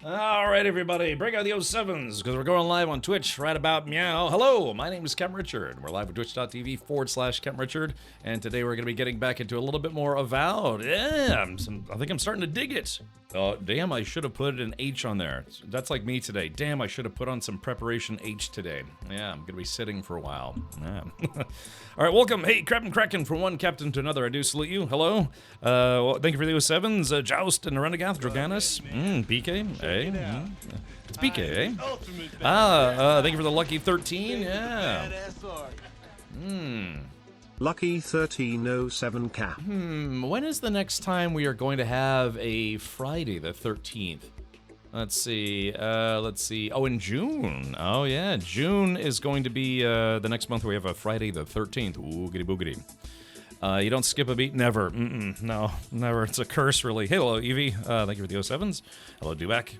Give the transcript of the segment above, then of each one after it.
All right, everybody, break out the 07s because we're going live on Twitch right about meow. Hello, my name is Captain Richard. We're live at twitch.tv/Captain Richard, and today we're going to be getting back into a little bit more Avowed. Yeah, I think I'm starting to dig it. Oh, damn, I should have put an H on there. That's like me today. Damn, I should have put on some preparation H today. Yeah, I'm going to be sitting for a while. Yeah. All right, welcome. Hey, Captain Kraken, from one captain to another. I do salute you. Hello. Well, thank you for the 07s. Joust and Renegade, Droganis. PK. Hey. It's PK, eh? Thank you for the lucky 13. Yeah. Lucky 1307 cap. When is the next time we are going to have a Friday the 13th? Let's see. Oh, in June. Oh, yeah. June is going to be the next month we have a Friday the 13th. Oogity boogity. You don't skip a beat? Never. No, never. It's a curse, really. Hello, Evie. Thank you for the 07s. Hello, Dubac.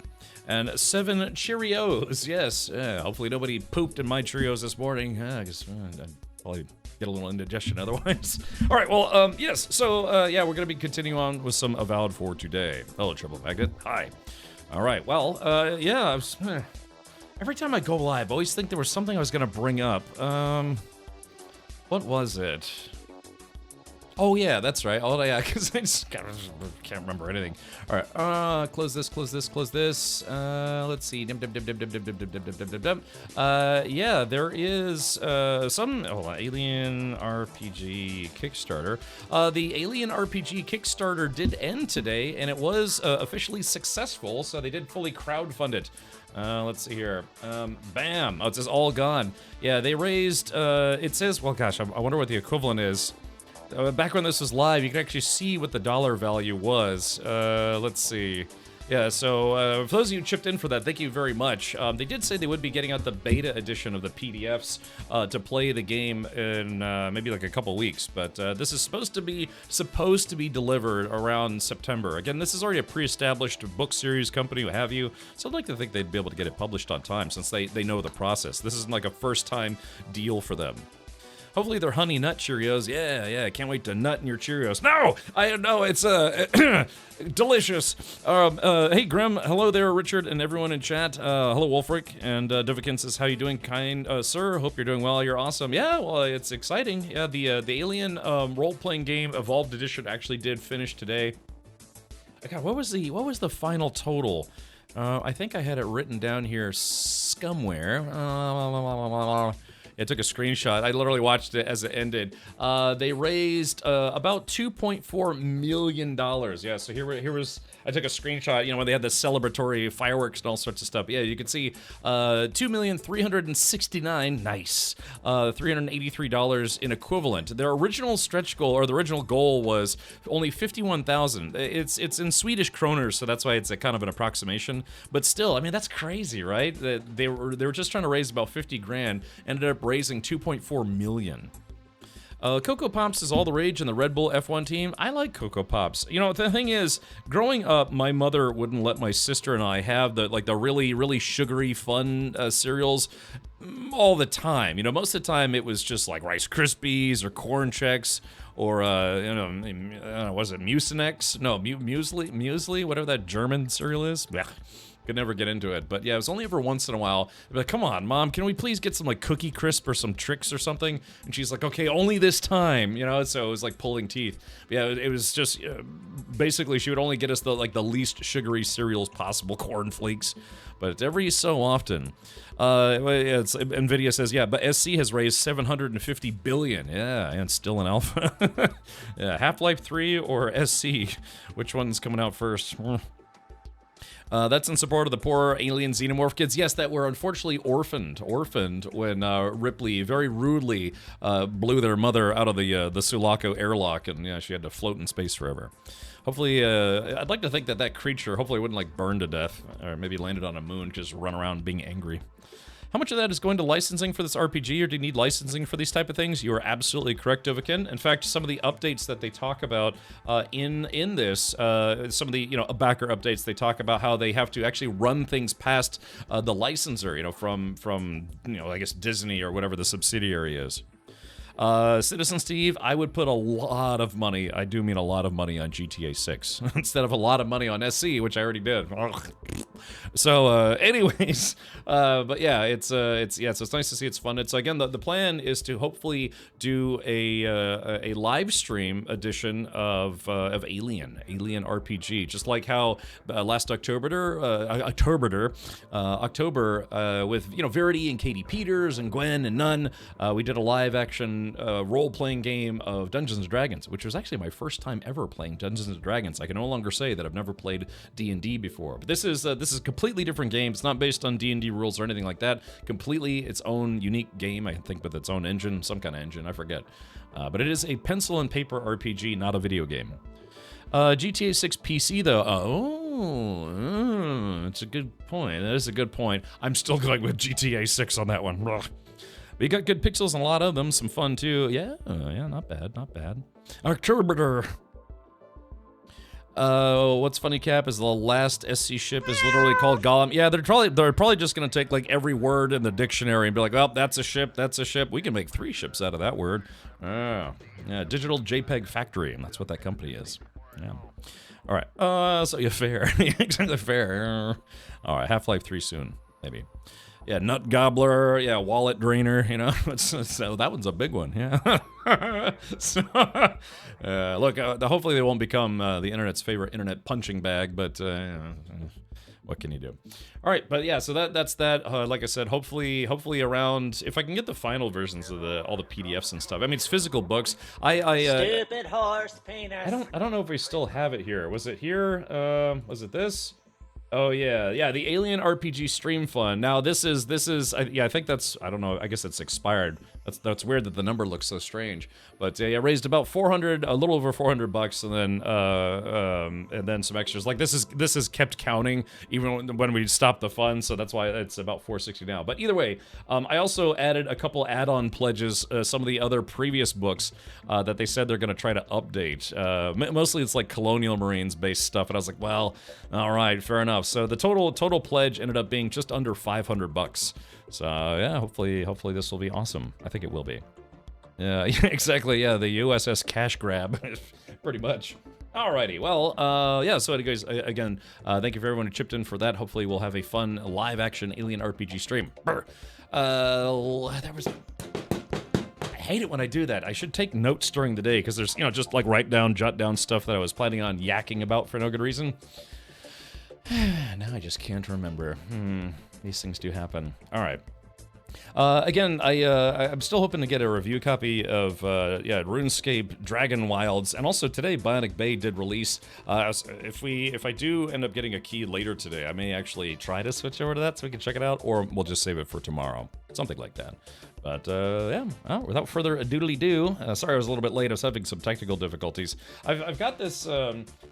And 7 Cheerios. Yes. Hopefully nobody pooped in my Cheerios this morning. I guess I'd probably get a little indigestion otherwise. All right, well, yes. So, yeah, we're going to be continuing on with some Avowed for today. Hello, Triple Magnet. Hi. All right, well, yeah. Every time I go live, I always think there was something I was going to bring up. What was it? Oh, yeah, that's right. Oh, yeah, because I just can't remember anything. All right, close this. Let's see. Yeah, there is some Alien RPG Kickstarter. The Alien RPG Kickstarter did end today, and it was officially successful, so they did fully crowdfund it. Let's see here. Bam. Oh, it says all gone. Yeah, they raised, it says, well, gosh, I wonder what the equivalent is. Back when this was live, you could actually see what the dollar value was. Let's see. Yeah, so for those of you who chipped in for that, thank you very much. They did say they would be getting out the beta edition of the PDFs to play the game in maybe like a couple weeks, but this is supposed to be delivered around September. Again, this is already a pre-established book series company, what have you, so I'd like to think they'd be able to get it published on time since they know the process. This isn't like a first-time deal for them. Hopefully they're Honey Nut Cheerios. Yeah, can't wait to nut in your Cheerios. No, I know, it's delicious. Hey, Grim, hello there, Richard, and everyone in chat. Hello, Wolfric, and Dovikin says, how you doing, kind sir? Hope you're doing well, you're awesome. Yeah, well, it's exciting. Yeah, the Alien role-playing game Evolved Edition actually did finish today. God, what was the final total? I think I had it written down here somewhere. I took a screenshot. I literally watched it as it ended. They raised about $2.4 million. Yeah, so here was, I took a screenshot, you know, when they had the celebratory fireworks and all sorts of stuff. Yeah, you can see $2,369,000, nice, $383 in equivalent. Their original stretch goal, or the original goal, was only 51,000. It's in Swedish kroners, so that's why it's a kind of an approximation. But still, I mean, that's crazy, right? They were just trying to raise about 50 grand, ended up raising 2.4 million. Cocoa Pops is all the rage in the Red Bull F1 team. I like Cocoa Pops. You know, the thing is, growing up, my mother wouldn't let my sister and I have the really, really sugary, fun cereals all the time. You know, most of the time it was just like Rice Krispies or Corn Chex or, you know, was it Mucinex? No, Muesli, whatever that German cereal is. Blech. Could never get into it, but yeah, it was only ever once in a while. I'd be like, come on, Mom, can we please get some like Cookie Crisp or some Trix or something? And she's like, okay, only this time, you know. So it was like pulling teeth. But yeah, it was just basically she would only get us the least sugary cereals possible, Corn Flakes, but every so often. Nvidia says, yeah, but SC has raised 750 billion. Yeah, and still in alpha. Yeah, Half-Life 3 or SC, which one's coming out first? That's in support of the poor alien xenomorph kids, yes, that were unfortunately orphaned when Ripley very rudely blew their mother out of the Sulaco airlock, and yeah, she had to float in space forever. Hopefully, I'd like to think that creature hopefully wouldn't like burn to death, or maybe landed on a moon, just run around being angry. How much of that is going to licensing for this RPG, or do you need licensing for these type of things? You are absolutely correct, Dovikin. In fact, some of the updates that they talk about in this, some of the, you know, backer updates, they talk about how they have to actually run things past the licensor, you know, from you know, I guess Disney or whatever the subsidiary is. Citizen Steve, I would put a lot of money, I do mean a lot of money, on GTA 6 instead of a lot of money on SC, which I already did. So, anyways, but yeah, so it's nice to see it's funded. So again, the plan is to hopefully do a live stream edition of Alien RPG, just like how last October with Verity and Katie Peters and Gwen and Nunn, we did a live action role-playing game of Dungeons and Dragons, which was actually my first time ever playing Dungeons and Dragons. I can no longer say that I've never played D&D before, but this is a completely different game. It's not based on D&D rules or anything like that. Completely its own unique game, I think, with its own engine, some kind of engine, I forget. But it is a pencil and paper RPG, not a video game. GTA 6 PC though. It's a good point. That is a good point. I'm still going with GTA 6 on that one. Ugh. But you got good pixels and a lot of them. Some fun too. Yeah, not bad, not bad. October. What's funny, Cap, is the last SC ship is literally called Gollum. Yeah, they're probably just gonna take like every word in the dictionary and be like, well, that's a ship, that's a ship. We can make 3 ships out of that word. Yeah, Digital JPEG Factory, and that's what that company is. Yeah. All right. So yeah, fair. Exactly fair. All right. Half-Life 3 soon, maybe. Yeah, Nut Gobbler. Yeah, Wallet Drainer. So that one's a big one. Yeah. So, look. Hopefully they won't become the internet's favorite internet punching bag, but what can you do? All right, but yeah, so that's that. Like I said, hopefully around, if I can get the final versions of all the PDFs and stuff. I mean, it's physical books. Stupid horse painters. I don't know if we still have it here. Was it here? Was it this? Oh yeah, the Alien RPG Stream Fund. Now this is I think that's, I don't know, I guess it's expired. That's weird that the number looks so strange. But yeah, I raised about $400, a little over $400, and then some extras. Like this is kept counting even when we stopped the fund, so that's why it's about $460 now. But either way, I also added a couple add-on pledges, some of the other previous books that they said they're going to try to update. Mostly it's like Colonial Marines based stuff, and I was like, well, all right, fair enough. So the total pledge ended up being just under $500. So yeah, hopefully this will be awesome. I think it will be. Yeah, exactly. Yeah, the USS cash grab, pretty much. Alrighty, well, yeah, so anyways, again, thank you for everyone who chipped in for that. Hopefully we'll have a fun live-action Alien RPG stream. I hate it when I do that. I should take notes during the day, because there's, just like jot down stuff that I was planning on yakking about for no good reason. Now I just can't remember. These things do happen. Alright. Again, I'm still hoping to get a review copy of RuneScape Dragon Wilds, and also today Bionic Bay did release. If I do end up getting a key later today, I may actually try to switch over to that so we can check it out, or we'll just save it for tomorrow, something like that. But yeah, well, without further ado, sorry I was a little bit late. I was having some technical difficulties. I've got this.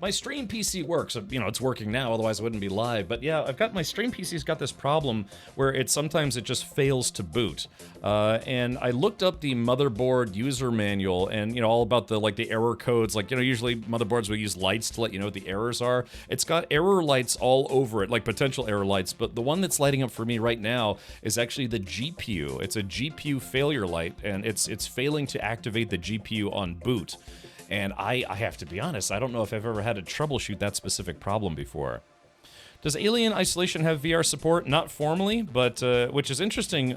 My stream PC works. It's working now. Otherwise, it wouldn't be live. But yeah, I've got my stream PC's got this problem where sometimes it just fails to boot. And I looked up the motherboard user manual, and all about the error codes. Usually motherboards will use lights to let you know what the errors are. It's got error lights all over it, like potential error lights. But the one that's lighting up for me right now is actually the GPU. It's a GPU failure light, and it's failing to activate the GPU on boot. And I have to be honest, I don't know if I've ever had to troubleshoot that specific problem before. Does Alien Isolation have VR support? Not formally, but which is interesting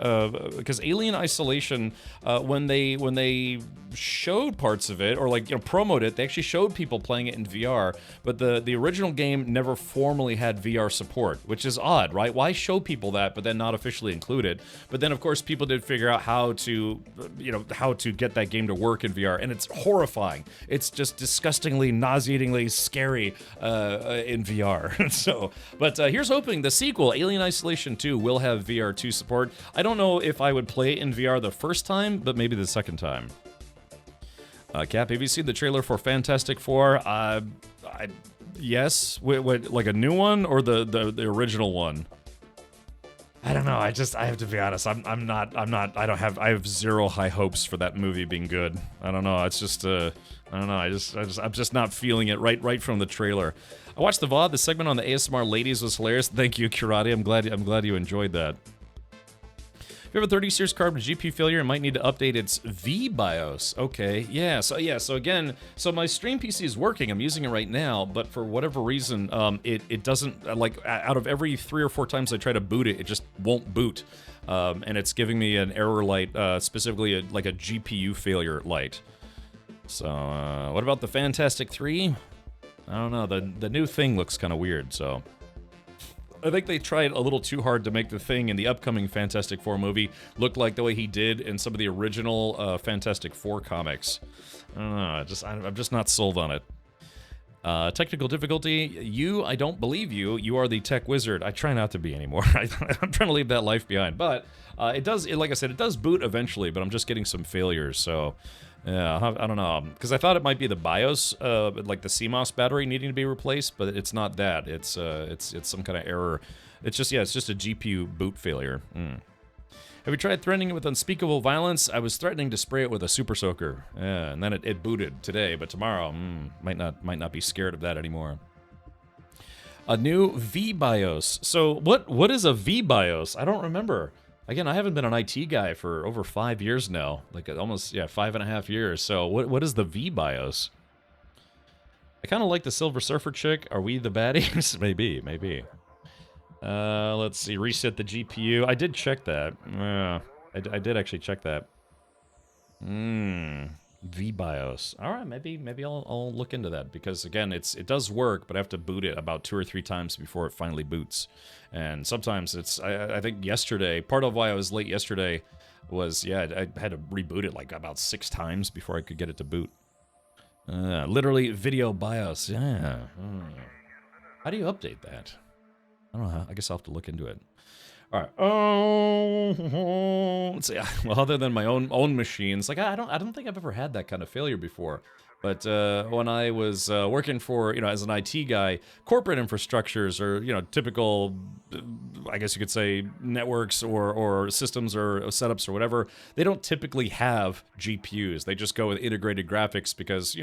because Alien Isolation, when they showed parts of it, or promoted it, they actually showed people playing it in VR. But the original game never formally had VR support, which is odd, right? Why show people that, but then not officially include it? But then, of course, people did figure out how to get that game to work in VR, and it's horrifying. It's just disgustingly, nauseatingly scary in VR. So. But here's hoping the sequel, Alien Isolation 2, will have VR 2 support. I don't know if I would play it in VR the first time, but maybe the second time. Cap, have you seen the trailer for Fantastic Four? Yes. Like a new one or the original one? I don't know. I have to be honest. I have zero high hopes for that movie being good. I don't know. It's just I don't know. I'm just not feeling it right from the trailer. I watched the VOD. The segment on the ASMR ladies was hilarious. Thank you, Kurati. I'm glad you enjoyed that. you have a 30 series card with GPU failure, it might need to update its V-BIOS. Okay, yeah, so again, so my stream PC is working, I'm using it right now, but for whatever reason, it doesn't, like, out of every 3 or 4 times I try to boot it, it just won't boot. And it's giving me an error light, specifically like a GPU failure light. So, what about the Fantastic 3? I don't know, the new thing looks kind of weird, so... I think they tried a little too hard to make the Thing in the upcoming Fantastic Four movie look like the way he did in some of the original Fantastic Four comics. I don't know, I'm just not sold on it. Technical difficulty, I don't believe you. You are the tech wizard. I try not to be anymore. I'm trying to leave that life behind. But like I said, it does boot eventually, but I'm just getting some failures, so... Yeah, I don't know, because I thought it might be the BIOS, like the CMOS battery needing to be replaced, but it's not that. It's some kind of error. It's just a GPU boot failure. Have you tried threatening it with unspeakable violence? I was threatening to spray it with a super soaker, yeah, and then it booted today, but tomorrow, might not be scared of that anymore. A new V-BIOS. So what is a V-BIOS? I don't remember. Again, I haven't been an IT guy for over 5 years now, like almost 5.5 years. So what is the V-BIOS? I kind of like the Silver Surfer chick. Are we the baddies? maybe. Let's see. Reset the GPU. I did check that. I did actually check that. V-BIOS. All right, maybe I'll look into that, because again, it does work, but I have to boot it about 2 or 3 times before it finally boots. And sometimes I think yesterday, part of why I was late yesterday was, I had to reboot it like about 6 times before I could get it to boot. Literally video BIOS. Yeah. How do you update that? I don't know. I guess I'll have to look into it. All right. Let's see. Well, other than my own machines, like I don't think I've ever had that kind of failure before. But when I was working for, as an IT guy, corporate infrastructures or, typical, I guess you could say, networks or systems or setups or whatever, they don't typically have GPUs. They just go with integrated graphics because,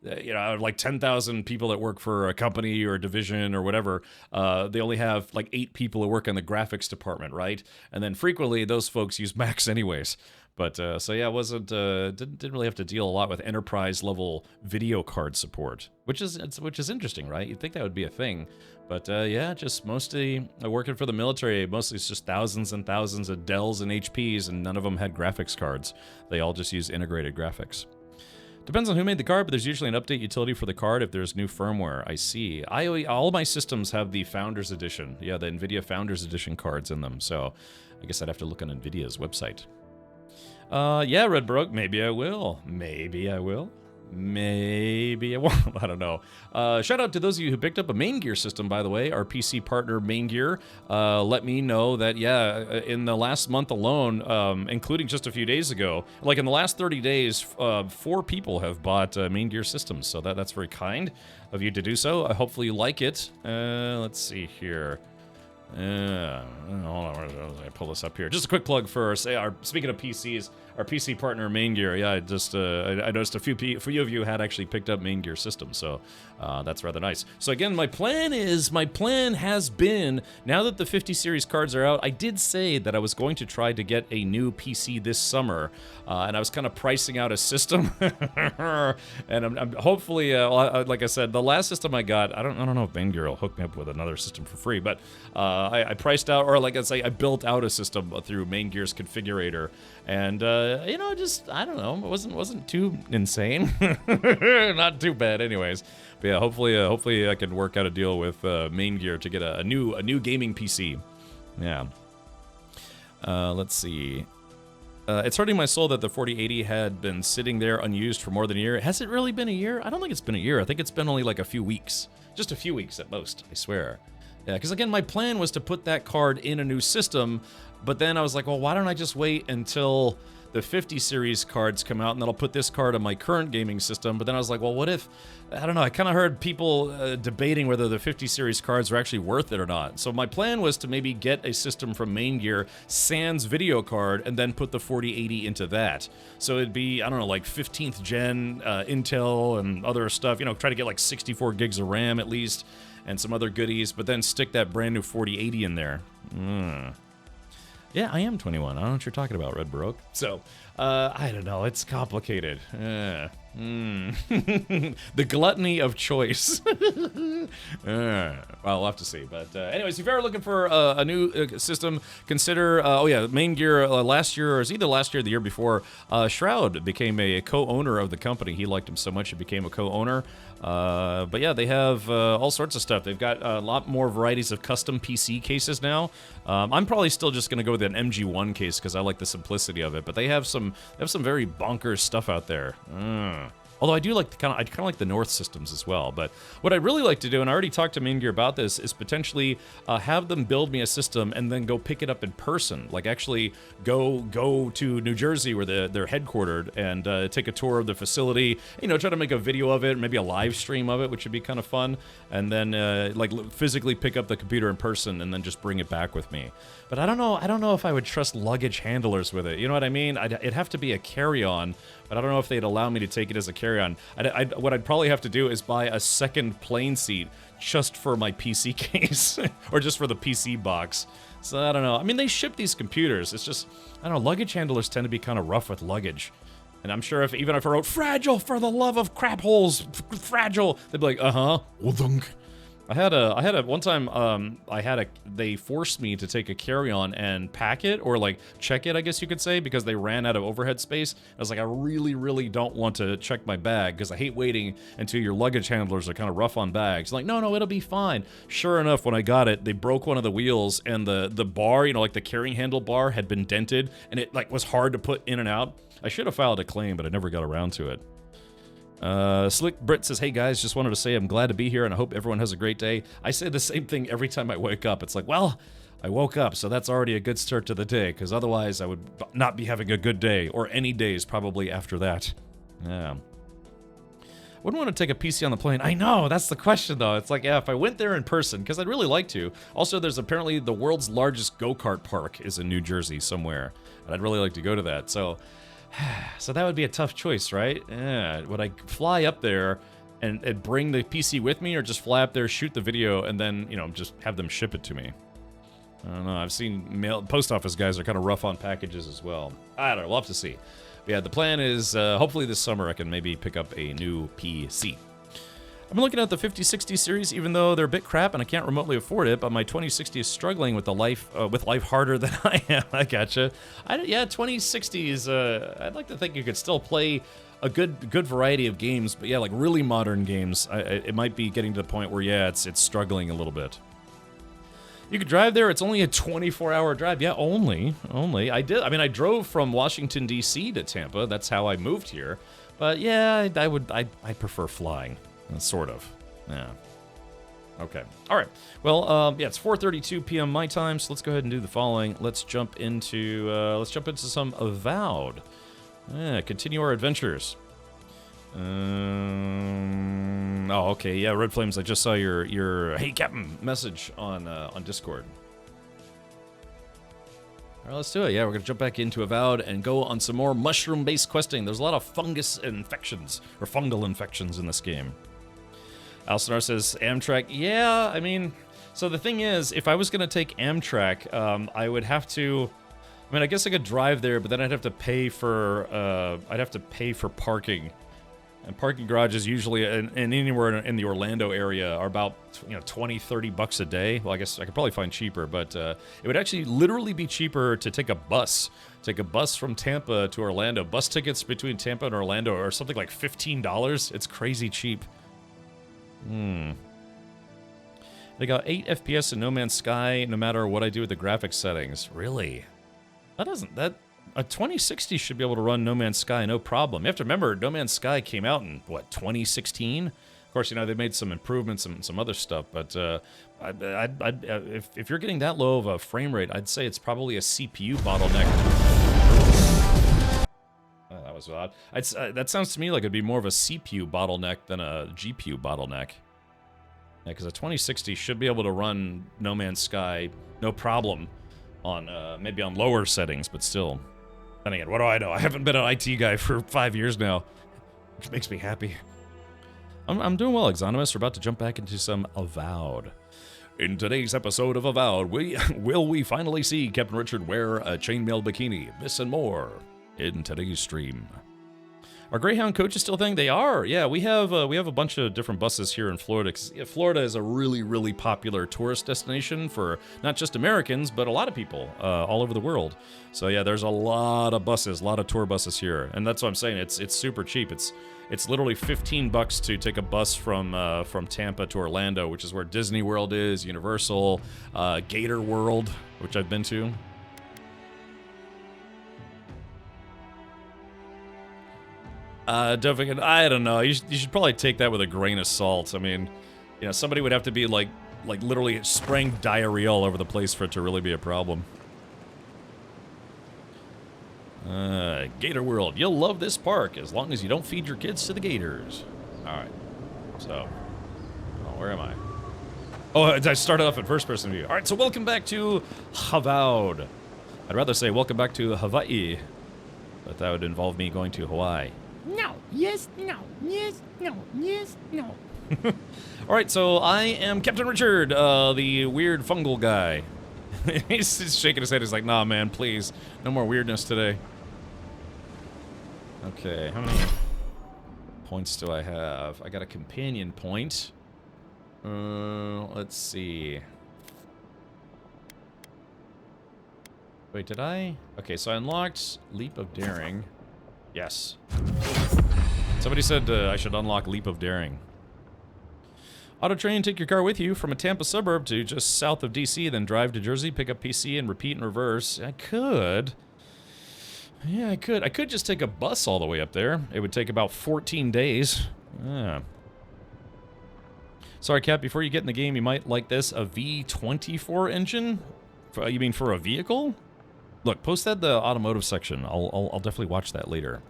like 10,000 people that work for a company or a division or whatever, they only have like 8 people who work in the graphics department, right? And then frequently those folks use Macs anyways. But, so yeah, didn't really have to deal a lot with enterprise-level video card support, which is interesting, right? You'd think that would be a thing. But, just mostly working for the military, mostly it's just thousands and thousands of Dells and HPs, and none of them had graphics cards. They all just use integrated graphics. Depends on who made the card, but there's usually an update utility for the card if there's new firmware. I see. All my systems have the Founders Edition. Yeah, the NVIDIA Founders Edition cards in them, so I guess I'd have to look on NVIDIA's website. Yeah, Red Brook, maybe I will. Maybe I won't. I don't know. Shout out to those of you who picked up a Main Gear system, by the way. Our PC partner, Main Gear, let me know that, in the last month alone, including just a few days ago, like in the last 30 days, 4 people have bought Main Gear systems. So that's very kind of you to do so. Hopefully you like it. Let's see here. Hold on, I pull this up here. Just a quick plug for, speaking of PCs, our PC partner, Main Gear. Yeah, I noticed a few of you had actually picked up Main Gear systems, so that's rather nice. So again, my plan has been, now that the 50 series cards are out, I did say that I was going to try to get a new PC this summer, and I was kind of pricing out a system, and I'm hopefully, like I said, the last system I got, I don't know if Main Gear will hook me up with another system for free, but I priced out, or like I say, I built out a system through Main Gear's configurator, and I don't know, it wasn't too insane, not too bad, anyways. But yeah, hopefully I can work out a deal with Main Gear to get a new gaming PC. Yeah. Let's see. It's hurting my soul that the 4080 had been sitting there unused for more than a year. Has it really been a year? I don't think it's been a year. I think it's been only like a few weeks. Just a few weeks at most, I swear. Yeah, because again, my plan was to put that card in a new system, but then I was like, well, why don't I just wait until the 50 series cards come out, and then I'll put this card on my current gaming system. But then I was like, well, what if, I don't know, I kind of heard people debating whether the 50 series cards are actually worth it or not. So my plan was to maybe get a system from Main Gear, sans video card, and then put the 4080 into that. So it'd be, I don't know, like 15th gen Intel and other stuff, try to get like 64 gigs of RAM at least, and some other goodies, but then stick that brand new 4080 in there. Yeah, I am 21. I don't know what you're talking about, Red Baroque. So, I don't know. It's complicated. The gluttony of choice. Well, we'll have to see. But anyways, if you're ever looking for a new system, consider, Main Gear last year, or it was either last year or the year before, Shroud became a co-owner of the company. He liked him so much he became a co-owner. But yeah, they have all sorts of stuff. They've got a lot more varieties of custom PC cases now. I'm probably still just going to go with an MG1 case because I like the simplicity of it. But they have some very bonkers stuff out there. Although I do like I kind of like the North systems as well. But what I'd really like to do, and I already talked to Main Gear about this, is potentially have them build me a system and then go pick it up in person. Like actually go to New Jersey where they're headquartered and take a tour of the facility. You know, try to make a video of it, maybe a live stream of it, which would be kind of fun. And then like physically pick up the computer in person and then just bring it back with me. But I don't know if I would trust luggage handlers with it. You know what I mean? It'd have to be a carry-on, but I don't know if they'd allow me to take it as a carry-on. What I'd probably have to do is buy a second plane seat just for my PC case, or just for the PC box. So I don't know. I mean, they ship these computers. It's just, I don't know, luggage handlers tend to be kind of rough with luggage. And I'm sure even if I wrote, fragile for the love of crap holes, fragile, they'd be like, Udunk. I had a one time they forced me to take a carry-on and pack it, or like check it, I guess you could say, because they ran out of overhead space. I was like, I really don't want to check my bag because I hate waiting until your luggage handlers are kind of rough on bags. Like, no, it'll be fine. Sure enough, when I got it, they broke one of the wheels and the bar, you know, like the carrying handle bar had been dented and it like was hard to put in and out. I should have filed a claim, but I never got around to it. Slick Brit says, hey guys, just wanted to say I'm glad to be here and I hope everyone has a great day. I say the same thing every time I wake up. It's like, well, I woke up, so that's already a good start to the day, because otherwise I would not be having a good day, or any days probably after that. Yeah. Wouldn't want to take a PC on the plane. I know, that's the question though. It's like, yeah, if I went there in person, because I'd really like to. Also, there's apparently the world's largest go-kart park is in New Jersey somewhere, and I'd really like to go to that. So that would be a tough choice, right? Yeah. Would I fly up there and bring the PC with me, or just fly up there, shoot the video, and then, you know, just have them ship it to me? I don't know. I've seen post office guys are kind of rough on packages as well. I don't know. We'll have to see. But yeah, the plan is hopefully this summer I can maybe pick up a new PC. I've been looking at the 5060 series, even though they're a bit crap and I can't remotely afford it, but my 2060 is struggling with life harder than I am. I gotcha. 2060 is, I'd like to think you could still play a good variety of games, but yeah, like really modern games, it might be getting to the point where, yeah, it's struggling a little bit. You could drive there. It's only a 24-hour drive. Yeah, only. I drove from Washington, D.C. to Tampa. That's how I moved here. But yeah, I prefer flying. Sort of. Yeah. Okay. All right. Well, yeah, it's 4:32 p.m. my time, so let's go ahead and do the following. Let's jump into some Avowed. Yeah, continue our adventures. Oh, okay. Yeah, Red Flames. I just saw your "Hey Captain" message on Discord. All right, let's do it. Yeah, we're gonna jump back into Avowed and go on some more mushroom-based questing. There's a lot of fungus infections or fungal infections in this game. Alcinar says Amtrak. Yeah, I mean, so the thing is, if I was gonna take Amtrak, I would have to. I mean, I guess I could drive there, but then I'd have to pay for parking. And parking garages usually, and anywhere in the Orlando area, are about, you know, $20-30 a day. Well, I guess I could probably find cheaper, but it would actually literally be cheaper to take a bus. Take a bus from Tampa to Orlando. Bus tickets between Tampa and Orlando are something like $15. It's crazy cheap. They got 8 FPS in No Man's Sky, no matter what I do with the graphics settings. Really? A 2060 should be able to run No Man's Sky no problem. You have to remember, No Man's Sky came out in, what, 2016? Of course, you know, they made some improvements and some other stuff, but if you're getting that low of a frame rate, I'd say it's probably a CPU bottleneck. Oh, that was odd. That sounds to me like it'd be more of a CPU bottleneck than a GPU bottleneck. Yeah, because a 2060 should be able to run No Man's Sky no problem on maybe on lower settings, but still. Then again, what do I know? I haven't been an IT guy for 5 years now, which makes me happy. I'm doing well, Exonimus. We're about to jump back into some Avowed. In today's episode of Avowed, will we finally see Captain Richard wear a chainmail bikini? This and more in today's stream. Are Greyhound coaches still a thing? They are. Yeah, we have a bunch of different buses here in Florida. 'Cause, Florida is a really, really popular tourist destination for not just Americans, but a lot of people all over the world. So yeah, there's a lot of buses, a lot of tour buses here, and that's what I'm saying. It's super cheap. It's literally $15 to take a bus from Tampa to Orlando, which is where Disney World is, Universal, Gator World, which I've been to. Definitely, I don't know. You should probably take that with a grain of salt. I mean, you know, somebody would have to be like literally spraying diarrhea all over the place for it to really be a problem. Gator World. You'll love this park as long as you don't feed your kids to the gators. Alright. So. Oh, where am I? Oh, I started off in first person view. Alright, so welcome back to Avowed. I'd rather say welcome back to Hawaii. But that would involve me going to Hawaii. No, yes, no, yes, no, yes, no. Alright, so I am Captain Richard, the weird fungal guy. He's just shaking his head. He's like, nah, man, please. No more weirdness today. Okay, how many points do I have? I got a companion point. Let's see. Wait, did I? Okay, so I unlocked Leap of Daring. Yes. Somebody said I should unlock Leap of Daring. Auto train, take your car with you from a Tampa suburb to just south of DC, then drive to Jersey, pick up PC, and repeat in reverse. I could. Yeah, I could. I could just take a bus all the way up there. It would take about 14 days. Yeah. Sorry, Cap, before you get in the game, you might like this. A V24 engine? You mean for a vehicle? Look, post that in the automotive section. I'll definitely watch that later.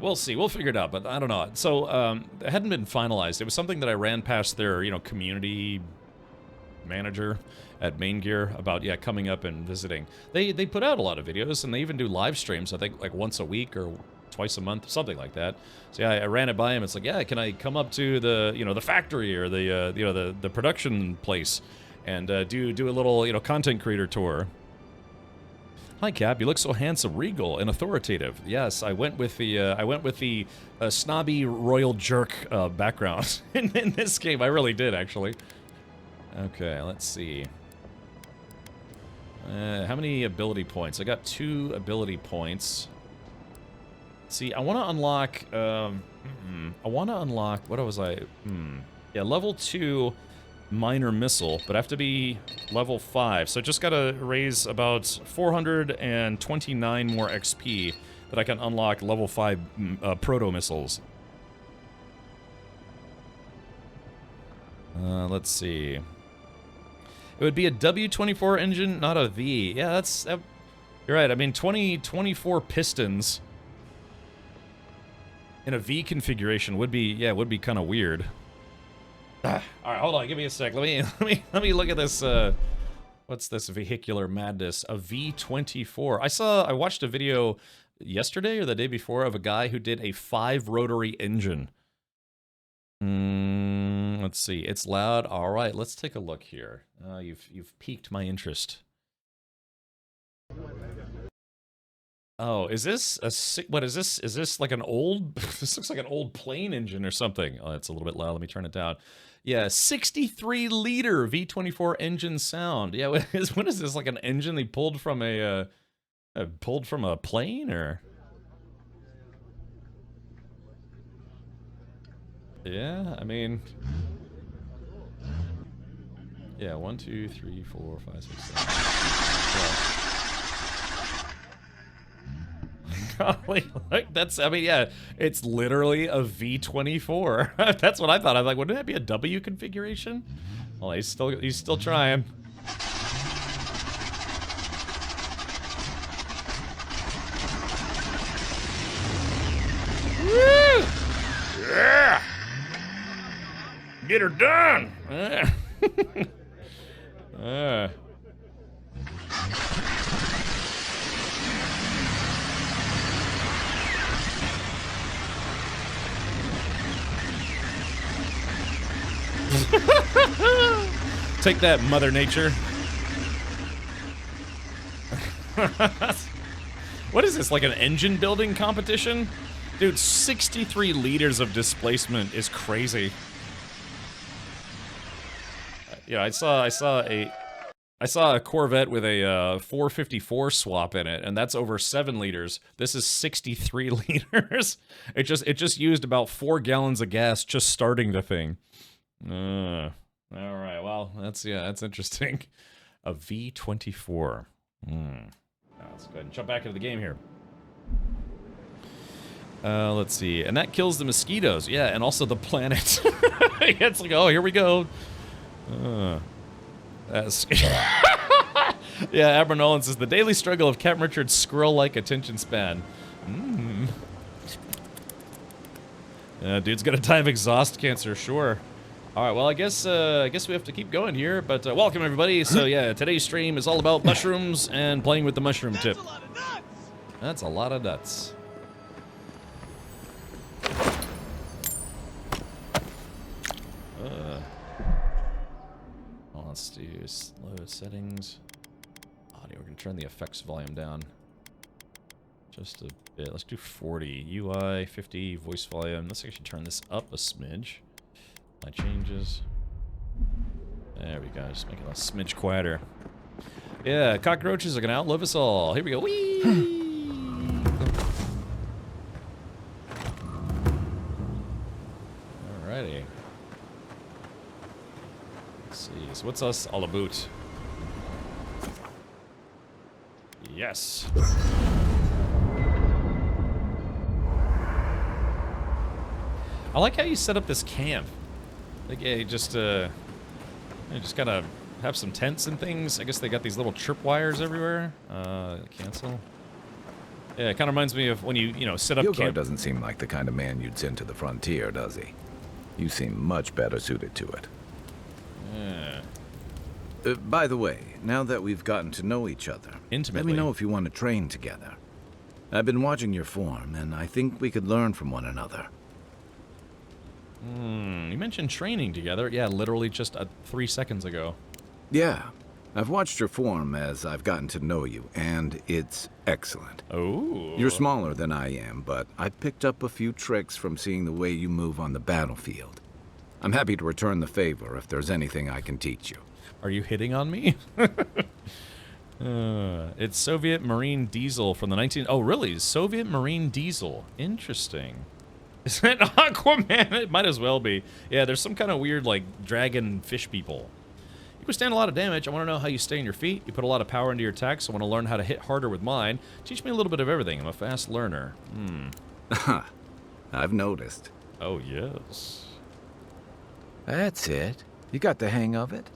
We'll see. We'll figure it out, but I don't know. So, it hadn't been finalized. It was something that I ran past their, community manager at Main Gear about, yeah, coming up and visiting. They put out a lot of videos, and they even do live streams, I think, like once a week or twice a month, something like that. So, yeah, I ran it by him. It's like, yeah, can I come up to the, the factory or the, the production place and do a little, content creator tour. Hi, Cap. You look so handsome, regal, and authoritative. Yes, I went with the snobby royal jerk background in this game. I really did, actually. Okay, let's see. How many ability points? I got 2 ability points. See, I want to unlock. What was I? Yeah, level 2. Minor missile, but I have to be level 5, so I just gotta raise about 429 more XP that I can unlock level 5 proto missiles. Let's see. It would be a W24 engine, not a V. Yeah, you're right. I mean, 24 pistons in a V configuration would be kind of weird. All right, hold on. Give me a sec. Let me look at this. What's this vehicular madness? A V24. I watched a video yesterday or the day before of a guy who did a 5-rotary engine. Let's see. It's loud. All right, let's take a look here. You've piqued my interest. Oh, is this what is this? Is this like an old? This looks like an old plane engine or something. Oh, it's a little bit loud. Let me turn it down. Yeah, 63-liter V24 engine sound. Yeah, what is this? Like an engine they pulled from a plane, or? Yeah, I mean, yeah. 1, 2, 3, 4, 5, 6, 7. Golly, look, yeah, it's literally a V24. That's what I thought. I'm like, wouldn't that be a W configuration? Well, he's still trying. Woo! Yeah! Get her done! Take that, Mother Nature. What is this, like an engine building competition? Dude, 63 liters of displacement is crazy. Yeah, I saw a Corvette with a 454 swap in it, and that's over 7 liters. This is 63 liters. It just used about 4 gallons of gas just starting the thing. All right, well, that's interesting. A V24. Let's go ahead and jump back into the game here. Let's see, and that kills the mosquitoes. Yeah, and also the planet. It's like, oh, here we go. That's yeah, Abra Nolan says, the daily struggle of Captain Richard's squirrel-like attention span. Dude's gonna die of exhaust cancer, sure. Alright, well, I guess we have to keep going here, but welcome, everybody. So, yeah, today's stream is all about mushrooms and playing with the mushroom tip. That's a lot of nuts. Well, let's do slow settings. Audio, we're gonna turn the effects volume down just a bit. Let's do 40. UI 50, voice volume. Let's actually turn this up a smidge. My changes. There we go, just make it a smidge quieter. Yeah, cockroaches are gonna outlive us all. Here we go. Whee! Alrighty. Let's see, so what's us all about? Yes. I like how you set up this camp. Like, yeah, you just gotta have some tents and things. I guess they got these little tripwires everywhere. Cancel. Yeah, it kind of reminds me of when you set up Yogart camp. doesn't seem like the kind of man you'd send to the frontier, does he? You seem much better suited to it. Yeah. By the way, now that we've gotten to know each other, Intimately. let me know if you want to train together. I've been watching your form, and I think we could learn from one another. You mentioned training together. Yeah, literally just 3 seconds ago. Yeah, I've watched your form as I've gotten to know you, and it's excellent. Oh. You're smaller than I am, but I picked up a few tricks from seeing the way you move on the battlefield. I'm happy to return the favor if there's anything I can teach you. Are you hitting on me? It's Soviet Marine Diesel from the 19... Oh, really? Soviet Marine Diesel. Interesting. Is that Aquaman? It might as well be. Yeah, there's some kind of weird, like, dragon fish people. You withstand a lot of damage. I want to know how you stay on your feet. You put a lot of power into your attacks. I want to learn how to hit harder with mine. Teach me a little bit of everything. I'm a fast learner. I've noticed. Oh, yes. That's it. You got the hang of it.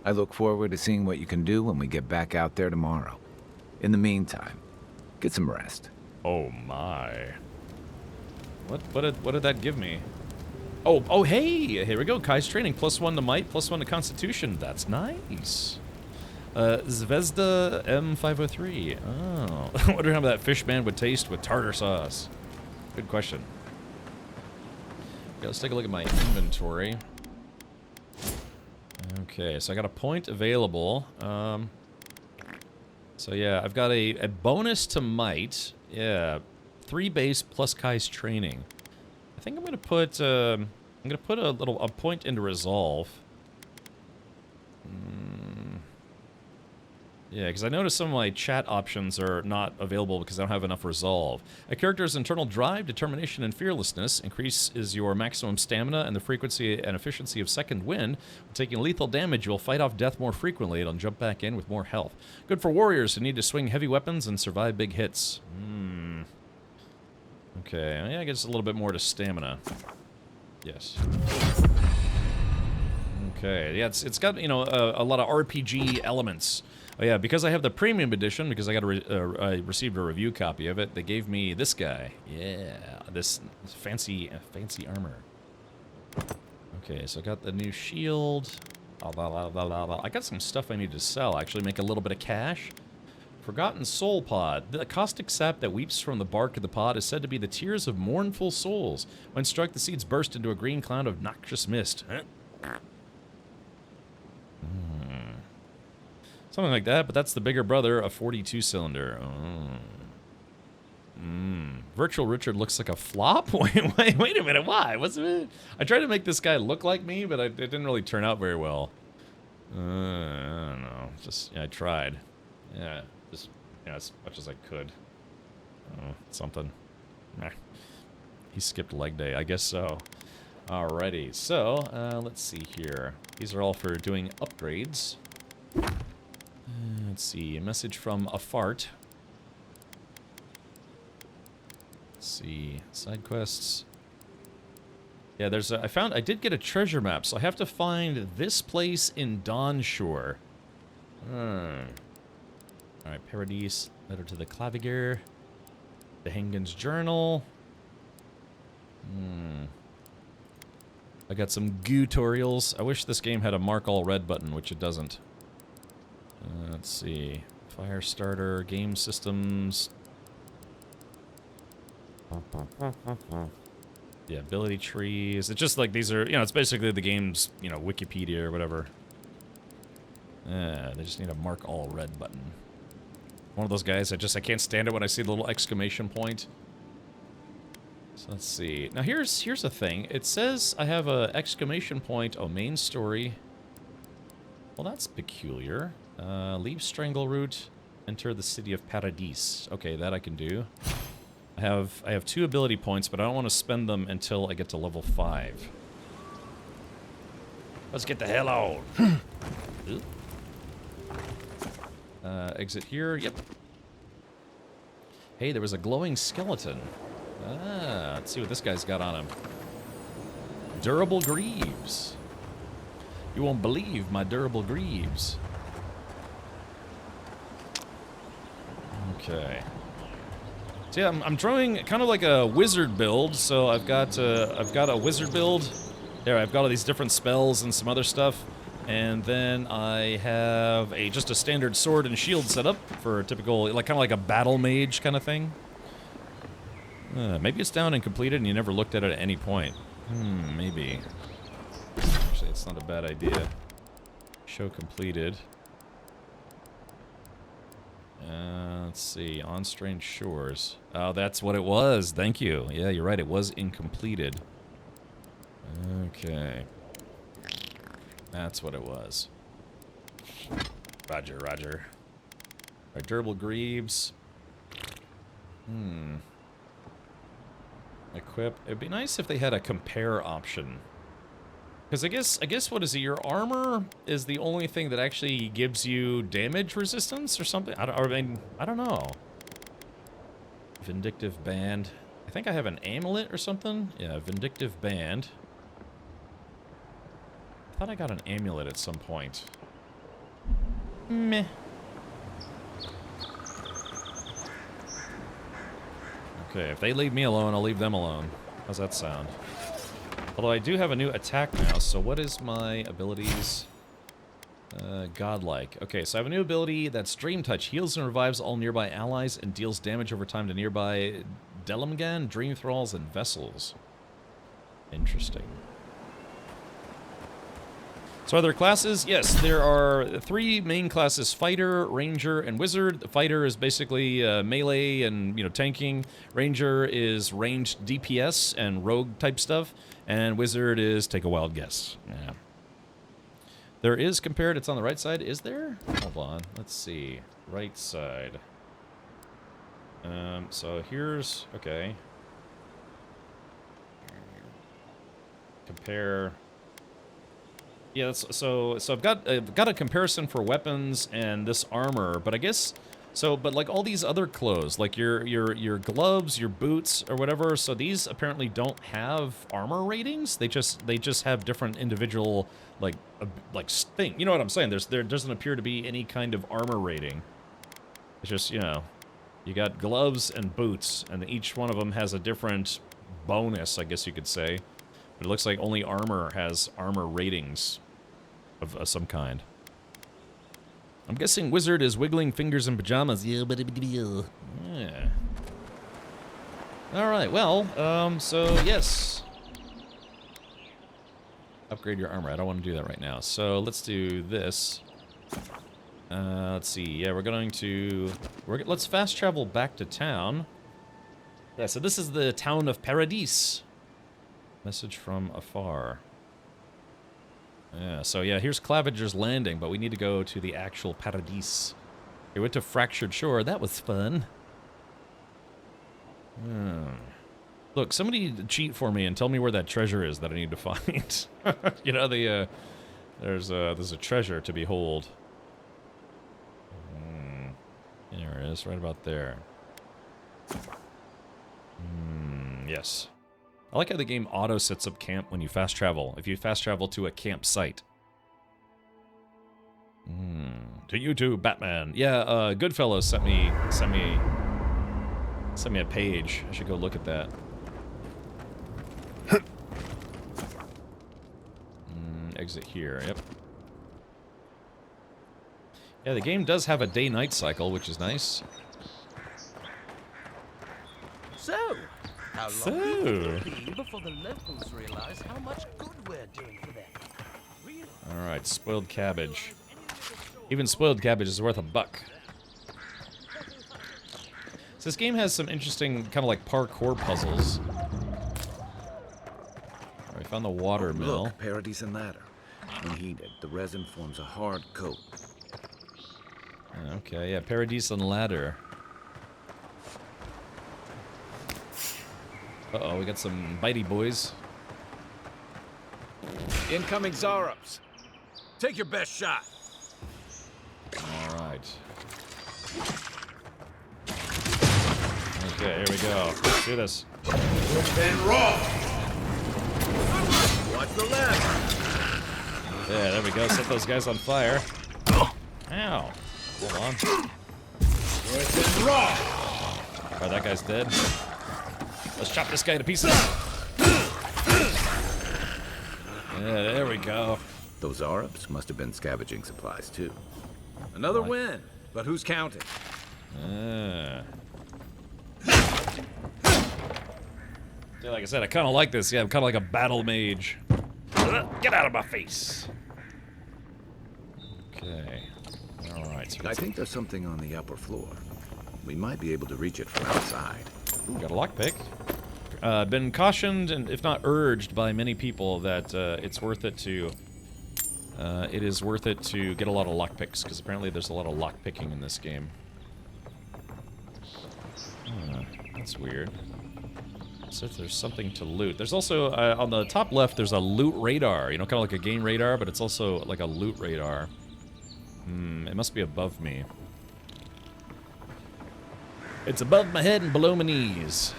I look forward to seeing what you can do when we get back out there tomorrow. In the meantime, get some rest. Oh, my. What did that give me? Oh, hey! Here we go. Kai's training. +1 to might, +1 to constitution. That's nice. Zvezda M503. Oh. I wonder how that fish man would taste with tartar sauce. Good question. Okay, let's take a look at my inventory. Okay, so I got a point available. So yeah, I've got a bonus to might. Yeah. 3 base plus Kai's training. I think I'm gonna put a point into resolve. Yeah, because I noticed some of my chat options are not available because I don't have enough resolve. A character's internal drive, determination, and fearlessness increases your maximum stamina and the frequency and efficiency of second wind. When taking lethal damage, you'll fight off death more frequently. It'll jump back in with more health. Good for warriors who need to swing heavy weapons and survive big hits. Okay, yeah, I guess a little bit more to stamina. Yes. Okay, yeah, it's got, you know, a lot of RPG elements. Oh yeah, because I have the premium edition, because I received a review copy of it, they gave me this guy. Yeah, this fancy armor. Okay, so I got the new shield. I got some stuff I need to sell, actually, make a little bit of cash. Forgotten Soul Pod. The caustic sap that weeps from the bark of the pod is said to be the tears of mournful souls. When struck, the seeds burst into a green cloud of noxious mist. Something like that, but that's the bigger brother, a 42-cylinder. Virtual Richard looks like a flop? Wait a minute, why? What's it? I tried to make this guy look like me, but it didn't really turn out very well. I don't know. Just, yeah, I tried. Yeah, just, yeah, as much as I could. Something. He skipped leg day, I guess so. Alrighty, so, let's see here. These are all for doing upgrades. Let's see, a message from a fart. Let's see, side quests. Yeah, there's a, I did get a treasure map, so I have to find this place in Dawnshore. Alright, Paradise, letter to the Claviger, the Hengen's Journal. I got some tutorials. I wish this game had a mark all red button, which it doesn't. Let's see. Fire starter, game systems. Yeah, ability trees. It's just like these are, you know, it's basically the game's, you know, Wikipedia or whatever. They just need a mark all red button. One of those guys, I can't stand it when I see the little exclamation point. So let's see. Now here's a thing. It says I have a exclamation point. Oh, main story. Well, that's peculiar. Leave Strangle Route. Enter the city of Paradise. Okay, that I can do. I have 2 ability points, but I don't want to spend them until I get to level 5. Let's get the hell on. Exit here. Yep. Hey, there was a glowing skeleton. Let's see what this guy's got on him. Durable greaves. You won't believe my durable greaves. Okay. So yeah, I'm drawing kind of like a wizard build. So I've got a wizard build. There, I've got all these different spells and some other stuff. And then I have just a standard sword and shield setup for a typical, like kind of like a battle mage kind of thing. Maybe it's down and completed and you never looked at it at any point. Maybe. Actually, it's not a bad idea. Show completed. Let's see. On Strange Shores. Oh, that's what it was. Thank you. Yeah, you're right. It was incompleted. Okay. That's what it was. Roger, roger. Our durable greaves. Equip. It'd be nice if they had a compare option. Because I guess what is it? Your armor is the only thing that actually gives you damage resistance or something. I don't know. Vindictive band. I think I have an amulet or something. Yeah, vindictive band. I thought I got an amulet at some point. Meh. Okay, if they leave me alone, I'll leave them alone. How's that sound? Although I do have a new attack now, so what is my abilities? Godlike. Okay, so I have a new ability that's Dream Touch. Heals and revives all nearby allies and deals damage over time to nearby Delimgan, Dream Thralls, and Vessels. Interesting. So are there classes? Yes, there are 3 main classes: Fighter, Ranger, and Wizard. The Fighter is basically melee and, you know, tanking. Ranger is ranged DPS and rogue type stuff. And Wizard is take a wild guess. Yeah. There is compared, it's on the right side. Is there? Hold on. Let's see. Right side. So here's, okay. Compare. Yeah, so I've got a comparison for weapons and this armor, but I guess but like all these other clothes, like your gloves, your boots or whatever, so these apparently don't have armor ratings. They just have different individual like thing. You know what I'm saying? There doesn't appear to be any kind of armor rating. It's just, you know, you got gloves and boots, and each one of them has a different bonus, I guess you could say. But it looks like only armor has armor ratings of some kind. I'm guessing Wizard is wiggling fingers in pajamas. Yeah. Alright, well, so yes. Upgrade your armor. I don't want to do that right now. So let's do this. Let's see. Yeah, we're going to... let's fast travel back to town. Yeah, so this is the town of Paradis. Message from afar. Yeah, so yeah, here's Claviger's Landing, but we need to go to the actual Paradis. We went to Fractured Shore. That was fun. Look, somebody cheat for me and tell me where that treasure is that I need to find. You know, there's a treasure to behold. There it is, right about there. Yes. I like how the game auto sets up camp when you fast travel. If you fast travel to a campsite. To you too, Batman. Yeah, Goodfellas sent me a page. I should go look at that. Exit here. Yep. Yeah, the game does have a day-night cycle, which is nice. So, how long will it be before the locals realize how much good we're doing for them? Alright, spoiled cabbage. Even spoiled cabbage is worth $1. So this game has some interesting kind of like parkour puzzles. Alright, we found the water mill. Look, Paradis and ladder. When heated, the resin forms a hard coat. Okay, yeah, Paradis and ladder. Uh-oh, we got some bitey boys. Incoming Zarups. Take your best shot. Alright. Okay, here we go. Let's do this. And roll. Watch the left. Yeah, there we go. Set those guys on fire. Ow. Hold on. Alright, that guy's dead. Let's chop this guy to pieces. Yeah, there we go. Those Zarups must have been scavenging supplies, too. Another win, but who's counting? Yeah, like I said, I kind of like this. Yeah, I'm kind of like a battle mage. Get out of my face. Okay. Alright. So I think there's something on the upper floor. We might be able to reach it from outside. Ooh, got a lockpick. Been cautioned, and if not urged, by many people that it's worth it to... it is worth it to get a lot of lockpicks, because apparently there's a lot of lockpicking in this game. That's weird. So if there's something to loot. There's also, on the top left, there's a loot radar. You know, kind of like a game radar, but it's also like a loot radar. It must be above me. It's above my head and below my knees.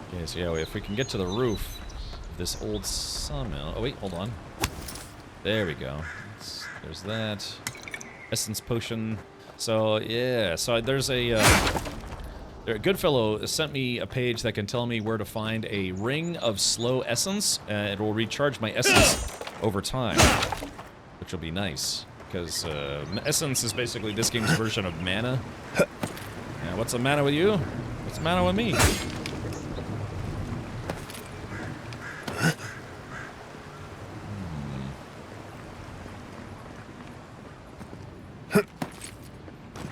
Okay, so yeah, if we can get to the roof of this old sawmill. Oh, wait, hold on. There we go. There's that. Essence potion. So, yeah, so there's a... Goodfellow sent me a page that can tell me where to find a ring of slow essence. It will recharge my essence over time, which will be nice, because essence is basically this game's version of mana. Yeah, what's the matter with you? What's the matter with me?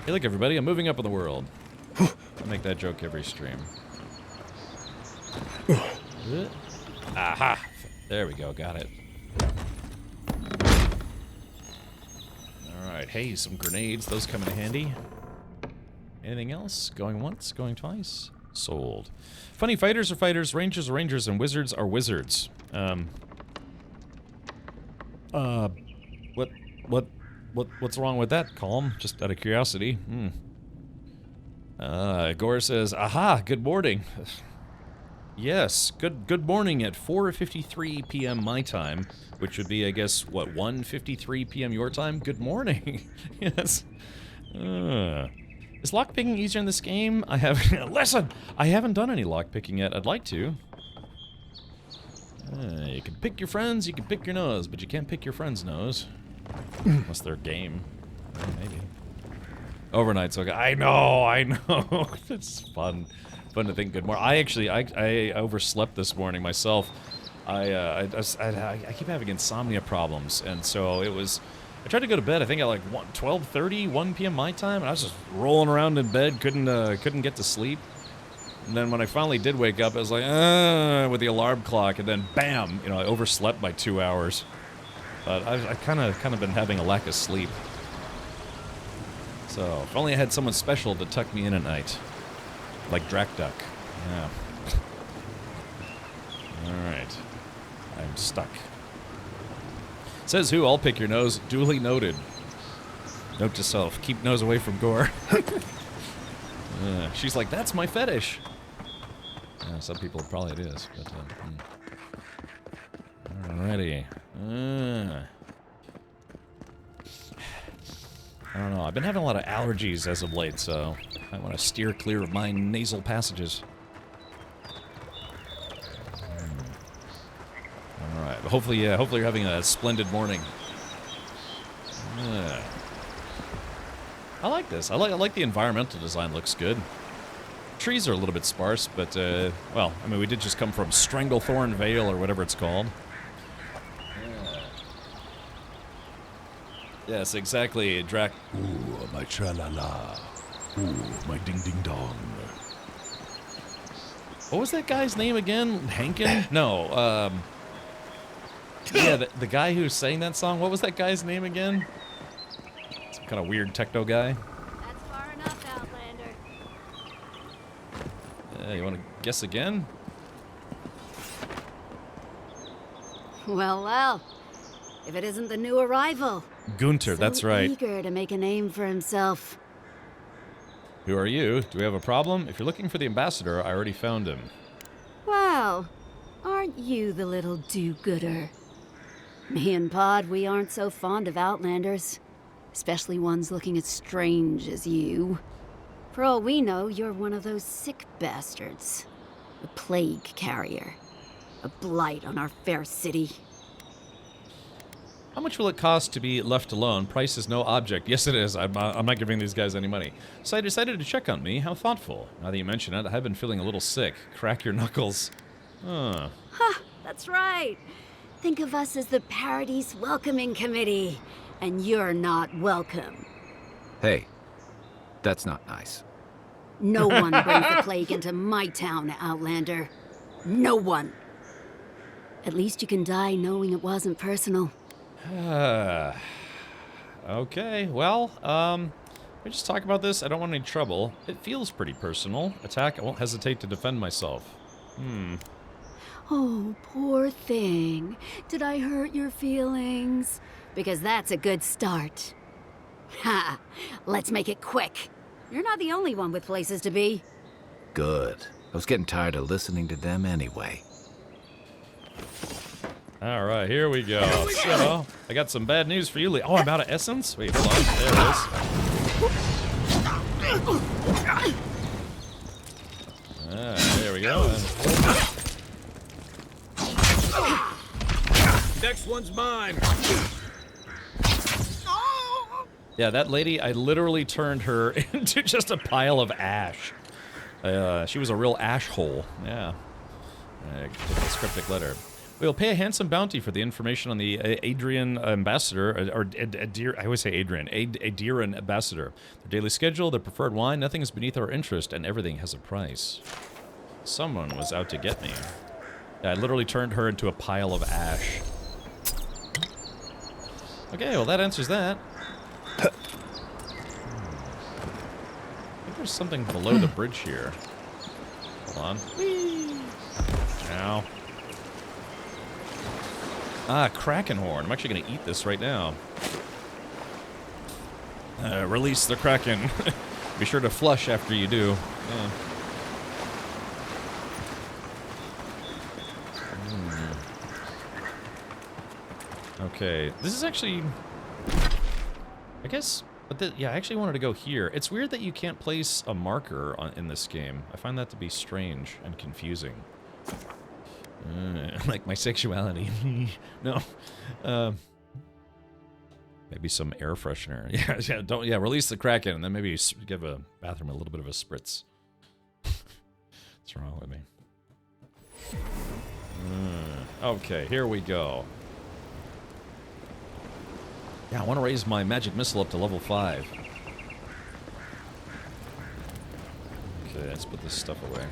Hey, look, everybody, I'm moving up in the world. I make that joke every stream. Aha! There we go, got it. Alright, hey, some grenades. Those come in handy. Anything else? Going once, going twice? Sold. Funny, fighters are fighters, rangers are rangers, and wizards are wizards. What's wrong with that, Calm? Just out of curiosity. Gore says, aha, good morning. Yes, good morning at 4:53 p.m. my time, which would be, I guess, what, 1:53 p.m. your time? Good morning. Yes. Is lockpicking easier in this game? I haven't... Listen! I haven't done any lockpicking yet. I'd like to. You can pick your friends, you can pick your nose, but you can't pick your friend's nose. Unless they're game. Maybe. Overnight's okay. I know! It's fun. fun to think good more. I actually, I overslept this morning myself. I keep having insomnia problems, and so it was. I tried to go to bed. I think at like 12:30, 1 p.m. my time, and I was just rolling around in bed, couldn't get to sleep. And then when I finally did wake up, I was like, with the alarm clock, and then bam, I overslept by 2 hours. But I kind of been having a lack of sleep. So if only I had someone special to tuck me in at night, like Drakduck. Yeah. All right. I'm stuck. Says who? I'll pick your nose. Duly noted. Note to self: keep nose away from gore. She's like, that's my fetish. Some people probably it is, but alrighty. I don't know. I've been having a lot of allergies as of late, so I want to steer clear of my nasal passages. Alright, but hopefully you're having a splendid morning. I like this. I like the environmental design. Looks good. Trees are a little bit sparse, but, well, I mean, we did just come from Stranglethorn Vale, or whatever it's called. Yes, exactly, Drak. Ooh, my tra-la-la. Ooh, my ding-ding-dong. What was that guy's name again? Hankin? No, yeah, the guy who sang that song, what was that guy's name again? Some kind of weird techno guy. That's far enough, Outlander. You want to guess again? Well, well. If it isn't the new arrival. Gunter, that's right. Eager to make a name for himself. Who are you? Do we have a problem? If you're looking for the ambassador, I already found him. Well, aren't you the little do-gooder? Me and Pod, we aren't so fond of Outlanders. Especially ones looking as strange as you. For all we know, you're one of those sick bastards. A plague carrier. A blight on our fair city. How much will it cost to be left alone? Price is no object. Yes, it is. I'm not giving these guys any money. So I decided to check on me. How thoughtful. Now that you mention it, I've been feeling a little sick. Crack your knuckles. Ha! That's right. Think of us as the Paradise Welcoming Committee. And you're not welcome. Hey, that's not nice. No one brings the plague into my town, Outlander. No one. At least you can die knowing it wasn't personal. Okay, well, we just talk about this. I don't want any trouble. It feels pretty personal. Attack, I won't hesitate to defend myself. Oh, poor thing. Did I hurt your feelings? Because that's a good start. Ha! Let's make it quick. You're not the only one with places to be. Good. I was getting tired of listening to them anyway. All right, here we go. So, I got some bad news for you, Lee. Oh, I'm out of essence? Wait, hold on. There it is. There we go. Next one's mine. Yeah, that lady, I literally turned her into just a pile of ash. She was a real ash hole. Yeah. Take this cryptic letter. We'll pay a handsome bounty for the information on the Adrian ambassador, or I always say Adrian, Adiran ambassador. Their daily schedule, their preferred wine, nothing is beneath our interest, and everything has a price. Someone was out to get me. Yeah, I literally turned her into a pile of ash. Okay, well that answers that. I think there's something below the bridge here. Hold on. Whee! Ow. Ah, Kraken horn. I'm actually going to eat this right now. Release the Kraken. Be sure to flush after you do. Yeah. Okay, this is actually... I guess... But yeah, I actually wanted to go here. It's weird that you can't place a marker in this game. I find that to be strange and confusing. Like my sexuality. No. Maybe some air freshener. Yeah, release the Kraken and then maybe give a bathroom a little bit of a spritz. What's wrong with me? Okay, here we go. Yeah, I want to raise my magic missile up to level 5. Okay, let's put this stuff away.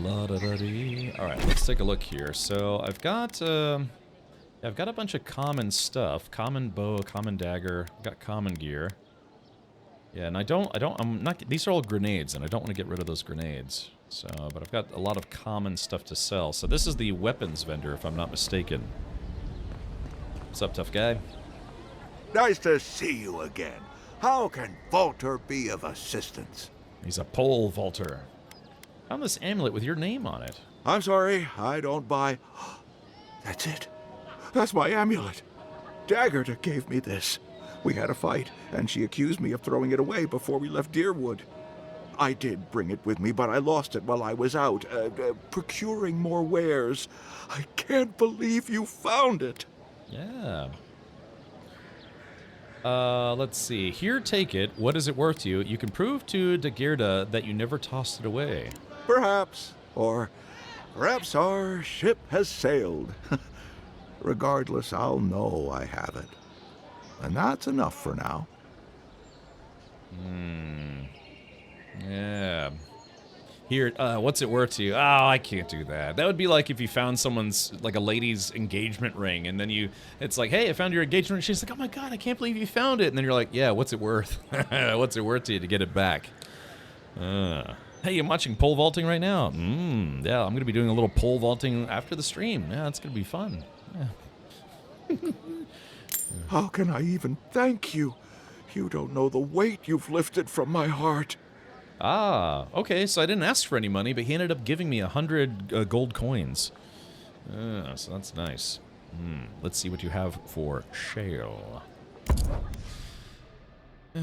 La-da-da-dee. Alright, let's take a look here. So, I've got a bunch of common stuff. Common bow, common dagger, I've got common gear. Yeah, and I'm not, these are all grenades, and I don't want to get rid of those grenades. So, but I've got a lot of common stuff to sell. So this is the weapons vendor, if I'm not mistaken. What's up, tough guy? Nice to see you again. How can Volter be of assistance? He's a pole vaulter. Found this amulet with your name on it. I'm sorry, I don't buy... That's it. That's my amulet. Daggerta gave me this. We had a fight, and she accused me of throwing it away before we left Deerwood. I did bring it with me, but I lost it while I was out, procuring more wares. I can't believe you found it. Yeah. Let's see. Here, take it. What is it worth to you? You can prove to Dagirda that you never tossed it away. Perhaps. Or perhaps our ship has sailed. Regardless, I'll know I have it. And that's enough for now. Yeah. Here, what's it worth to you? Oh, I can't do that. That would be like if you found someone's, like a lady's engagement ring, and then it's like, hey, I found your engagement ring. She's like, oh my god, I can't believe you found it. And then you're like, yeah, what's it worth? What's it worth to you to get it back? Hey, I'm watching pole vaulting right now. Yeah, I'm going to be doing a little pole vaulting after the stream. Yeah, it's going to be fun. Yeah. How can I even thank you? You don't know the weight you've lifted from my heart. Ah, okay, so I didn't ask for any money, but he ended up giving me 100 gold coins. So that's nice. Let's see what you have for shale.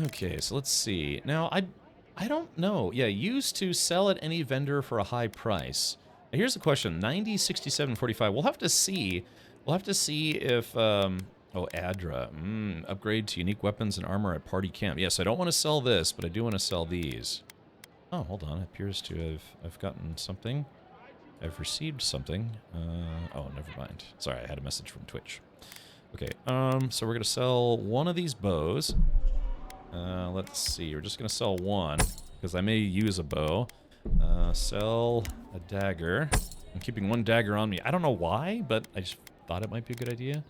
Okay, so let's see. Now, I don't know. Yeah, used to sell at any vendor for a high price. Now, here's the question. 90, 67, 45. We'll have to see. We'll have to see if... Oh, Adra. Upgrade to unique weapons and armor at party camp. Yes, I don't want to sell this, but I do want to sell these. Oh, hold on. It appears to I've gotten something. I've received something. Oh, never mind. Sorry, I had a message from Twitch. Okay, so we're going to sell one of these bows. Let's see. We're just going to sell one, because I may use a bow. Sell a dagger. I'm keeping one dagger on me. I don't know why, but I just thought it might be a good idea.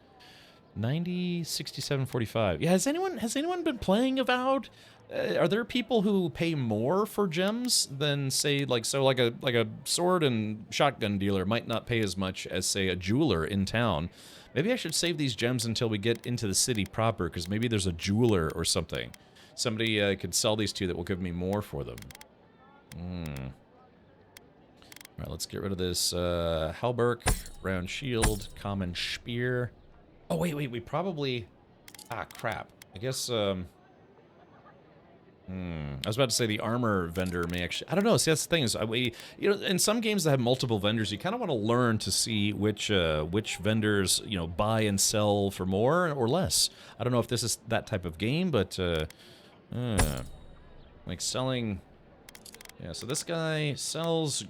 90, 67, 45. Yeah, has anyone been playing Avowed? Are there people who pay more for gems than, say, like a sword and shotgun dealer might not pay as much as, say, a jeweler in town? Maybe I should save these gems until we get into the city proper, because maybe there's a jeweler or something. Somebody could sell these to that will give me more for them. Alright, let's get rid of this halberd, round shield, common spear. Oh, wait, we probably... Ah, crap. I guess, I was about to say the armor vendor may actually... I don't know. See, that's the thing is, you know, in some games that have multiple vendors, you kind of want to learn to see which vendors, you know, buy and sell for more or less. I don't know if this is that type of game, but, like selling... Yeah, so this guy sells...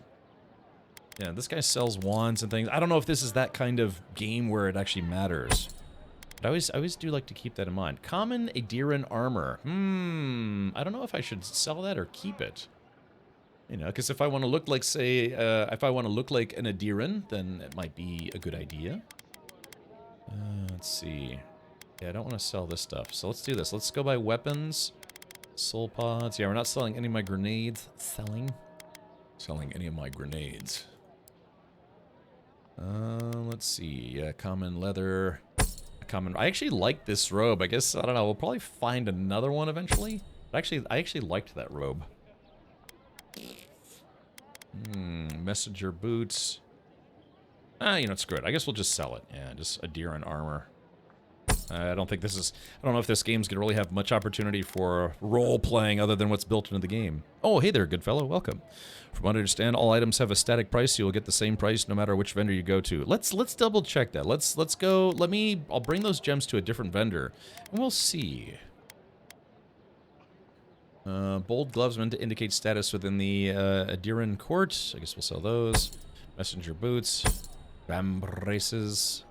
Yeah, this guy sells wands and things. I don't know if this is that kind of game where it actually matters. But I always do like to keep that in mind. Common Adiran armor. I don't know if I should sell that or keep it. You know, because if I want to look like, say, if I want to look like an Adiran, then it might be a good idea. Let's see. Yeah, I don't want to sell this stuff. So let's do this. Let's go by weapons. Soul pods. Yeah, we're not selling any of my grenades. Selling any of my grenades. Let's see. Common leather. Common. I actually like this robe. I guess, I don't know, we'll probably find another one eventually. But I actually liked that robe. Messenger boots. You know, screw it. I guess we'll just sell it. Yeah, just a deer and armor. I don't know if this game's gonna really have much opportunity for role-playing other than what's built into the game. Oh, hey there, good fellow. Welcome. From what I understand, all items have a static price, so you'll get the same price no matter which vendor you go to. Let's double check that. Let's go. I'll bring those gems to a different vendor, and we'll see. Bold gloves meant to indicate status within the Adiran court. I guess we'll sell those. Messenger boots. Bam braces.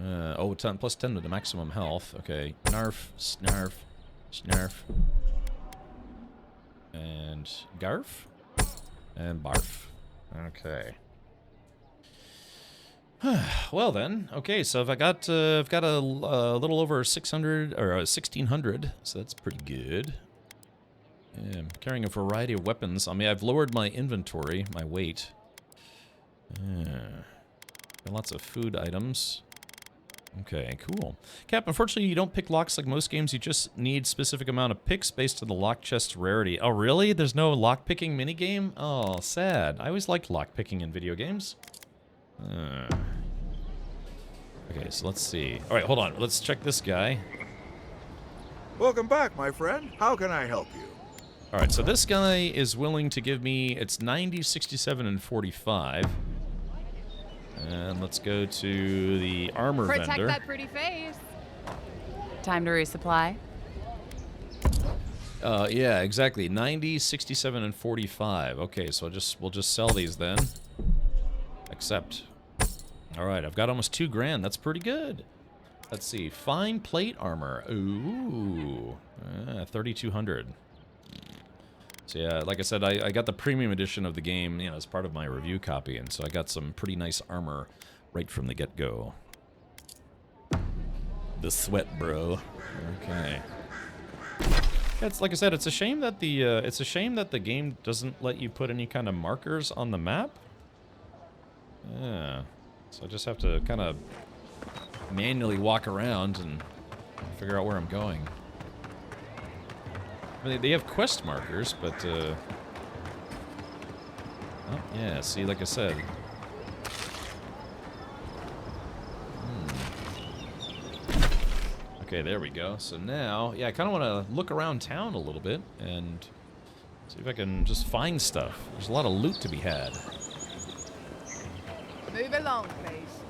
Oh, 10, plus 10 to the maximum health. Okay. Narf, snarf, snarf. And garf. And barf. Okay. Well then, okay. So I've got a little over 600 or 1,600, so that's pretty good. Yeah, I'm carrying a variety of weapons. I mean, I've lowered my inventory, my weight. Got lots of food items. Okay, cool. Cap, unfortunately, you don't pick locks like most games. You just need specific amount of picks based on the lock chest's rarity. Oh, really? There's no lock-picking minigame? Oh, sad. I always liked lock-picking in video games. Okay, so let's see. All right, hold on. Let's check this guy. Welcome back, my friend. How can I help you? All right, so this guy is willing to give me, it's 90, 67, and 45. And let's go to the armor vendor. Protect that pretty face. Time to resupply. Yeah, exactly. 90, 67, and 45. Okay, so we'll just sell these then. Accept. All right, I've got almost 2 grand. That's pretty good. Let's see. Fine plate armor. Ooh. 3,200. So yeah, like I said, I got the premium edition of the game, you know, as part of my review copy, and so I got some pretty nice armor right from the get-go. The sweat, bro. Okay. It's like I said, it's a shame that the game doesn't let you put any kind of markers on the map. Yeah. So I just have to kind of manually walk around and figure out where I'm going. I mean, they have quest markers, but, oh, yeah, see, like I said. Okay, there we go. So now, yeah, I kind of want to look around town a little bit and see if I can just find stuff. There's a lot of loot to be had. Move along, please.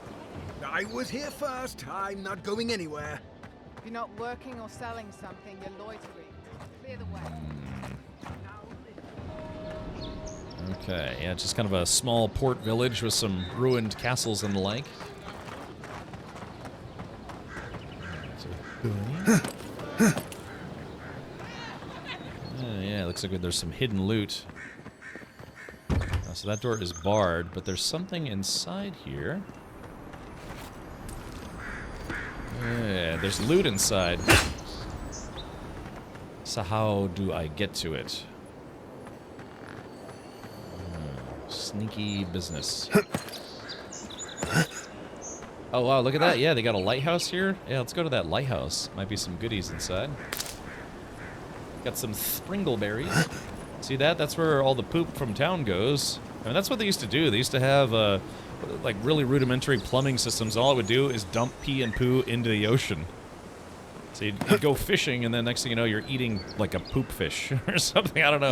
I was here first. I'm not going anywhere. If you're not working or selling something, you're loitering. Clear the way. Okay, yeah, just kind of a small port village with some ruined castles and the like. Yeah, looks like there's some hidden loot. So that door is barred, but there's something inside here. Yeah, there's loot inside. So how do I get to it? Sneaky business. Oh wow, look at that. Yeah, they got a lighthouse here. Yeah, let's go to that lighthouse. Might be some goodies inside. Got some springleberries. See that? That's where all the poop from town goes. I mean, that's what they used to do. They used to have, like, really rudimentary plumbing systems. All it would do is dump pee and poo into the ocean. So you'd go fishing, and then next thing you know, you're eating, like, a poop fish or something. I don't know.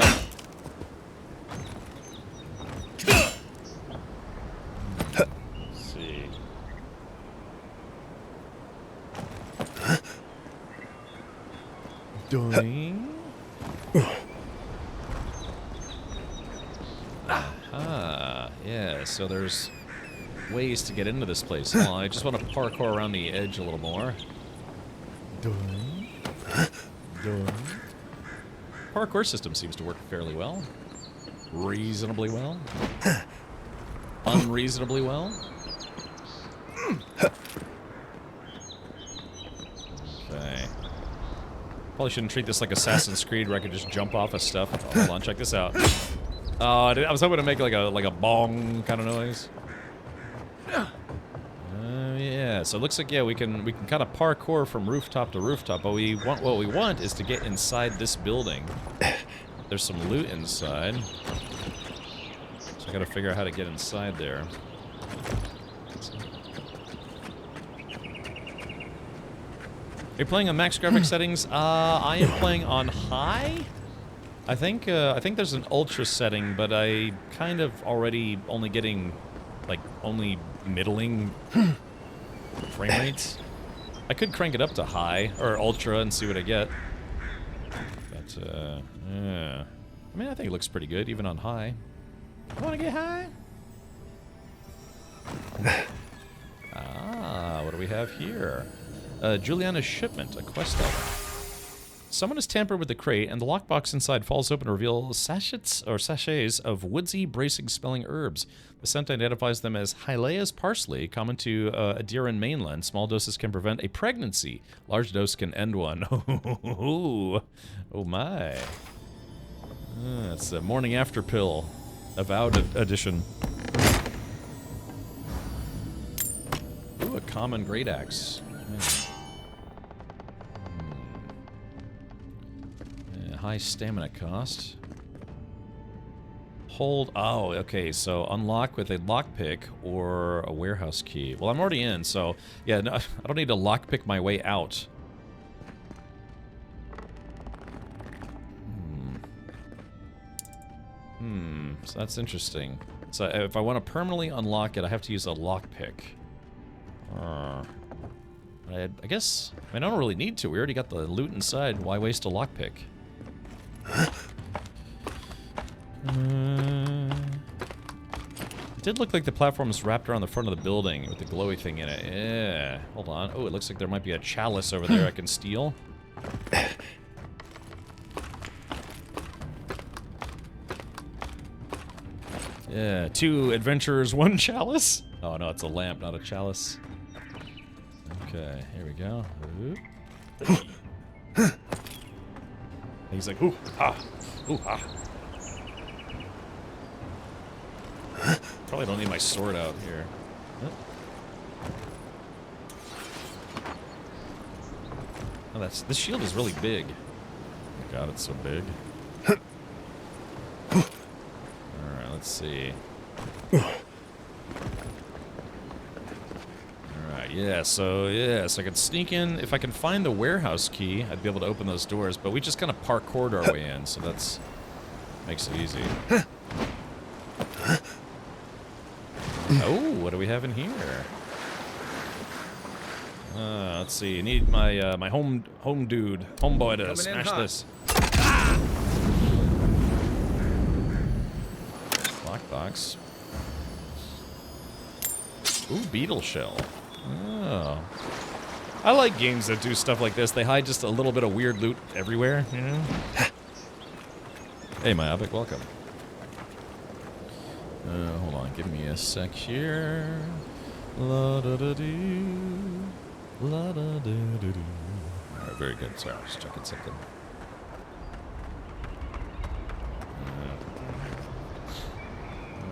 Let's see. Doing. Aha, yeah, so there's ways to get into this place. Hold on, I just want to parkour around the edge a little more. Parkour system seems to work fairly well. Reasonably well. Unreasonably well. Okay. Probably shouldn't treat this like Assassin's Creed where I could just jump off of stuff. Oh, hold on, check this out. Oh, I was hoping to make like a bong kind of noise. Yeah, so it looks like, yeah, we can kind of parkour from rooftop to rooftop, but what we want is to get inside this building. There's some loot inside. So I gotta figure out how to get inside there. Are you playing on max graphics settings? I am playing on high. I think there's an ultra setting, but I kind of already only getting, like, only middling frame rates. I could crank it up to high or ultra and see what I get. But But, yeah. I mean, I think it looks pretty good, even on high. Want to get high? What do we have here? Juliana's shipment, a quest item. Someone has tampered with the crate, and the lockbox inside falls open to reveal sachets of woodsy, bracing-smelling herbs. The scent identifies them as Hylea's parsley, common to Adiran mainland. Small doses can prevent a pregnancy. Large dose can end one. Oh my. It's a morning after pill. Avowed edition. Ooh, a common great axe. High stamina cost. Hold. Oh, okay. So unlock with a lockpick or a warehouse key. Well, I'm already in, so yeah. No, I don't need to lockpick my way out. So that's interesting. So if I want to permanently unlock it, I have to use a lockpick. I guess I don't really need to. We already got the loot inside. Why waste a lockpick? It did look like the platform was wrapped around the front of the building with the glowy thing in it. Yeah. Hold on. Oh, it looks like there might be a chalice over there I can steal. Yeah, 2 adventurers, 1 chalice. Oh no, it's a lamp, not a chalice. Okay, here we go. He's like, ooh, ah, ooh, ah. Probably don't need my sword out here. Oh, this shield is really big. Oh God, it's so big. Alright, let's see. Alright, yeah, so I can sneak in. If I can find the warehouse key, I'd be able to open those doors, but we just kind of parkoured our way in, so that's makes it easy. Oh, what do we have in here? Let's see. I need my my homeboy to smash this. Lockbox. Ooh, beetle shell. Oh. I like games that do stuff like this. They hide just a little bit of weird loot everywhere, you know? Hey, Myopic, welcome. Hold on, give me a sec here. La da da doo. La da da da doo. Alright, very good. Sorry, I was just checking something.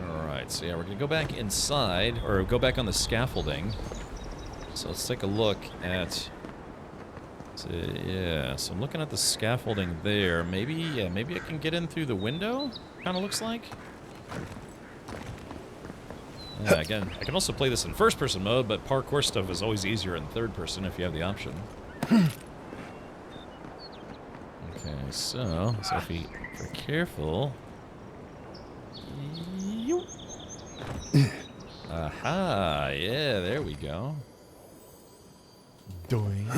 Alright, so yeah, we're gonna go back inside, or go back on the scaffolding. So let's take a look at... So, yeah, so I'm looking at the scaffolding there. Maybe, yeah, maybe I can get in through the window? Kinda looks like. Yeah, again, I can also play this in first-person mode, but parkour stuff is always easier in third-person if you have the option. Okay, so if we are careful... Aha, yeah, there we go. Doing.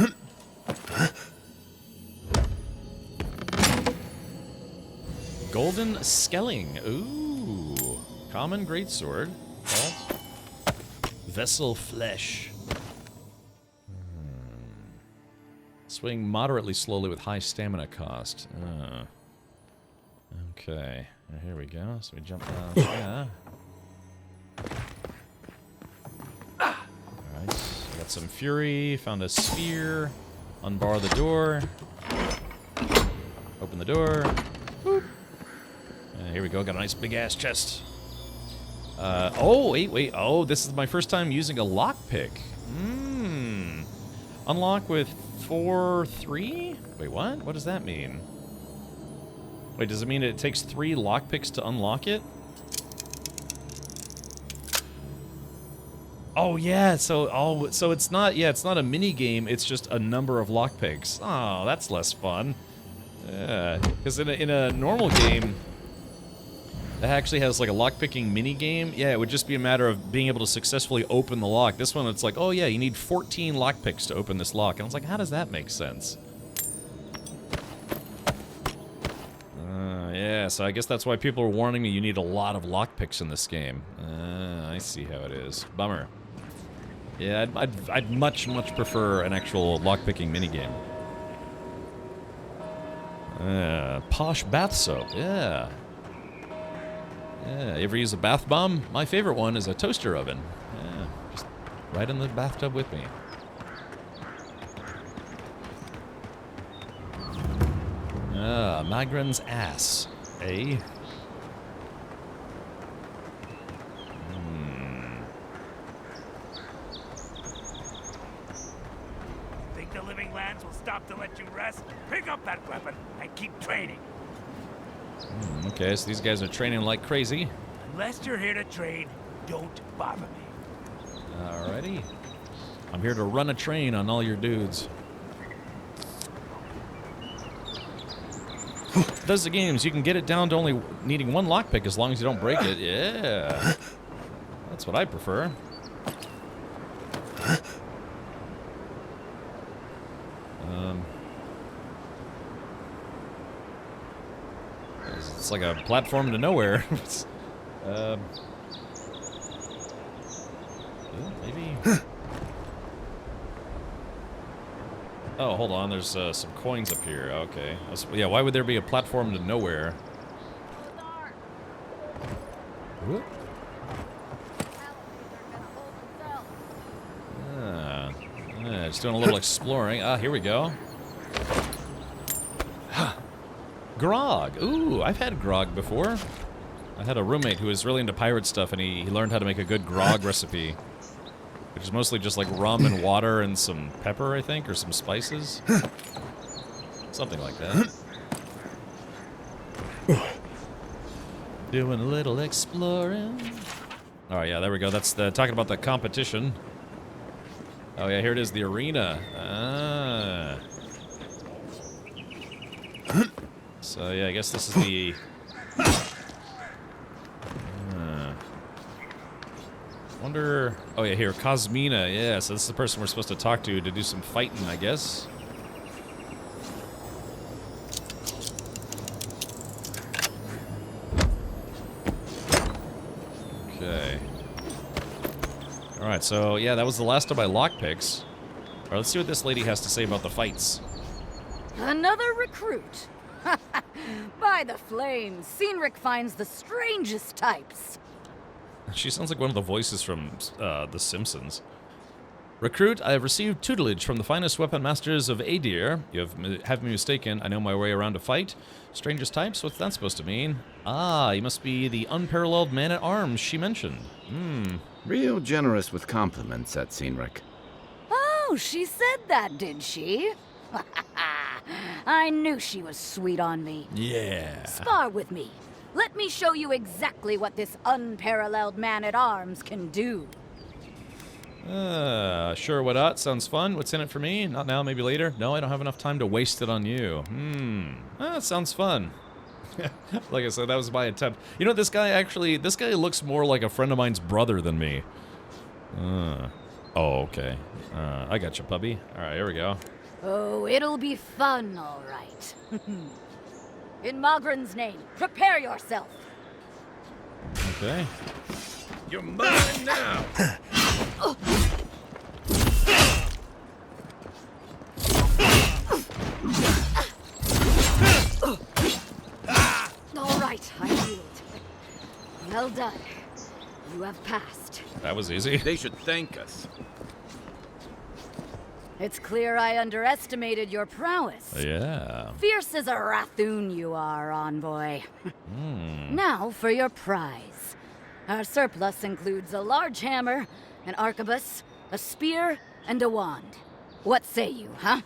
Golden Skelling. Ooh. Common greatsword. Vessel flesh. Swing moderately slowly with high stamina cost. Okay. Here we go. So we jump down. Yeah. Alright. Got some fury. Found a spear. Unbar the door. Open the door. Boop. And here we go. Got a nice big ass chest. Oh, wait. Oh, this is my first time using a lockpick. Unlock with 4-3? Wait, what? What does that mean? Wait, does it mean it takes 3 lockpicks to unlock it? Oh, yeah, so it's not, it's not a mini game, it's just a number of lockpicks. Oh, that's less fun. Yeah, because in a normal game... that actually has like a lockpicking mini game. Yeah, it would just be a matter of being able to successfully open the lock. This one, it's like, oh yeah, you need 14 lockpicks to open this lock. And I was like, how does that make sense? so I guess that's why people are warning me you need a lot of lockpicks in this game. I see how it is. Bummer. Yeah, I'd much prefer an actual lockpicking minigame. Posh bath soap, yeah. Yeah, you ever use a bath bomb? My favorite one is a toaster oven. Yeah, just right in the bathtub with me. Magran's ass, eh? Think the living lands will stop to let you rest? Pick up that weapon and keep training. Okay, so these guys are training like crazy. Unless you're here to train, don't bother me. Alrighty. I'm here to run a train on all your dudes. Does the games, you can get it down to only needing one lockpick as long as you don't break it. Yeah. That's what I prefer. It's like a platform to nowhere. Maybe. Oh, hold on. There's some coins up here. Okay. Yeah, why would there be a platform to nowhere? Whoop. Just doing a little exploring. Ah, here we go. Grog. Ooh, I've had grog before. I had a roommate who was really into pirate stuff, and he learned how to make a good grog recipe. Which is mostly just like rum and water and some pepper, I think, or some spices. Something like that. Doing a little exploring. Oh yeah, there we go. That's talking about the competition. Oh yeah, here it is, the arena. Ah. So yeah, I guess this is the... Wonder... Oh yeah, here, Cosmina. Yeah, so this is the person we're supposed to talk to do some fighting, I guess. Okay. Alright, so yeah, that was the last of my lockpicks. Alright, let's see what this lady has to say about the fights. Another recruit. By the flames, Cynric finds the strangest types. She sounds like one of the voices from The Simpsons. Recruit, I have received tutelage from the finest weapon masters of Adir. You have me mistaken. I know my way around a fight. Strangest types? What's that supposed to mean? Ah, you must be the unparalleled man-at-arms she mentioned. Real generous with compliments, that Cynric. Oh, she said that, did she? I knew she was sweet on me. Yeah. Spar with me. Let me show you exactly what this unparalleled man-at-arms can do. Sure, what not? Sounds fun. What's in it for me? Not now, maybe later? No, I don't have enough time to waste it on you. Sounds fun. Like I said, that was my attempt. You know, this guy looks more like a friend of mine's brother than me. Oh, okay. I got you, puppy. Alright, here we go. Oh, it'll be fun, all right. In Magran's name, prepare yourself. Okay. You're mine now! All right, I yield. Well done. You have passed. That was easy. They should thank us. It's clear I underestimated your prowess. Yeah. Fierce as a Rathoon you are, envoy. Now for your prize. Our surplus includes a large hammer, an arquebus, a spear, and a wand. What say you, huh?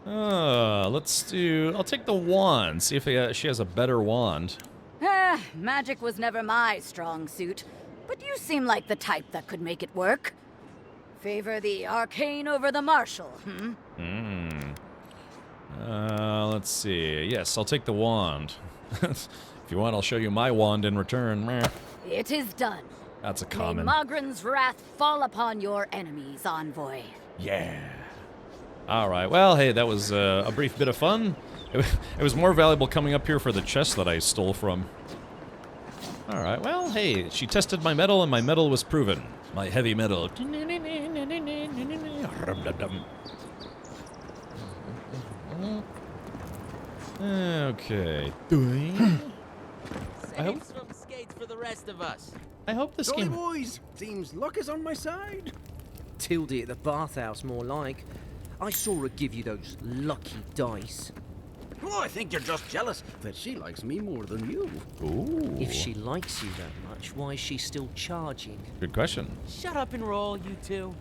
I'll take the wand, see if she has a better wand. Magic was never my strong suit, but you seem like the type that could make it work. Favor the arcane over the martial, Let's see. Yes, I'll take the wand. If you want, I'll show you my wand in return. Meh. It is done. That's a common. May Magran's wrath fall upon your enemies, envoy. Yeah. Alright, well, hey, that was a brief bit of fun. It was more valuable coming up here for the chest that I stole from. Alright, well, hey, she tested my metal and my metal was proven. My heavy metal. Okay. Save some skates for the rest of us. I hope this Jolly game... boys, seems luck is on my side. Tildy at the bathhouse, more like. I saw her give you those lucky dice. Oh, I think you're just jealous that she likes me more than you. Ooh. If she likes you that much, why is she still charging? Good question. Shut up and roll, you two.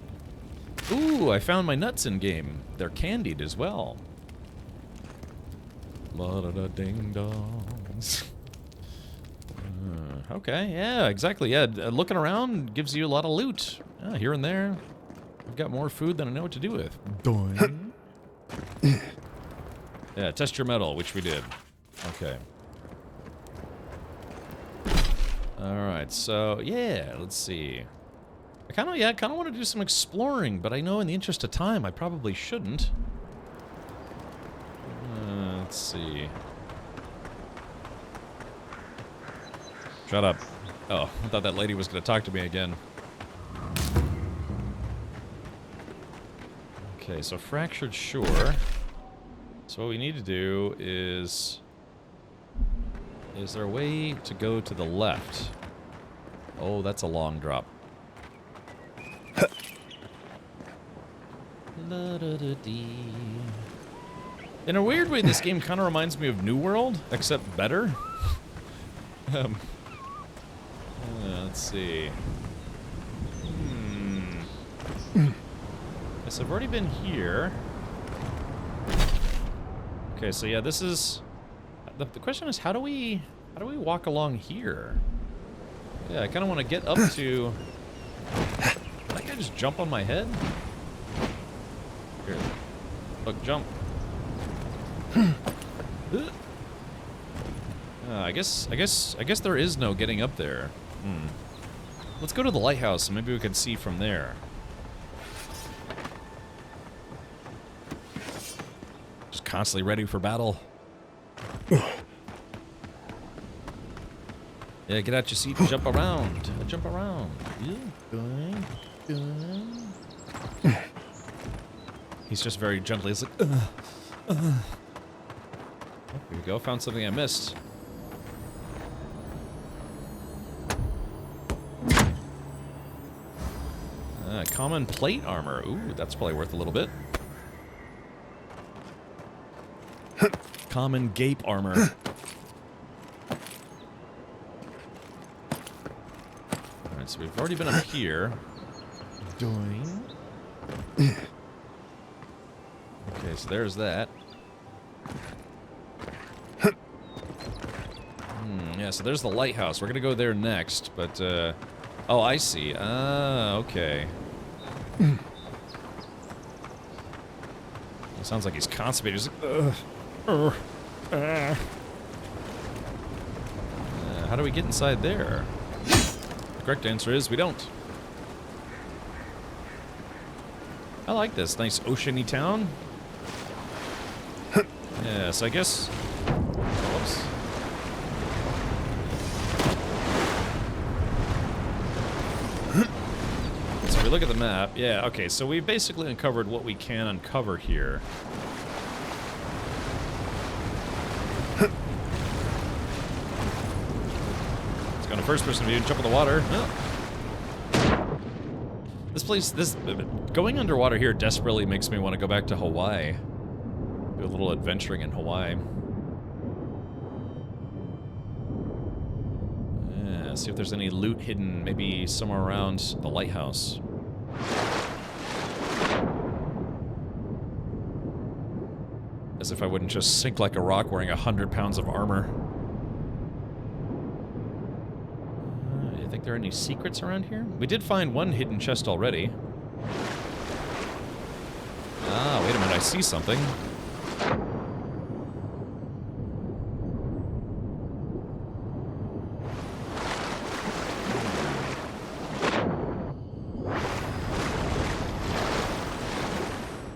Ooh, I found my nuts in game. They're candied as well. Ding dongs. Okay, yeah, exactly. Yeah, looking around gives you a lot of loot. Here and there. I've got more food than I know what to do with. Yeah, test your metal, which we did. Okay. Alright, so, yeah, let's see. I kind of want to do some exploring, but I know in the interest of time, I probably shouldn't. Let's see. Shut up. Oh, I thought that lady was going to talk to me again. Okay, so fractured shore. So what we need to do is... Is there a way to go to the left? Oh, that's a long drop. In a weird way, this game kind of reminds me of New World, except better. Let's see. Yes, I've already been here. Okay, so yeah, this is... The question is, how do we walk along here? Yeah, I kind of want to get up to... Can that guy just jump on my head? Here. Look, jump. I guess there is no getting up there. Let's go to the lighthouse and maybe we can see from there. Just constantly ready for battle. Yeah, get out your seat and jump around. Jump around. Yeah. He's just very gently. He's like, Oh, here we go. Found something I missed. Common plate armor. Ooh, that's probably worth a little bit. Common gape armor. Alright, so we've already been up here. Doing. Okay, so there's that. Yeah, so there's the lighthouse. We're gonna go there next, but, oh, I see. Okay. It sounds like he's constipated. He's like, how do we get inside there? The correct answer is we don't. I like this nice oceany town. Yeah, so I guess... Whoops. So we look at the map. Yeah, okay, so we basically uncovered what we can uncover here. Let's go to first person view, jump in the water. Oh. This place, going underwater here desperately makes me want to go back to Hawaii. Do a little adventuring in Hawaii. Yeah, see if there's any loot hidden, maybe somewhere around the lighthouse. As if I wouldn't just sink like a rock wearing 100 pounds of armor. You think there are any secrets around here? We did find one hidden chest already. Ah, wait a minute, I see something.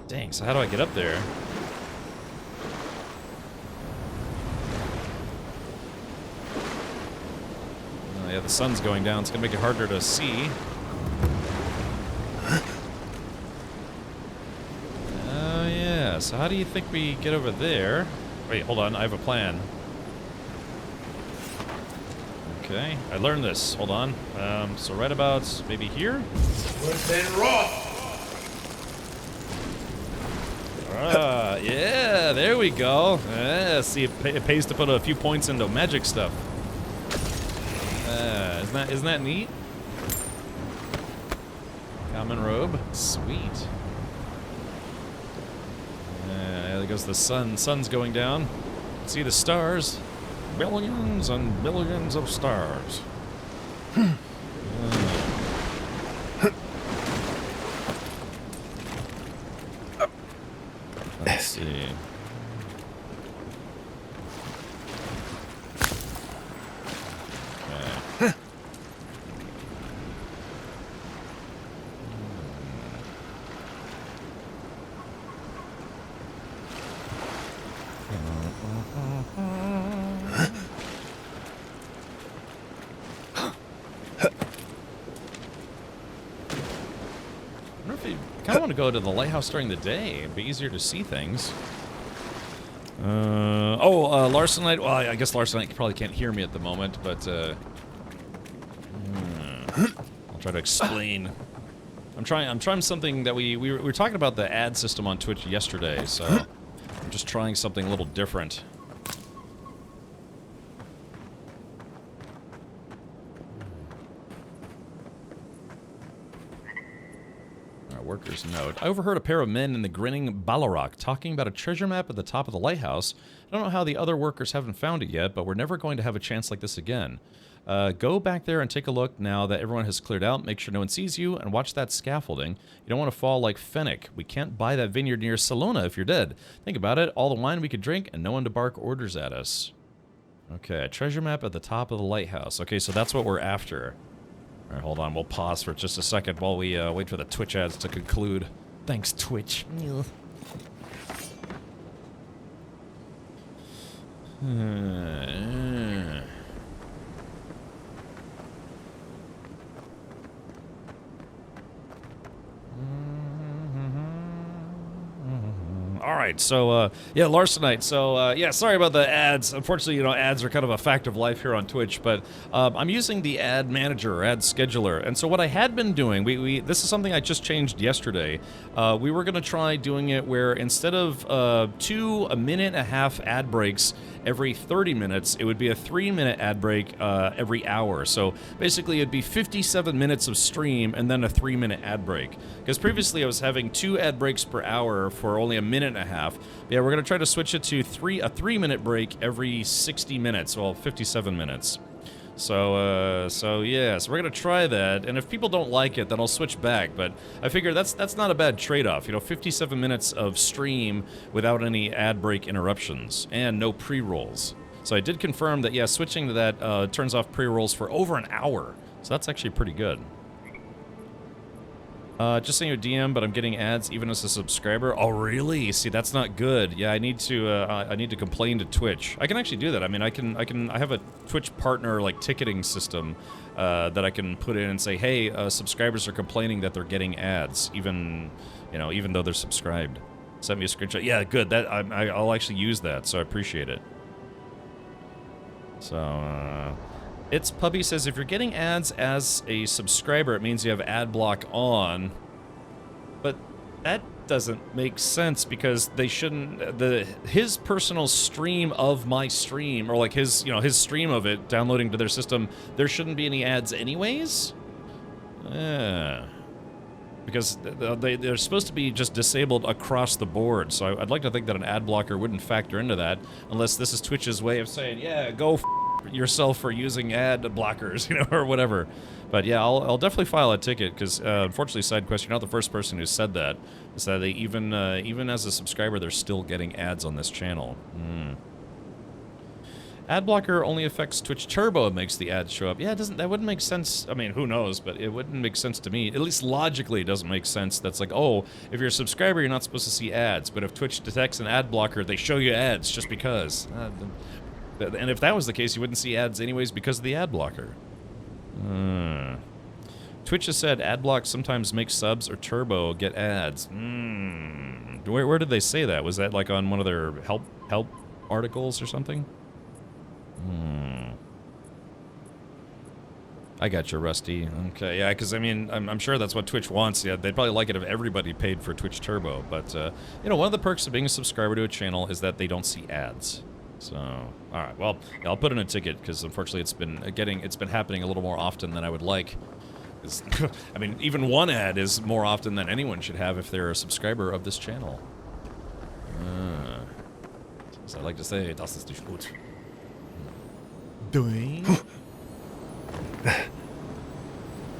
Dang, so how do I get up there? the sun's going down. It's gonna make it harder to see. Oh yeah. So how do you think we get over there? Wait, hold on. I have a plan. Okay, I learned this. Hold on. So right about maybe here. Yeah, there we go. See, it pays to put a few points into magic stuff. Isn't that neat? Common robe, sweet. There goes the sun. Sun's going down. See the stars. Billions and billions of stars. Let's see. Okay. I kind of want to go to the lighthouse during the day. It'd be easier to see things. Larsenite. Well, I guess Larsenite probably can't hear me at the moment, but I'll try to explain. I'm trying something that we were talking about the ad system on Twitch yesterday, so I'm just trying something a little different. Worker's note. I overheard a pair of men in the grinning Ballarok talking about a treasure map at the top of the lighthouse. I don't know how the other workers haven't found it yet, but we're never going to have a chance like this again. Go back there and take a look now that everyone has cleared out. Make sure no one sees you, and watch that scaffolding. You don't want to fall like Fennec. We can't buy that vineyard near Salona if you're dead. Think about it. All the wine we could drink, and no one to bark orders at us. Okay, a treasure map at the top of the lighthouse. Okay, so that's what we're after. All right, hold on. We'll pause for just a second while we wait for the Twitch ads to conclude. Thanks, Twitch. All right, so, yeah, Larsenite. So, yeah, sorry about the ads. Unfortunately, you know, ads are kind of a fact of life here on Twitch, but I'm using the ad manager, or ad scheduler. And so what I had been doing, this is something I just changed yesterday. We were going to try doing it where instead of 2 1.5-minute ad breaks every 30 minutes, it would be a 3-minute ad break every hour. So basically, it'd be 57 minutes of stream and then a 3-minute ad break. Because previously, I was having 2 ad breaks per hour for only 1.5 minutes. Yeah, we're gonna try to switch it to a 3-minute break every 60 minutes. Well, 57 minutes. So yeah, so we're gonna try that, and if people don't like it, then I'll switch back. But I figure that's not a bad trade-off. You know, 57 minutes of stream without any ad break interruptions and no pre-rolls. So I did confirm that, yeah, switching to that turns off pre-rolls for over an hour. So that's actually pretty good. Just saying you a DM, but I'm getting ads even as a subscriber. Oh, really? See, that's not good. Yeah, I need to complain to Twitch. I can actually do that. I mean, I have a Twitch partner like ticketing system that I can put in and say, hey, subscribers are complaining that they're getting ads, even though they're subscribed. Send me a screenshot. Yeah, good. That I'll actually use that, so I appreciate it. So, It's Puppy says, if you're getting ads as a subscriber, it means you have ad block on. But that doesn't make sense because they shouldn't, his personal stream of my stream, or like his stream of it downloading to their system, there shouldn't be any ads anyways? Because they're supposed to be just disabled across the board, so I'd like to think that an ad blocker wouldn't factor into that, unless this is Twitch's way of saying, yeah, go yourself for using ad blockers, or whatever. But yeah, I'll definitely file a ticket, because unfortunately, side quest, you're not the first person who said that. Is that they even as a subscriber, they're still getting ads on this channel. Ad blocker only affects Twitch Turbo and makes the ads show up. Yeah, that wouldn't make sense. I mean, who knows, but it wouldn't make sense to me. At least logically, it doesn't make sense. That's like, oh, if you're a subscriber, you're not supposed to see ads, but if Twitch detects an ad blocker, they show you ads just because. And if that was the case, you wouldn't see ads anyways because of the ad blocker. Twitch has said ad blocks sometimes make subs or turbo get ads. Where did they say that? Was that like on one of their help articles or something? I got you, Rusty. Okay, yeah, because I mean, I'm sure that's what Twitch wants. Yeah, they'd probably like it if everybody paid for Twitch Turbo. But you know, one of the perks of being a subscriber to a channel is that they don't see ads. So, all right, well, yeah, I'll put in a ticket because unfortunately it's been happening a little more often than I would like. I mean, even one ad is more often than anyone should have if they're a subscriber of this channel. As I like to say, das ist nicht gut. Doing.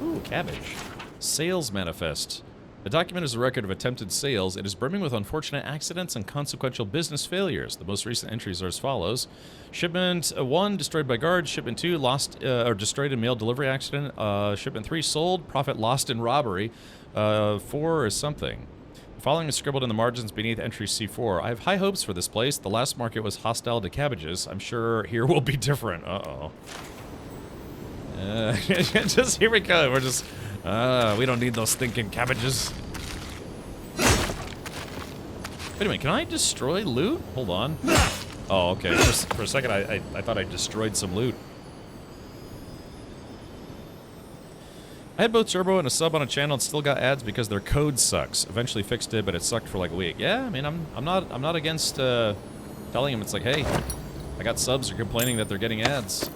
Ooh, cabbage. Sales manifest. The document is a record of attempted sales. It is brimming with unfortunate accidents and consequential business failures. The most recent entries are as follows. Shipment 1, destroyed by guards. Shipment 2, lost or destroyed in mail delivery accident. Shipment 3, sold. Profit lost in robbery. 4 is something. The following is scribbled in the margins beneath entry C4. I have high hopes for this place. The last market was hostile to cabbages. I'm sure here will be different. Uh-oh. Just here we go. We're just... we don't need those stinking cabbages. Wait a minute, can I destroy loot? Hold on. Oh, okay. For a second, I thought I destroyed some loot. I had both turbo and a sub on a channel and still got ads because their code sucks. Eventually fixed it, but it sucked for like a week. Yeah, I mean, I'm not against telling them it's like, hey, I got subs who are complaining that they're getting ads.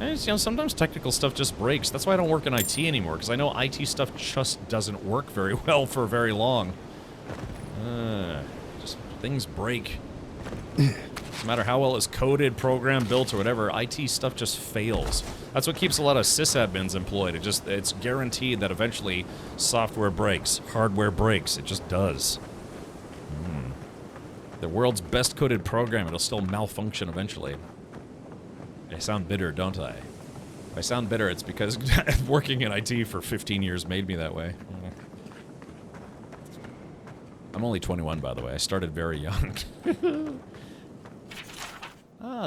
And, you know, sometimes technical stuff just breaks. That's why I don't work in IT anymore, because I know IT stuff just doesn't work very well for very long. Just things break. No matter how well it's coded, programmed, built, or whatever, IT stuff just fails. That's what keeps a lot of sysadmins employed. It's guaranteed that eventually software breaks, hardware breaks. It just does. The world's best coded program, it'll still malfunction eventually. I sound bitter, don't I? If I sound bitter, it's because working in IT for 15 years made me that way. I'm only 21, by the way. I started very young.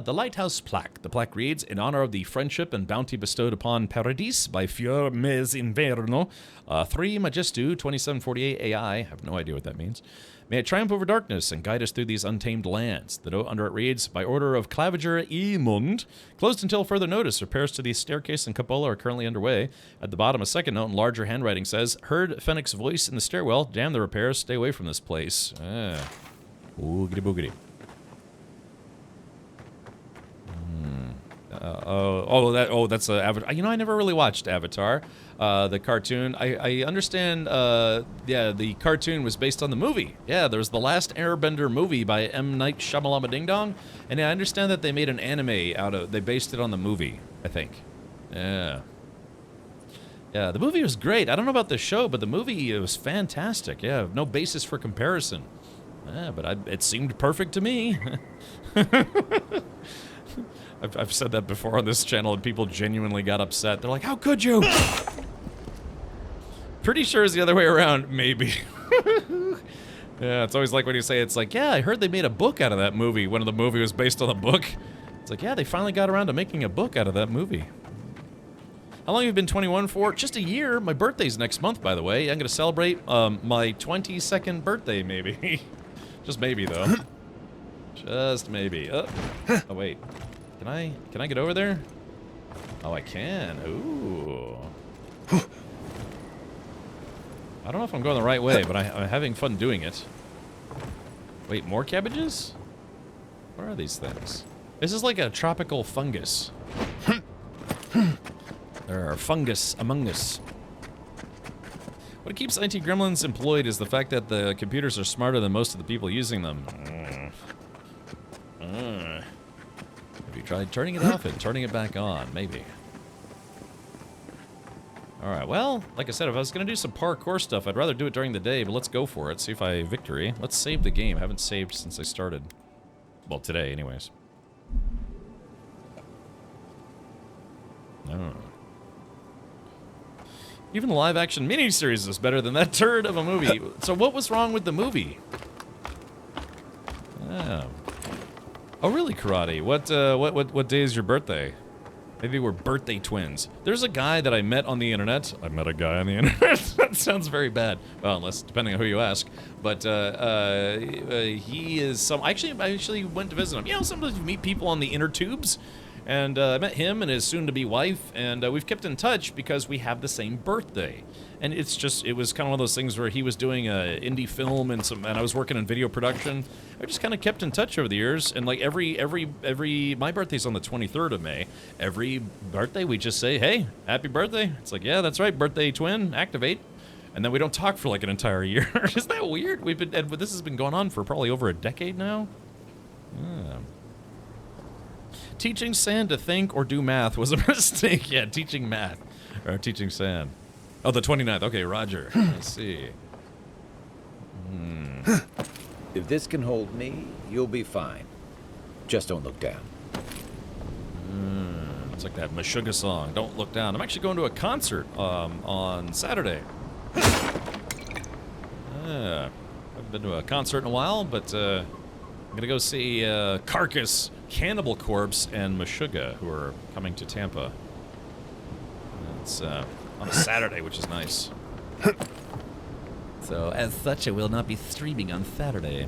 The Lighthouse Plaque. The plaque reads, in honor of the friendship and bounty bestowed upon Paradis by Fior Mes Inverno, 3 Majestu 2748 AI. I have no idea what that means. May it triumph over darkness and guide us through these untamed lands. The note under it reads, by order of Claviger Emund, closed until further notice. Repairs to the staircase and cupola are currently underway. At the bottom, a second note in larger handwriting says, heard Fennec's voice in the stairwell. Damn the repairs. Stay away from this place. Oogity boogity. That's Avatar. You know, I never really watched Avatar, the cartoon. I understand, yeah, the cartoon was based on the movie. Yeah, there was the Last Airbender movie by M. Night Shyamalan Ding Dong, and I understand that they made an anime they based it on the movie, I think. Yeah. Yeah, the movie was great. I don't know about the show, but the movie, it was fantastic. Yeah, no basis for comparison. Yeah, but it seemed perfect to me. I've said that before on this channel, and people genuinely got upset. They're like, how could you? Pretty sure it's the other way around, maybe. Yeah, it's always like when you say, it's like, yeah, I heard they made a book out of that movie when the movie was based on the book. It's like, yeah, they finally got around to making a book out of that movie. How long have you been 21 for? Just a year. My birthday's next month, by the way. I'm going to celebrate my 22nd birthday, maybe. Just maybe, though. Just maybe. Oh, wait. Can I get over there? Oh, I can. Ooh. I don't know if I'm going the right way, but I'm having fun doing it. Wait, more cabbages? What are these things? This is like a tropical fungus. There are fungus among us. What keeps IT gremlins employed is the fact that the computers are smarter than most of the people using them. Have you tried turning it off and turning it back on? Maybe. Alright, well, like I said, if I was going to do some parkour stuff, I'd rather do it during the day, but let's go for it. See if I victory. Let's save the game. I haven't saved since I started. Well, today, anyways. No. Even the live-action miniseries is better than that turd of a movie. So what was wrong with the movie? Oh, really, Karate? What day is your birthday? Maybe we're birthday twins. There's a guy that I met on the internet. I met a guy on the internet. That sounds very bad. Well, unless depending on who you ask. But he is some. I actually went to visit him. You know, sometimes you meet people on the inner tubes, and I met him and his soon-to-be wife, and we've kept in touch because we have the same birthday. And it was kind of one of those things where he was doing a indie film and I was working in video production. I just kind of kept in touch over the years, and like my birthday's on the 23rd of May. Every birthday we just say, hey, happy birthday. It's like, yeah, that's right, birthday twin, activate. And then we don't talk for like an entire year. Isn't that weird? This has been going on for probably over a decade now. Yeah. Teaching Sand to think or do math was a mistake. Yeah, teaching math. Or teaching Sand. Oh, the 29th. Okay, roger. Let's see. If this can hold me, you'll be fine. Just don't look down. It's like that Meshuggah song, Don't Look Down. I'm actually going to a concert on Saturday. Haven't been to a concert in a while, but I'm going to go see Carcass, Cannibal Corpse, and Meshuggah, who are coming to Tampa. It's on a Saturday, which is nice. So, as such, I will not be streaming on Saturday.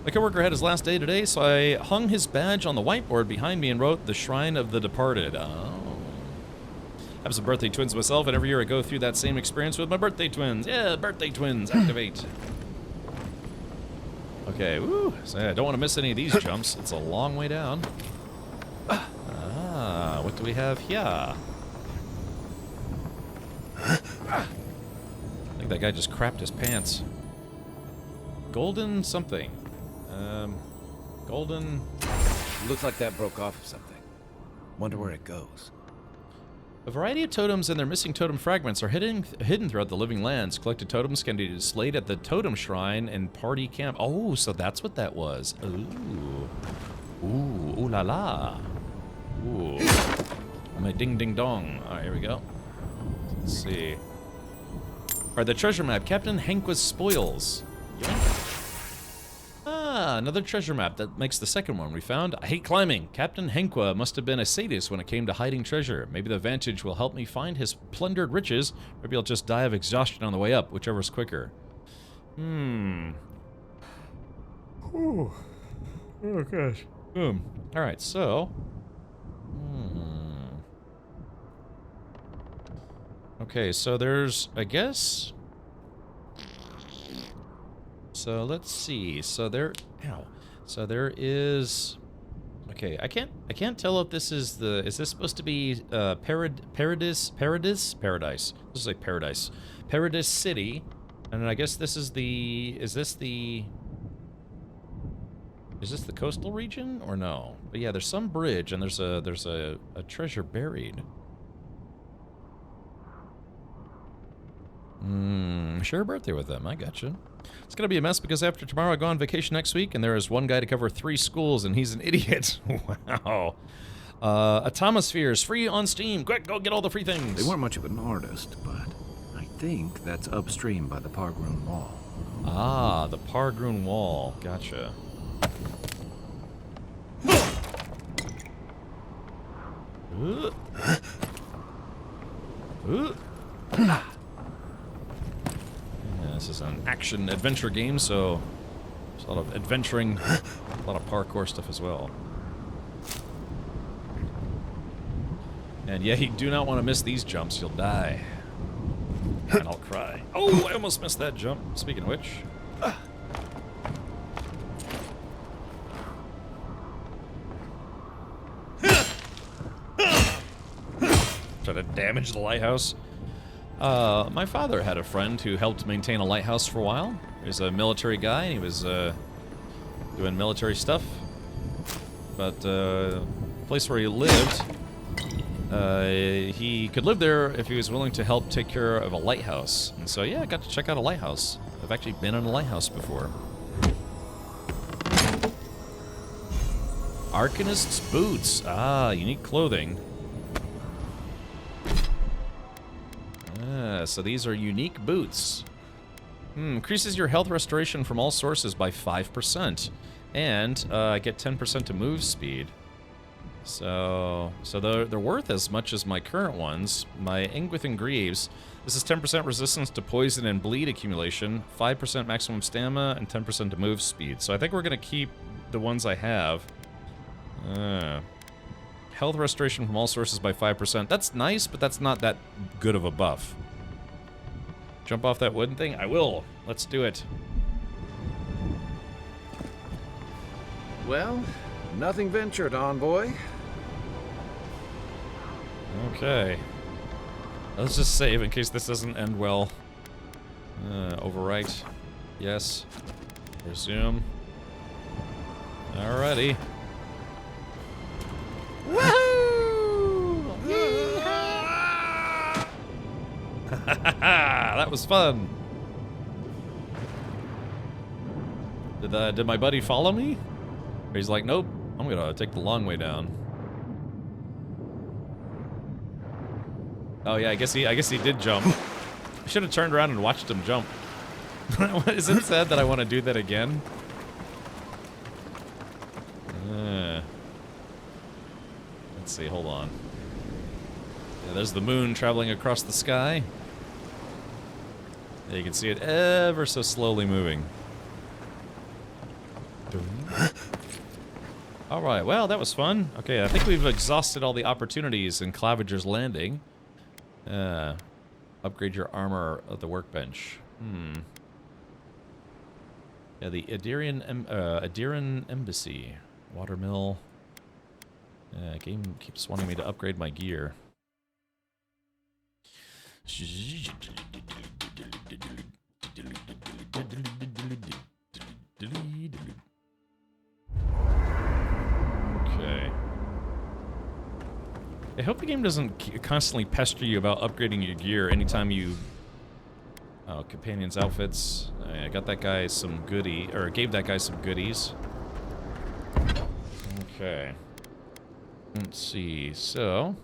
My coworker had his last day today, so I hung his badge on the whiteboard behind me and wrote The Shrine of the Departed. Oh. I have some birthday twins myself, and every year I go through that same experience with my birthday twins. Yeah, birthday twins, activate. Okay, woo. So I don't want to miss any of these jumps. It's a long way down. What do we have here? I think that guy just crapped his pants. Golden something. Golden... Looks like that broke off of something. Wonder where it goes. A variety of totems and their missing totem fragments are hidden throughout the living lands. Collected totems can be displayed at the totem shrine and party camp. Oh, so that's what that was. Ooh. Ooh, ooh la la. Ooh. My ding ding dong. Alright, here we go. Let's see. Alright, the treasure map. Captain Henqua's Spoils. Yoink. Another treasure map. That makes the second one we found. I hate climbing. Captain Henqua must have been a sadist when it came to hiding treasure. Maybe the Vantage will help me find his plundered riches. Maybe I'll just die of exhaustion on the way up, whichever's quicker. Ooh. Oh, gosh. Boom. Alright, so... Okay, so there's, I guess... So let's see. So there, ow. So there is. Okay, I can't tell if this is the. Is this supposed to be Paradise? This is like Paradise. Paradise City, and I guess this is the. Is this the coastal region or no? But yeah, there's some bridge and there's a treasure buried. Share a birthday with them. I gotcha. It's gonna be a mess because after tomorrow I go on vacation next week, and there is one guy to cover 3 schools, and he's an idiot. Wow. Atomospheres, free on Steam. Quick, go get all the free things. They weren't much of an artist, but I think that's upstream by the Pargroon Wall. Ah, the Pargroon Wall. Gotcha. This is an action-adventure game, so there's a lot of adventuring, a lot of parkour stuff as well. And yeah, you do not want to miss these jumps, you'll die. And I'll cry. Oh, I almost missed that jump, speaking of which. Try to damage the lighthouse. My father had a friend who helped maintain a lighthouse for a while. He was a military guy, and he was doing military stuff. But the place where he lived, he could live there if he was willing to help take care of a lighthouse. And so, yeah, I got to check out a lighthouse. I've actually been in a lighthouse before. Arcanist's boots. Ah, unique clothing. So these are unique boots. Increases your health restoration from all sources by 5%. And I get 10% to move speed. So they're worth as much as my current ones. My Ingwithan Greaves. This is 10% resistance to poison and bleed accumulation, 5% maximum stamina, and 10% to move speed. So I think we're gonna keep the ones I have. Health restoration from all sources by 5%. That's nice, but that's not that good of a buff. Jump off that wooden thing? I will. Let's do it. Well, nothing ventured, envoy. Okay. Let's just save in case this doesn't end well. Overwrite. Yes. Resume. Alrighty. Woohoo! That was fun. Did my buddy follow me? Or he's like, nope, I'm gonna take the long way down. Oh yeah, I guess he did jump. I should have turned around and watched him jump. Is it sad that I want to do that again? Let's see, hold on. Yeah, there's the moon traveling across the sky. Yeah, you can see it ever so slowly moving. Alright, well, that was fun. Okay, I think we've exhausted all the opportunities in Claviger's Landing. Upgrade your armor at the workbench. Yeah, the Adiran Embassy. Watermill. Game keeps wanting me to upgrade my gear. Okay. I hope the game doesn't constantly pester you about upgrading your gear anytime you... Oh, companions' outfits. I got that guy some gave that guy some goodies. Okay. Let's see, so...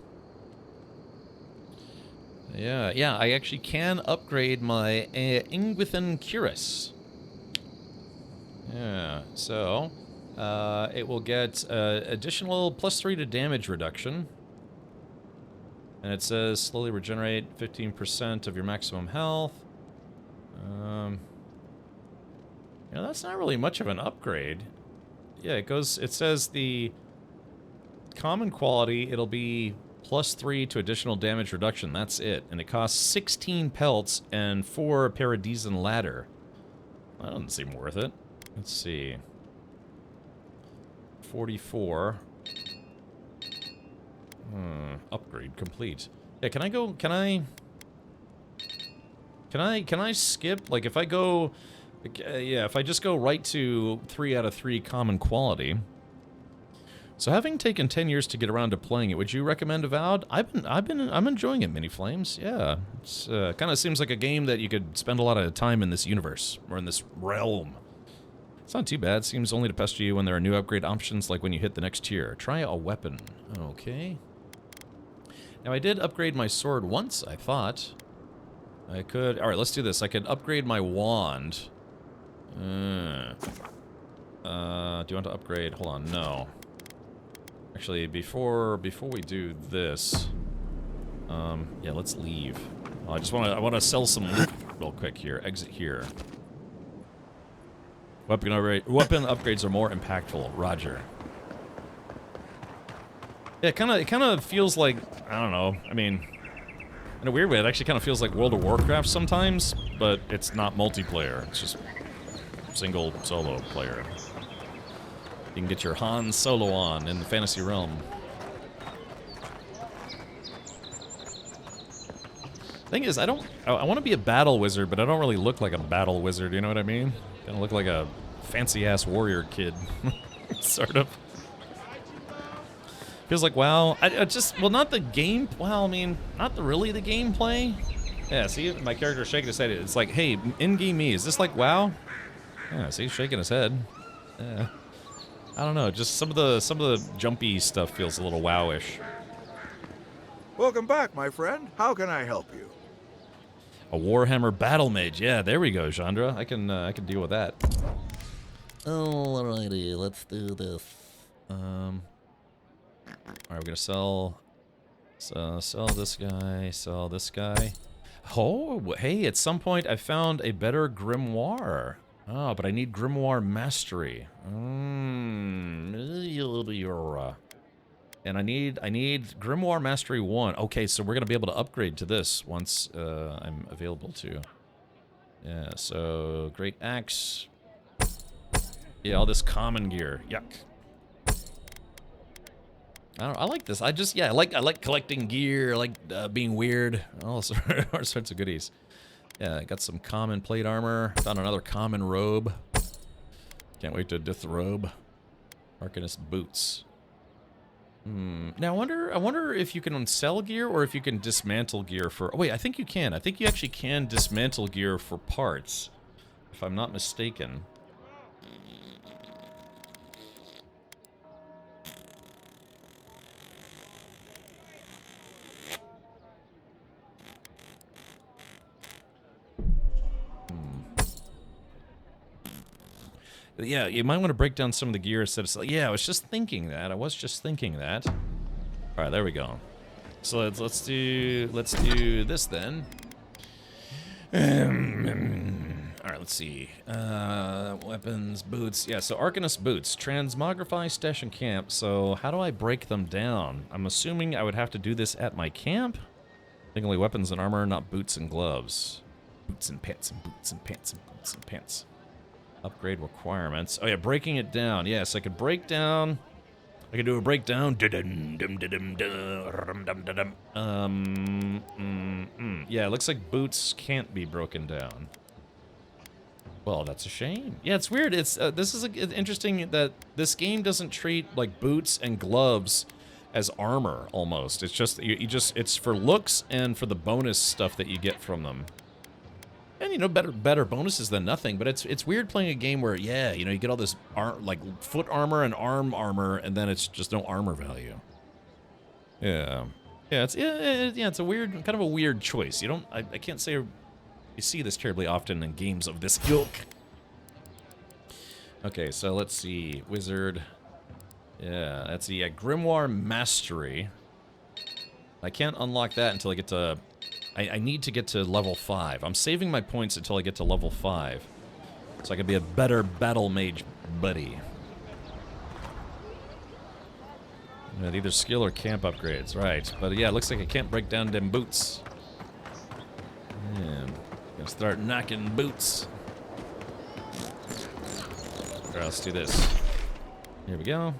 Yeah, I actually can upgrade my Ingwithan Cuirass. Yeah, so... it will get additional +3 to damage reduction. And it says slowly regenerate 15% of your maximum health. You know, that's not really much of an upgrade. Yeah, it says the common quality, it'll be +3 to additional damage reduction. That's it. And it costs 16 pelts and 4 Paradisen ladder. That doesn't seem worth it. Let's see. 44. Upgrade complete. Yeah, can I skip? Like, if I go... yeah, if I just go right to 3 out of 3 common quality. So having taken 10 years to get around to playing it, would you recommend Avowed? I'm enjoying it, Mini Flames. Yeah. It's kind of seems like a game that you could spend a lot of time in this universe, or in this realm. It's not too bad. Seems only to pester you when there are new upgrade options, like when you hit the next tier. Try a weapon. Okay. Now, I did upgrade my sword once, I thought. I could... Alright, let's do this. I could upgrade my wand. Do you want to upgrade... Hold on, no. Actually, before we do this... yeah, let's leave. I want to sell some loot real quick here. Exit here. Weapon upgrades are more impactful. Roger. Yeah, it kind of feels like, I don't know, I mean, in a weird way, it actually kind of feels like World of Warcraft sometimes, but it's not multiplayer. It's just single solo player. You can get your Han Solo on in the fantasy realm. Thing is, I want to be a battle wizard, but I don't really look like a battle wizard, you know what I mean? Kind of look like a fancy-ass warrior kid, sort of. Feels like WoW. I just, well, not the game. Well, I mean, not really the gameplay. Yeah, see, my character's shaking his head. It's like, hey, in-game me, is this like WoW? Yeah, see, he's shaking his head. Yeah. I don't know. Just some of the jumpy stuff feels a little WoW-ish. Welcome back, my friend. How can I help you? A Warhammer Battle Mage. Yeah, there we go, Chandra. I can deal with that. Alrighty, let's do this. we're gonna sell this guy, sell this guy. Oh, hey, at some point I found a better grimoire. Oh, but I need grimoire mastery. And I need grimoire mastery 1. Okay, so we're gonna be able to upgrade to this once I'm available to. Yeah, so great axe. Yeah, all this common gear. Yuck. I like this. I like collecting gear. I like being weird. All sorts of goodies. Yeah, I got some common plate armor. Found another common robe. Can't wait to disrobe. Arcanist boots. Now I wonder if you can sell gear or if you can dismantle gear for. Oh wait, I think you can. I think you actually can dismantle gear for parts, if I'm not mistaken. Yeah, you might want to break down some of the gear instead of... Yeah, I was just thinking that. All right, there we go. So let's do this then. All right, let's see. Weapons, boots. Yeah, so Arcanist boots. Transmogrify, stash, and camp. So how do I break them down? I'm assuming I would have to do this at my camp. I think only weapons and armor, not boots and gloves. Boots and pants and boots and pants and boots and pants. Upgrade requirements. Oh yeah, breaking it down. Yes, I could break down. I could do a breakdown. Yeah, it looks like boots can't be broken down. Well, that's a shame. Yeah, it's weird. It's this is interesting that this game doesn't treat like boots and gloves as armor almost. It's just it's for looks and for the bonus stuff that you get from them. And, you know, better bonuses than nothing, but it's weird playing a game where, yeah, you know, you get all this like foot armor and arm armor, and then it's just no armor value. Yeah, it's a weird, kind of a weird choice. You don't, I can't say you see this terribly often in games of this ilk. Okay, so let's see, wizard. Yeah, that's the grimoire mastery. I can't unlock that until I get to. I need to get to level 5. I'm saving my points until I get to level 5. So I can be a better battle mage buddy. Either skill or camp upgrades, right. But yeah, it looks like I can't break down them boots. Man, gonna start knocking boots. Alright, let's do this. Here we go.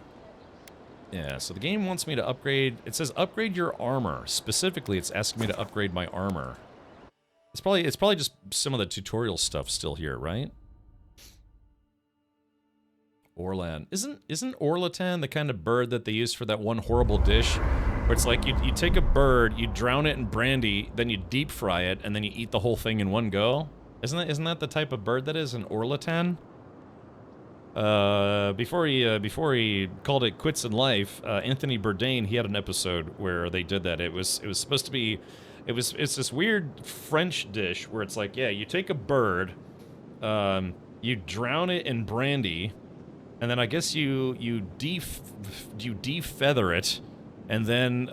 Yeah, so the game wants me to upgrade. It says upgrade your armor. Specifically, it's asking me to upgrade my armor. It's probably just some of the tutorial stuff still here, right? Orlan. Isn't orlatan the kind of bird that they use for that one horrible dish? Where it's like you take a bird, you drown it in brandy, then you deep fry it, and then you eat the whole thing in one go? Isn't that the type of bird that is, an orlatan? Before he called it quits in life, Anthony Bourdain, he had an episode where they did that. It was supposed to be, it's this weird French dish where it's like, yeah, you take a bird, you drown it in brandy, and then I guess you defeather it, and then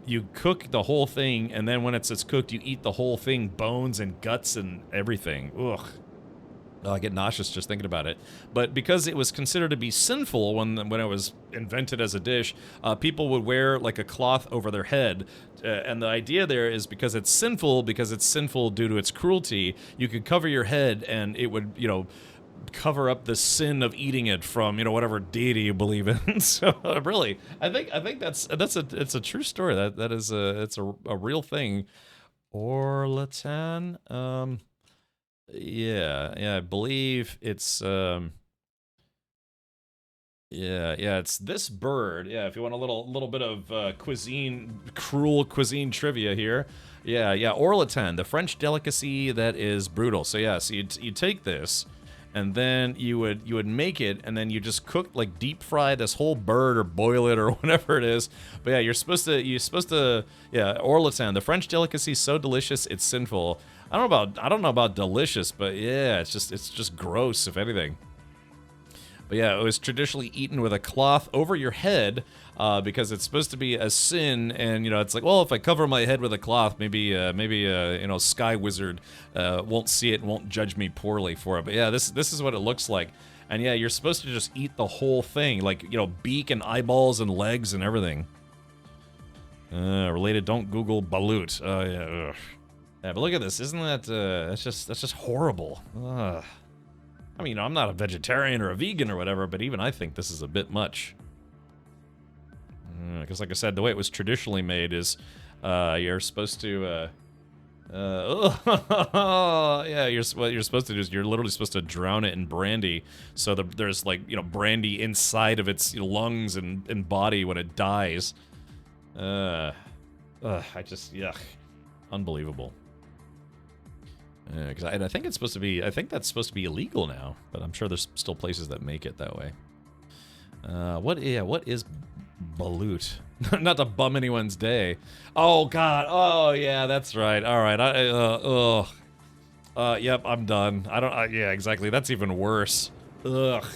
you cook the whole thing, and then when it's cooked, you eat the whole thing, bones and guts and everything. Ugh. Oh, I get nauseous just thinking about it. But because it was considered to be sinful when it was invented as a dish, people would wear like a cloth over their head. And the idea there is because it's sinful due to its cruelty, you could cover your head and it would, you know, cover up the sin of eating it from, you know, whatever deity you believe in. So really, I think it's a true story. It's a real thing. Orlatan, yeah, I believe it's it's this bird. Yeah, if you want a little bit of cruel cuisine trivia here. Yeah, orlatan, the French delicacy that is brutal. So yeah, so you take this, and then you would make it, and then you just cook, like deep fry this whole bird or boil it or whatever it is. But yeah, you're supposed to orlatan, the French delicacy, so delicious it's sinful. I don't know about delicious, but yeah, it's just gross, if anything. But yeah, it was traditionally eaten with a cloth over your head because it's supposed to be a sin. And, you know, it's like, well, if I cover my head with a cloth, maybe you know, Sky Wizard won't see it and won't judge me poorly for it. But yeah, this is what it looks like. And yeah, you're supposed to just eat the whole thing, like, you know, beak and eyeballs and legs and everything. Related, don't Google balut. Oh, yeah. Ugh. Yeah, but look at this. Isn't that, that's just horrible. Ugh. I mean, you know, I'm not a vegetarian or a vegan or whatever, but even I think this is a bit much. Because like I said, the way it was traditionally made is, you're supposed to, yeah, what you're supposed to do is you're literally supposed to drown it in brandy, so there's, like, you know, brandy inside of its lungs and body when it dies. I just, yuck. Unbelievable. Because I think it's supposed to be, I think that's supposed to be illegal now, but I'm sure there's still places that make it that way. What is balut? Not to bum anyone's day. Oh, God. Oh, yeah, that's right. All right. Yep, I'm done. Yeah, exactly. That's even worse. Ugh.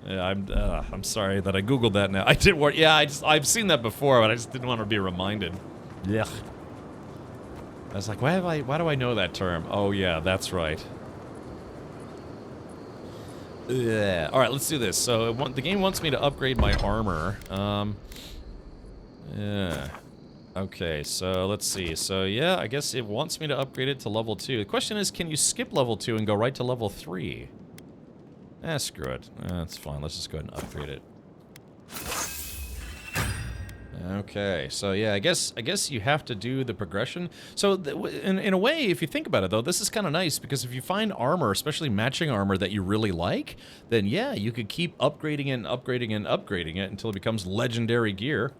Yeah, I'm sorry that I Googled that now. I did work. Yeah, I've seen that before, but I just didn't want to be reminded. Yeah. I was like, why do I know that term? Oh yeah, that's right. Yeah. All right, let's do this. So the game wants me to upgrade my armor. Yeah. Okay, so let's see. So yeah, I guess it wants me to upgrade it to level 2. The question is, can you skip level 2 and go right to level 3? Screw it. That's fine. Let's just go ahead and upgrade it. Okay, so yeah, I guess you have to do the progression. So in a way, if you think about it, though, this is kind of nice because if you find armor, especially matching armor that you really like, then yeah, you could keep upgrading it and upgrading and upgrading it until it becomes legendary gear.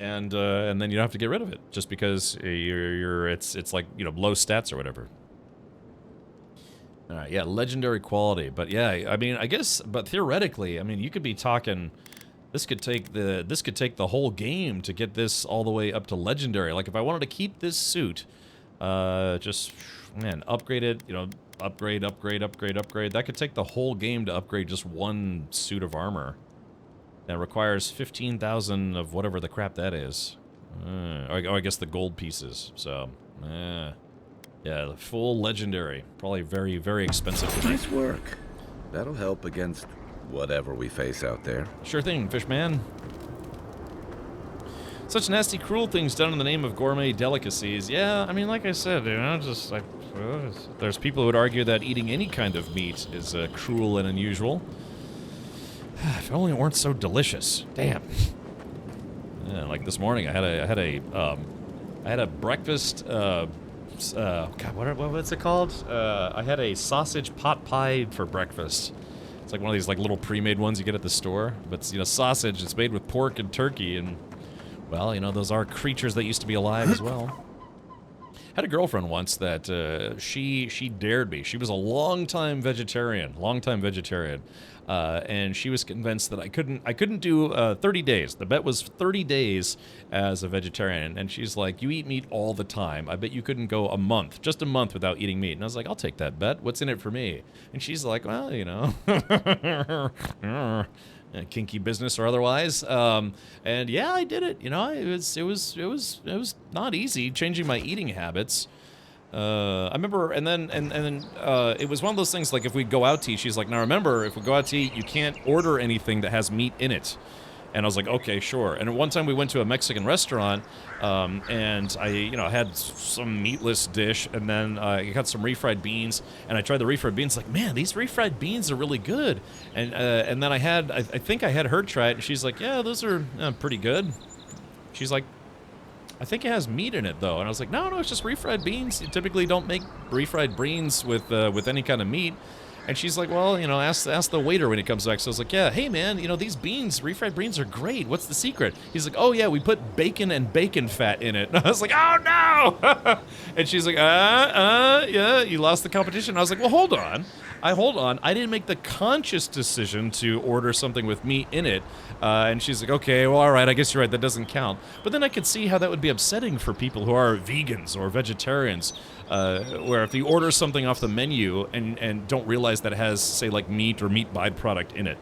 And then you don't have to get rid of it just because it's like, you know, low stats or whatever. All right, yeah, legendary quality, but yeah, I mean, I guess, but theoretically, I mean, you could be talking. This could take the whole game to get this all the way up to legendary. Like if I wanted to keep this suit, just man, upgrade it, you know, upgrade. That could take the whole game to upgrade just one suit of armor. That requires 15,000 of whatever the crap that is. I guess the gold pieces. So, yeah, the full legendary, probably very, very expensive. Nice work. That'll help against whatever we face out there. Sure thing, Fishman. Such nasty, cruel things done in the name of gourmet delicacies. Yeah, I mean, like I said, you know, just like there's people who would argue that eating any kind of meat is cruel and unusual. If only it weren't so delicious. Damn. Yeah, like this morning, I had a breakfast. God, what's it called? I had a sausage pot pie for breakfast. It's like one of these like little pre-made ones you get at the store, but it's, you know, sausage. It's made with pork and turkey, and well, you know, those are creatures that used to be alive as well. Had a girlfriend once that she dared me. She was a longtime vegetarian, and she was convinced that I couldn't do 30 days. The bet was 30 days as a vegetarian, and she's like, "You eat meat all the time. I bet you couldn't go a month, just a month, without eating meat." And I was like, "I'll take that bet. What's in it for me?" And she's like, "Well, you know." Kinky business or otherwise, and yeah, I did it. You know, it was not easy changing my eating habits. I remember, and then it was one of those things like if we go out to eat, she's like, "Now remember, if we go out to eat, you can't order anything that has meat in it." And I was like, "Okay, sure." And one time we went to a Mexican restaurant, and I, you know, had some meatless dish, and then I got some refried beans, and I tried the refried beans. Like, man, these refried beans are really good. And then I think I had her try it, and she's like, "Yeah, those are pretty good." She's like, "I think it has meat in it, though." And I was like, no, it's just refried beans. You typically don't make refried beans with any kind of meat. And she's like, "Well, you know, ask the waiter when he comes back." So I was like, "Yeah, hey man, you know, these beans, refried beans are great. What's the secret?" He's like, "Oh yeah, we put bacon and bacon fat in it." And I was like, "Oh no!" And she's like, yeah, you lost the competition." And I was like, "Well, hold on. I didn't make the conscious decision to order something with meat in it." And she's like, "Okay, well, all right, I guess you're right. That doesn't count." But then I could see how that would be upsetting for people who are vegans or vegetarians, where if you order something off the menu and don't realize supplies that has, say, like meat or meat byproduct in it.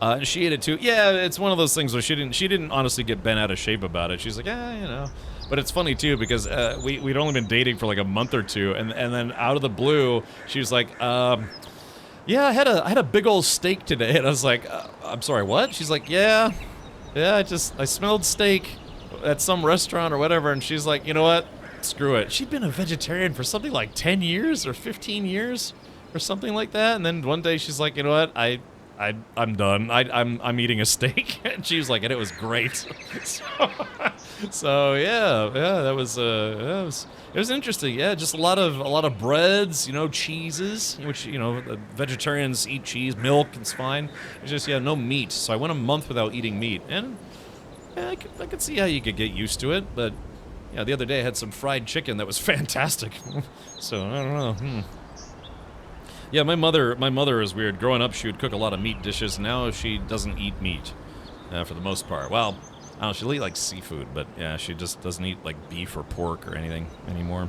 And she ate it too. Yeah, it's one of those things where she didn't honestly get bent out of shape about it. She's like, you know. But it's funny too because we'd only been dating for like a month or two, and then out of the blue, she was like, yeah, I had a big old steak today, and I was like, I'm sorry, what? She's like, yeah, I smelled steak at some restaurant or whatever, and she's like, you know what? Screw it. She'd been a vegetarian for something like 10 years or 15 years or something like that, and then one day she's like, you know what? I'm done. I'm eating a steak, and she was like, and it was great. so yeah, that was it was interesting. Yeah, just a lot of breads, you know, cheeses, which you know vegetarians eat cheese, milk, it's fine. It's just no meat. So I went a month without eating meat, and I could see how you could get used to it. But yeah, the other day I had some fried chicken that was fantastic. So I don't know. Yeah, my mother is weird. Growing up, she would cook a lot of meat dishes. Now she doesn't eat meat, for the most part. Well, I don't know, she'll eat like seafood, but yeah, she just doesn't eat like beef or pork or anything anymore.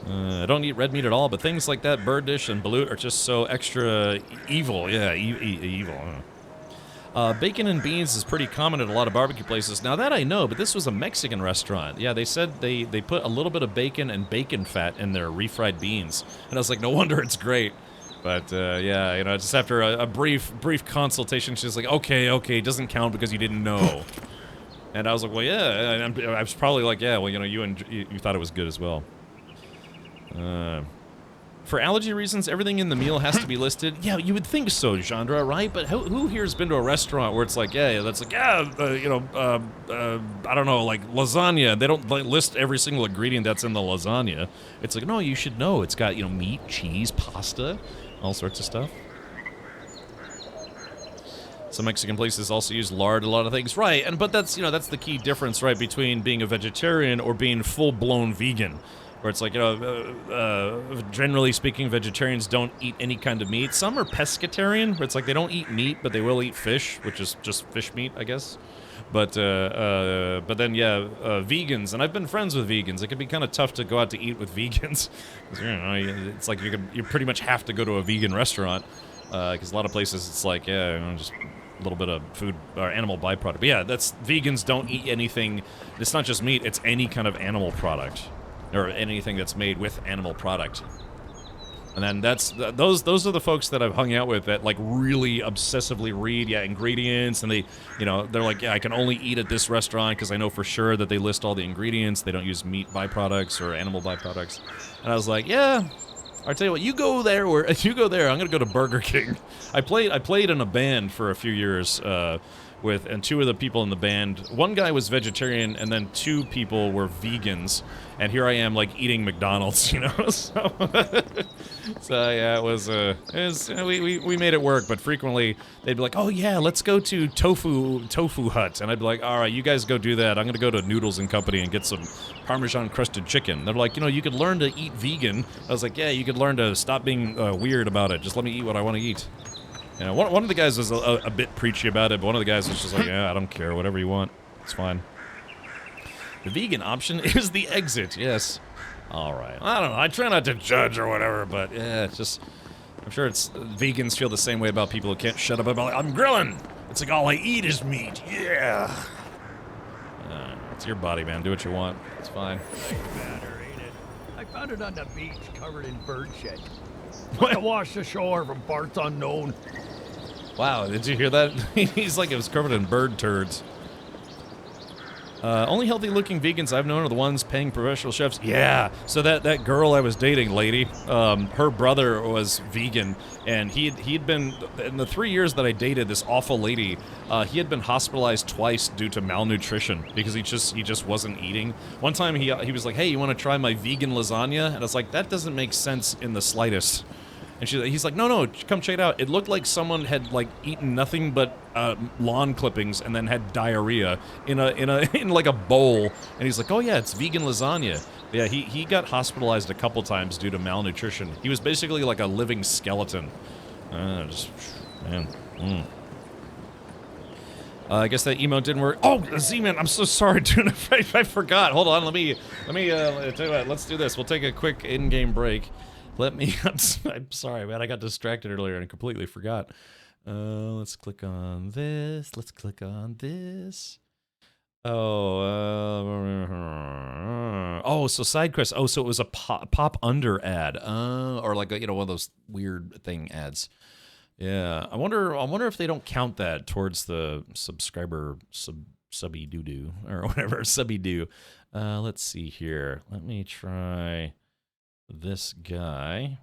I don't eat red meat at all, but things like that, bird dish and balut, are just so extra evil. Yeah, evil. Bacon and beans is pretty common at a lot of barbecue places. Now that I know, but this was a Mexican restaurant. Yeah, they said they put a little bit of bacon and bacon fat in their refried beans. And I was like, no wonder it's great. But yeah, you know, just after a brief consultation, she's like, okay, it doesn't count because you didn't know. And I was like, well, yeah. I was probably like, yeah, well, you know, you thought it was good as well. For allergy reasons, everything in the meal has to be listed. Yeah, you would think so, Chandra, right? But who here has been to a restaurant where it's like, you know, I don't know, like lasagna. They don't list every single ingredient that's in the lasagna. It's like, no, you should know. It's got, you know, meat, cheese, pasta, all sorts of stuff. Some Mexican places also use lard, a lot of things. Right, but that's, you know, that's the key difference, right, between being a vegetarian or being full-blown vegan. Where it's like, you know, generally speaking, vegetarians don't eat any kind of meat. Some are pescatarian, where it's like they don't eat meat, but they will eat fish, which is just fish meat, I guess. But then, yeah, vegans, and I've been friends with vegans. It can be kind of tough to go out to eat with vegans. You know, it's like you pretty much have to go to a vegan restaurant, because a lot of places it's like, yeah, you know, just a little bit of food or animal byproduct. But yeah, vegans don't eat anything. It's not just meat; it's any kind of animal product. Or anything that's made with animal product. And then those are the folks that I've hung out with that like really obsessively read ingredients, and they're like, yeah, I can only eat at this restaurant because I know for sure that they list all the ingredients. They don't use meat byproducts or animal byproducts. And I was like, yeah, I'll tell you what, you go there, I'm gonna go to Burger King. I played in a band for a few years, and two of the people in the band, one guy was vegetarian and then two people were vegans, and here I am like eating McDonald's, you know. So yeah, it was we made it work, but frequently they'd be like, oh yeah, let's go to tofu hut, and I'd be like, all right, you guys go do that. I'm gonna go to Noodles and Company and get some Parmesan crusted chicken. They're like, you know, you could learn to eat vegan. I was like, yeah, you could learn to stop being weird about it. Just let me eat what I want to eat. Yeah, one of the guys was a bit preachy about it, but one of the guys was just like, yeah, I don't care, whatever you want, it's fine. The vegan option is the exit, yes. All right, I don't know, I try not to judge or whatever, but yeah, it's just, I'm sure vegans feel the same way about people who can't shut up about, like, I'm grilling. It's like, all I eat is meat, yeah. It's your body, man, do what you want, it's fine. Matter, ain't it? I found it on the beach, covered in bird shit. I washed ashore from parts unknown. Wow, did you hear that? He's like, it was covered in bird turds. Only healthy-looking vegans I've known are the ones paying professional chefs. Yeah, so that girl I was dating, lady, her brother was vegan, and he'd been, in the 3 years that I dated this awful lady, he had been hospitalized twice due to malnutrition because he just wasn't eating. One time he was like, hey, you want to try my vegan lasagna? And I was like, that doesn't make sense in the slightest. And he's like, no, come check it out. It looked like someone had like eaten nothing but lawn clippings and then had diarrhea in like a bowl. And he's like, oh yeah, it's vegan lasagna. Yeah, he got hospitalized a couple times due to malnutrition. He was basically like a living skeleton. Man. I guess that emote didn't work. Oh, Z-Man, I'm so sorry, dude. I forgot. Hold on, let me tell you what, let's do this. We'll take a quick in-game break. Let me. I'm sorry, man. I got distracted earlier and completely forgot. Let's click on this. Let's click on this. Oh, so side quests. Oh, so it was a pop under ad. Or like a, one of those weird thing ads. Yeah, I wonder if they don't count that towards the subscriber subby doo doo or whatever subby doo. Let's see here. Let me try this guy.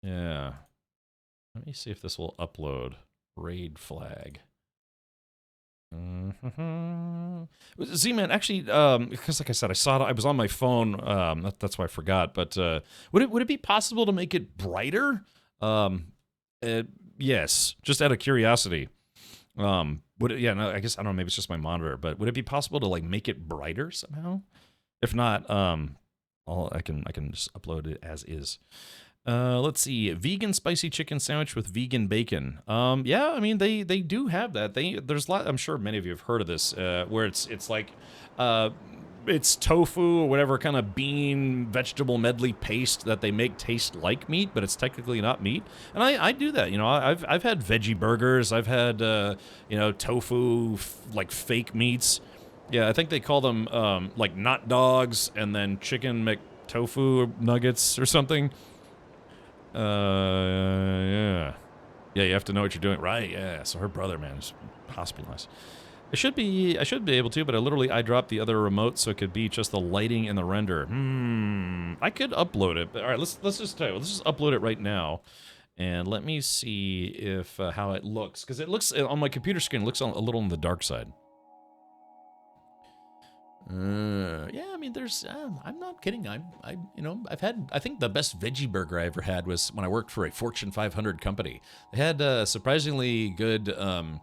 Yeah. Let me see if this will upload. Raid flag. Z-Man, actually, because like I said, I saw it. I was on my phone. That's why I forgot. But would it be possible to make it brighter? Yes, just out of curiosity. Would it? Yeah, no. I guess I don't know. Maybe it's just my monitor. But would it be possible to like make it brighter somehow? If not, I can just upload it as is. Let's see, vegan spicy chicken sandwich with vegan bacon. Yeah, I mean they do have that. There's a lot. I'm sure many of you have heard of this, where it's like, it's tofu or whatever kind of bean vegetable medley paste that they make taste like meat, but it's technically not meat. And I do that. I've had veggie burgers. I've had tofu like fake meats. Yeah, I think they call them like not dogs and then chicken McTofu nuggets or something. Yeah, you have to know what you're doing, right? Yeah. So her brother, man, is hospitalized. I should be able to, but I dropped the other remote so it could be just the lighting and the render. I could upload it, but all right, let's just upload it right now, and let me see if how it looks, because it looks on my computer screen, it looks a little on the dark side. Yeah, I mean, there's, I'm not kidding. I've had, I think the best veggie burger I ever had was when I worked for a Fortune 500 company. They had surprisingly good, oh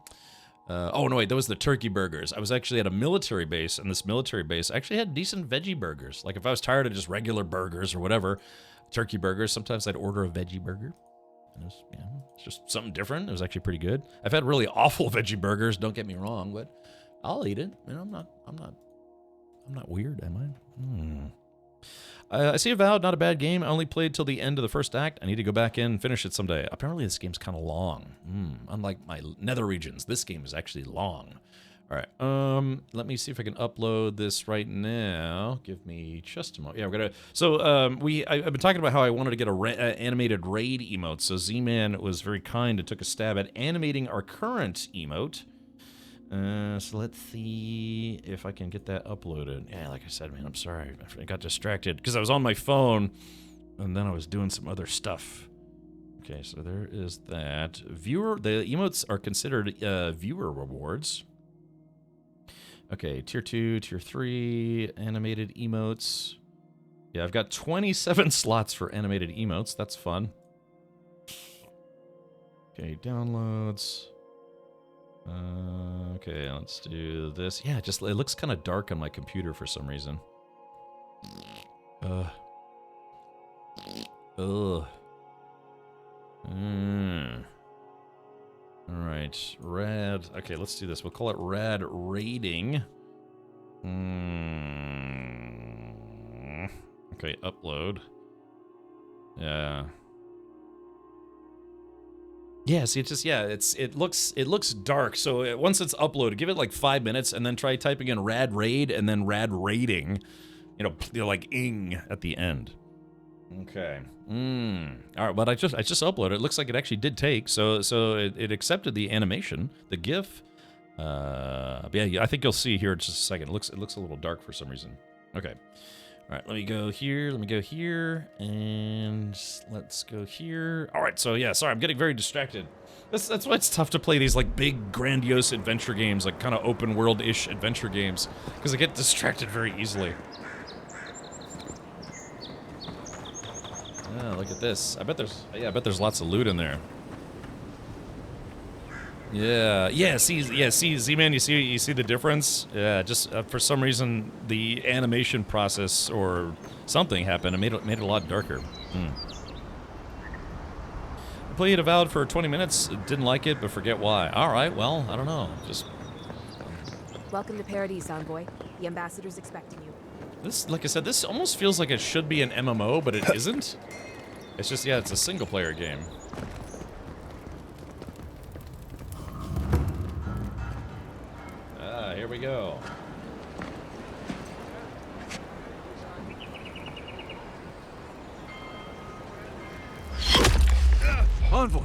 no, wait, that was the turkey burgers. I was actually at a military base, and this military base actually had decent veggie burgers. Like if I was tired of just regular burgers or whatever, turkey burgers, sometimes I'd order a veggie burger. And it was, it's just something different. It was actually pretty good. I've had really awful veggie burgers, don't get me wrong, but I'll eat it. I'm not weird, am I? I see Avowed, not a bad game. I only played till the end of the first act. I need to go back in and finish it someday. Apparently this game's kind of long. Unlike my nether regions, this game is actually long. All right, let me see if I can upload this right now. Give me just a moment. Yeah, we're gonna. So I've been talking about how I wanted to get a animated raid emote. So Z-Man was very kind and took a stab at animating our current emote. So let's see if I can get that uploaded. Yeah, like I said, man, I'm sorry. I got distracted because I was on my phone and then I was doing some other stuff. Okay, so there is that. The emotes are considered viewer rewards. Okay, tier 2, tier 3, animated emotes. Yeah, I've got 27 slots for animated emotes. That's fun. Okay, downloads. Okay, let's do this. Yeah, it looks kind of dark on my computer for some reason. Alright, rad. Okay, let's do this. We'll call it rad rating. Okay, upload. Yeah. Yeah, see, it looks dark. So once it's uploaded, give it like 5 minutes, and then try typing in rad raid and then rad rating, like ing at the end. Okay. All right, but I just uploaded. It looks like it actually did take. So it accepted the animation, the GIF. Yeah, I think you'll see here in just a second. It looks a little dark for some reason. Okay. All right, let me go here, and let's go here. All right, so yeah, sorry, I'm getting very distracted. That's why it's tough to play these like big, grandiose adventure games, like kind of open world-ish adventure games, because I get distracted very easily. Ah, look at this. I bet there's lots of loot in there. Yeah, see, Z-Man, you see the difference? Yeah, just for some reason the animation process or something happened. It made it a lot darker. I played Avowed for 20 minutes, didn't like it, but forget why. All right, well, I don't know. Just welcome to Paradise, Envoy. The ambassador's expecting you. This, like I said, this almost feels like it should be an MMO, but it isn't. It's just, yeah, it's a single-player game. Ah, here we go. Envoy!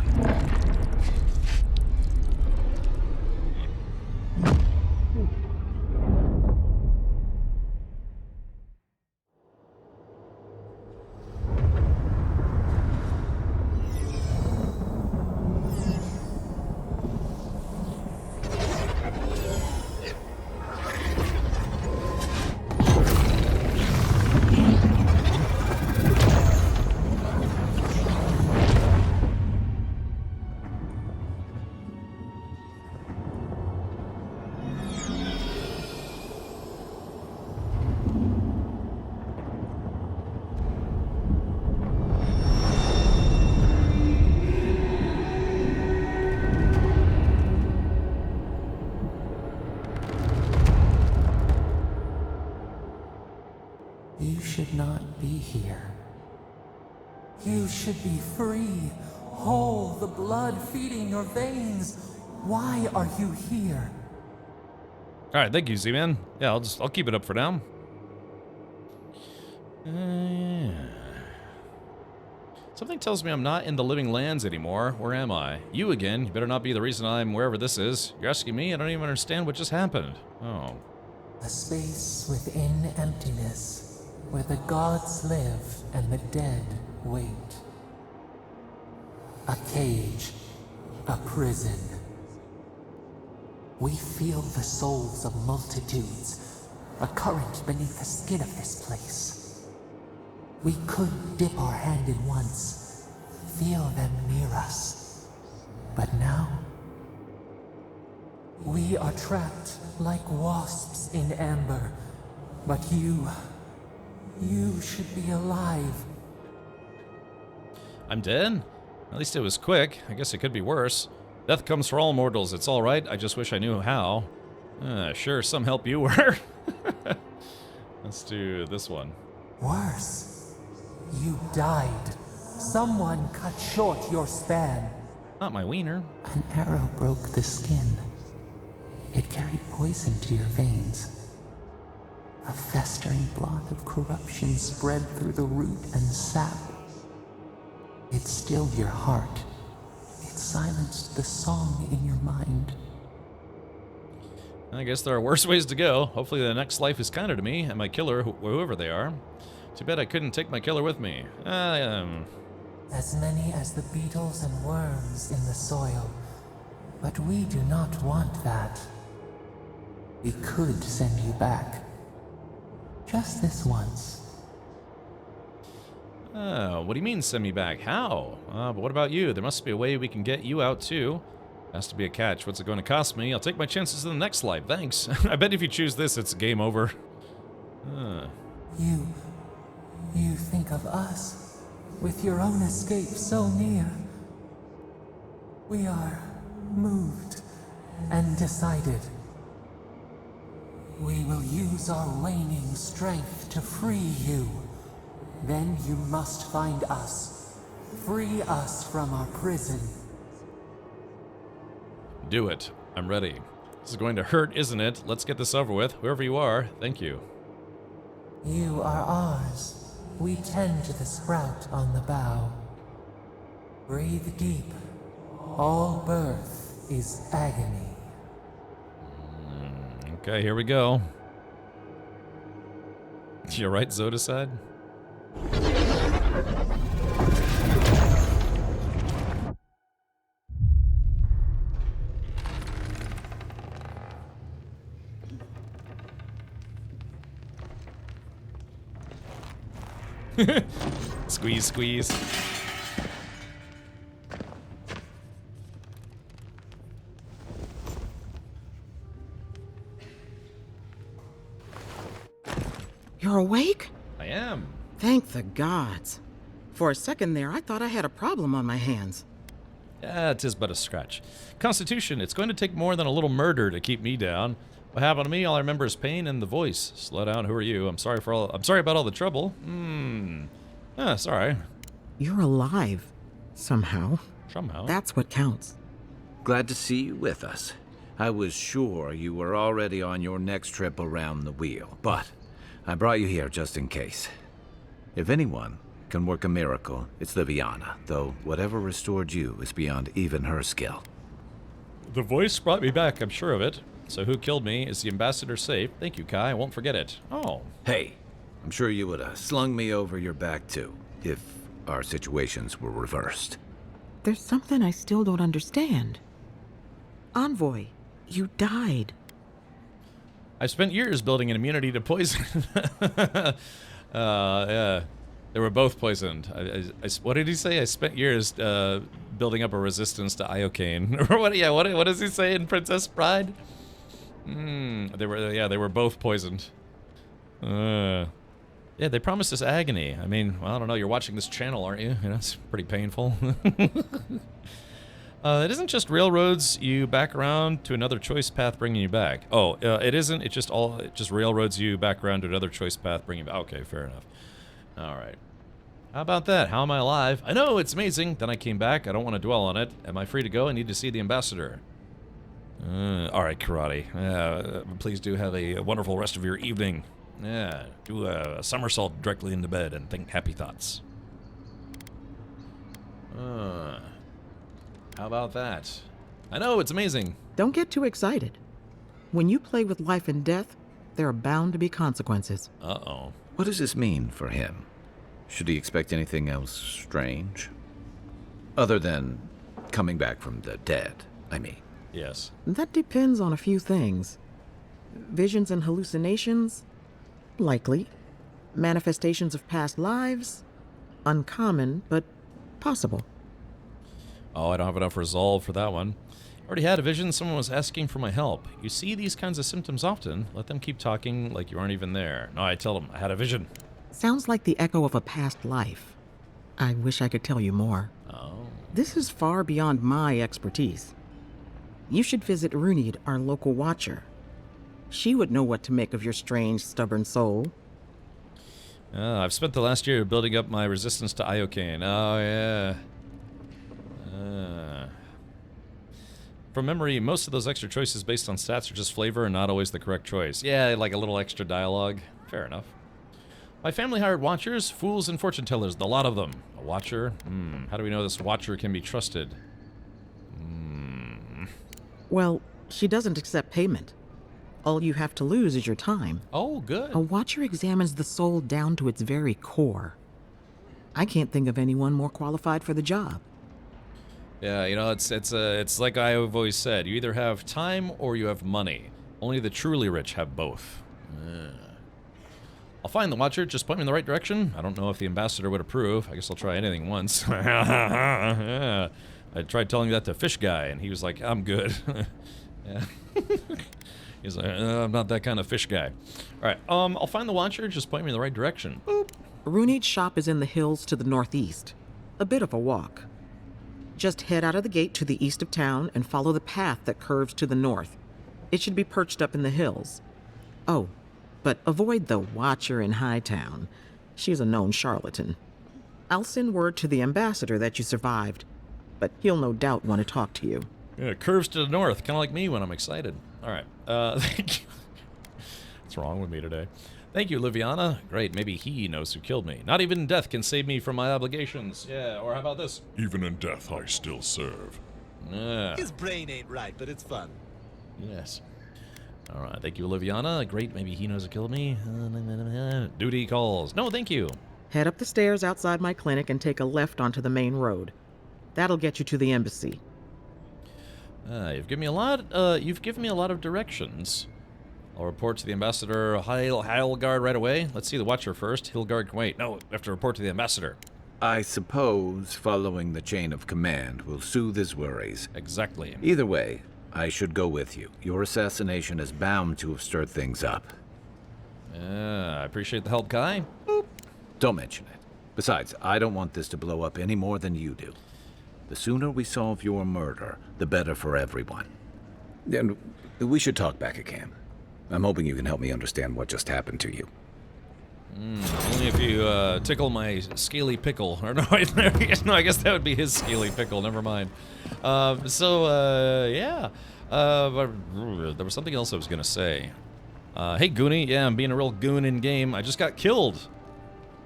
You should not be here. You should be free, whole, the blood feeding your veins. Why are you here? All right, thank you, Z-Man. Yeah, I'll keep it up for now. Something tells me I'm not in the living lands anymore. Where am I? You again. You better not be the reason I'm wherever this is. You're asking me? I don't even understand what just happened. Oh. A space within emptiness, where the gods live and the dead wait. A cage, a prison. We feel the souls of multitudes, a current beneath the skin of this place. We could dip our hand in once, feel them near us. But now, we are trapped like wasps in amber. But you should be alive. I'm dead? At least it was quick. I guess it could be worse. Death comes for all mortals. It's all right. I just wish I knew how. Sure, some help you were. Let's do this one. Worse. You died. Someone cut short your span. Not my wiener. An arrow broke the skin. It carried poison to your veins. A festering blot of corruption spread through the root and sap. It stilled your heart. It silenced the song in your mind. I guess there are worse ways to go. Hopefully the next life is kinder to me and my killer, whoever they are. Too bad I couldn't take my killer with me. As many as the beetles and worms in the soil. But we do not want that. We could send you back. Just this once. What do you mean send me back? How? But what about you? There must be a way we can get you out too. Has to be a catch. What's it going to cost me? I'll take my chances in the next life. Thanks. I bet if you choose this, it's game over. You think of us, with your own escape so near. We are moved and decided. We will use our waning strength to free you. Then you must find us. Free us from our prison. Do it. I'm ready. This is going to hurt, isn't it? Let's get this over with. Whoever you are, thank you. You are ours. We tend to the sprout on the bough. Breathe deep. All birth is agony. Okay, here we go. You're right, Zodicide? Squeeze, squeeze. You're awake? I am. Thank the gods. For a second there, I thought I had a problem on my hands. Yeah, 'tis but a scratch. Constitution, it's going to take more than a little murder to keep me down. What happened to me? All I remember is pain and the voice. Slow down. Who are you? I'm sorry about all the trouble. Sorry. You're alive. Somehow. Somehow. That's what counts. Glad to see you with us. I was sure you were already on your next trip around the wheel, but I brought you here just in case. If anyone can work a miracle, it's Liviana, though whatever restored you is beyond even her skill. The voice brought me back, I'm sure of it. So who killed me? Is the ambassador safe? Thank you, Kai. I won't forget it. Oh. Hey, I'm sure you would have slung me over your back too, if our situations were reversed. There's something I still don't understand. Envoy, you died. I spent years building an immunity to poison. Yeah. They were both poisoned. What did he say? I spent years building up a resistance to iocane. Or what? Yeah. What does he say in Princess Bride? They were both poisoned. Yeah, they promised us agony. I mean, well, I don't know. You're watching this channel, aren't you? You know, it's pretty painful. It isn't just railroads you back around to another choice path bringing you back. Oh, it isn't. It just railroads you back around to another choice path bringing you back. Okay, fair enough. All right. How about that? How am I alive? I know, it's amazing. Then I came back. I don't want to dwell on it. Am I free to go? I need to see the ambassador. All right, karate. Please do have a wonderful rest of your evening. Yeah, do a somersault directly into bed and think happy thoughts. How about that? I know, it's amazing. Don't get too excited. When you play with life and death, there are bound to be consequences. Uh-oh. What does this mean for him? Should he expect anything else strange? Other than coming back from the dead, I mean. Yes. That depends on a few things. Visions and hallucinations? Likely. Manifestations of past lives? Uncommon, but possible. Oh, I don't have enough resolve for that one. Already had a vision. Someone was asking for my help. You see these kinds of symptoms often. Let them keep talking like you aren't even there. No, I tell them I had a vision. Sounds like the echo of a past life. I wish I could tell you more. Oh. This is far beyond my expertise. You should visit Runid, our local watcher. She would know what to make of your strange, stubborn soul. I've spent the last year building up my resistance to iocane. Oh, yeah. From memory, most of those extra choices based on stats are just flavor and not always the correct choice. Yeah, like a little extra dialogue. Fair enough. My family hired watchers, fools, and fortune tellers. The lot of them. A watcher? How do we know this watcher can be trusted? Well, she doesn't accept payment. All you have to lose is your time. Oh, good. A watcher examines the soul down to its very core. I can't think of anyone more qualified for the job. Yeah, you know, it's like I've always said. You either have time or you have money. Only the truly rich have both. I'll find the watcher. Just point me in the right direction. I don't know if the ambassador would approve. I guess I'll try anything once. Yeah. I tried telling that to Fish Guy, and he was like, I'm good. Yeah. He's like, I'm not that kind of fish guy. All right, I'll find the watcher. Just point me in the right direction. Boop. Runid's shop is in the hills to the northeast. A bit of a walk. Just head out of the gate to the east of town and follow the path that curves to the north. It should be perched up in the hills. Oh, but avoid the watcher in Hightown. She's a known charlatan. I'll send word to the ambassador that you survived, but he'll no doubt want to talk to you. Yeah, curves to the north, kind of like me when I'm excited. All right, thank you. What's wrong with me today? Thank you, Liviana. Great, maybe he knows who killed me. Not even death can save me from my obligations. Yeah, or how about this? Even in death, I still serve. Yeah. His brain ain't right, but it's fun. Yes. All right, thank you, Liviana. Great, maybe he knows who killed me. Duty calls. No, thank you. Head up the stairs outside my clinic and take a left onto the main road. That'll get you to the embassy. You've given me a lot. You've given me a lot of directions. I'll report to the ambassador Heilgard right away. Let's see the watcher first. Hilgard can wait. No, I have to report to the ambassador. I suppose following the chain of command will soothe his worries. Exactly. Either way, I should go with you. Your assassination is bound to have stirred things up. I appreciate the help, Kai. Boop. Don't mention it. Besides, I don't want this to blow up any more than you do. The sooner we solve your murder, the better for everyone. And we should talk back again. I'm hoping you can help me understand what just happened to you. Only if you tickle my scaly pickle. Or no, no, I guess that would be his scaly pickle. Never mind. Yeah. But there was something else I was gonna say. Hey, Goonie. Yeah, I'm being a real goon in game. I just got killed,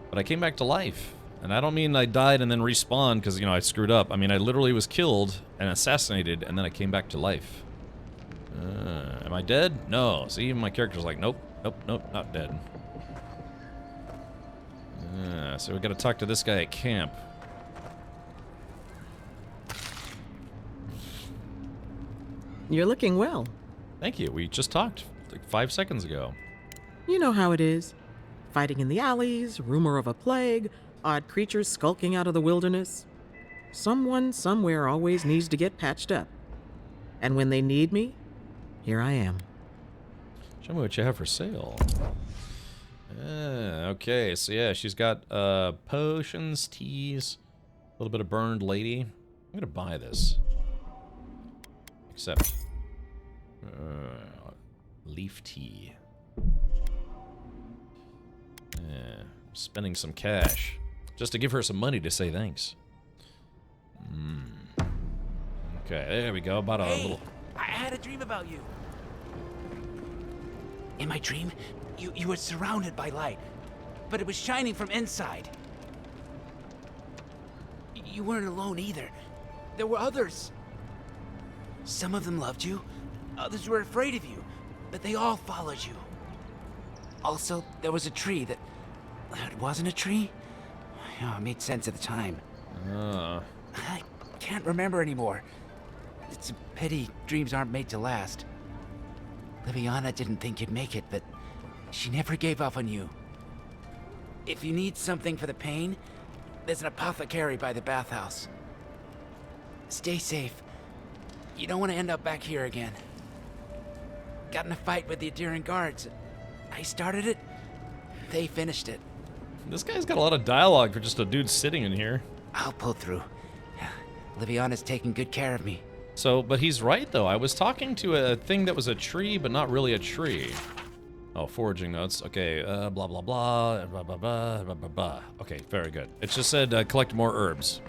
but I came back to life. And I don't mean I died and then respawned because, you know, I screwed up. I mean, I literally was killed and assassinated, and then I came back to life. Am I dead? No. See, my character's like, nope, nope, nope, not dead. So we gotta talk to this guy at camp. You're looking well. Thank you. We just talked like 5 seconds ago. You know how it is. Fighting in the alleys, rumor of a plague, odd creatures skulking out of the wilderness. Someone somewhere always needs to get patched up. And when they need me, here I am. Show me what you have for sale. Okay, so yeah, she's got potions, teas, a little bit of burned lady. I'm gonna buy this. Except leaf tea. Spending some cash just to give her some money to say thanks. Okay, there we go. About a little. I had a dream about you. In my dream, you were surrounded by light, but it was shining from inside. You weren't alone either. There were others. Some of them loved you, others were afraid of you, but they all followed you. Also, there was a tree that... It wasn't a tree? Oh, it made sense at the time. I can't remember anymore. It's a pity dreams aren't made to last. Liviana didn't think you'd make it, but she never gave up on you. If you need something for the pain, there's an apothecary by the bathhouse. Stay safe. You don't want to end up back here again. Got in a fight with the Adirian guards. I started it, they finished it. This guy's got a lot of dialogue for just a dude sitting in here. I'll pull through. Liviana's taking good care of me. So, but he's right though. I was talking to a thing that was a tree, but not really a tree. Oh, foraging notes. Okay, blah, blah, blah, blah, blah, blah, blah, blah, blah. Okay, very good. It just said collect more herbs.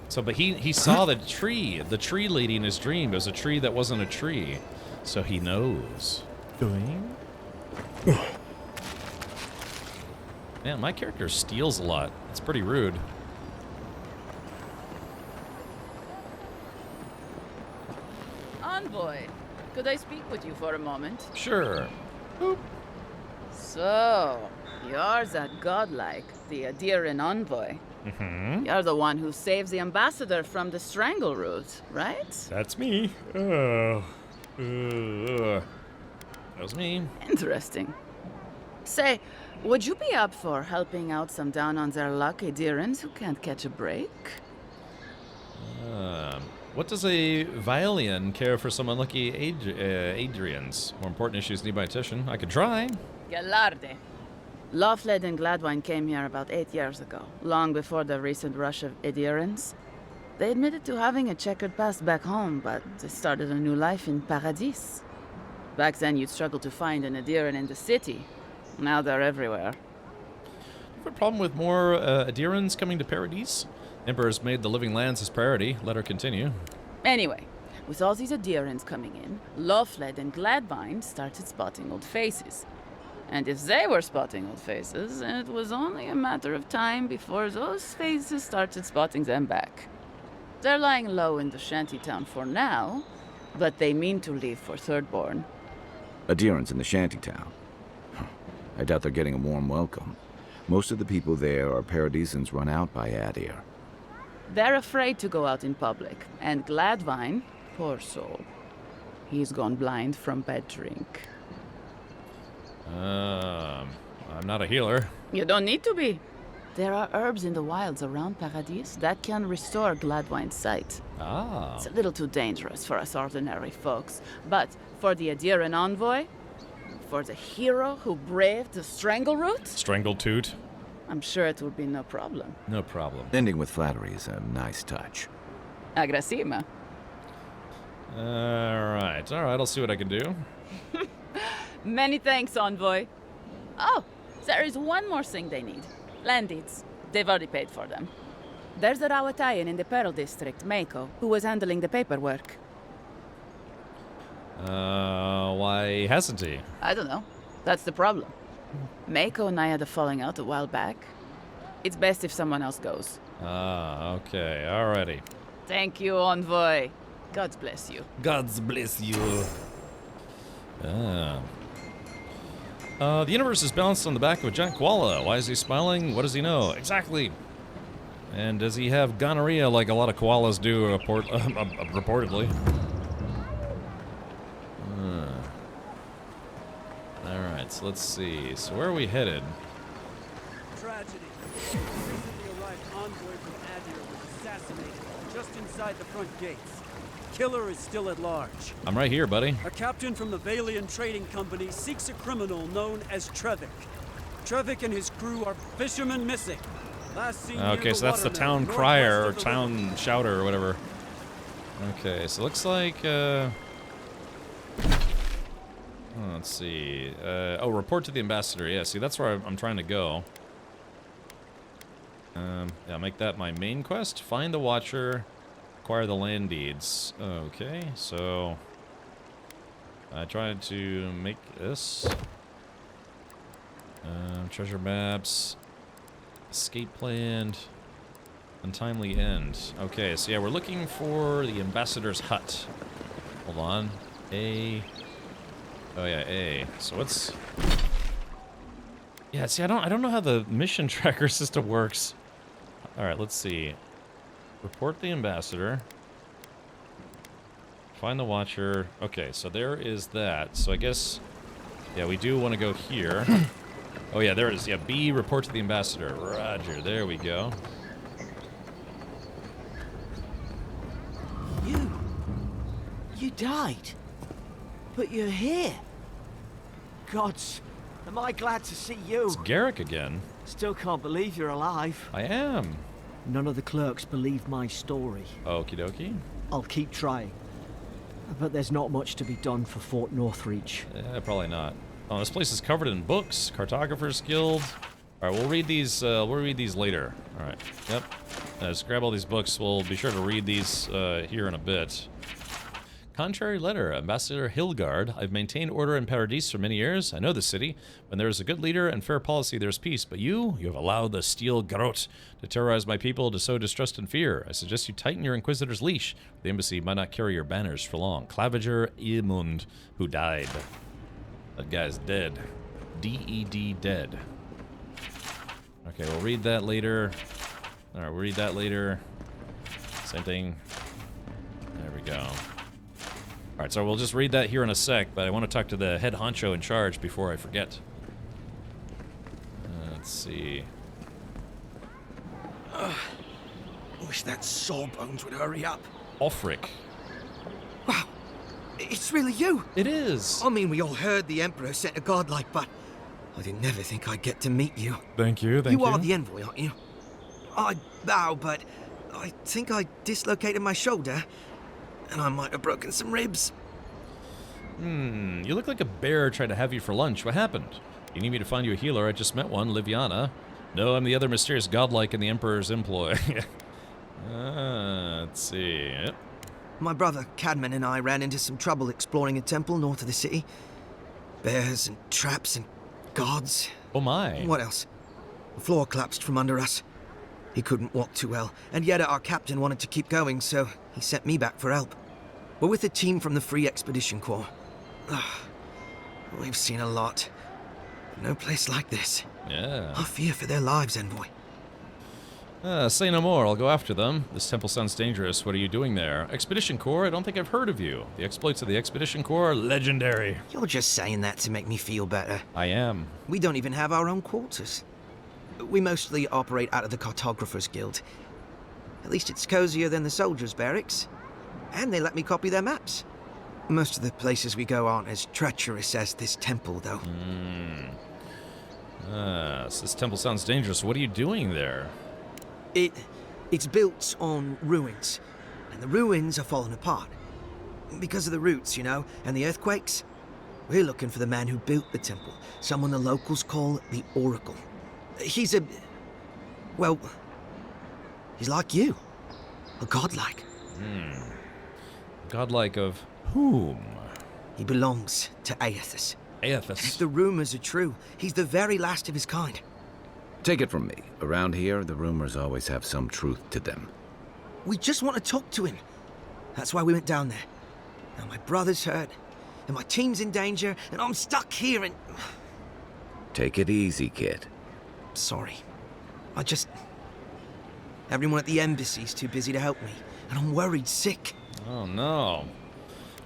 So, but he saw the tree lady in his dream. It was a tree that wasn't a tree. So he knows. Going. Man, my character steals a lot. It's pretty rude. Envoy, could I speak with you for a moment? Sure. Boop. So, you're that godlike, the Adirian envoy. Mm-hmm. You're the one who saves the ambassador from the strangle root, right? That's me. That was me. Interesting. Say, would you be up for helping out some down-on-their-luck Adirians who can't catch a break? What does a Violian care for some unlucky Adrians? More important issues need by attention. I could try. Gallarde. Lawfled and Gladwine came here about 8 years ago, long before the recent rush of Adirians. They admitted to having a checkered past back home, but they started a new life in Paradis. Back then, you'd struggle to find an Adirian in the city. Now they're everywhere. You have a problem with more Adirians coming to Paradis? Emperor's made the living lands his priority. Let her continue. Anyway, with all these Adirians coming in, Lawfled and Gladwine started spotting old faces. And if they were spotting old faces, it was only a matter of time before those faces started spotting them back. They're lying low in the shantytown for now, but they mean to leave for Thirdborn. Adirians in the shantytown. I doubt they're getting a warm welcome. Most of the people there are Paradisans run out by Adir. They're afraid to go out in public, and Gladwine, poor soul, he's gone blind from bad drink. I'm not a healer. You don't need to be. There are herbs in the wilds around Paradis that can restore Gladwine's sight. Ah. It's a little too dangerous for us ordinary folks, but for the Adirian envoy, for the hero who braved the strangle root, Strangletoot. I'm sure it would be no problem. No problem. Ending with flattery is a nice touch. Agrasima. Alright, I'll see what I can do. Many thanks, Envoy. Oh, there is one more thing they need. Land deeds. They've already paid for them. There's a Rawatayan in the Pearl District, Mako, who was handling the paperwork. Why hasn't he? I don't know. That's the problem. Mako and I had a falling out a while back. It's best if someone else goes. Okay, alrighty. Thank you, Envoy. God bless you. God bless you. The universe is balanced on the back of a giant koala. Why is he smiling? What does he know? Exactly. And does he have gonorrhea like a lot of koalas do, reportedly? Alright, so let's see. So where are we headed? Tragedy. A recently arrived envoy from Adir was assassinated just inside the front gates. Killer is still at large. I'm right here, buddy. A captain from the Valian Trading Company seeks a criminal known as Trevik. Trevik and his crew are fishermen missing. Last seen Okay, so that's the town crier, or town shouter, or whatever. Okay, so looks like, let's see. Oh, report to the ambassador. Yeah, see, that's where I'm trying to go. Yeah, make that my main quest. Find the Watcher, acquire the land deeds. Okay, so I tried to make this. Treasure maps, escape planned, untimely end. Okay, so yeah, we're looking for the ambassador's hut. Hold on, A. Oh yeah, A. So what's? Yeah, see, I don't know how the mission tracker system works. All right, let's see. Report the ambassador. Find the Watcher. Okay, so there is that. So I guess, yeah, we do want to go here. Oh yeah, there it is. Yeah, B, report to the ambassador. Roger, there we go. You died? But you're here? Gods, am I glad to see you. It's Garrick again. Still can't believe you're alive. I am. None of the clerks believe my story. Okie dokie. I'll keep trying. But there's not much to be done for Fort Northreach. Yeah, probably not. Oh, this place is covered in books. Cartographer's Guild. All right, we'll read these. We'll read these later. All right. Yep. Just grab all these books. We'll be sure to read these here in a bit. Contrary letter, Ambassador Hilgard. I've maintained order in Paradis for many years. I know the city. When there is a good leader and fair policy, there's peace. But you have allowed the Steel Garot to terrorize my people, to sow distrust and fear. I suggest you tighten your Inquisitor's leash. The embassy might not carry your banners for long. Claviger Eamund, who died. That guy's dead. D-E-D, dead. Okay, we'll read that later. All right, we'll read that later. Same thing. There we go. All right, so we'll just read that here in a sec, but I want to talk to the head honcho in charge before I forget. Let's see. Wish that Sawbones would hurry up. Offric. Wow, it's really you. It is. I mean, we all heard the Emperor sent a godlike, but I didn't never think I'd get to meet you. Thank you, thank you. You are the envoy, aren't you? I bow, but I think I dislocated my shoulder. And I might have broken some ribs. You look like a bear tried to have you for lunch. What happened? You need me to find you a healer? I just met one, Liviana. No, I'm the other mysterious godlike in the Emperor's employ. Let's see. Yep. My brother, Cadman, and I ran into some trouble exploring a temple north of the city. Bears and traps and guards. Oh my. What else? The floor collapsed from under us. He couldn't walk too well, and yet our captain wanted to keep going, so he sent me back for help. We're with a team from the Free Expedition Corps. We've seen a lot. No place like this. Yeah. I fear for their lives, Envoy. Say no more. I'll go after them. This temple sounds dangerous. What are you doing there? Expedition Corps? I don't think I've heard of you. The exploits of the Expedition Corps are legendary. You're just saying that to make me feel better. I am. We don't even have our own quarters. We mostly operate out of the Cartographer's Guild. At least it's cozier than the soldiers' barracks. And they let me copy their maps. Most of the places we go aren't as treacherous as this temple, though. So this temple sounds dangerous. What are you doing there? It's built on ruins, and the ruins are falling apart. Because of the roots, you know, and the earthquakes. We're looking for the man who built the temple, someone the locals call the Oracle. He's well, he's like you. A godlike. Godlike of whom? He belongs to Aethys. Aethys. If the rumors are true, he's the very last of his kind. Take it from me. Around here, the rumors always have some truth to them. We just want to talk to him. That's why we went down there. Now my brother's hurt, and my team's in danger, and I'm stuck here and... Take it easy, kid. Sorry. Everyone at the embassy's too busy to help me, and I'm worried sick. Oh, no.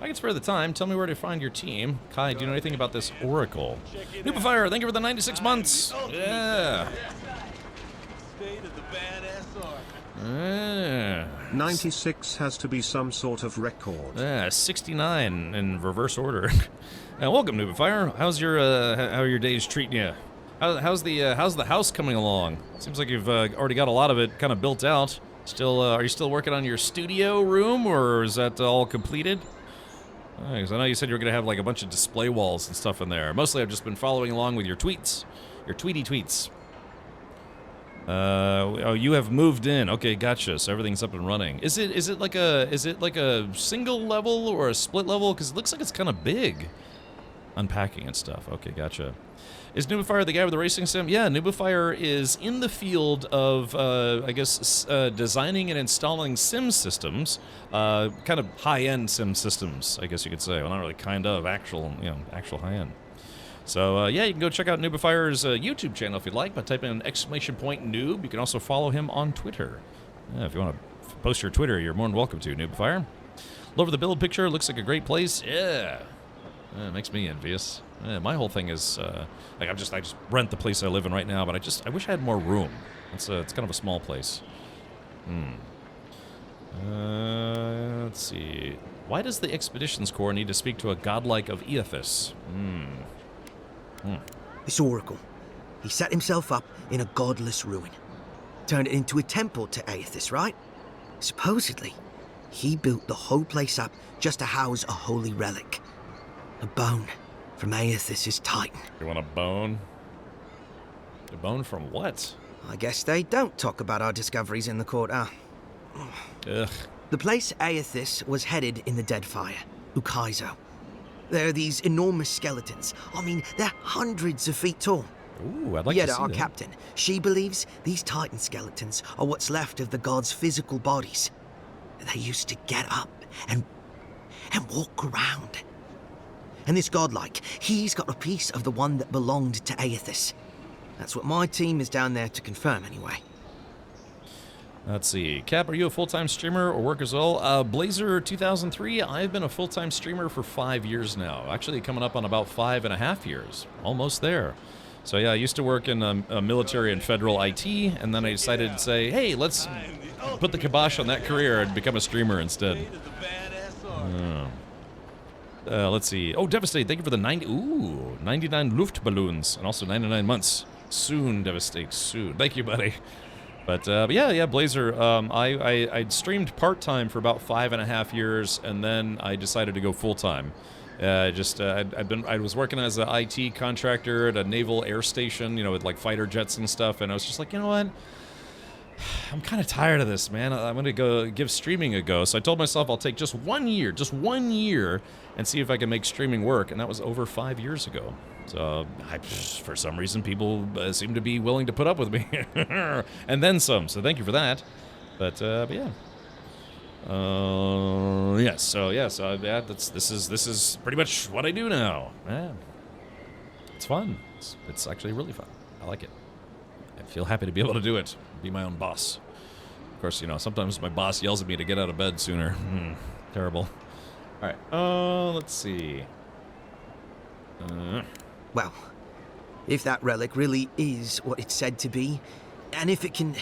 I can spare the time. Tell me where to find your team. Kai, do you know anything about this Oracle? Noobifier, thank you for the 96 months. Yeah. 96 has to be some sort of record. Yeah, 69 in reverse order. Welcome, Noobifier. How's your how are your days treating you? How's the house coming along? Seems like you've already got a lot of it kind of built out. Still, are you still working on your studio room, or is that all completed? Because I know you said you were gonna have like a bunch of display walls and stuff in there. Mostly, I've just been following along with your tweets, your tweety tweets. Oh, you have moved in. Okay, gotcha. So everything's up and running. Is it like a single level or a split level? Because it looks like it's kind of big. Unpacking and stuff. Okay, gotcha. Is Noobifier the guy with the racing sim? Yeah, Noobifier is in the field of, I guess, designing and installing sim systems, kind of high-end sim systems, I guess you could say. Well, not really kind of, actual high-end. So, yeah, you can go check out Noobifier's YouTube channel if you'd like by typing in !noob. You can also follow him on Twitter. Yeah, if you want to post your Twitter, you're more than welcome to, Noobifier. Love the build picture. Looks like a great place. Yeah. It makes me envious. My whole thing is, like, I just rent the place I live in right now, but I wish I had more room. It's kind of a small place. Let's see. Why does the Expeditions Corps need to speak to a godlike of Aethys? This Oracle, he set himself up in a godless ruin. Turned it into a temple to Aethys, right? Supposedly, he built the whole place up just to house a holy relic. A bone from Aethys' Titan. You want a bone? A bone from what? I guess they don't talk about our discoveries in the court, huh? Ugh. The place Aethys was headed in the Deadfire, Ukaizo. There are these enormous skeletons. I mean, they're hundreds of feet tall. Ooh, I'd like to see our that. captain, she believes these Titan skeletons are what's left of the gods' physical bodies. They used to get up and walk around. And this godlike, he's got a piece of the one that belonged to Aethys. That's what my team is down there to confirm, anyway. Let's see. Cap, are you a full-time streamer or work as well? Blazer 2003, I've been a full-time streamer for 5 years now. Actually, coming up on about 5.5 years. Almost there. So yeah, I used to work in military and federal IT, and then I decided to say, hey, let's put the kibosh on that career and become a streamer instead. Let's see. Oh, Devastate, thank you for the 99 Luftballons, and also 99 months. Soon, Devastate, soon. Thank you, buddy. But yeah, Blazer, I streamed part-time for about 5.5 years, and then I decided to go full-time. I was working as an IT contractor at a naval air station, you know, with like fighter jets and stuff, and I was just like, you know what? I'm kind of tired of this, man. I'm going to go give streaming a go. So I told myself I'll take just 1 year, and see if I can make streaming work, and that was over 5 years ago. So, for some reason, people seem to be willing to put up with me. And then some, so thank you for that. But yeah. This is pretty much what I do now. Yeah. It's fun. It's actually really fun. I like it. I feel happy to be able to do it. Be my own boss. Of course, you know, sometimes my boss yells at me to get out of bed sooner. Terrible. All right. Let's see. Well, if that relic really is what it's said to be, and if it can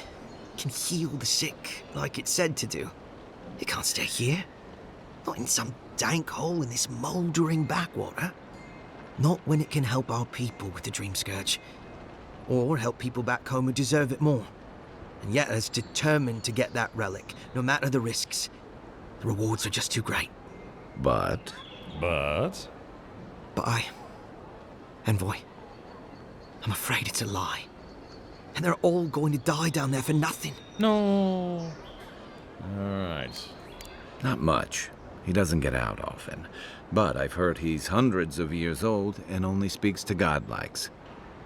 heal the sick like it's said to do, it can't stay here. Not in some dank hole in this mouldering backwater. Not when it can help our people with the Dream Scourge. Or help people back home who deserve it more. And yet as determined to get that relic, no matter the risks. The rewards are just too great. But? But Envoy, I'm afraid it's a lie. And they're all going to die down there for nothing. No. Alright. Not much. He doesn't get out often. But I've heard he's hundreds of years old and only speaks to godlikes.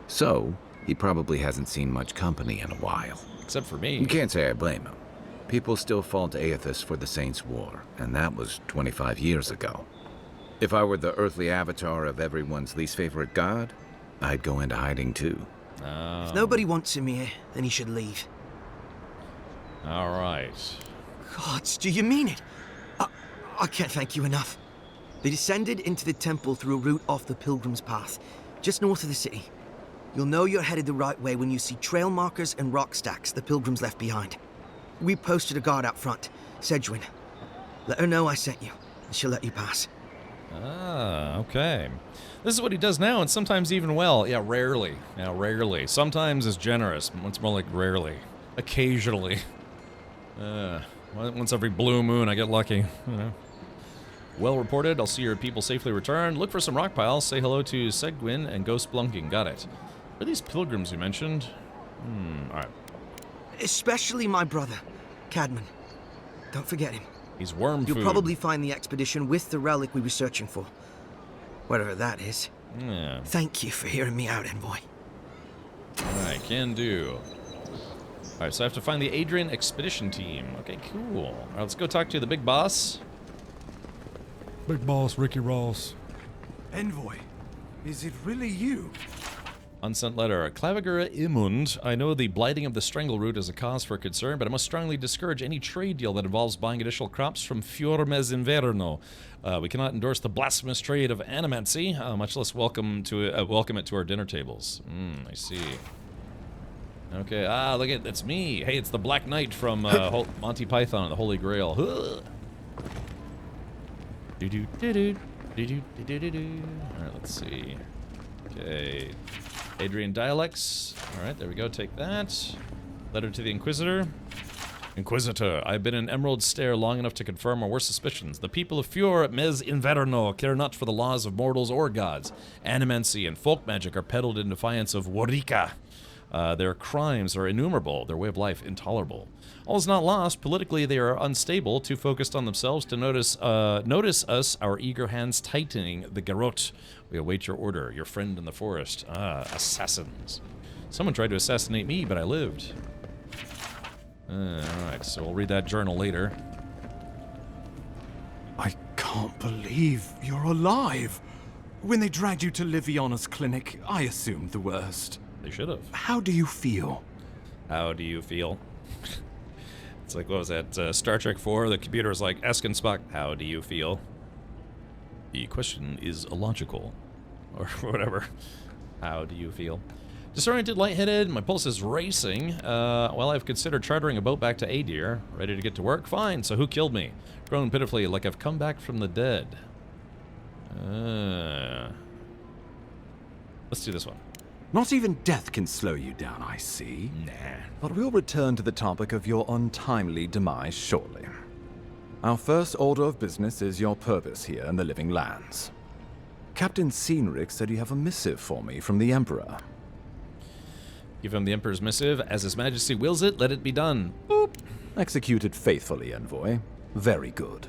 So, he probably hasn't seen much company in a while. Except for me. You can't say I blame him. People still fault Aethys for the Saints' War, and that was 25 years ago. If I were the earthly avatar of everyone's least favorite god, I'd go into hiding too. If nobody wants him here, then he should leave. Alright. Gods, do you mean it? I can't thank you enough. They descended into the temple through a route off the Pilgrim's Path, just north of the city. You'll know you're headed the right way when you see trail markers and rock stacks the Pilgrims left behind. We posted a guard out front, Sedgwin. Let her know I sent you, and she'll let you pass. Ah, okay. This is what he does now, and sometimes even well. Yeah, rarely. Yeah, rarely. Sometimes is generous. It's more like rarely. Occasionally. Once every blue moon, I get lucky. You know. Well reported. I'll see your people safely returned. Look for some rock piles. Say hello to Segwin and go splunking. Got it. Are these pilgrims you mentioned? Alright. Especially my brother, Cadman. Don't forget him. He's worm food. You'll probably find the expedition with the relic we were searching for. Whatever that is. Yeah. Thank you for hearing me out, Envoy. Alright, can do. Alright, so I have to find the Adrian expedition team. Okay, cool. Alright, let's go talk to the big boss. Big boss, Ricky Ross. Envoy, is it really you? Unsent letter. Claviger Imund. I know the blighting of the strangle root is a cause for concern, but I must strongly discourage any trade deal that involves buying additional crops from Fiormes Inverno. We cannot endorse the blasphemous trade of animancy, much less welcome it to our dinner tables. I see. Okay, look at it's me. Hey, it's the Black Knight from Monty Python and the Holy Grail. Alright, let's see. Okay. Adrian dialects. Alright, there we go. Take that. Letter to the Inquisitor. Inquisitor, I've been in Emerald Stair long enough to confirm our worst suspicions. The people of Fior Mes Inverno care not for the laws of mortals or gods. Animancy and folk magic are peddled in defiance of Warika. Their crimes are innumerable, their way of life intolerable. All is not lost. Politically, they are unstable, too focused on themselves to notice us, our eager hands tightening the garrote. We await your order, your friend in the forest. Assassins. Someone tried to assassinate me, but I lived. Alright, so we'll read that journal later. I can't believe you're alive. When they dragged you to Liviana's clinic, I assumed the worst. They should have. How do you feel? How do you feel? It's like, what was that? Star Trek 4? The computer was like, asking Spock, how do you feel? The question is illogical. Or whatever. How do you feel? Disoriented, lightheaded, my pulse is racing. Well, I've considered chartering a boat back to Adir. Ready to get to work? Fine, so who killed me? Grown pitifully like I've come back from the dead. Let's do this one. Not even death can slow you down, I see. Nah. But we'll return to the topic of your untimely demise shortly. Our first order of business is your purpose here in the Living Lands. Captain Cynric said you have a missive for me from the Emperor. Give him the Emperor's missive. As His Majesty wills it, let it be done. Boop. Executed faithfully, Envoy. Very good.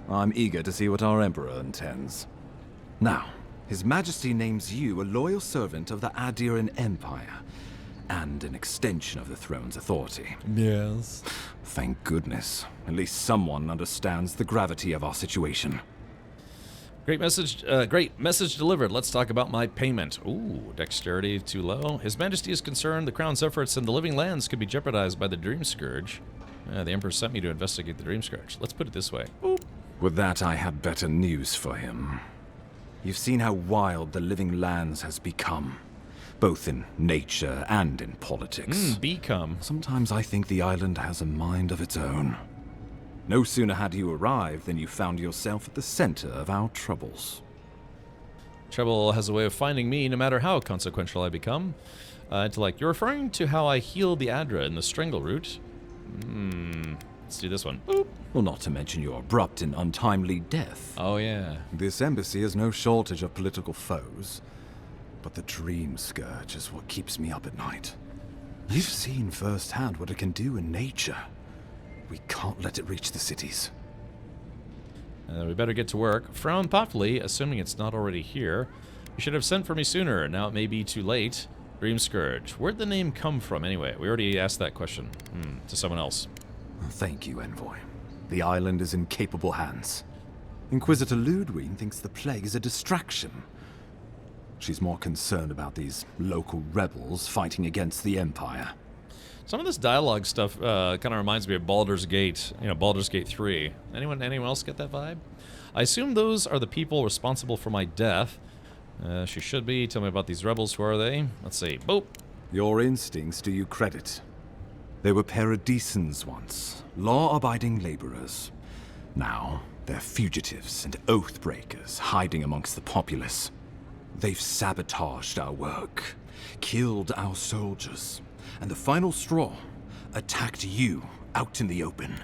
I'm eager to see what our Emperor intends. Now, His Majesty names you a loyal servant of the Adiran Empire, and an extension of the throne's authority. Yes. Thank goodness. At least someone understands the gravity of our situation. Great message delivered. Let's talk about my payment. Ooh, dexterity too low. His Majesty is concerned the Crown's efforts in the Living Lands could be jeopardized by the Dream Scourge. The Emperor sent me to investigate the Dream Scourge. Let's put it this way. Boop. With that, I have better news for him. You've seen how wild the Living Lands has become, both in nature and in politics. Become. Sometimes I think the island has a mind of its own. No sooner had you arrived than you found yourself at the center of our troubles. Trouble has a way of finding me, no matter how consequential I become. Intellect, you're referring to how I healed the Adra in the strangle root? Let's do this one. Boop. Well, not to mention your abrupt and untimely death. Oh, yeah. This embassy has no shortage of political foes, but the dream scourge is what keeps me up at night. You've seen firsthand what it can do in nature. We can't let it reach the cities. We better get to work. Frown thoughtfully, assuming it's not already here. You should have sent for me sooner. Now it may be too late. Dream Scourge. Where'd the name come from, anyway? We already asked that question. To someone else. Thank you, Envoy. The island is in capable hands. Inquisitor Ludwig thinks the plague is a distraction. She's more concerned about these local rebels fighting against the Empire. Some of this dialogue stuff kind of reminds me of Baldur's Gate, Baldur's Gate 3. Anyone else get that vibe? I assume those are the people responsible for my death. She should be. Tell me about these rebels. Who are they? Let's see. Boop. Your instincts do you credit. They were paradisans once, law-abiding laborers. Now, they're fugitives and oath-breakers hiding amongst the populace. They've sabotaged our work, killed our soldiers, and the final straw, attacked you out in the open.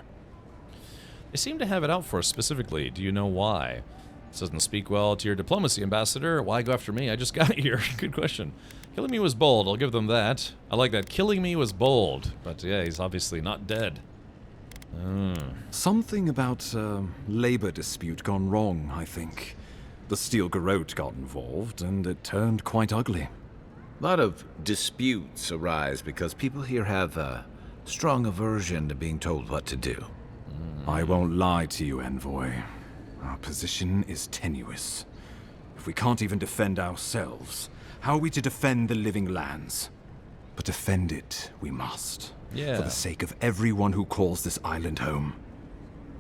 They seem to have it out for us specifically. Do you know why? This doesn't speak well to your diplomacy, Ambassador. Why go after me? I just got here. Good question. Killing me was bold. I'll give them that. I like that. Killing me was bold. But yeah, he's obviously not dead. Something about a labor dispute gone wrong, I think. The Steel Garrote got involved, and it turned quite ugly. A lot of disputes arise because people here have a strong aversion to being told what to do. I won't lie to you, Envoy. Our position is tenuous. If we can't even defend ourselves, how are we to defend the living lands? But defend it we must. Yeah. For the sake of everyone who calls this island home.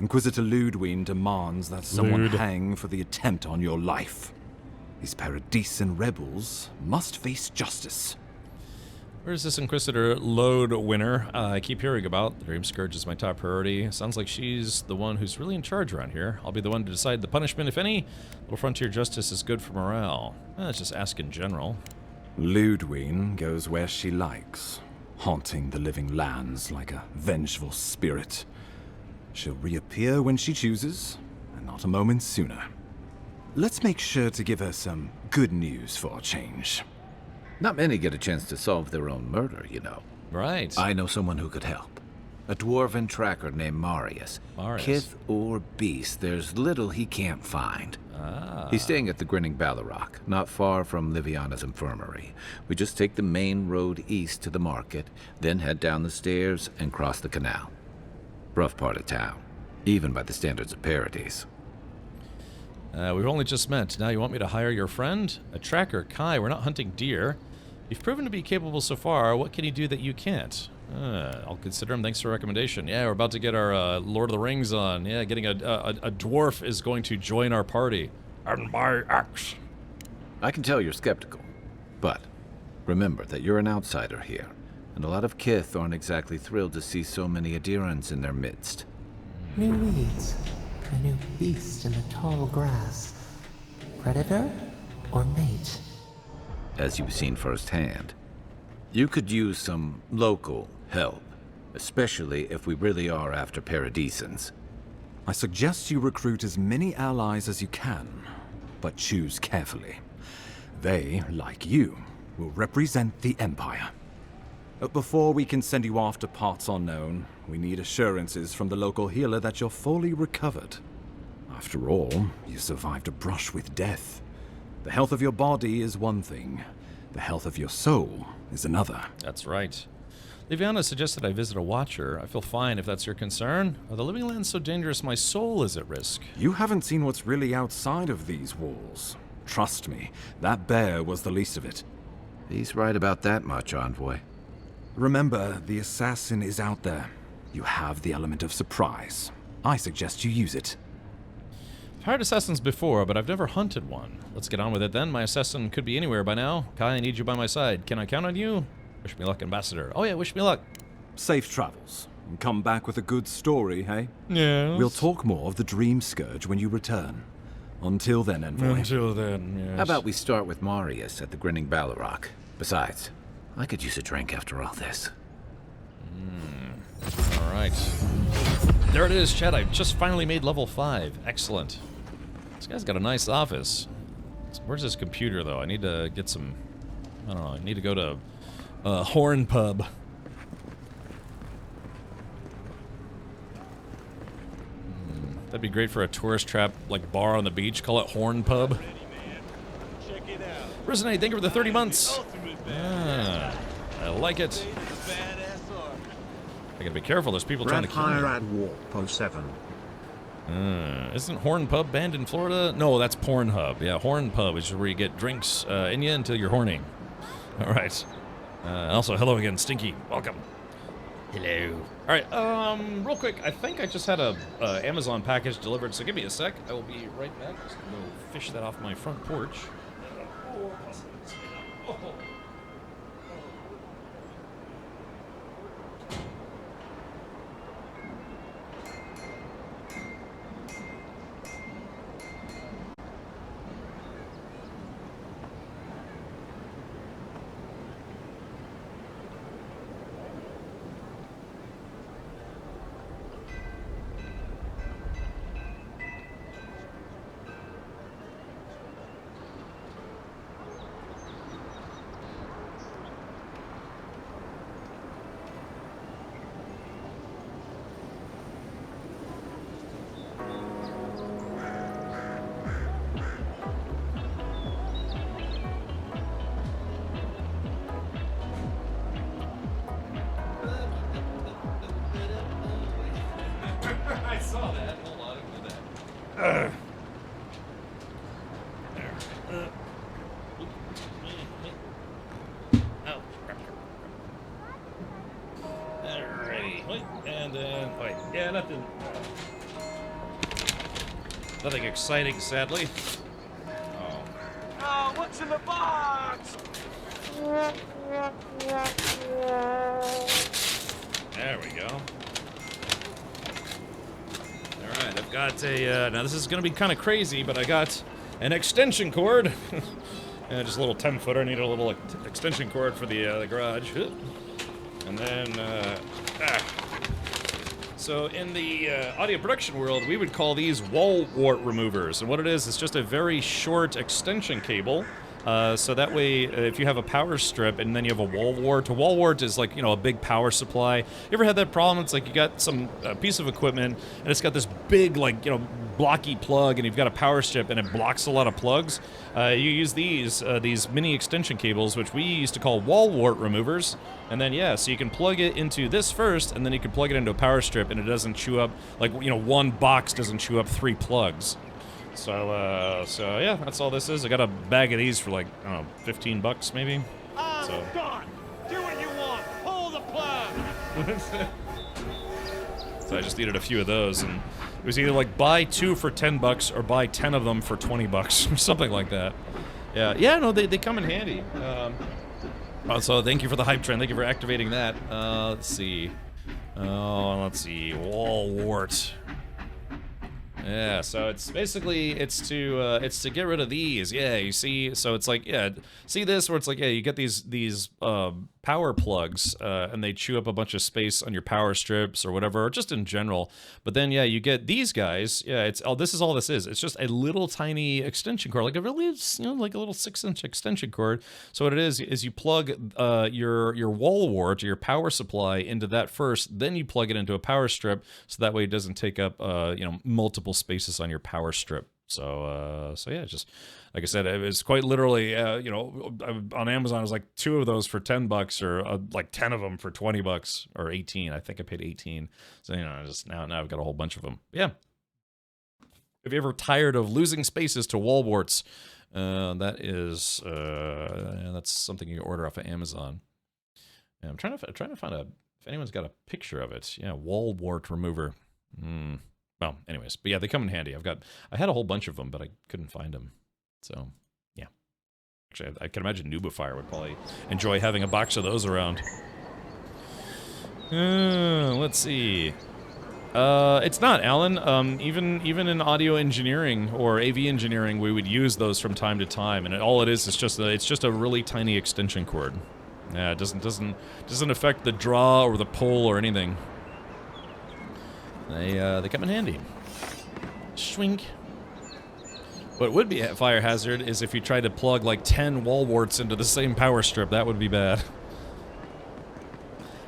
Inquisitor Ludwig demands that someone hang for the attempt on your life. These Paradisan rebels must face justice. Where's this Inquisitor Load winner I keep hearing about? The Dream Scourge is my top priority. Sounds like she's the one who's really in charge around here. I'll be the one to decide the punishment, if any. Little frontier justice is good for morale. Let's just ask in general. Ludwig goes where she likes, haunting the living lands like a vengeful spirit. She'll reappear when she chooses, and not a moment sooner. Let's make sure to give her some good news for a change. Not many get a chance to solve their own murder, you know. Right. I know someone who could help. A dwarven tracker named Marius. Kith or beast, there's little he can't find. He's staying at the Grinning Ballarrock, not far from Liviana's infirmary. We just take the main road east to the market, then head down the stairs and cross the canal. Rough part of town, even by the standards of Paradise. We've only just met. Now you want me to hire your friend? A tracker, Kai. We're not hunting deer. You've proven to be capable so far. What can he do that you can't? I'll consider him. Thanks for the recommendation. Yeah, we're about to get our Lord of the Rings on. Yeah, getting a dwarf is going to join our party. And my axe. I can tell you're skeptical, but remember that you're an outsider here, and a lot of Kith aren't exactly thrilled to see so many Adherents in their midst. New weeds, a new beast in the tall grass. Predator or mate? As you've seen firsthand, you could use some local help, especially if we really are after Paradisans. I suggest you recruit as many allies as you can, but choose carefully. They, like you, will represent the Empire. But before we can send you off to parts unknown, we need assurances from the local healer that you're fully recovered. After all, you survived a brush with death. The health of your body is one thing. The health of your soul is another. That's right. Liviana suggested I visit a Watcher. I feel fine if that's your concern. Are the living lands so dangerous my soul is at risk? You haven't seen what's really outside of these walls. Trust me, that bear was the least of it. He's right about that much, Envoy. Remember, the assassin is out there. You have the element of surprise. I suggest you use it. I've hired assassins before, but I've never hunted one. Let's get on with it then. My assassin could be anywhere by now. Kai, I need you by my side. Can I count on you? Wish me luck, Ambassador. Oh yeah, wish me luck. Safe travels. And come back with a good story, hey? Yes. We'll talk more of the Dream Scourge when you return. Until then, Envoy. Until then, yes. How about we start with Marius at the Grinning Ballarrock? Besides, I could use a drink after all this. All right. right. There it is, chat. I just finally made level 5. Excellent. This guy's got a nice office. Where's his computer, though? I need to get some... I don't know. I need to go to Horn Pub. That'd be great for a tourist trap, like, bar on the beach. Call it Horn Pub. Resonate, thank you for the 30 months. Ah, I like it. I gotta be careful, there's people trying to kill me. Rad Warp 07. Isn't Horn Pub banned in Florida? No, that's Pornhub. Yeah, Horn Pub is where you get drinks in you until you're horny. Alright. Also, hello again, Stinky. Welcome. Hello. Alright, real quick, I think I just had a Amazon package delivered, so give me a sec. I will be right back. Just go fish that off my front porch. Oh. I saw that. Hold on, I can do that. Oh, alrighty. Wait, and then wait. Yeah, nothing exciting, sadly. Oh. Oh, what's in the box? There we go. Alright, I've got a, now this is gonna be kind of crazy, but I got an extension cord. Just a little 10-footer, I need a little extension cord for the garage. And then, So in the audio production world, we would call these wall wart removers. And what it is, it's just a very short extension cable. So that way, if you have a power strip and then you have a wall wart, a wall wart is like, you know, a big power supply. You ever had that problem? It's like you got some piece of equipment and it's got this big, like, you know, blocky plug and you've got a power strip and it blocks a lot of plugs. You use these mini extension cables, which we used to call wall wart removers. And then, yeah, so you can plug it into this first and then you can plug it into a power strip and it doesn't chew up, like, you know, one box doesn't chew up 3 plugs. So yeah, that's all this is. I got a bag of these for like, I don't know, 15 bucks maybe. So. Gone. Do what you want. Pull the plug. So I just needed a few of those, and it was either like buy 2 for 10 bucks or buy 10 of them for 20 bucks or something like that. Yeah, no, they come in handy. So thank you for the hype train. Thank you for activating that. Let's see. Let's see. Wall wart. Yeah, so it's basically, it's to get rid of these. Yeah, you see, so it's like, yeah, see this where it's like, yeah, you get these power plugs, and they chew up a bunch of space on your power strips or whatever, or just in general. But then, yeah, you get these guys. Yeah, this is all this is. It's just a little tiny extension cord, like a really, you know, like a little 6-inch extension cord. So what it is you plug your wall wart or your power supply into that first, then you plug it into a power strip, so that way it doesn't take up, you know, multiple spaces on your power strip. So yeah, just like I said, it's quite literally, you know, on Amazon it was like 2 of those for 10 bucks, or like 10 of them for 20 bucks, or 18. I think I paid 18. So, you know, just now I've got a whole bunch of them. Yeah. If you're ever tired of losing spaces to wall warts, that is, that's something you can order off of Amazon. And I'm trying to find if anyone's got a picture of it. Yeah, wall wart remover. Well, anyways, but yeah, they come in handy. I had a whole bunch of them, but I couldn't find them. So, yeah. Actually, I can imagine Nubifier would probably enjoy having a box of those around. Let's see. It's not, Alan. Even in audio engineering or AV engineering, we would use those from time to time, and all it is just a really tiny extension cord. Yeah, it doesn't affect the draw or the pull or anything. They come in handy. Swink. What would be a fire hazard is if you tried to plug like 10 wall warts into the same power strip. That would be bad.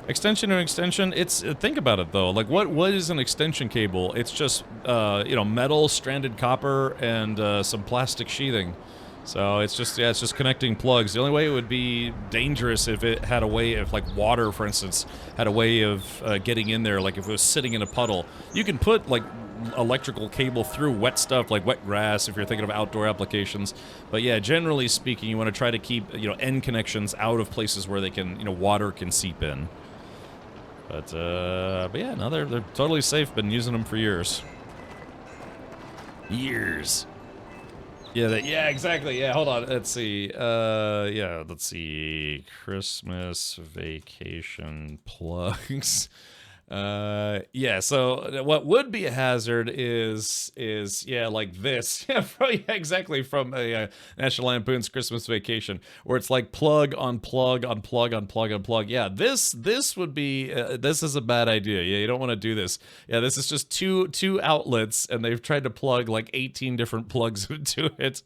Extension and extension, it's, think about it though, like what is an extension cable? It's just, you know, metal, stranded copper, and some plastic sheathing. So it's just, yeah, it's just connecting plugs. The only way it would be dangerous if it had a way of, like water, for instance, had a way of getting in there, like if it was sitting in a puddle. You can put, like, electrical cable through wet stuff, like wet grass, if you're thinking of outdoor applications. But yeah, generally speaking, you want to try to keep, you know, end connections out of places where they can, you know, water can seep in. But yeah, no, they're totally safe. Been using them for years. Years. Yeah, yeah, exactly. Yeah, hold on. Let's see. Yeah, let's see. Christmas vacation plugs. Yeah, so what would be a hazard is yeah, like this. Yeah, exactly, from a National Lampoon's Christmas Vacation, where it's like plug on plug on plug on plug on plug. Yeah, this would be this is a bad idea. Yeah, you don't want to do this. Yeah, this is just two outlets, and they've tried to plug like 18 different plugs into it.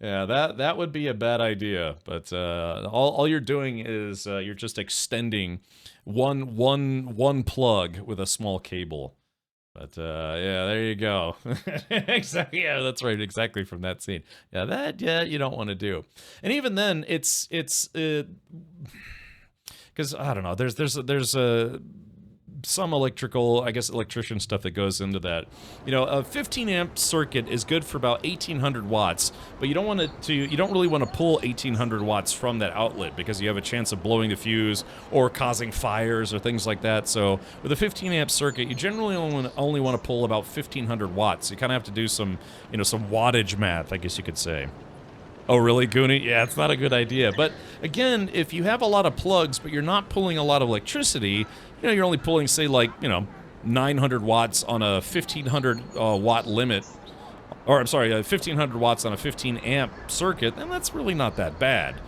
Yeah, that would be a bad idea. But all you're doing is you're just extending one plug with a small cable. But yeah, there you go. Exactly. Yeah, that's right. Exactly, from that scene. Yeah, that you don't want to do. And even then, it's because I don't know. There's some electrical, I guess, electrician stuff that goes into that. You know, a 15 amp circuit is good for about 1800 watts, but you don't really want to pull 1800 watts from that outlet because you have a chance of blowing the fuse or causing fires or things like that. So with a 15 amp circuit, you generally only want to pull about 1500 watts. You kind of have to do some, you know, some wattage math, I guess you could say. Oh, really, Goonie? Yeah, it's not a good idea. But again, if you have a lot of plugs, but you're not pulling a lot of electricity, you know, you're only pulling, say, like, you know, 900 watts on a 1500 watt limit, or I'm sorry, 1500 watts on a 15 amp circuit, then that's really not that bad.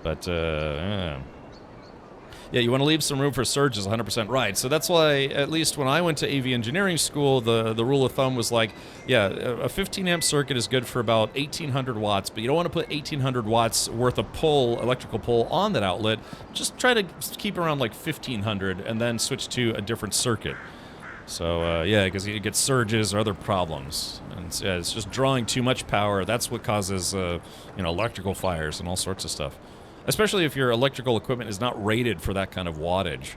But, yeah, you want to leave some room for surges, 100% right. So that's why, at least when I went to AV engineering school, the rule of thumb was like, yeah, a 15 amp circuit is good for about 1800 watts, but you don't want to put 1800 watts worth of electrical pull on that outlet. Just try to keep around like 1500 and then switch to a different circuit. So, yeah, because you get surges or other problems. And yeah, it's just drawing too much power. That's what causes, you know, electrical fires and all sorts of stuff. Especially if your electrical equipment is not rated for that kind of wattage.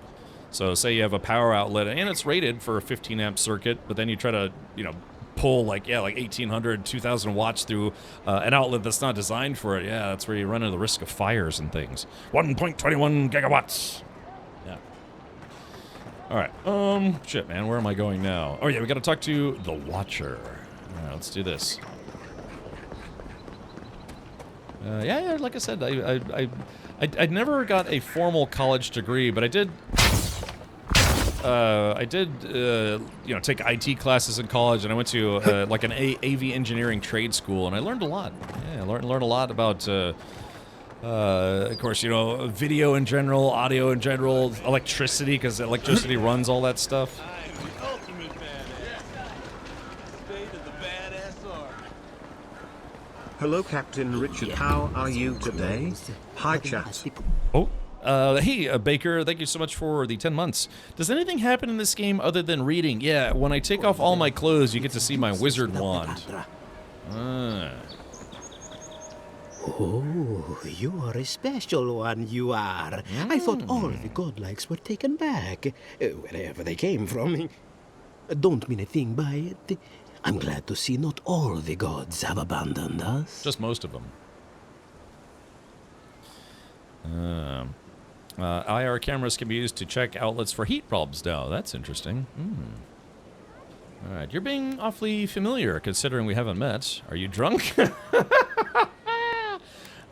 So say you have a power outlet and it's rated for a 15 amp circuit, but then you try to, you know, pull like 1800, 2000 watts through an outlet that's not designed for it. Yeah, that's where you run into the risk of fires and things. 1.21 gigawatts. Yeah. All right. Shit, man, where am I going now? Oh yeah, we got to talk to the Watcher. All right, let's do this. Yeah, like I said, I never got a formal college degree, but I did, you know, take IT classes in college, and I went to like an AV engineering trade school, and I learned a lot. Yeah, I learned a lot about, of course, you know, video in general, audio in general, electricity, because electricity runs all that stuff. Hello, Captain Richard. How are you today? Hi, chat. Oh, hey, Baker. Thank you so much for the 10 months. Does anything happen in this game other than reading? Yeah, when I take off all my clothes, you get to see my wizard wand. Oh, you are a special one, you are. I thought all the godlikes were taken back, wherever they came from. Don't mean a thing by it. I'm glad to see not all the gods have abandoned us. Just most of them. IR cameras can be used to check outlets for heat problems now. That's interesting. Alright, you're being awfully familiar, considering we haven't met. Are you drunk?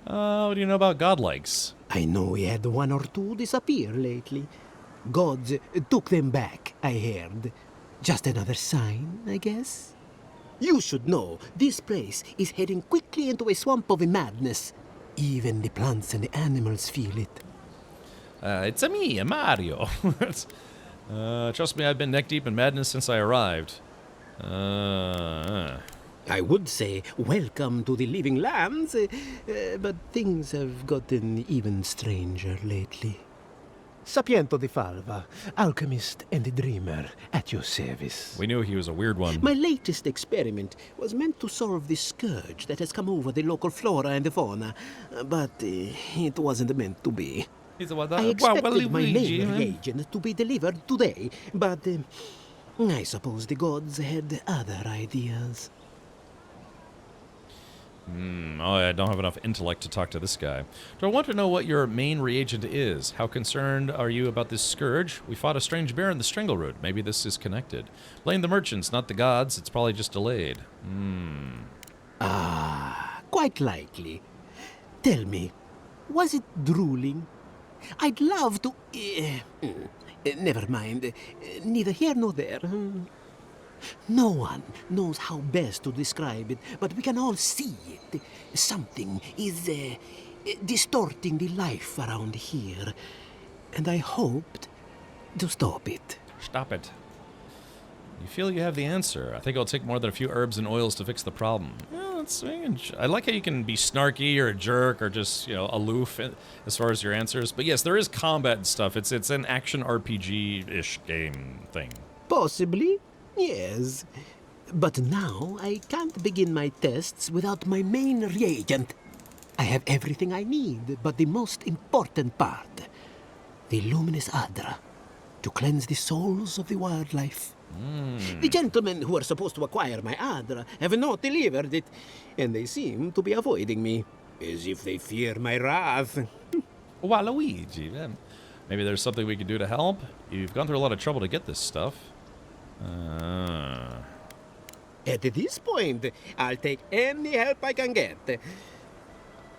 What do you know about godlikes? I know we had one or two disappear lately. Gods took them back, I heard. Just another sign, I guess? You should know, this place is heading quickly into a swamp of madness. Even the plants and the animals feel it. It's me, Mario. Trust me, I've been neck deep in madness since I arrived. I would say welcome to the living lands, but things have gotten even stranger lately. Sapiento di Falva, alchemist and dreamer, at your service. We knew he was a weird one. My latest experiment was meant to solve the scourge that has come over the local flora and fauna, but it wasn't meant to be. I expected my main reagent to be delivered today, but I suppose the gods had other ideas. Oh, I don't have enough intellect to talk to this guy. Do I want to know what your main reagent is? How concerned are you about this scourge? We fought a strange bear in the Strangle Root. Maybe this is connected. Blame the merchants, not the gods. It's probably just delayed. Quite likely. Tell me, was it drooling? I'd love to... never mind. Neither here nor there. No one knows how best to describe it, but we can all see it. Something is distorting the life around here, and I hoped to stop it. Stop it. You feel you have the answer. I think it'll take more than a few herbs and oils to fix the problem. Well, that's strange. I like how you can be snarky or a jerk or just, aloof as far as your answers. But yes, there is combat and stuff. It's an action RPG-ish game thing. Possibly. Yes, but now I can't begin my tests without my main reagent. I have everything I need, but the most important part, the luminous Adra, to cleanse the souls of the wildlife. The gentlemen who are supposed to acquire my Adra have not delivered it, and they seem to be avoiding me, as if they fear my wrath. Waluigi, maybe there's something we can do to help? You've gone through a lot of trouble to get this stuff. At this point, I'll take any help I can get.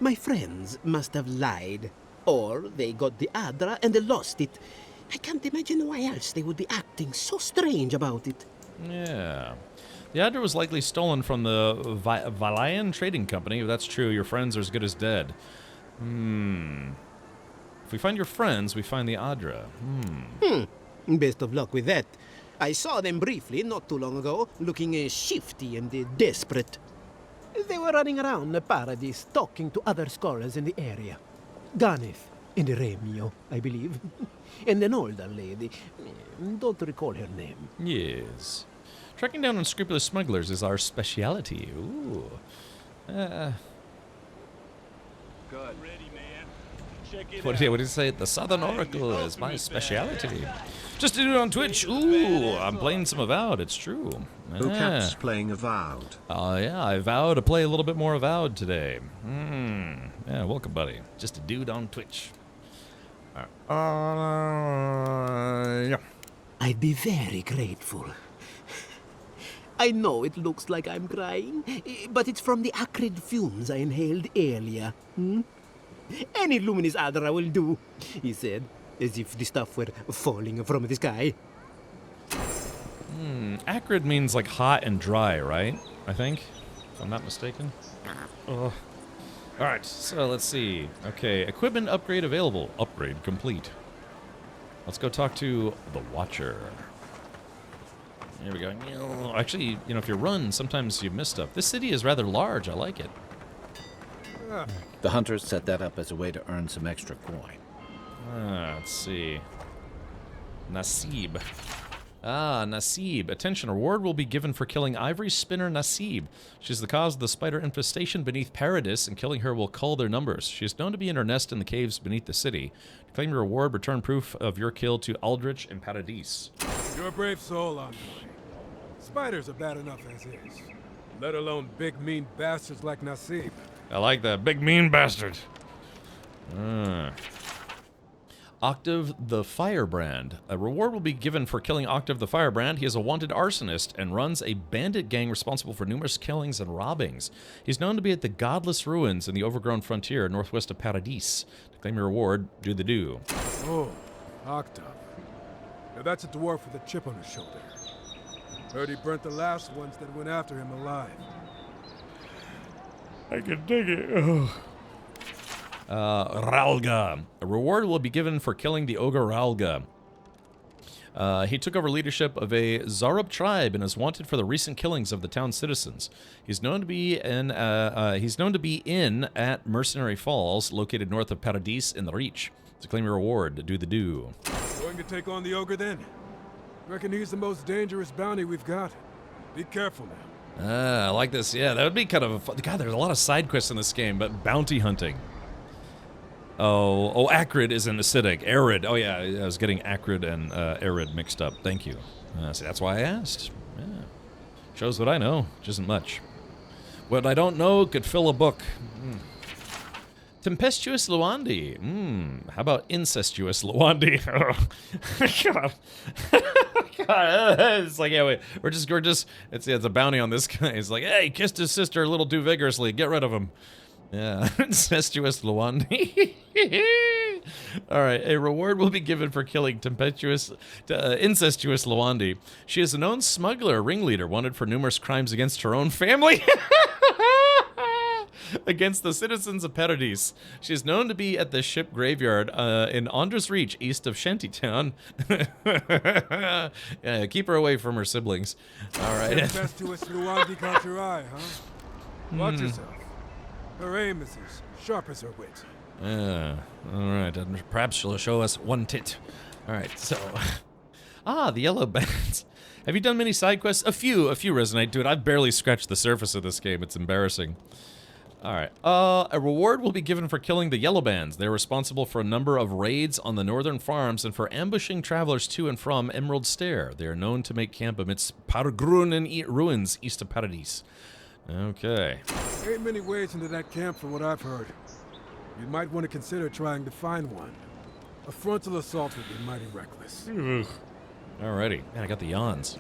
My friends must have lied, or they got the Adra and they lost it. I can't imagine why else they would be acting so strange about it. Yeah. The Adra was likely stolen from the Valayan Trading Company. If that's true, your friends are as good as dead. If we find your friends, we find the Adra. Best of luck with that. I saw them briefly not too long ago, looking shifty and desperate. They were running around the paradise, talking to other scholars in the area. Ganeth and Remio, I believe. And an older lady. Don't recall her name. Yes. Tracking down unscrupulous smugglers is our speciality. Ooh. Good. Ready, man. Check it What did he say? The Southern Oracle is my speciality. Just did it on Twitch. Ooh, I'm playing some Avowed. It's true. Cat's playing Avowed. Yeah, I vow to play a little bit more Avowed today. Yeah, welcome, buddy. Just a dude on Twitch. Yeah. I'd be very grateful. I know it looks like I'm crying, but it's from the acrid fumes I inhaled earlier. Any luminous Adra will do, he said, as if the stuff were falling from the sky. Acrid means like hot and dry, right? I think, if I'm not mistaken. Alright, so let's see. Okay, equipment upgrade available. Upgrade complete. Let's go talk to the Watcher. Here we go. Actually, if you run, sometimes you miss stuff. This city is rather large. I like it. The hunters set that up as a way to earn some extra coin. Let's see. Nasib. Nasib. Attention, a reward will be given for killing Ivory Spinner Nasib. She's the cause of the spider infestation beneath Paradis, and killing her will cull their numbers. She is known to be in her nest in the caves beneath the city. To claim your reward, return proof of your kill to Aldrich and Paradis. You're a brave soul, Andre. Spiders are bad enough as is, let alone big mean bastards like Nasib. I like that. Big mean bastard. Octave the Firebrand. A reward will be given for killing Octave the Firebrand. He is a wanted arsonist and runs a bandit gang responsible for numerous killings and robbings. He's known to be at the Godless Ruins in the overgrown frontier northwest of Paradis. To claim your reward, do the do. Oh, Octave. Now that's a dwarf with a chip on his shoulder. Heard he burnt the last ones that went after him alive. I can dig it. Ralga. A reward will be given for killing the ogre Ralga. He took over leadership of a Zarup tribe and is wanted for the recent killings of the town's citizens. He's known to be in at Mercenary Falls, located north of Paradis in the Reach. To claim your reward, do the do. Going to take on the ogre then? Reckon he's the most dangerous bounty we've got. Be careful now. I like this. Yeah, that would be kind of a fun. God, there's a lot of side quests in this game, but bounty hunting. Oh, acrid isn't acidic. Arid. Oh, yeah, I was getting acrid and arid mixed up. Thank you. See, that's why I asked. Yeah. Shows what I know, which isn't much. What I don't know could fill a book. Tempestuous Luandi. How about incestuous Luandi? God. God. It's like, yeah, wait, we're just, it's a bounty on this guy. It's like, hey, he kissed his sister a little too vigorously. Get rid of him. Yeah, incestuous Luandi. All right, a reward will be given for killing incestuous Luandi. She is a known smuggler, ringleader, wanted for numerous crimes against her own family. Against the citizens of Paradis. She is known to be at the ship graveyard in Andra's Reach, east of Shantytown. Yeah, keep her away from her siblings. All right. Tempestuous Luandi caught your eye, huh? Watch yourself. Her aim is as sharp as her wit. All right, and perhaps she'll show us one tit. All right, so... the yellow bands. Have you done many side quests? A few resonate. Dude, I've barely scratched the surface of this game. It's embarrassing. All right. A reward will be given for killing the yellow bands. They're responsible for a number of raids on the northern farms and for ambushing travelers to and from Emerald Stair. They are known to make camp amidst Pargrunen ruins east of Paradis. Okay. There ain't many ways into that camp from what I've heard. You might want to consider trying to find one. A frontal assault would be mighty reckless. Alrighty. Man, I got the yawns.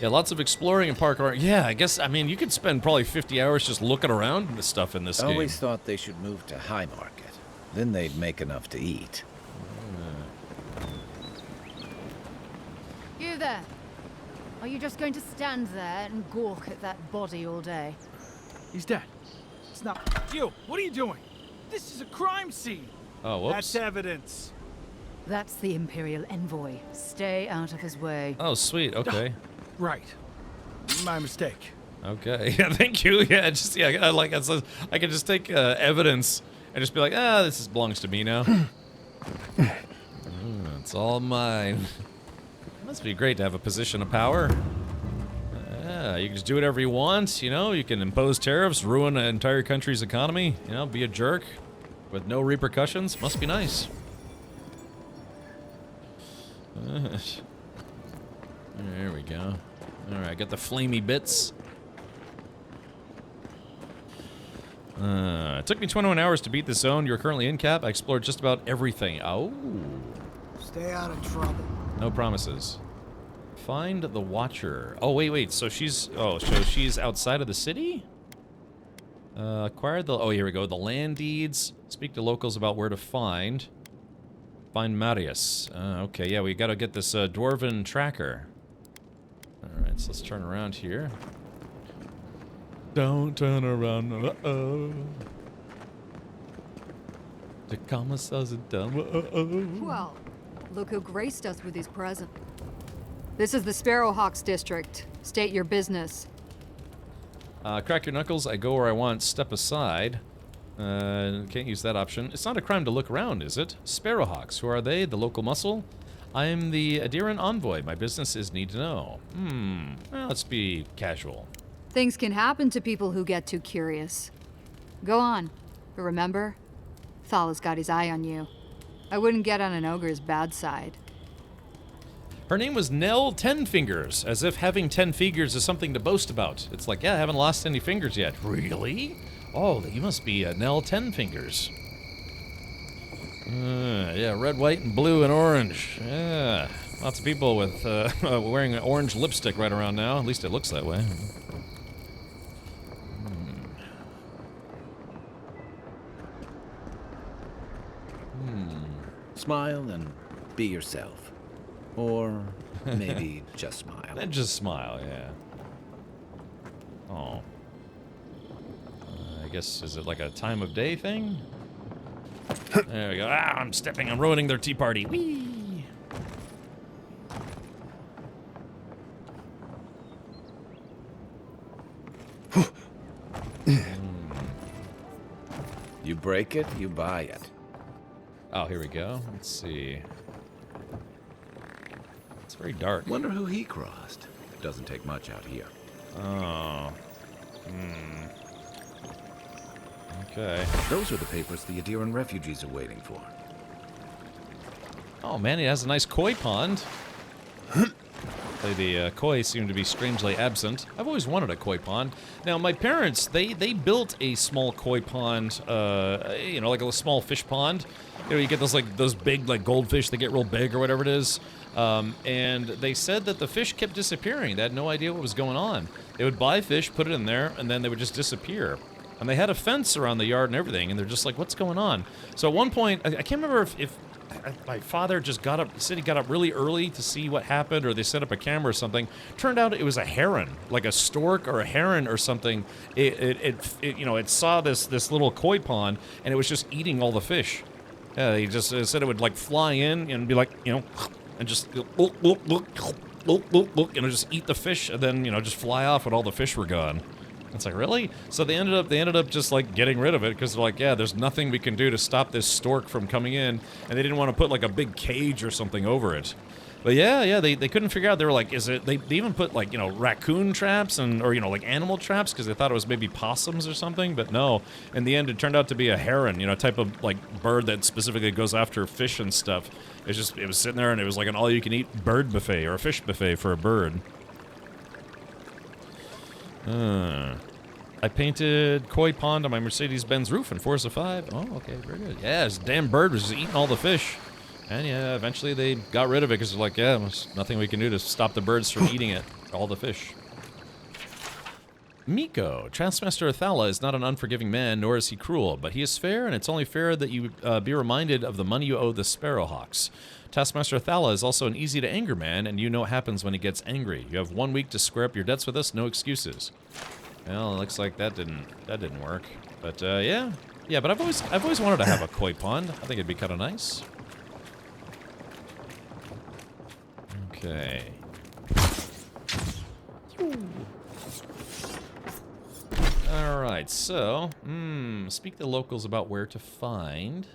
Yeah, lots of exploring and parkour. Yeah, I mean, you could spend probably 50 hours just looking around the stuff in this game. I always thought they should move to High Market. Then they'd make enough to eat. You there. Are you just going to stand there and gawk at that body all day? He's dead. It's not you. What are you doing? This is a crime scene. Oh, whoops. That's evidence. That's the Imperial envoy. Stay out of his way. Oh, sweet. Okay. Right. My mistake. Okay. Yeah, thank you. Yeah, I can just take evidence and just be like, this belongs to me now. It's all mine. Must be great to have a position of power. Yeah, you can just do whatever you want, you know? You can impose tariffs, ruin an entire country's economy, you know, be a jerk with no repercussions. Must be nice. There we go. Alright, got the flamey bits. It took me 21 hours to beat the zone. You're currently in cap. I explored just about everything. Oh. Stay out of trouble. No promises. Find the Watcher. Oh, wait. So she's outside of the city? Acquire the... Oh, here we go. The land deeds. Speak to locals about where to find. Find Marius. Okay, yeah, we gotta get this dwarven tracker. Alright, so let's turn around here. Don't turn around. Uh-oh. The commerce doesn't done. Well, look who graced us with his present. This is the Sparrowhawks district. State your business. Crack your knuckles. I go where I want. Step aside. Can't use that option. It's not a crime to look around, is it? Sparrowhawks. Who are they? The local muscle? I'm the Adiran envoy. My business is need to know. Well, let's be casual. Things can happen to people who get too curious. Go on. But remember, Thala's got his eye on you. I wouldn't get on an ogre's bad side. Her name was Nell Tenfingers, as if having 10 fingers is something to boast about. It's like, yeah, I haven't lost any fingers yet. Really? Oh, you must be Nell Tenfingers. Yeah, red, white, and blue, and orange. Yeah, lots of people with wearing orange lipstick right around now. At least it looks that way. Smile and be yourself. Or maybe just smile. Then just smile, yeah. Oh. I guess, is it like a time of day thing? There we go. I'm ruining their tea party. Whee! break it, you buy it. Oh, here we go. Let's see. It's very dark. Wonder who he crossed. Doesn't take much out here. Oh. Okay. Those are the papers the Adiran refugees are waiting for. Oh man, he has a nice koi pond. The koi seem to be strangely absent. I've always wanted a koi pond. Now, my parents, they built a small koi pond, you know, like a small fish pond. You know, you get those big, like, goldfish that get real big or whatever it is. And they said that the fish kept disappearing. They had no idea what was going on. They would buy fish, put it in there, and then they would just disappear. And they had a fence around the yard and everything, and they're just like, what's going on? So at one point, I can't remember if my father just got up, said he got up really early to see what happened, or they set up a camera or something. Turned out it was a heron, like a stork or a heron or something. It saw this little koi pond, and it was just eating all the fish. Yeah, he just said it would like fly in and be like, you know, and just just eat the fish, and then just fly off when all the fish were gone. It's like, really? So they ended up just like getting rid of it because they're like, yeah, there's nothing we can do to stop this stork from coming in, and they didn't want to put like a big cage or something over it. But yeah, they couldn't figure out. They were like, they even put like, raccoon traps or like animal traps because they thought it was maybe possums or something, but no. In the end, it turned out to be a heron, type of like bird that specifically goes after fish and stuff. It was sitting there and it was like an all-you-can-eat bird buffet or a fish buffet for a bird. I painted koi pond on my Mercedes-Benz roof in Forza 5. Oh, okay, very good. Yeah, this damn bird was just eating all the fish. And yeah, eventually they got rid of it because they're like, yeah, there's nothing we can do to stop the birds from eating it, all the fish. Miko, Taskmaster Athala is not an unforgiving man, nor is he cruel, but he is fair, and it's only fair that you be reminded of the money you owe the Sparrowhawks. Taskmaster Athala is also an easy-to-anger man, and you know what happens when he gets angry. You have 1 week to square up your debts with us, no excuses. Well, it looks like that didn't work. But yeah, but I've always wanted to have a koi pond. I think it'd be kind of nice. Okay. All right. So, speak to the locals about where to find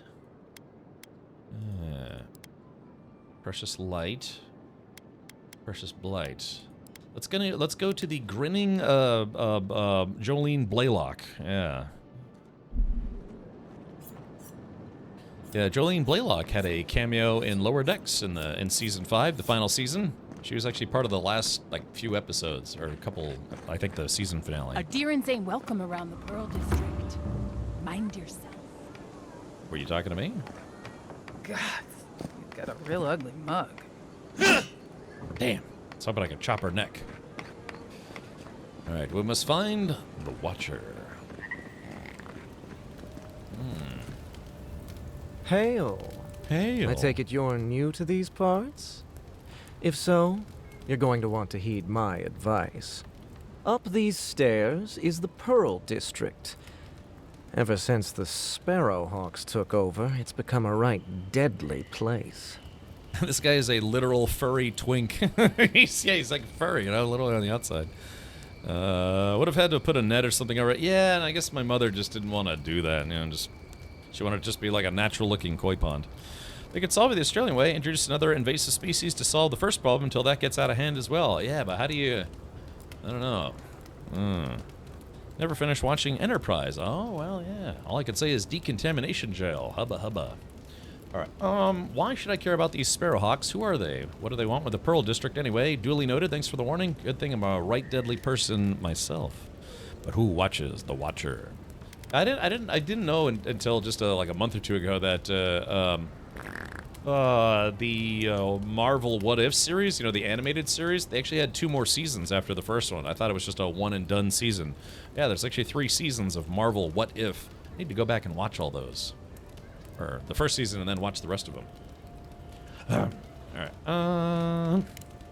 precious light, precious blight. Let's go to the grinning Jolene Blaylock. Yeah. Yeah, Jolene Blaylock had a cameo in Lower Decks in season 5, the final season. She was actually part of the last few episodes, or a couple. I think the season finale. Adirans ain't welcome around the Pearl District. Mind yourself. Were you talking to me? God, you've got a real ugly mug. Damn. Let's hope I can chop her neck. All right, we must find the Watcher. Hail. Hail. I take it you're new to these parts? If so, you're going to want to heed my advice. Up these stairs is the Pearl District. Ever since the Sparrowhawks took over, it's become a right deadly place. This guy is a literal furry twink. he's like furry, literally on the outside. Would have had to put a net or something over it. Yeah, and I guess my mother just didn't want to do that. She wanted to just be like a natural-looking koi pond. They could solve it the Australian way, introduce another invasive species to solve the first problem until that gets out of hand as well. Yeah, but how do you... I don't know. Never finished watching Enterprise. Oh, well, yeah. All I could say is decontamination jail. Hubba hubba. Alright, why should I care about these Sparrowhawks? Who are they? What do they want with the Pearl District anyway? Duly noted, thanks for the warning. Good thing I'm a right deadly person myself. But who watches the Watcher? I didn't know until just like a month or two ago that the Marvel What If series, the animated series, they actually had 2 more seasons after the first one. I thought it was just a one and done season. Yeah, there's actually 3 seasons of Marvel What If. I need to go back and watch all those. Or the first season and then watch the rest of them. Alright.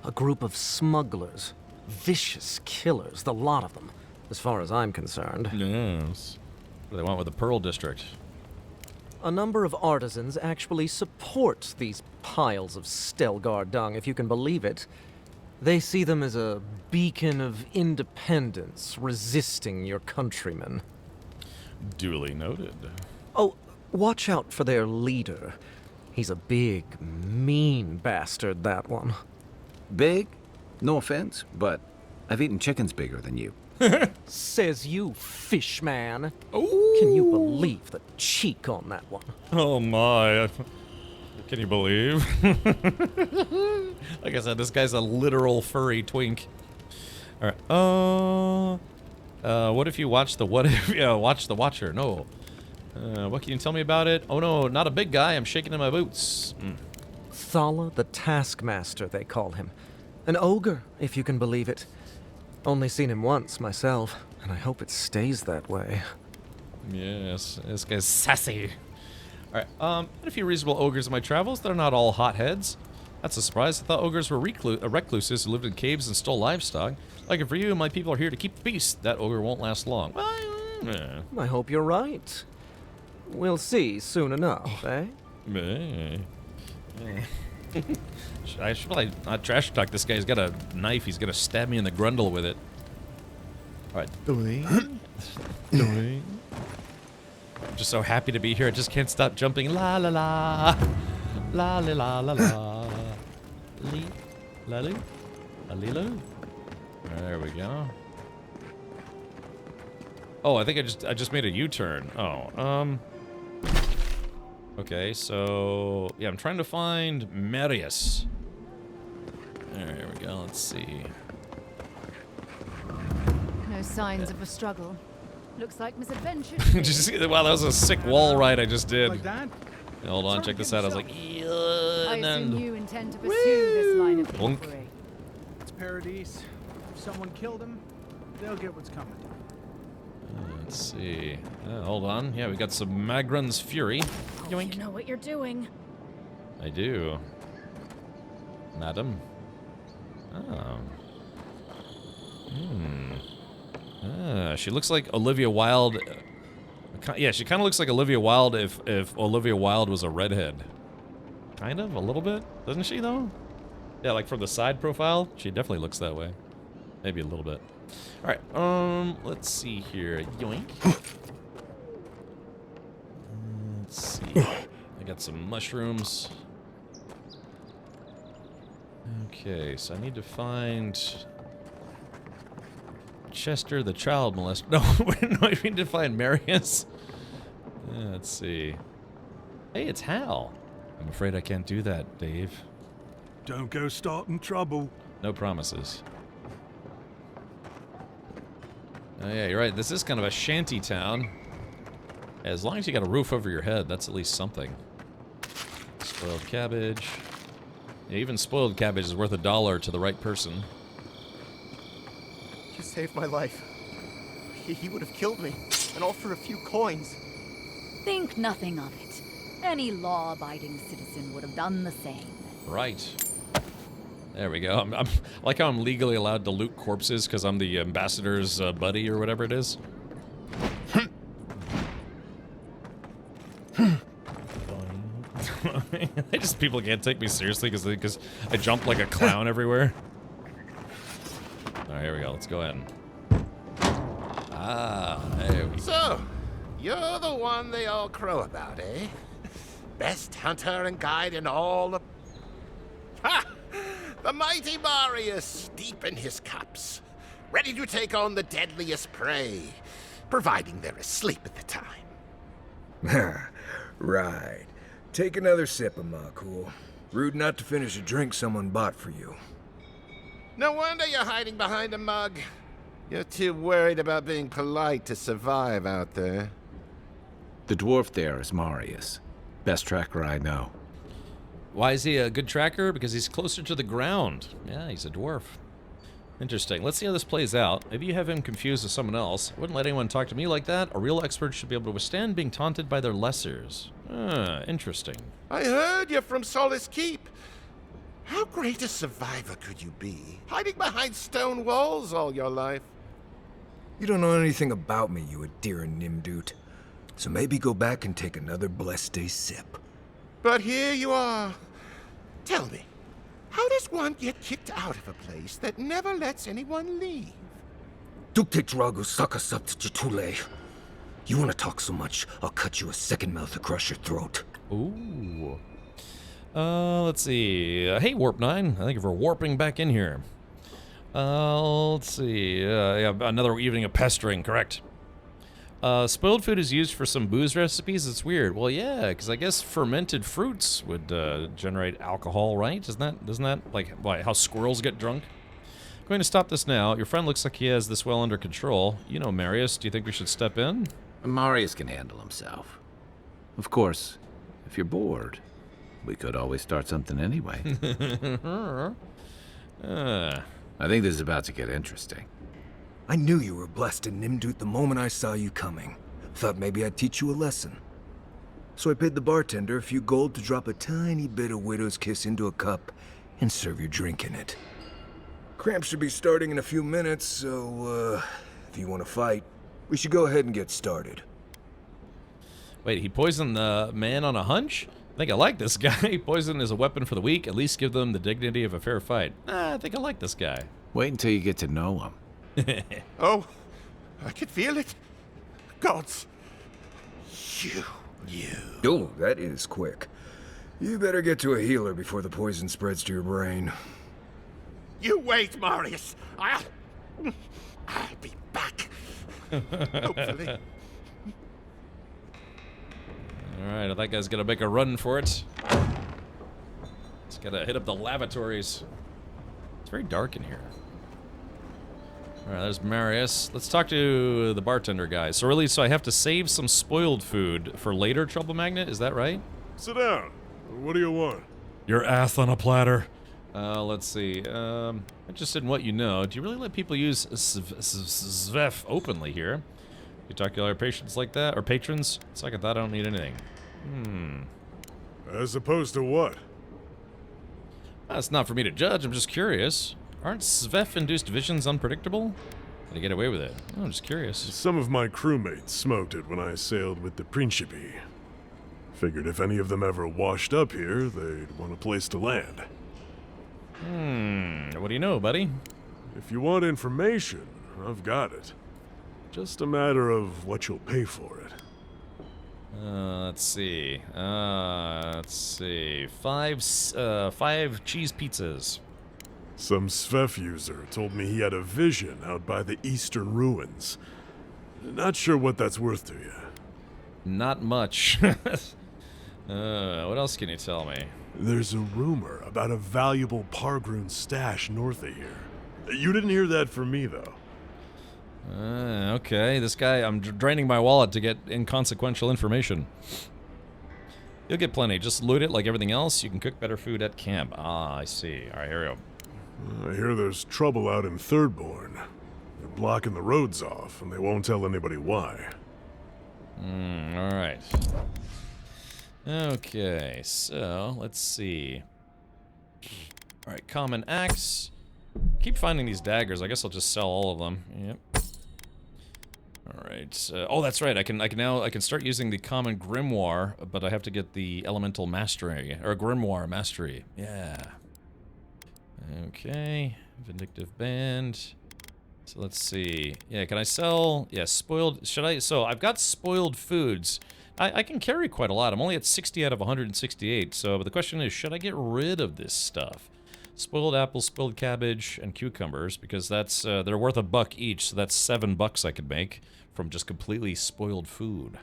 A group of smugglers. Vicious killers, the lot of them, as far as I'm concerned. Yes. What do they want with the Pearl District? A number of artisans actually support these piles of Stelgar dung, if you can believe it. They see them as a beacon of independence, resisting your countrymen. Duly noted. Oh, watch out for their leader. He's a big, mean bastard, that one. Big? No offense, but I've eaten chickens bigger than you. Says you, fish man. Oh. Can you believe the cheek on that one? Oh my. Can you believe? Like I said, this guy's a literal furry twink. Alright. What if you watch the What If? Yeah, watch the Watcher. No. What can you tell me about it? Oh no, not a big guy. I'm shaking in my boots. Thala the Taskmaster, they call him. An ogre, if you can believe it. Only seen him once myself, and I hope it stays that way. Yes, this guy's sassy. Alright, had a few reasonable ogres in my travels. They're not all hotheads. That's a surprise. I thought ogres were recluses who lived in caves and stole livestock. Like for you, my people are here to keep the peace. That ogre won't last long. I hope you're right. We'll see soon enough, eh? I should probably not trash talk this guy. He's got a knife. He's gonna stab me in the grundle with it. Alright. I'm just so happy to be here. I just can't stop jumping. La la la. La la la la la. Lee. La loo. A lilo. There we go. Oh, I think I just made a U-turn. Oh, okay, so yeah, I'm trying to find Marius. There we go. Let's see. No signs of a struggle. Looks like misadventure. Did you see that? Wow, that was a sick wall ride I just did. Like that? Yeah, hold on, check this out. I was like, I assume you intend to pursue this line of Bonk. inquiry. It's Paradise. If someone killed him, they'll get what's coming. Let's see. Hold on. Yeah, we got some Magran's Fury. You know what you're doing. I do. Madam. Oh. She looks like Olivia Wilde. Yeah, she kind of looks like Olivia Wilde if Olivia Wilde was a redhead. Kind of, a little bit. Doesn't she, though? Yeah, like from the side profile, she definitely looks that way. Maybe a little bit. Alright, let's see here. Yoink. Let's see. I got some mushrooms. Okay, so I need to find Chester the child molester. No, no, I need to find Marius. Let's see. Hey, it's Hal. I'm afraid I can't do that, Dave. Don't go starting trouble. No promises. Oh yeah, you're right. This is kind of a shanty town. As long as you got a roof over your head, that's at least something. Spoiled cabbage. Yeah, even spoiled cabbage is worth $1 to the right person. You saved my life. He would have killed me, and all for a few coins. Think nothing of it. Any law-abiding citizen would have done the same. Right. There we go. I like how I'm legally allowed to loot corpses because I'm the ambassador's buddy or whatever it is. People can't take me seriously because I jump like a clown everywhere. Alright, here we go. Let's go in. Ah, there we go. So, you're the one they all crow about, eh? Best hunter and guide in all the... Ha! The mighty Marius, deep in his cups, ready to take on the deadliest prey, providing they're asleep at the time. Right. Take another sip of my cool. Rude not to finish a drink someone bought for you. No wonder you're hiding behind a mug. You're too worried about being polite to survive out there. The dwarf there is Marius. Best tracker I know. Why is he a good tracker? Because he's closer to the ground. Yeah, he's a dwarf. Interesting. Let's see how this plays out. Maybe you have him confused with someone else. Wouldn't let anyone talk to me like that. A real expert should be able to withstand being taunted by their lessers. Interesting. I heard you're from Solace Keep. How great a survivor could you be? Hiding behind stone walls all your life. You don't know anything about me, you Adira Nimdut. So maybe go back and take another blessed day sip. But here you are. Tell me, how does one get kicked out of a place that never lets anyone leave? Dukte Drago Saka Sapt Jitule. You want to talk so much, I'll cut you a second mouth across your throat. Ooh. Let's see. Hey, Warp 9. Thank you for warping back in here. Let's see. Yeah, another evening of pestering, correct. Spoiled food is used for some booze recipes. It's weird. Well, yeah, because I guess fermented fruits would generate alcohol, right? Isn't that like how squirrels get drunk? I'm going to stop this now. Your friend looks like he has this well under control. You know, Marius, do you think we should step in? Marius can handle himself. Of course, if you're bored, we could always start something anyway. I think this is about to get interesting. I knew you were blessed in Nimdut the moment I saw you coming. Thought maybe I'd teach you a lesson. So I paid the bartender a few gold to drop a tiny bit of Widow's Kiss into a cup and serve your drink in it. Cramp should be starting in a few minutes, so, if you want to fight, we should go ahead and get started. Wait, he poisoned the man on a hunch? I think I like this guy. Poison is a weapon for the weak. At least give them the dignity of a fair fight. I think I like this guy. Wait until you get to know him. Oh, I can feel it. Gods. You. Oh, that is quick. You better get to a healer before the poison spreads to your brain. You wait, Marius. I'll be back. Hopefully. Alright, that guy's gonna make a run for it. He's gotta hit up the lavatories. It's very dark in here. Alright, there's Marius. Let's talk to the bartender guy. So really, I have to save some spoiled food for later, Trouble Magnet? Is that right? Sit down. What do you want? Your ass on a platter. Let's see. Interested in what you know. Do you really let people use Zvef openly here? You talk to other patients like that? Or patrons? It's like I thought I don't need anything. As opposed to what? It's not for me to judge, I'm just curious. Aren't Zvef-induced visions unpredictable? How do you get away with it? Oh, I'm just curious. Some of my crewmates smoked it when I sailed with the Principe. Figured if any of them ever washed up here, they'd want a place to land. What do you know, buddy? If you want information, I've got it. Just a matter of what you'll pay for it. Let's see. Five cheese pizzas. Some Svef user told me he had a vision out by the eastern ruins. Not sure what that's worth to you. Not much. What else can you tell me? There's a rumor about a valuable Pargroon stash north of here. You didn't hear that from me, though. Okay, this guy, I'm draining my wallet to get inconsequential information. You'll get plenty, just loot it like everything else. You can cook better food at camp. Ah, I see. Alright, here we go. I hear there's trouble out in Thirdborn. They're blocking the roads off, and they won't tell anybody why. Alright. Okay, so, let's see. Alright, common axe. Keep finding these daggers. I guess I'll just sell all of them. Yep. Alright. Oh, that's right. I can start using the common grimoire, but I have to get the elemental mastery, or grimoire mastery. Yeah. Okay. Vindictive band. So let's see. Yeah, can I sell? Yeah, spoiled. Should I? So I've got spoiled foods. I can carry quite a lot. I'm only at 60 out of 168. So, but the question is, should I get rid of this stuff? Spoiled apples, spoiled cabbage, and cucumbers, because that's they're worth $1 each. So that's $7 I could make from just completely spoiled food.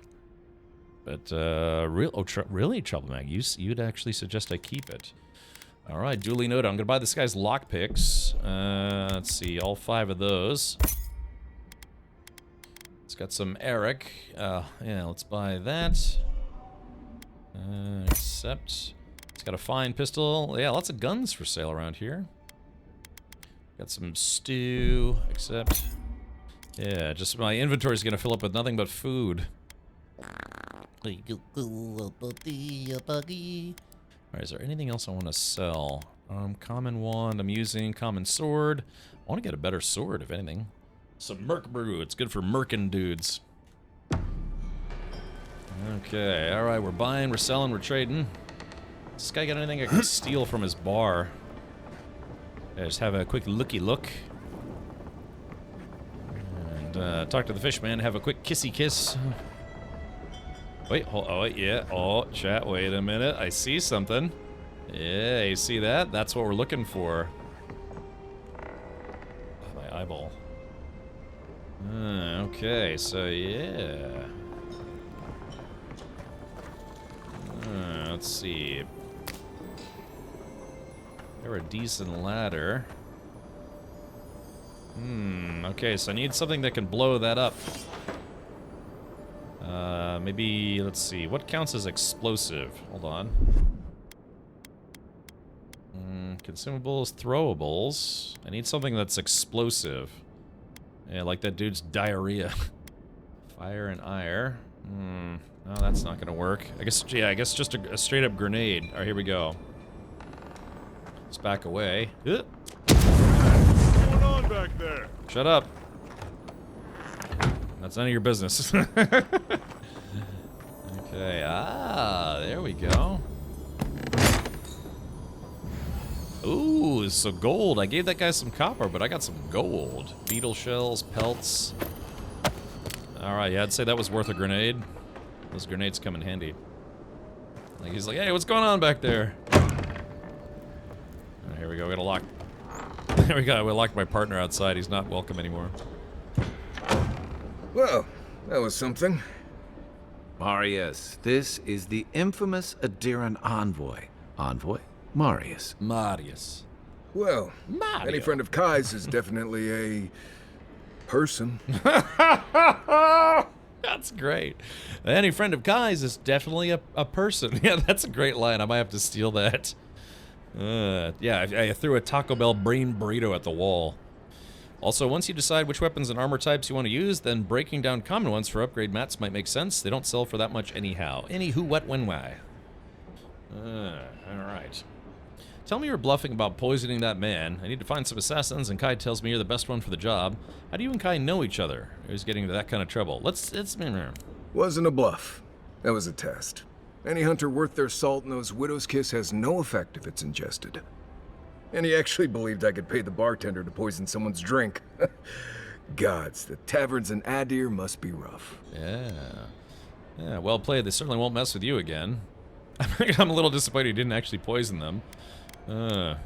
But really, Trouble Mag, you'd actually suggest I keep it. All right, duly noted. I'm gonna buy this guy's lockpicks. Let's see, all 5 of those. It's got some Eric. Yeah, let's buy that. Accept. It's got a fine pistol. Yeah, lots of guns for sale around here. Got some stew. Accept. Yeah, just my inventory's gonna fill up with nothing but food. Alright, is there anything else I want to sell? Common wand I'm using. Common sword. I want to get a better sword, if anything. Some Merc Brew. It's good for merkin' dudes. Okay, alright, we're buying, we're selling, we're trading. Does this guy got anything I can steal from his bar? Yeah, just have a quick looky look. And talk to the fish man, have a quick kissy kiss. Wait, oh, yeah. Oh, chat, wait a minute. I see something. Yeah, you see that? That's what we're looking for. Oh, my eyeball. Okay, so yeah. Let's see. They're a decent ladder. Okay, so I need something that can blow that up. Maybe, let's see, what counts as explosive? Hold on. Consumables, throwables. I need something that's explosive. Yeah, like that dude's diarrhea. Fire and ire. No, that's not gonna work. I guess, yeah, I guess just a straight up grenade. Alright, here we go. Let's back away. What's going on back there? Shut up. That's none of your business. Okay, there we go. Ooh, so gold. I gave that guy some copper, but I got some gold. Beetle shells, pelts. Alright, yeah, I'd say that was worth a grenade. Those grenades come in handy. Like, he's like, hey, what's going on back there? Here we go, we gotta lock. There we go, we locked my partner outside. He's not welcome anymore. Well, that was something. Marius, this is the infamous Adiran envoy. Envoy? Marius. Marius. Well, Mario. any friend of Kai's is definitely a person. That's great. Any friend of Kai's is definitely a person. Yeah, that's a great line. I might have to steal that. Yeah, I threw a Taco Bell brain burrito at the wall. Also, once you decide which weapons and armor types you want to use, then breaking down common ones for upgrade mats might make sense. They don't sell for that much anyhow. Any who, what, when, why. Alright. Tell me you're bluffing about poisoning that man. I need to find some assassins, and Kai tells me you're the best one for the job. How do you and Kai know each other? Who's getting into that kind of trouble? Wasn't a bluff. That was a test. Any hunter worth their salt knows Widow's Kiss has no effect if it's ingested. And he actually believed I could pay the bartender to poison someone's drink. Gods, the taverns in Adir must be rough. Yeah. Yeah, well played. They certainly won't mess with you again. I'm a little disappointed he didn't actually poison them.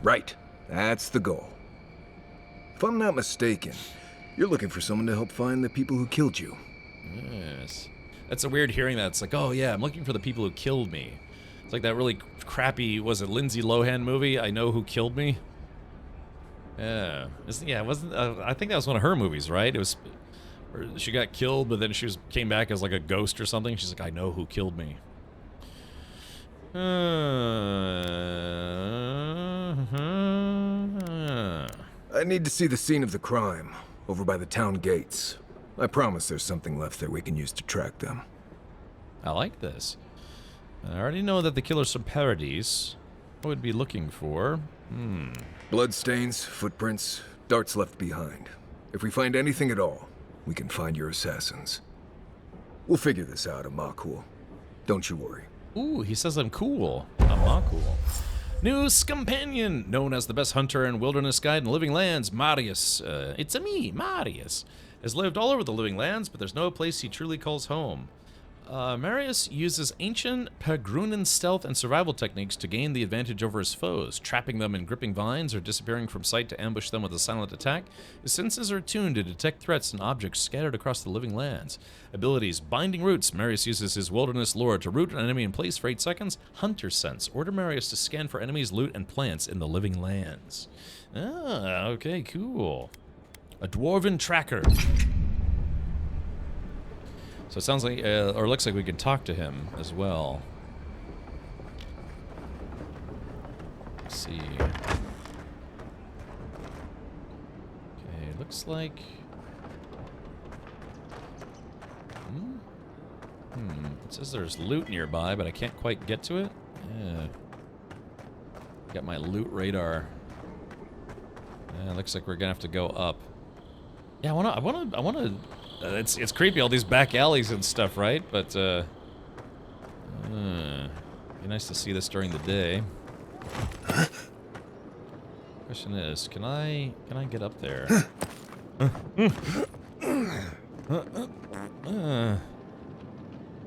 Right. That's the goal. If I'm not mistaken, you're looking for someone to help find the people who killed you. Yes. That's a weird hearing that. It's like, oh yeah, I'm looking for the people who killed me. It's like that really crappy, was it Lindsay Lohan movie, I Know Who Killed Me? Yeah. It wasn't, I think that was one of her movies, right? It was, she got killed, but then she came back as like a ghost or something. She's like, I know who killed me. I need to see the scene of the crime, over by the town gates. I promise there's something left there we can use to track them. I like this. I already know that the killer's from Paradise. What would be looking for? Bloodstains, footprints, darts left behind. If we find anything at all, we can find your assassins. We'll figure this out, Amakul. Don't you worry. Ooh, he says I'm cool. Amakul. New companion, known as the best hunter and wilderness guide in the Living Lands, Marius. It's me, Marius. Has lived all over the Living Lands, but there's no place he truly calls home. Marius uses ancient Pagrunan stealth and survival techniques to gain the advantage over his foes, trapping them in gripping vines or disappearing from sight to ambush them with a silent attack. His senses are attuned to detect threats and objects scattered across the Living Lands. Abilities: Binding Roots. Marius uses his wilderness lore to root an enemy in place for 8 seconds. Hunter Sense. Order Marius to scan for enemies, loot, and plants in the Living Lands. Ah, okay, cool. A Dwarven Tracker. So it sounds like, or looks like we can talk to him as well. Let's see. Okay, looks like... It says there's loot nearby, but I can't quite get to it. Yeah. Got my loot radar. Yeah, looks like we're gonna have to go up. Yeah, I wanna. It's creepy, all these back alleys and stuff, right? But be nice to see this during the day. Question is, can I get up there?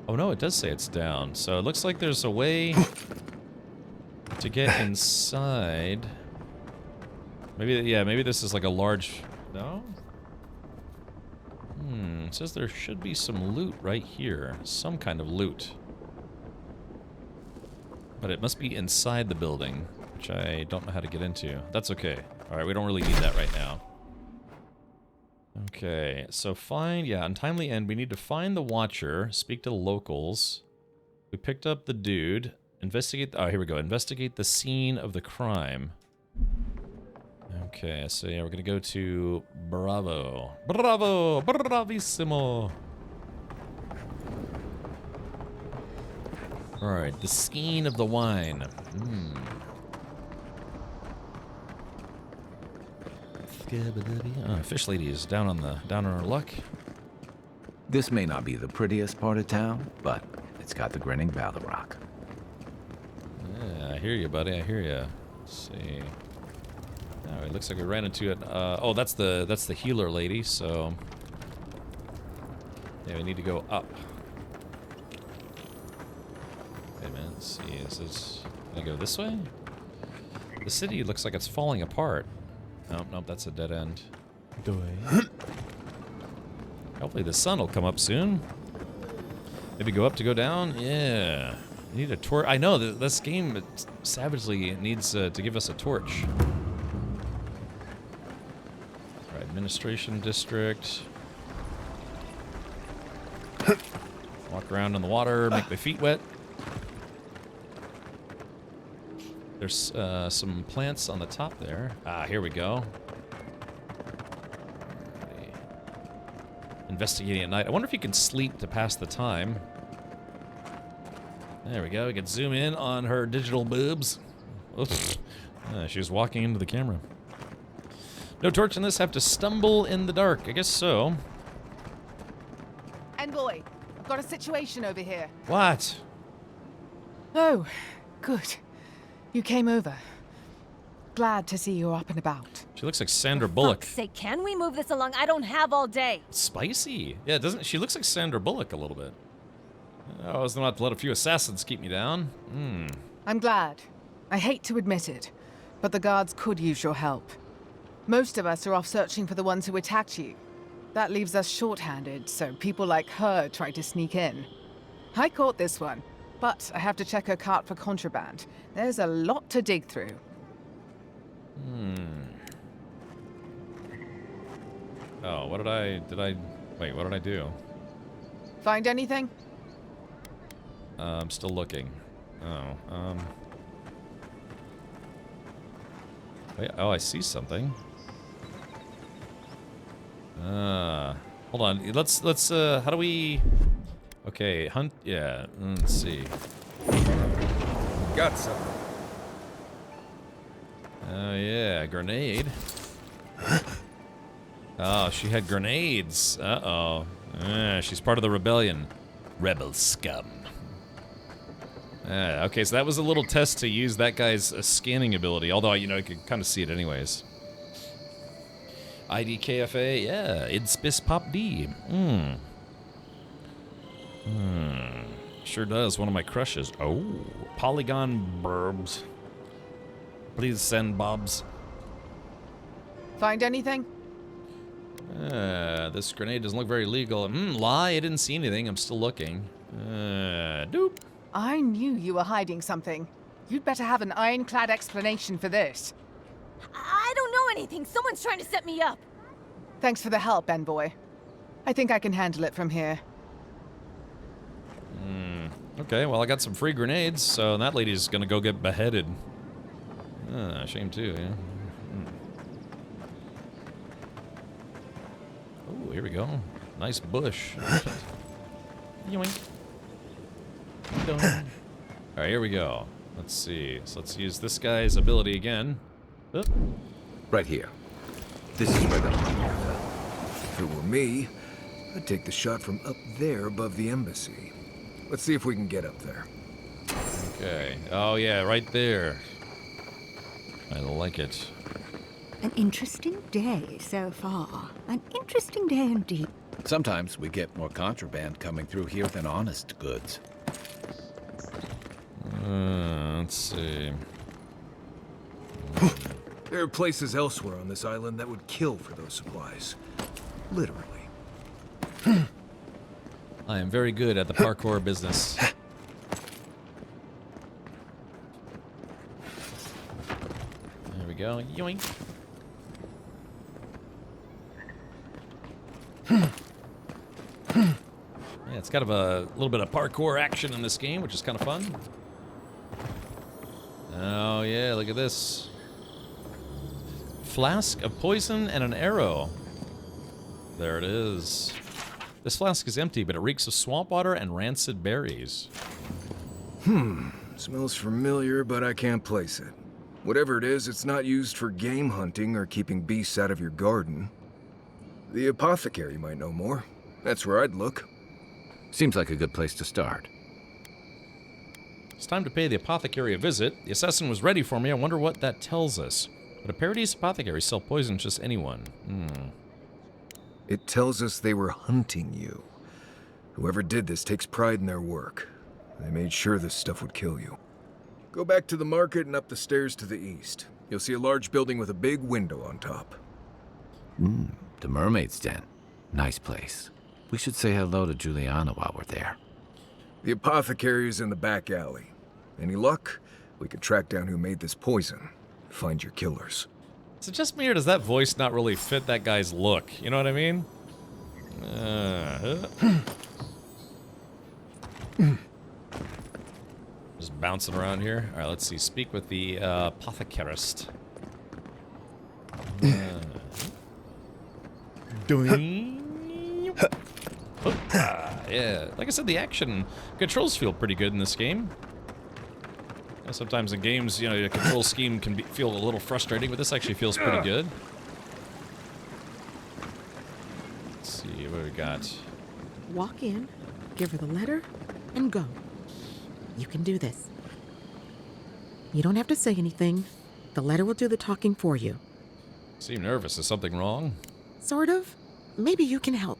Oh no, it does say it's down. So it looks like there's a way to get inside. Maybe, yeah, maybe this is like a large... No? It says there should be some loot right here. Some kind of loot. But it must be inside the building, which I don't know how to get into. That's okay. Alright, we don't really need that right now. Okay, so find... Yeah, untimely end. We need to find the Watcher, speak to the locals. We picked up the dude. Investigate... Oh, here we go. Investigate the scene of the crime. Okay, so yeah, we're gonna go to Bravo. Bravo! Bravissimo! Alright, the scene of the wine. Fish lady is down on her luck. This may not be the prettiest part of town, but it's got the grinning Battle Rock. Yeah, I hear you, buddy. I hear you. Let's see. Oh, it looks like we ran into it. Oh, that's the healer lady. So yeah, we need to go up. Wait a minute. Let's see. Is this? Can I go this way? The city looks like it's falling apart. Nope, nope. That's a dead end. Hopefully the sun will come up soon. Maybe go up to go down. Yeah. We need a torch. I know this game savagely needs to give us a torch. Administration district. Walk around in the water, make my feet wet. There's some plants on the top there. Ah, here we go. Investigating at night. I wonder if you can sleep to pass the time. There we go. We can zoom in on her digital boobs. Oops. She was walking into the camera. No torch in this, have to stumble in the dark. I guess so. Envoy, I've got a situation over here. What? Oh, good. You came over. Glad to see you're up and about. She looks like Sandra Bullock. Fuck's sake, can we move this along? I don't have all day. Spicy. Yeah, doesn't she looks like Sandra Bullock a little bit. I was not to let a few assassins keep me down. I'm glad. I hate to admit it, but the guards could use your help. Most of us are off searching for the ones who attacked you. That leaves us short-handed, so people like her try to sneak in. I caught this one, but I have to check her cart for contraband. There's a lot to dig through. Oh, what did I wait, what did I do? Find anything? I'm still looking. Wait, oh, I see something. Hold on. Let's how do we... Okay, hunt, yeah, let's see. Got something. Oh, yeah, grenade. Oh, she had grenades. Uh-oh. She's part of the rebellion. Rebel scum. Okay, so that was a little test to use that guy's scanning ability, although, you know, I could kind of see it anyways. IDKFA, yeah, Idspis Pop D. Sure does, one of my crushes. Oh, Polygon Burbs. Please send Bobs. Find anything? This grenade doesn't look very legal. Lie, I didn't see anything, I'm still looking. Doop. I knew you were hiding something. You'd better have an ironclad explanation for this. I don't know anything. Someone's trying to set me up. Thanks for the help, Envoy. I think I can handle it from here. Okay, well, I got some free grenades, so that lady's gonna go get beheaded. Shame too, yeah. Oh, here we go. Nice bush. Yoink. Alright, here we go. Let's see. So let's use this guy's ability again. Oop. Right here. This is where the money fell. If it were me, I'd take the shot from up there above the embassy. Let's see if we can get up there. Okay. Oh, yeah, right there. I like it. An interesting day so far. An interesting day indeed. Sometimes we get more contraband coming through here than honest goods. Let's see. There are places elsewhere on this island that would kill for those supplies. Literally. I am very good at the parkour business. There we go. Yoink. Yeah, it's kind of a little bit of parkour action in this game, which is kind of fun. Oh yeah, look at this. Flask of poison and an arrow. There it is. This flask is empty, but it reeks of swamp water and rancid berries. Smells familiar, but I can't place it. Whatever it is, it's not used for game hunting or keeping beasts out of your garden. The apothecary might know more. That's where I'd look. Seems like a good place to start. It's time to pay the apothecary a visit. The assassin was ready for me. I wonder what that tells us. But a Paradise apothecary sell poison to just anyone. It tells us they were hunting you. Whoever did this takes pride in their work. They made sure this stuff would kill you. Go back to the market and up the stairs to the east. You'll see a large building with a big window on top. The Mermaid's Den. Nice place. We should say hello to Juliana while we're there. The apothecary is in the back alley. Any luck, we could track down who made this poison. Find your killers. Is it just me, or does that voice not really fit that guy's look? You know what I mean? Just bouncing around here. All right, let's see. Speak with the apothecarist. Yeah, like I said, the action controls feel pretty good in this game. Sometimes in games, you know, the control scheme can feel a little frustrating, but this actually feels pretty good. Let's see what we got. Walk in, give her the letter, and go. You can do this. You don't have to say anything. The letter will do the talking for you. Seem nervous. Is something wrong? Sort of. Maybe you can help.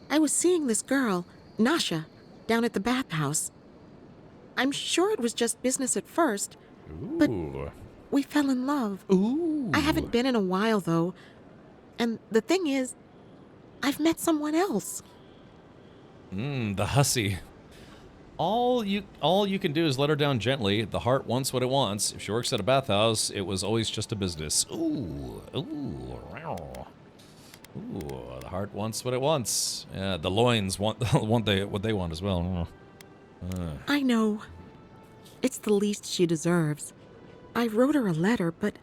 I was seeing this girl, Nasha, down at the bathhouse. I'm sure it was just business at first, but we fell in love. I haven't been in a while, though. And the thing is, I've met someone else. The hussy. All you can do is let her down gently. The heart wants what it wants. If she works at a bathhouse, it was always just a business. Ooh, the heart wants what it wants. Yeah, the loins want what they want as well. I know. It's the least she deserves. I wrote her a letter, but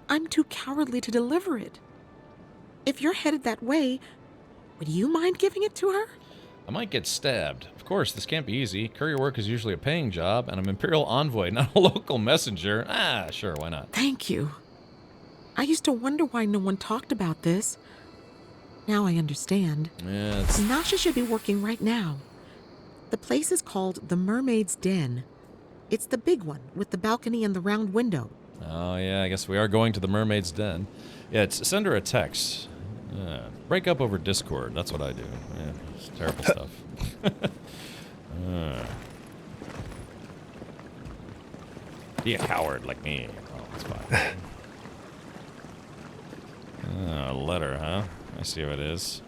I'm too cowardly to deliver it. If you're headed that way, would you mind giving it to her? I might get stabbed. Of course, this can't be easy. Courier work is usually a paying job, and I'm Imperial Envoy, not a local messenger. Sure, why not? Thank you. I used to wonder why no one talked about this. Now I understand. Yeah, Nasha should be working right now. The place is called the Mermaid's Den. It's the big one with the balcony and the round window. Oh, yeah, I guess we are going to the Mermaid's Den. Yeah, send her a text. Break up over Discord. That's what I do. Yeah, it's terrible stuff. Be a coward like me. Oh, that's fine. A letter, huh? I see what it is.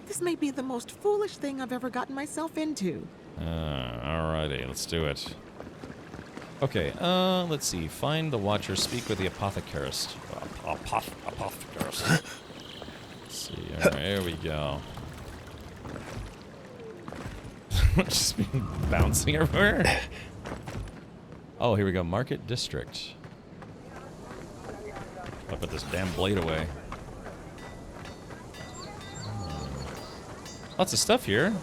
This may be the most foolish thing I've ever gotten myself into. Alrighty, let's do it. Okay, let's see. Find the Watcher, speak with the apothecarist. Apothecarist. Let's see, alright, here we go. Just bouncing everywhere. Oh, here we go. Market District. I'll put this damn blade away. Lots of stuff here.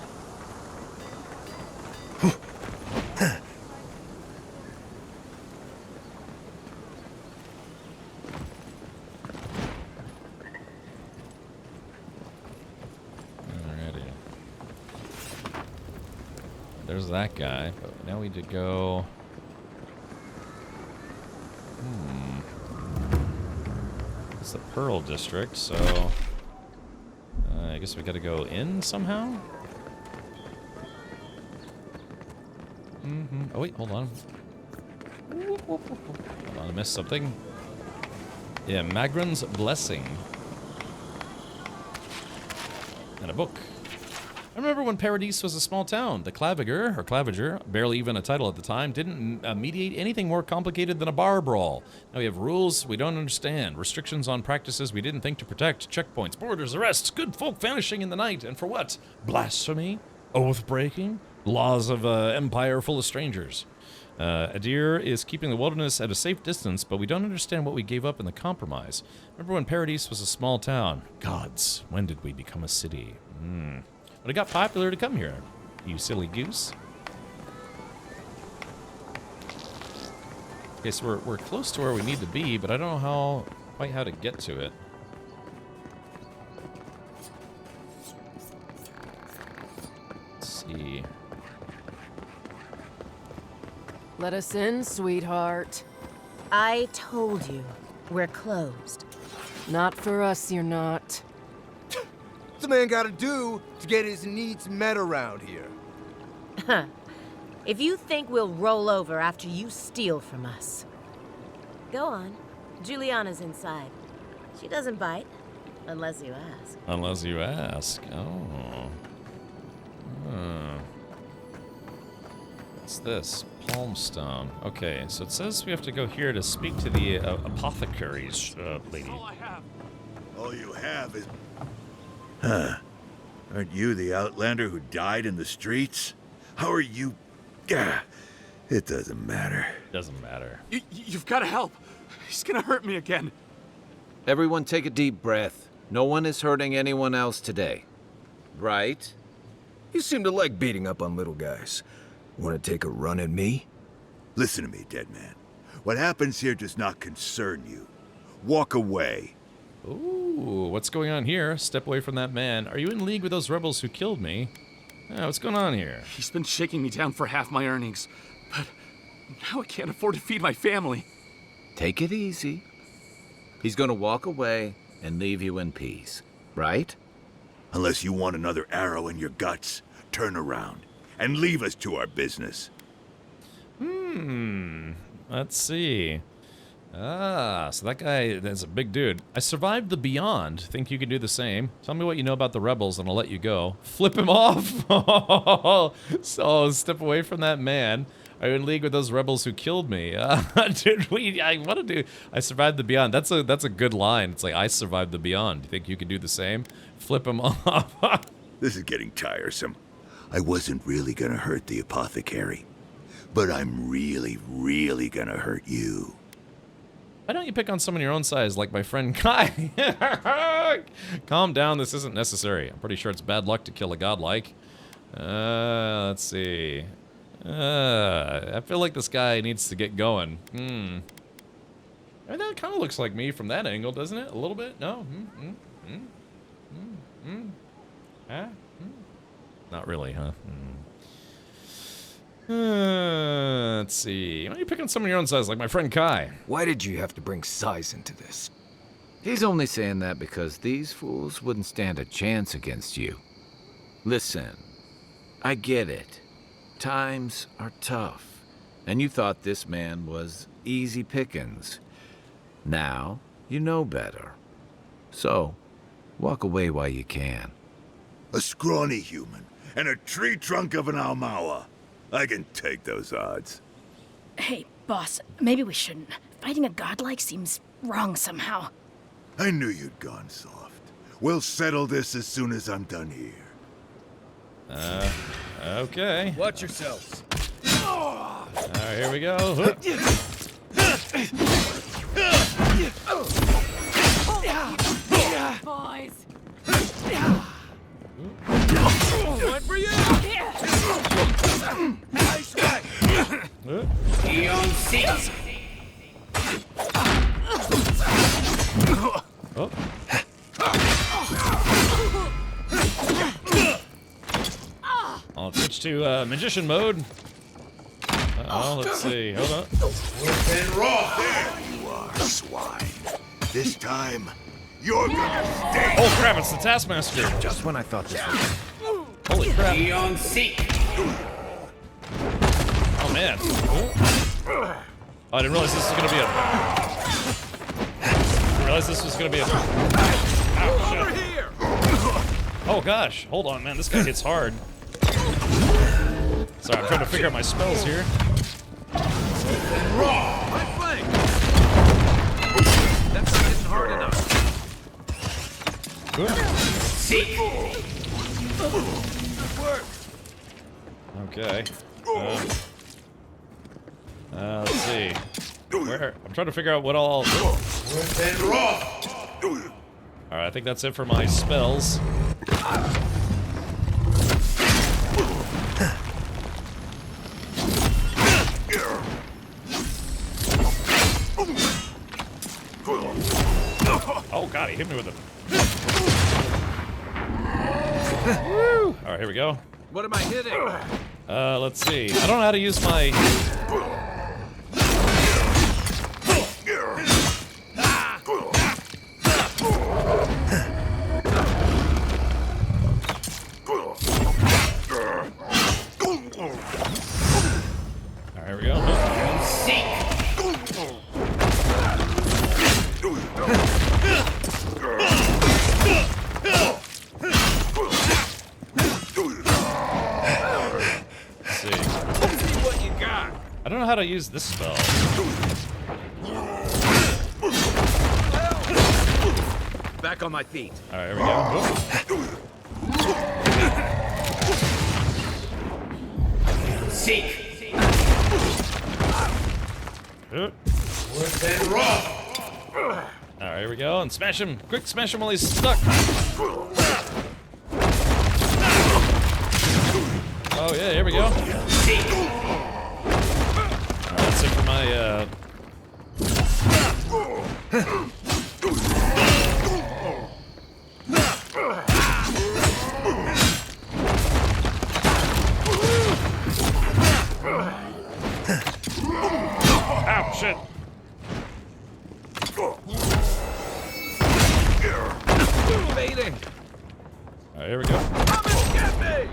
Alrighty. There's that guy. But now we need to go. It's the Pearl District, so. I guess we gotta go in somehow? Oh wait, hold on. Hold on, I missed something. Yeah, Magran's Blessing. And a book. I remember when Paradise was a small town. The Claviger, barely even a title at the time, didn't mediate anything more complicated than a bar brawl. Now we have rules we don't understand, restrictions on practices we didn't think to protect, checkpoints, borders, arrests, good folk vanishing in the night, and for what? Blasphemy? Oath-breaking? Laws of empire full of strangers. Adir is keeping the wilderness at a safe distance, but we don't understand what we gave up in the compromise. Remember when Paradise was a small town? Gods, when did we become a city? But it got popular to come here, you silly goose. Okay, so we're close to where we need to be, but I don't know quite how to get to it. Let's see. Let us in, sweetheart. I told you, we're closed. Not for us, you're not. What's a man gotta do to get his needs met around here? Huh. If you think we'll roll over after you steal from us. Go on. Juliana's inside. She doesn't bite, unless you ask. Unless you ask. Oh. What's this? Palmstone. Okay, so it says we have to go here to speak to the apothecary's lady. All I have. All you have is... Huh. Aren't you the outlander who died in the streets? How are you... Gah. It doesn't matter. Doesn't matter. You've got to help. He's gonna hurt me again. Everyone take a deep breath. No one is hurting anyone else today. Right? You seem to like beating up on little guys. Want to take a run at me? Listen to me, dead man. What happens here does not concern you. Walk away. Ooh, what's going on here? Step away from that man. Are you in league with those rebels who killed me? What's going on here? He's been shaking me down for half my earnings, but now I can't afford to feed my family. Take it easy. He's gonna walk away and leave you in peace, right? Unless you want another arrow in your guts, turn around and leave us to our business. Let's see. So that guy is a big dude. I survived the Beyond. Think you can do the same? Tell me what you know about the rebels and I'll let you go. Flip him off! So, step away from that man. Are you in league with those rebels who killed me? Dude, I survived the Beyond. That's a good line. It's like, I survived the Beyond. You think you can do the same? Flip him off. This is getting tiresome. I wasn't really gonna hurt the apothecary, but I'm really, really gonna hurt you. Why don't you pick on someone your own size, like my friend Kai? Calm down, this isn't necessary. I'm pretty sure it's bad luck to kill a godlike. Let's see. I feel like this guy needs to get going. I mean, that kind of looks like me from that angle, doesn't it? A little bit? No? Not really, huh? Let's see. Why don't you pick on someone your own size, like my friend Kai? Why did you have to bring size into this? He's only saying that because these fools wouldn't stand a chance against you. Listen, I get it. Times are tough, and you thought this man was easy pickings. Now, you know better. So, walk away while you can. A scrawny human and a tree trunk of an Almawa. I can take those odds. Hey, boss, maybe we shouldn't. Fighting a godlike seems wrong somehow. I knew you'd gone soft. We'll settle this as soon as I'm done here. Okay. Watch yourselves. Alright, here we go. Boys. One for you! Nice one! Eon 6! Oh. I'll switch to magician mode. Uh-oh, let's see. Hold on. There you are, swine. This time, You're gonna stay. Oh crap! It's the Taskmaster. Just when I thought this was... Holy crap! Beyond seek. Oh man! Oh, I didn't realize this was gonna be a. I realized this was gonna be a. Ow, shit. Over here. Oh gosh! Hold on, man. This guy hits hard. Sorry, I'm trying to figure out my spells here. Raw. Right flank. That's not hitting hard enough. Seek. Good work. Okay. Let's see. Where? I'm trying to figure out what all. Alright, I think that's it for my spells. Oh god, he hit me with it. Alright, here we go. What am I hitting? Let's see. I don't know how to use my... Alright, here we go. I don't know how to use this spell. Back on my feet. Alright, here we go. Seek. Alright, here we go. And smash him. Quick, smash him while he's stuck. Oh, yeah, here we go. That's it for my, Ow, shit. Baiting. Alright, here we go. Get me.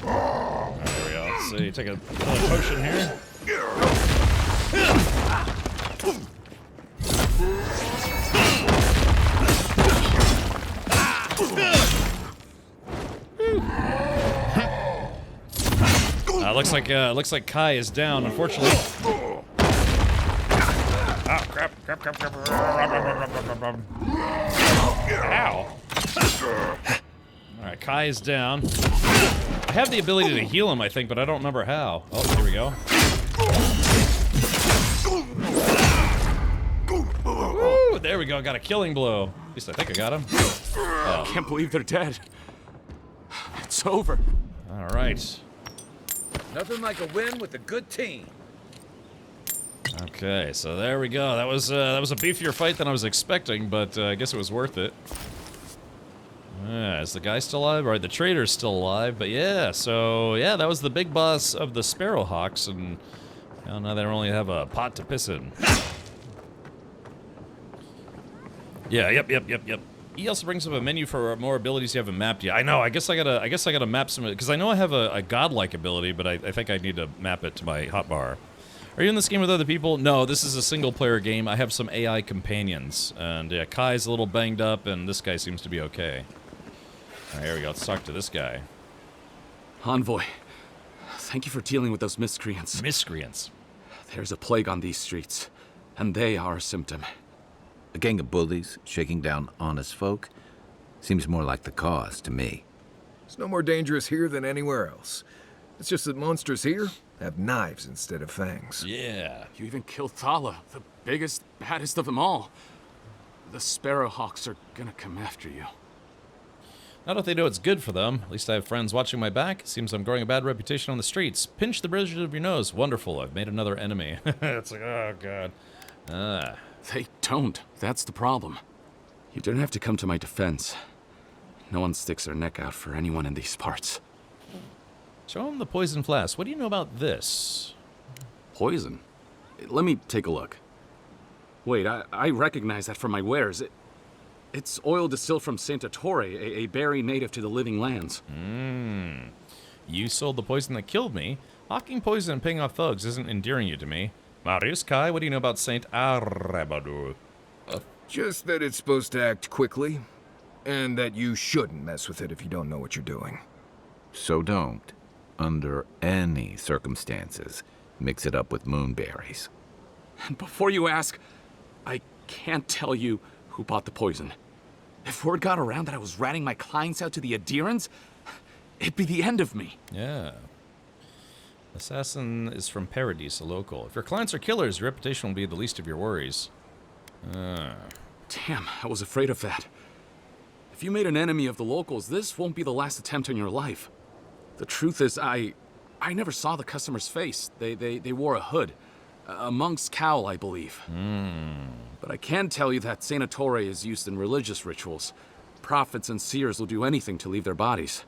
Alright, here we go. Let's see. Take another potion here. Looks like Kai is down, unfortunately. Oh, crap. Ow. Alright, Kai is down. I have the ability to heal him, I think, but I don't remember how. Oh, here we go. Woo, there we go. Got a killing blow. At least I think I got him. I can't believe they're dead. It's over. Alright. Nothing like a win with a good team. Okay, so there we go. That was a beefier fight than I was expecting, but I guess it was worth it. Is the guy still alive? Or the trader's still alive, but yeah, so yeah, that was the big boss of the Sparrowhawks, and well, now they only have a pot to piss in. Yeah, yep. He also brings up a menu for more abilities you haven't mapped yet. I know, I guess I gotta map some, because I know I have a godlike ability, but I think I need to map it to my hotbar. Are you in this game with other people? No, this is a single-player game. I have some AI companions, and yeah, Kai's a little banged up, and this guy seems to be okay. Alright, here we go. Let's talk to this guy. Envoy, thank you for dealing with those miscreants. Miscreants? There's a plague on these streets, and they are a symptom. A gang of bullies shaking down honest folk? Seems more like the cause to me. It's no more dangerous here than anywhere else. It's just that monsters here have knives instead of fangs. Yeah. You even killed Thala, the biggest, baddest of them all. The Sparrowhawks are gonna come after you. Not if they know it's good for them. At least I have friends watching my back. Seems I'm growing a bad reputation on the streets. Pinch the bridge of your nose. Wonderful. I've made another enemy. It's like, oh, God. They don't. That's the problem. You don't have to come to my defense. No one sticks their neck out for anyone in these parts. Show him the poison flask. What do you know about this? Poison? Let me take a look. Wait, I recognize that from my wares. It's oil distilled from Saint Ettore, a berry native to the Living Lands. You sold the poison that killed me. Hawking poison and paying off thugs isn't endearing you to me. Marius Kai, what do you know about Saint Arrebadu? Just that it's supposed to act quickly, and that you shouldn't mess with it if you don't know what you're doing. So don't, under any circumstances, mix it up with moonberries. And before you ask, I can't tell you who bought the poison. If word got around that I was ratting my clients out to the Adherents, it'd be the end of me. Yeah. Assassin is from Paradise, a local. If your clients are killers, your reputation will be the least of your worries. Damn, I was afraid of that. If you made an enemy of the locals, this won't be the last attempt in your life. The truth is, I never saw the customer's face. They wore a hood. A monk's cowl, I believe. But I can tell you that Saint Ettore is used in religious rituals. Prophets and seers will do anything to leave their bodies.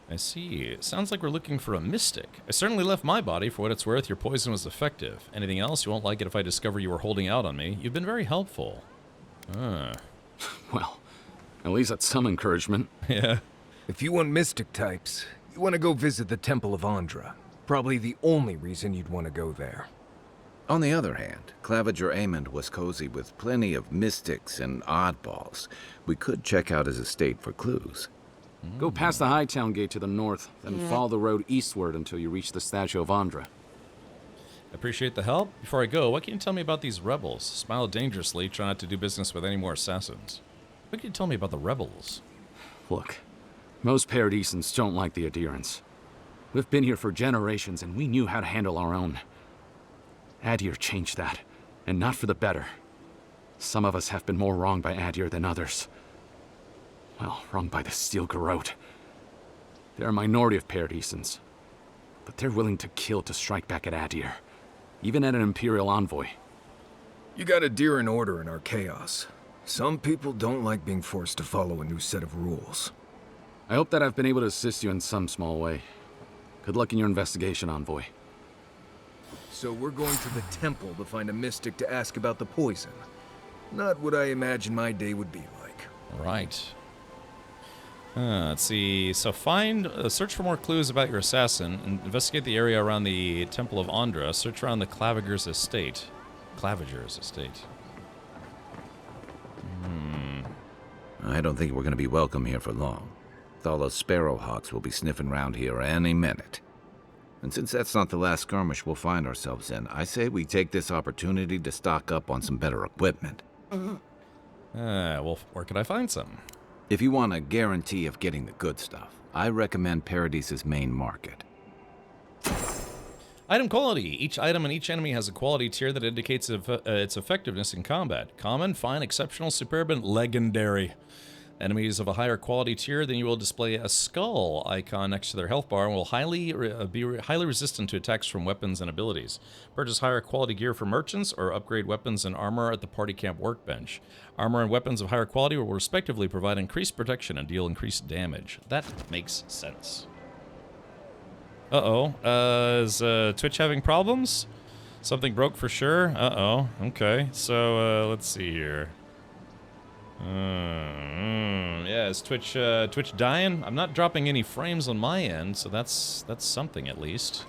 I see. It sounds like we're looking for a mystic. I certainly left my body. For what it's worth, your poison was effective. Anything else? You won't like it if I discover you were holding out on me. You've been very helpful. Well, at least that's some encouragement. Yeah. If you want mystic types, you want to go visit the Temple of Andra. Probably the only reason you'd want to go there. On the other hand, Claviger Amond was cozy with plenty of mystics and oddballs. We could check out his estate for clues. Go past the Hightown Gate to the north, then follow the road eastward until you reach the statue of Andra. Appreciate the help. Before I go, what can you tell me about these rebels? Smile dangerously, try not to do business with any more assassins. What can you tell me about the rebels? Look, most Paradisans don't like the Adherents. We've been here for generations, and we knew how to handle our own. Adir changed that, and not for the better. Some of us have been more wronged by Adir than others. Well, wronged by the Steel Garrote. They're a minority of Paradisans, but they're willing to kill to strike back at Adir, even at an Imperial envoy. You got Adir in order in our chaos. Some people don't like being forced to follow a new set of rules. I hope that I've been able to assist you in some small way. Good luck in your investigation, envoy. So we're going to the temple to find a mystic to ask about the poison. Not what I imagine my day would be like. Right. Let's see. So search for more clues about your assassin, and investigate the area around the Temple of Andra. Search around the Claviger's estate. I don't think we're going to be welcome here for long. Thala's Sparrowhawks will be sniffing around here any minute. And since that's not the last skirmish we'll find ourselves in, I say we take this opportunity to stock up on some better equipment. Well, where could I find some? If you want a guarantee of getting the good stuff, I recommend Paradise's main market. Item quality. Each item and each enemy has a quality tier that indicates its effectiveness in combat. Common, fine, exceptional, superb, and legendary. Enemies of a higher quality tier, then you will display a skull icon next to their health bar and will be highly resistant to attacks from weapons and abilities. Purchase higher quality gear for merchants or upgrade weapons and armor at the party camp workbench. Armor and weapons of higher quality will respectively provide increased protection and deal increased damage. That makes sense. Is Twitch having problems? Something broke for sure? Okay. So, let's see here. Yeah, is Twitch dying? I'm not dropping any frames on my end, so that's something at least.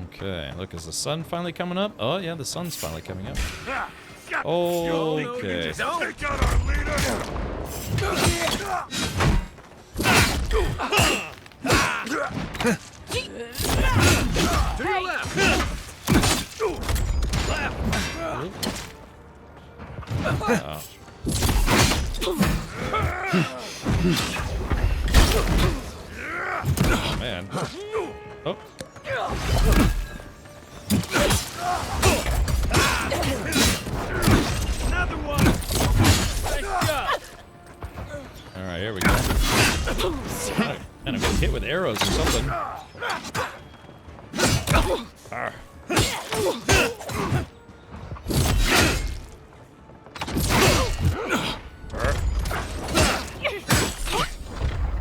Okay, look, is the sun finally coming up? Oh yeah, the sun's finally coming up. Okay. Take out our leader! To your left! Oh, man. Oh. Another one! Nice job! Alright, here we go. Right. And I'm getting hit with arrows or something.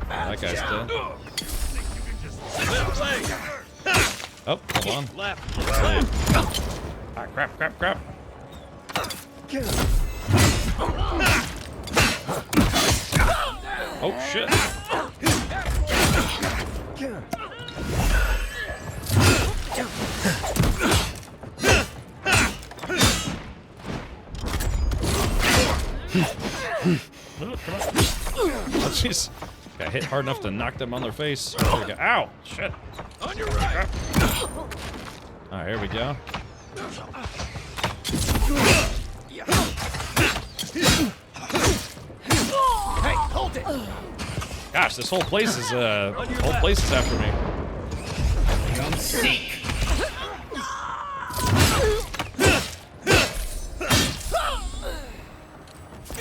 That guy's dead. Oh, hold on. Left. Ah, crap, crap, crap. Oh, shit. Oh, jeez. Got hit hard enough to knock them on their face. There we go. Ow! Shit. On your right. Alright, here we go. Hey, hold it. Gosh, this whole place is after me. Come seek.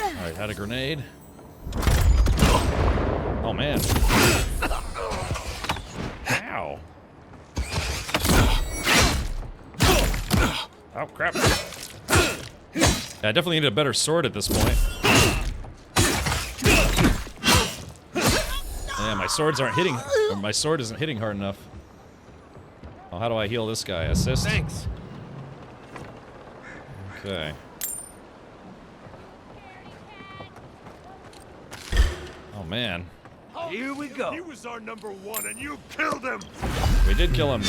Alright, had a grenade. Oh man. Ow. Oh crap. Yeah, I definitely need a better sword at this point. Yeah, my swords aren't hitting, or my sword isn't hitting hard enough. Oh, how do I heal this guy? Assist? Thanks. Okay. Oh man. Here we go. He was our #1 and you killed him. We did kill him.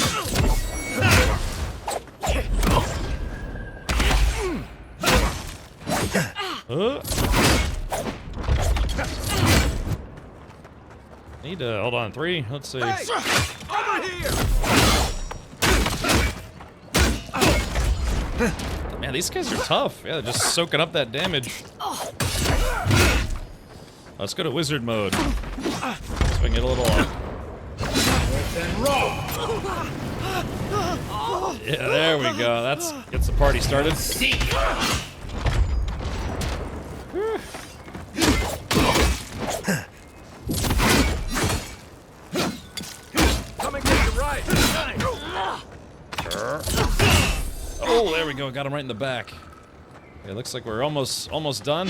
Need to hold on 3. Let's see. Hey, over here. Man, these guys are tough. Yeah, they're just soaking up that damage. Let's go to wizard mode. So we can get a little. Yeah, there we go. That's gets the party started. Come and get you right. Oh, there we go. Got him right in the back. Okay, looks like we're almost done.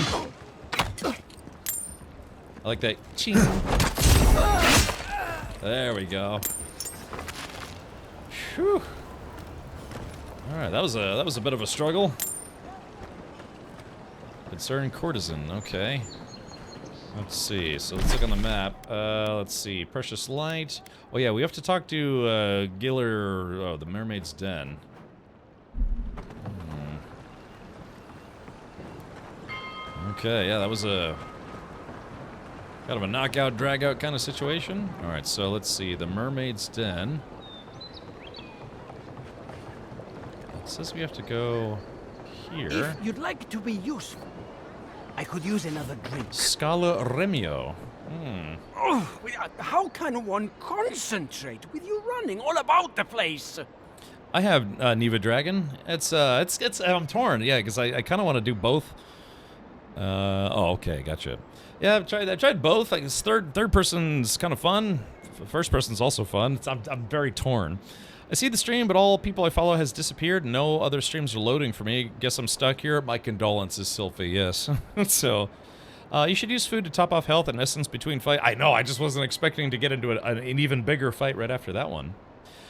I like that. Ching. There we go. Whew. All right, that was a bit of a struggle. Concerned courtesan. Okay. Let's see. So let's look on the map. Let's see. Precious light. Oh yeah, we have to talk to Giller. Oh, the Mermaid's Den. Okay, yeah, that was a kind of a knockout, drag-out kind of situation. All right, so let's see. The Mermaid's Den. It says we have to go here. If you'd like to be useful, I could use another drink. Scala Remio. Oh, how can one concentrate with you running all about the place? I have Neva Dragon. It's I'm torn. Yeah, because I kind of want to do both. Oh, okay, gotcha. Yeah, I tried both. Like, it's third person's kind of fun. First person's also fun. I'm very torn. I see the stream, but all people I follow has disappeared. No other streams are loading for me. Guess I'm stuck here. My condolences, Sylphie. Yes. So, you should use food to top off health and essence between fight. I know. I just wasn't expecting to get into an even bigger fight right after that one.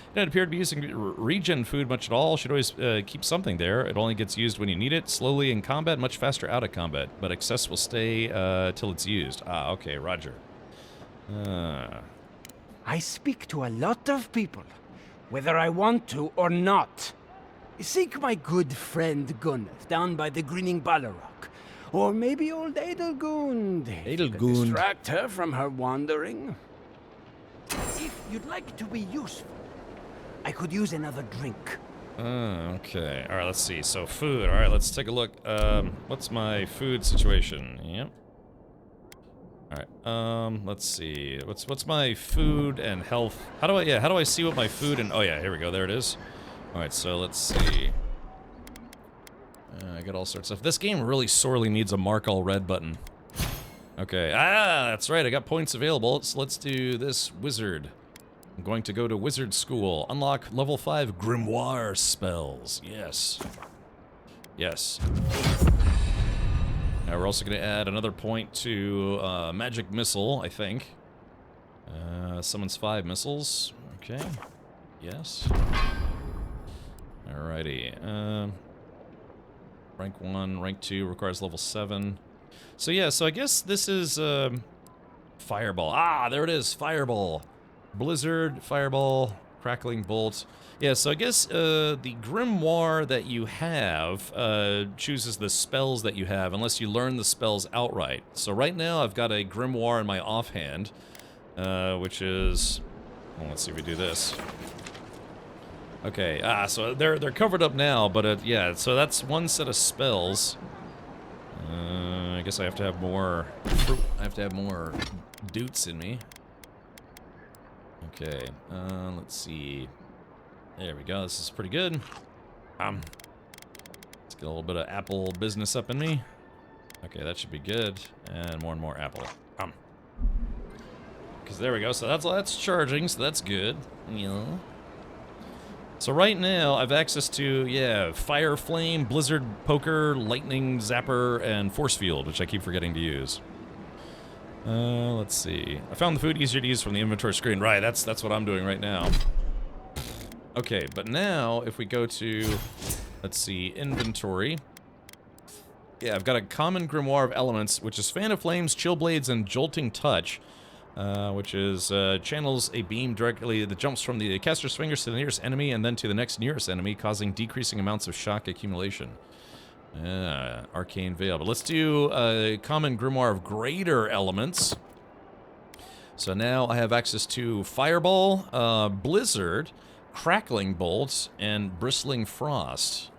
You don't appear to be using regen food much at all. Should always keep something there. It only gets used when you need it. Slowly in combat, much faster out of combat. But excess will stay till it's used. Ah, okay, roger. I speak to a lot of people, whether I want to or not. Seek my good friend Gunneth down by the grinning Ballarok. Or maybe old Edelgund. Edelgund. Distract her from her wandering. If you'd like to be useful, I could use another drink. Okay. All right, let's see. So food. All right, let's take a look. What's my food situation? Yep. All right. Let's see. What's my food and health? How do I see what my food and... Oh, yeah, here we go. There it is. All right, so let's see. I got all sorts of... This game really sorely needs a mark all red button. Okay. Ah, that's right. I got points available. So let's do this wizard. I'm going to go to wizard school. Unlock level 5 grimoire spells. Yes. Yes. Now we're also going to add another point to magic missile, I think. Summons 5 missiles. Okay. Yes. Alrighty. Rank 1, rank 2 requires level 7. So yeah, so I guess this is Fireball. Ah, there it is. Fireball. Blizzard, Fireball, Crackling Bolt. Yeah, so I guess the Grimoire that you have chooses the spells that you have unless you learn the spells outright. So right now I've got a Grimoire in my offhand, which is... Well, let's see if we do this. Okay, so they're covered up now, but yeah, so that's one set of spells. I guess I have to have more... I have to have more doots in me. Okay, let's see. There we go, this is pretty good. Let's get a little bit of apple business up in me. Okay, that should be good. And more apple. Because there we go, so that's charging, so that's good. Yeah. So right now, I've access to, yeah, Fire Flame, Blizzard Poker, Lightning Zapper, and Force Field, which I keep forgetting to use. Let's see. I found the food easier to use from the inventory screen. Right, that's what I'm doing right now. Okay, but now, if we go to, let's see, inventory. Yeah, I've got a common Grimoire of Elements, which is Fan of Flames, Chill Blades, and Jolting Touch. Which is, channels a beam directly that jumps from the caster's fingers to the nearest enemy and then to the next nearest enemy, causing decreasing amounts of shock accumulation. Arcane Veil. But let's do a common Grimoire of Greater Elements. So now I have access to Fireball, Blizzard, Crackling Bolt, and Bristling Frost.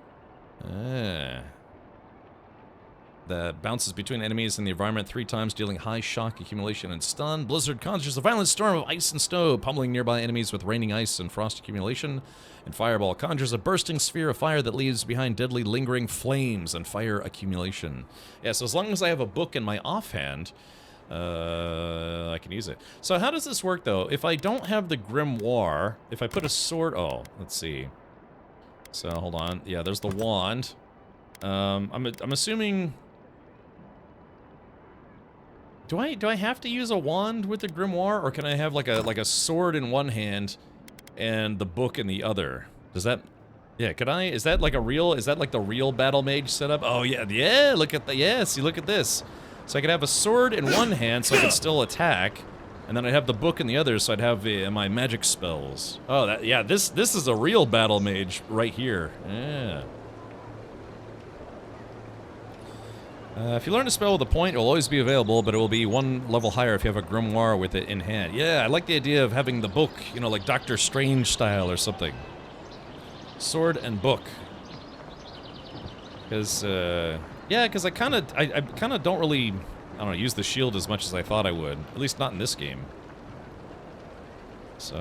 That bounces between enemies in the environment 3 times, dealing high shock accumulation and stun. Blizzard conjures a violent storm of ice and snow, pummeling nearby enemies with raining ice and frost accumulation. And Fireball conjures a bursting sphere of fire that leaves behind deadly lingering flames and fire accumulation. Yeah, so as long as I have a book in my offhand, I can use it. So how does this work, though? If I don't have the Grimoire, if I put a sword... Oh, let's see. So, hold on. Yeah, there's the wand. I'm assuming... Do I have to use a wand with the Grimoire, or can I have like a sword in one hand and the book in the other? Does that... Yeah, could I... Is that like a real... Is that like the real Battle Mage setup? Oh, yeah, yeah, look at the... Yeah, see, look at this. So I could have a sword in one hand so I could still attack, and then I'd have the book in the other so I'd have my magic spells. Oh, that... Yeah, this is a real Battle Mage right here. Yeah. If you learn a spell with a point, it will always be available, but it will be 1 level higher if you have a Grimoire with it in hand. Yeah, I like the idea of having the book, you know, like Doctor Strange style or something. Sword and book. Because, yeah, because I kind of don't really, I don't know, use the shield as much as I thought I would. At least not in this game. So,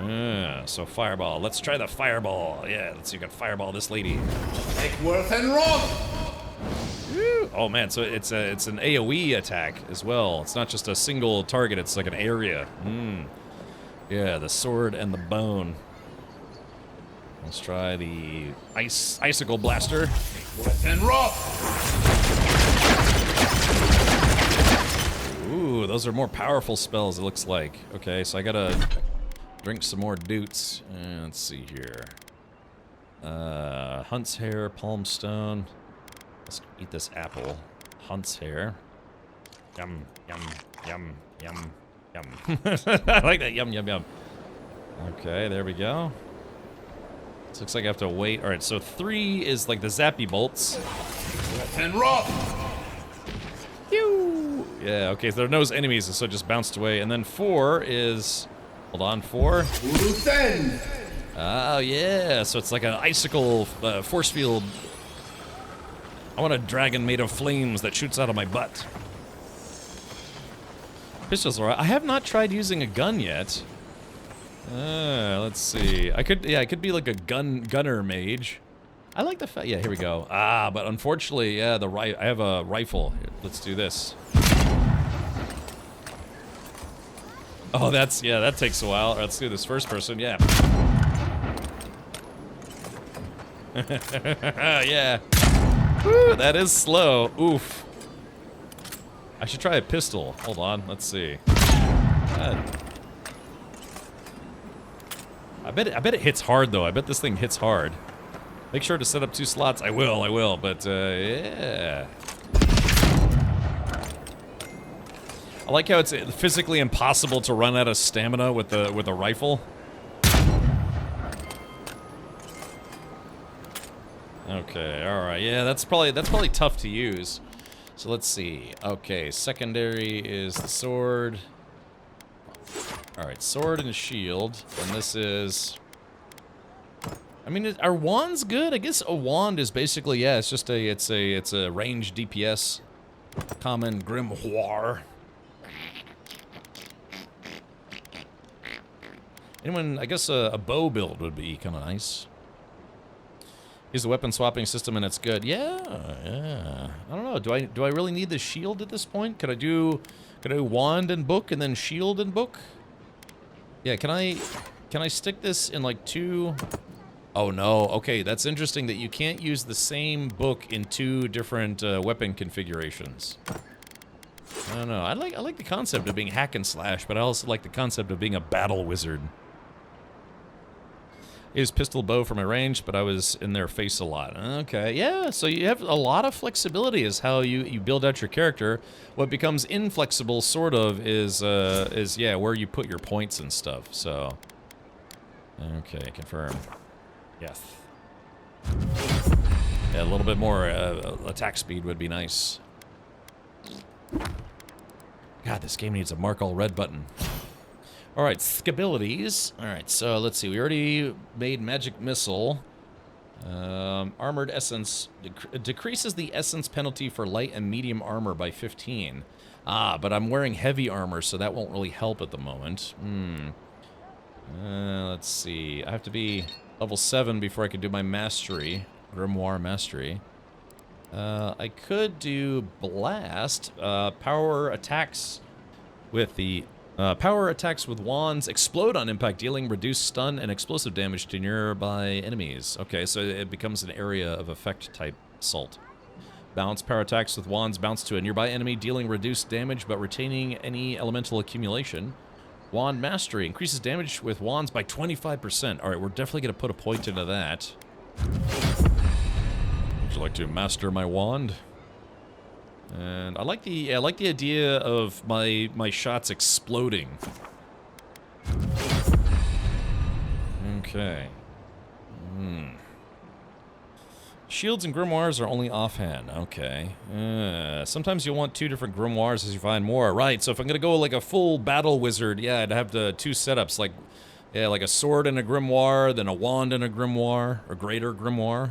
yeah, so Fireball. Let's try the Fireball. Yeah, let's see if we can Fireball this lady. Take Worth and Rob! Oh man, so it's an AoE attack as well. It's not just a single target, it's like an area. Yeah, the sword and the bone. Let's try the icicle blaster. And rock. Ooh, those are more powerful spells, it looks like. Okay, so I gotta drink some more doots. Let's see here. Hunt's Hair, Palm Stone. Let's eat this apple. Hunt's Hair. Yum, yum, yum, yum, yum. I like that. Yum, yum, yum. Okay, there we go. This looks like I have to wait. Alright, so 3 is like the zappy bolts. And rock. Pew! Yeah, okay, so there are no enemies, so it just bounced away. And then 4 is... Hold on, 4. Oh, yeah, so it's like an icicle force field. I want a dragon made of flames that shoots out of my butt. Pistols are... I have not tried using a gun yet. Let's see. I could be like a gunner mage. I like the fact... Yeah, here we go. Ah, but unfortunately, yeah, I have a rifle. Here, let's do this. Oh, yeah, that takes a while. Let's do this first person, yeah. Yeah. Woo, that is slow. Oof. I should try a pistol. Hold on, let's see. A bet it hits hard though. I bet this thing hits hard. Make sure to set up 2 slots. I will. But yeah. I like how it's physically impossible to run out of stamina with a rifle. Okay, all right. Yeah, that's probably tough to use. So let's see. Okay, secondary is the sword. All right, sword and shield, and this is. I mean, are wands good? I guess a wand is basically, yeah, it's just it's a range DPS, common grimoire. Anyone? I guess a bow build would be kind of nice. Use the weapon swapping system and it's good. Yeah. I don't know. Do I really need the shield at this point? Could I do wand and book and then shield and book? Yeah. Can I stick this in like 2? Oh no. Okay, that's interesting that you can't use the same book in 2 different weapon configurations. I don't know. I like the concept of being hack and slash, but I also like the concept of being a battle wizard. I use pistol bow for my range, but I was in their face a lot. Okay, yeah, so you have a lot of flexibility is how you build out your character. What becomes inflexible, sort of, is yeah, where you put your points and stuff, so. Okay, confirm. Yes. Yeah, a little bit more attack speed would be nice. God, this game needs a mark all red button. Alright, skabilities. Alright, so let's see. We already made magic missile. Armored essence decreases the essence penalty for light and medium armor by 15. Ah, but I'm wearing heavy armor, so that won't really help at the moment. Let's see. I have to be level 7 before I can do my mastery. Grimoire mastery. I could do blast. Power attacks with the... power attacks with wands explode on impact, dealing reduced stun and explosive damage to nearby enemies. Okay, so it becomes an area of effect type assault. Bounce power attacks with wands bounce to a nearby enemy, dealing reduced damage but retaining any elemental accumulation. Wand mastery increases damage with wands by 25%. All right, we're definitely going to put a point into that. Would you like to master my wand? And I like the idea of my shots exploding. Okay. Shields and grimoires are only offhand. Okay. Sometimes you'll want 2 different grimoires as you find more. Right. So if I'm gonna go like a full battle wizard, yeah, I'd have the 2 setups, like like a sword and a grimoire, then a wand and a grimoire, or greater grimoire.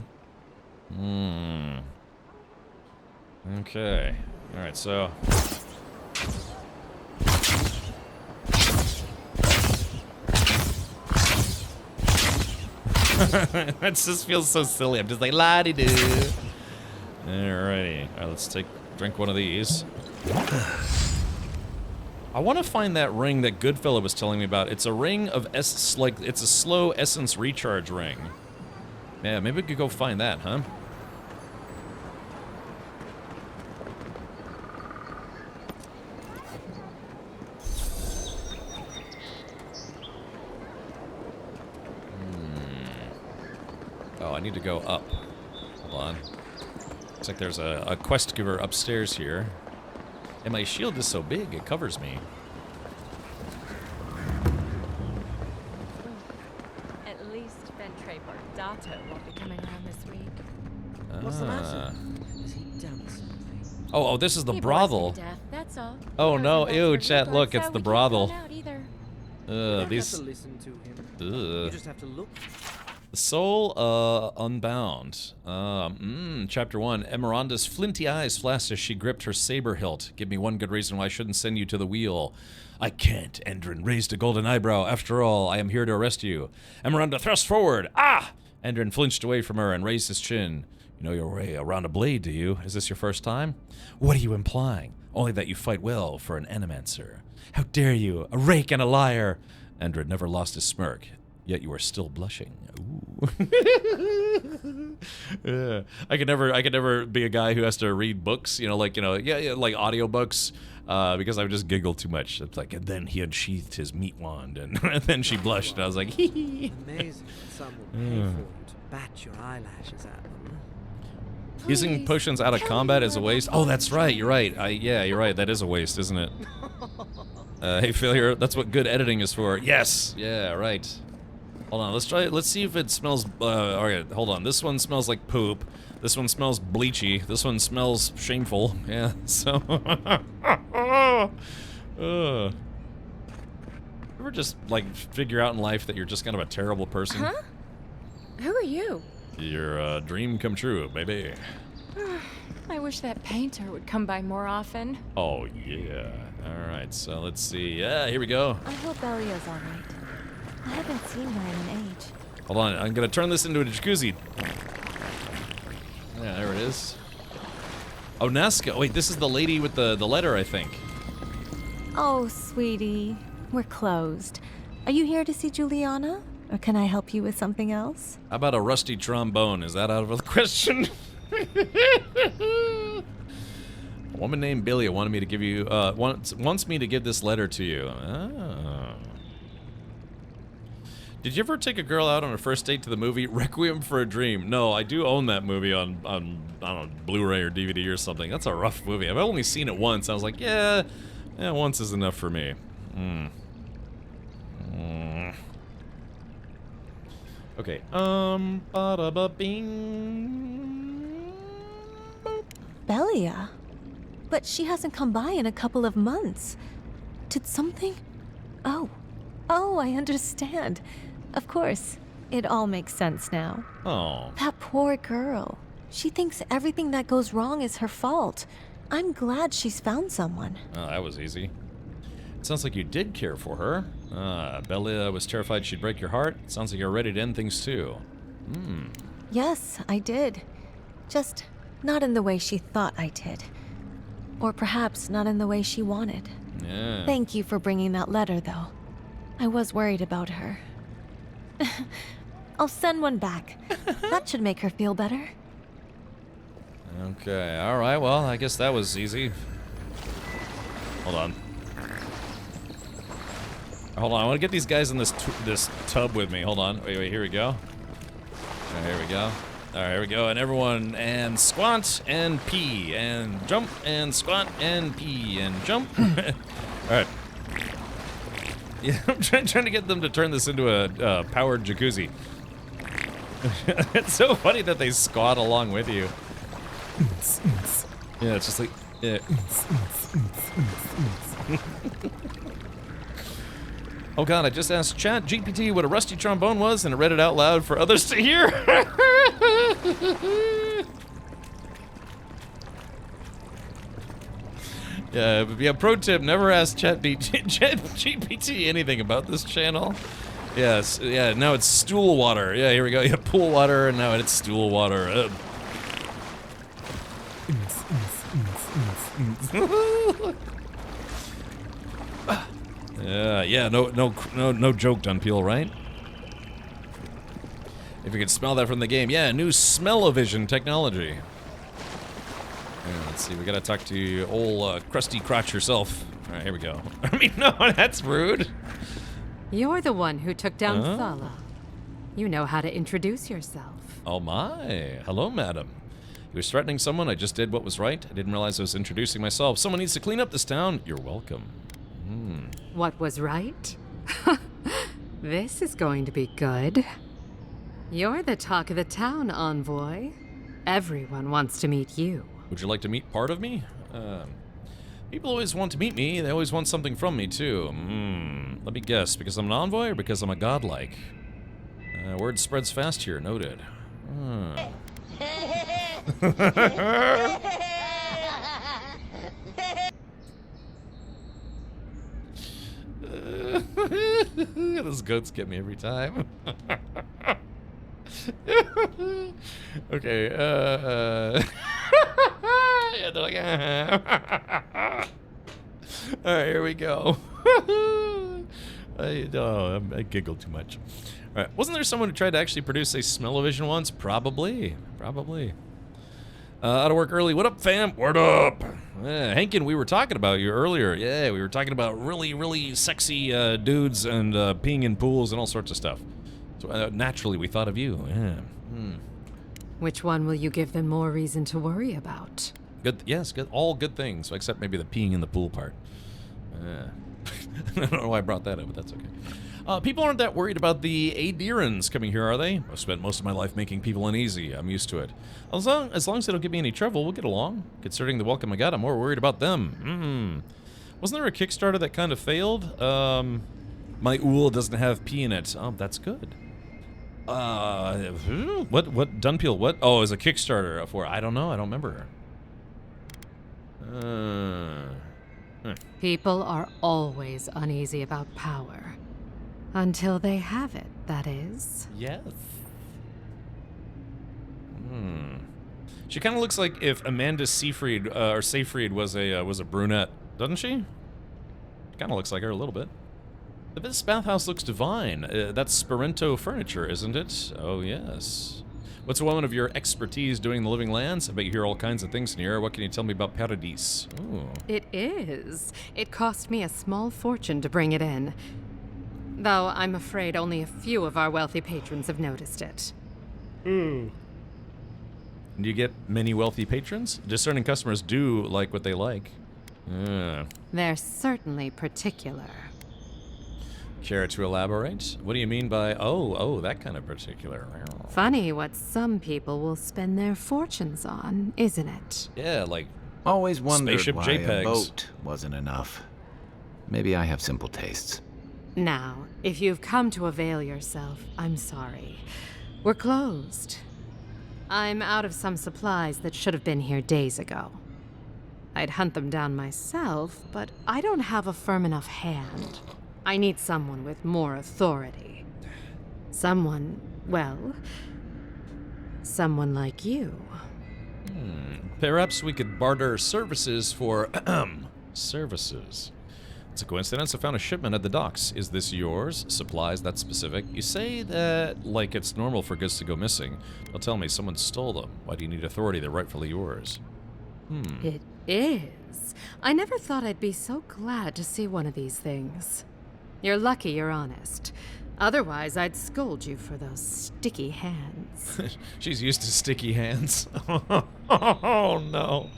Okay. Alright, so... that just feels so silly. I'm just like, la-di-doo. Alrighty. Alright, let's drink one of these. I want to find that ring that Goodfella was telling me about. It's a ring of it's a slow essence recharge ring. Yeah, maybe we could go find that, huh? Oh, I need to go up. Hold on. Looks like there's a quest giver upstairs here. And my shield is so big, it covers me. At least Ventre Bordato won't be coming around this week. What's the matter? Has he done something? Oh, this is the brothel. Death, that's all. Oh no, ew, chat, look, it's the brothel. You These... have to listen to him. Ugh. You just have to look. The Soul, Unbound. Chapter 1. Emeranda's flinty eyes flashed as she gripped her saber hilt. Give me one good reason why I shouldn't send you to the wheel. I can't, Endrin raised a golden eyebrow. After all, I am here to arrest you. Emeranda thrust forward. Ah! Endrin flinched away from her and raised his chin. You know your way around a blade, do you? Is this your first time? What are you implying? Only that you fight well for an animancer. How dare you, a rake and a liar! Endrin never lost his smirk. Yet you are still blushing. Ooh. Yeah. I could never be a guy who has to read books, like audiobooks. because I would just giggle too much. It's like, and then he unsheathed his meat wand, and, and then she blushed, and I was like, hee hee. Amazing that some will pay for it to bat your eyelashes at them. Using potions out of combat is a waste. Oh, that's right. You're right. Yeah, you're right. That is a waste, isn't it? Hey, failure. That's what good editing is for. Yes. Yeah. Right. Hold on. Let's try. Let's see if it smells. Okay. Hold on. This one smells like poop. This one smells bleachy. This one smells shameful. Yeah. So. Ever just like figure out in life that you're just kind of a terrible person? Huh? Who are you? Your dream come true, baby. I wish that painter would come by more often. Oh, yeah. Alright, so let's see. Yeah, here we go. I hope Elia's alright. I haven't seen her in an age. Hold on, I'm gonna turn this into a jacuzzi. Yeah, there it is. Oh, Nazca. Wait, this is the lady with the letter, I think. Oh, sweetie. We're closed. Are you here to see Juliana? Or can I help you with something else? How about a rusty trombone? Is that out of the question? A woman named Billy wanted me to give you, wants me to give this letter to you. Oh. Did you ever take a girl out on a first date to the movie Requiem for a Dream? No, I do own that movie on I don't know, Blu-ray or DVD or something. That's a rough movie. I've only seen it once. I was like, yeah, once is enough for me. Okay, bada-ba-bing. Belia? But she hasn't come by in a couple of months. Did something? Oh, I understand. Of course, it all makes sense now. Oh. That poor girl. She thinks everything that goes wrong is her fault. I'm glad she's found someone. Oh, that was easy. It sounds like you did care for her. Belia was terrified she'd break your heart. Sounds like you're ready to end things too. Yes, I did. Just not in the way she thought I did. Or perhaps not in the way she wanted. Yeah. Thank you for bringing that letter, though. I was worried about her. I'll send one back. That should make her feel better. Okay, alright, well, I guess that was easy. Hold on. Hold on, I want to get these guys in this tub with me. Hold on. Wait, here we go. Alright, here we go. Alright, here we go. And everyone, and squat, and pee, and jump, and squat, and pee, and jump. Alright. Yeah, I'm trying to get them to turn this into a powered jacuzzi. It's so funny that they squat along with you. Yeah, it's just like... Yeah. Oh god, I just asked ChatGPT what a rusty trombone was, and it read it out loud for others to hear. Yeah, pro tip, never ask ChatGPT anything about this channel. Yes, yeah, now it's stool water. Yeah, here we go. Yeah, pool water, and now it's stool water. Yeah, no joke, Dunpeel, right? If you could smell that from the game. Yeah, new smell-o-vision technology. Yeah, let's see, we gotta talk to old crusty crotch yourself. Alright, here we go. I mean, no, that's rude. You're the one who took down Thala. You know how to introduce yourself. Oh my. Hello, madam. You was threatening someone, I just did what was right. I didn't realize I was introducing myself. Someone needs to clean up this town. You're welcome. What was right? This is going to be good. You're the talk of the town, envoy. Everyone wants to meet you. Would you like to meet part of me? People always want to meet me. They always want something from me, too. Let me guess. Because I'm an envoy or because I'm a godlike? Word spreads fast here. Noted. Those goats get me every time. Okay, yeah, they're like, alright, here we go. I giggled too much. Alright, wasn't there someone who tried to actually produce a smell-o-vision once? Probably. Out of work early. What up, fam? What up? Hankin, we were talking about you earlier. Yeah, we were talking about really, really sexy dudes and peeing in pools and all sorts of stuff. So naturally, we thought of you. Yeah. Which one will you give them more reason to worry about? Good. Yes, good. All good things, except maybe the peeing in the pool part. I don't know why I brought that up, but that's okay. People aren't that worried about the Adherans coming here, are they? I've spent most of my life making people uneasy. I'm used to it. As long as they don't give me any trouble, we'll get along. Considering the welcome I got, I'm more worried about them. Wasn't there a Kickstarter that kind of failed? My ool doesn't have pee in it. Oh, that's good. What? Dunpeel, what? Oh, it was a Kickstarter for, I don't know, I don't remember. People are always uneasy about power. Until they have it, that is. Yes. She kind of looks like if Amanda Seyfried, or Seyfried was a brunette, doesn't she? Kind of looks like her a little bit. This bathhouse looks divine. That's Spirento furniture, isn't it? Oh, yes. What's a woman of your expertise doing in the living lands? I bet you hear all kinds of things in here. What can you tell me about Paradis? Ooh. It is. It cost me a small fortune to bring it in. Though I'm afraid only a few of our wealthy patrons have noticed it. Do you get many wealthy patrons? Discerning customers do like what they like. They're certainly particular. Care to elaborate? What do you mean by, oh, that kind of particular? Funny what some people will spend their fortunes on, isn't it? Yeah, like always wondered spaceship why JPEGs. a boat wasn't enough. Maybe I have simple tastes. Now, if you've come to avail yourself, I'm sorry. We're closed. I'm out of some supplies that should have been here days ago. I'd hunt them down myself, but I don't have a firm enough hand. I need someone with more authority. Someone, well, someone like you. Perhaps we could barter services for services. It's a coincidence. I found a shipment at the docks. Is this yours? Supplies that specific? You say that like it's normal for goods to go missing. Well, tell me, someone stole them. Why do you need authority? They're rightfully yours. It is. I never thought I'd be so glad to see one of these things. You're lucky you're honest. Otherwise, I'd scold you for those sticky hands. She's used to sticky hands. Oh, no.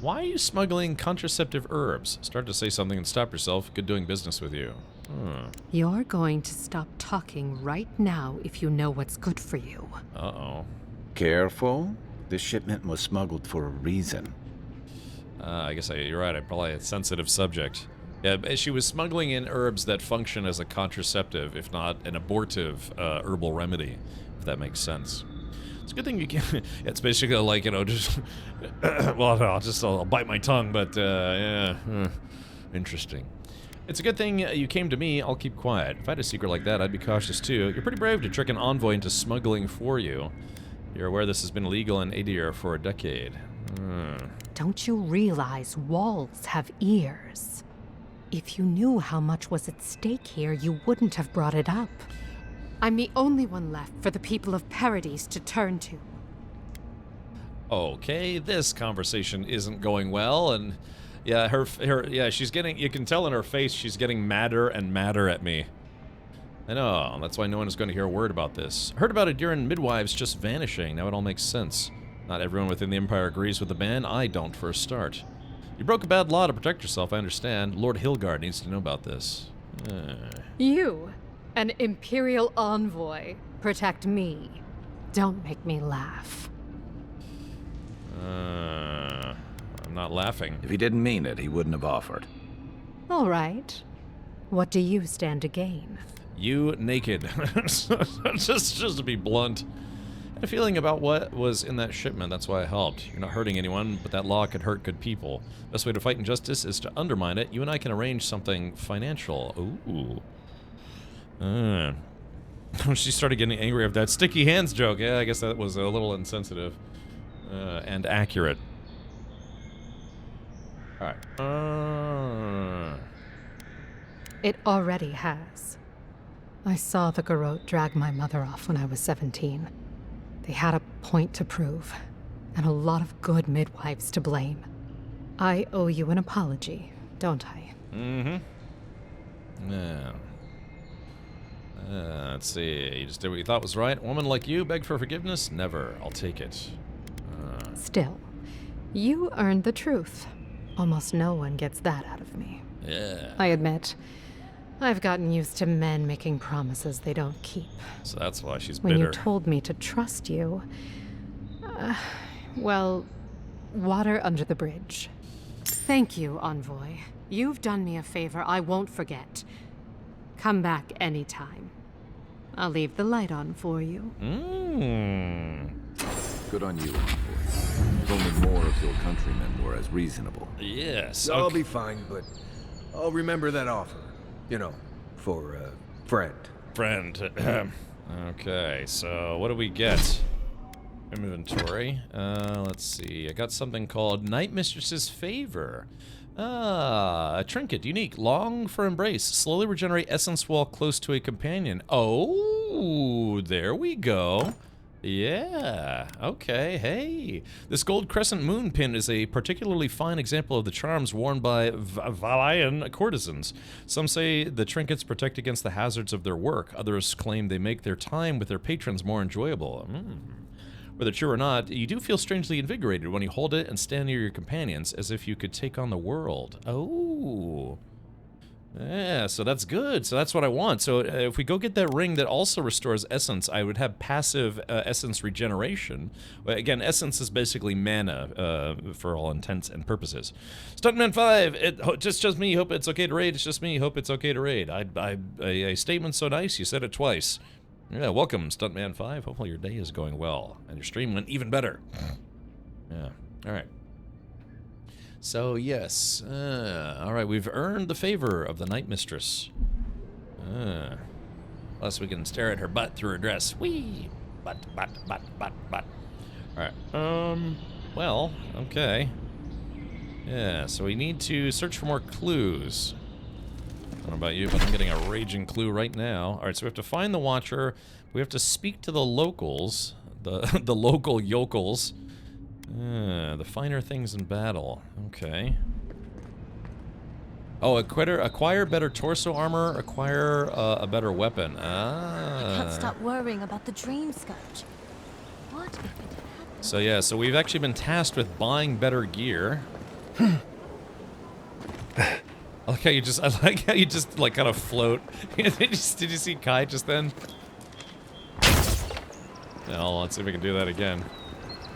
Why are you smuggling contraceptive herbs? Start to say something and stop yourself. Good doing business with you. You're going to stop talking right now if you know what's good for you. Uh-oh. Careful. This shipment was smuggled for a reason. I guess you're right. I'm probably a sensitive subject. Yeah, she was smuggling in herbs that function as a contraceptive, if not an abortive herbal remedy, if that makes sense. It's a good thing you can. It's basically like, you know, just. Well, no, I'll bite my tongue, but yeah. Interesting. It's a good thing you came to me. I'll keep quiet. If I had a secret like that, I'd be cautious too. You're pretty brave to trick an envoy into smuggling for you. You're aware this has been illegal in Adir for a decade. Don't you realize walls have ears? If you knew how much was at stake here, you wouldn't have brought it up. I'm the only one left for the people of Paradis to turn to. Okay, this conversation isn't going well, and yeah, she's getting, you can tell in her face she's getting madder and madder at me. I know, that's why no one is going to hear a word about this. Heard about Adiran midwives just vanishing, now it all makes sense. Not everyone within the Empire agrees with the ban, I don't for a start. You broke a bad law to protect yourself, I understand. Lord Hilgard needs to know about this. You, an Imperial envoy, protect me. Don't make me laugh. I'm not laughing. If he didn't mean it, he wouldn't have offered. All right. What do you stand to gain? You naked. just to be blunt. I had a feeling about what was in that shipment, that's why I helped. You're not hurting anyone, but that law could hurt good people. Best way to fight injustice is to undermine it. You and I can arrange something financial. Ooh. She started getting angry at that sticky hands joke. Yeah, I guess that was a little insensitive. And accurate. Alright. It already has. I saw the Garrote drag my mother off when I was 17. They had a point to prove, and a lot of good midwives to blame. I owe you an apology, don't I? Mm-hmm. Yeah. Let's see. You just did what you thought was right. A woman like you begged for forgiveness? Never. I'll take it. Still, you earned the truth. Almost no one gets that out of me. Yeah. I admit, I've gotten used to men making promises they don't keep. So that's why she's When bitter. you told me to trust you, well, water under the bridge. Thank you, Envoy. You've done me a favor I won't forget. Come back anytime. I'll leave the light on for you. Good on you, Envoy. If only more of your countrymen were as reasonable. Yes. I'll be fine, but I'll remember that offer. You know, for a friend. Friend. Okay, so what do we get? Inventory. Let's see. I got something called Night Mistress's Favor. A trinket, unique, long for embrace, slowly regenerate essence while close to a companion. Oh, there we go. Yeah, okay, hey. This gold crescent moon pin is a particularly fine example of the charms worn by Valayan courtesans. Some say the trinkets protect against the hazards of their work. Others claim they make their time with their patrons more enjoyable. Whether true or not, you do feel strangely invigorated when you hold it and stand near your companions, as if you could take on the world. Oh. Yeah, so that's good. So that's what I want. So if we go get that ring that also restores essence, I would have passive essence regeneration. Again, essence is basically mana for all intents and purposes. Stuntman 5, just me, hope it's okay to raid. It's just me, hope it's okay to raid. A statement so nice, you said it twice. Yeah, welcome, Stuntman 5. Hopefully your day is going well, and your stream went even better. Yeah, alright. So, yes. Alright, we've earned the favor of the Night Mistress. Plus we can stare at her butt through her dress. Whee! Butt. Alright, well, okay. Yeah, so we need to search for more clues. I don't know about you, but I'm getting a raging clue right now. Alright, so we have to find the Watcher. We have to speak to the locals. The local yokels. The finer things in battle. Okay. Oh, acquire better torso armor, acquire a better weapon. I can't stop worrying about the dream scourge. What if it happened? So yeah, so we've actually been tasked with buying better gear. I like how you just like kind of float. Did you see Kai just then? Well, let's see if we can do that again.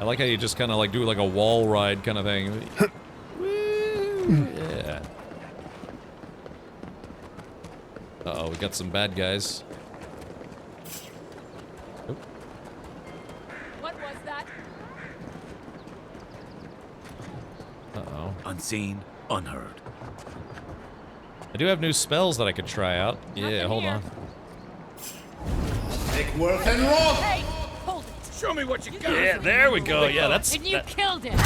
I like how you just kind of like do like a wall ride kind of thing. Woo! Yeah. Uh-oh, we got some bad guys. Oop. What was that? Uh-oh. Unseen, unheard. I do have new spells that I could try out. Yeah, hold on. Make work and roll! Hey, hold it. Show me what you got! Yeah, there we go. Yeah, that's... And you killed him!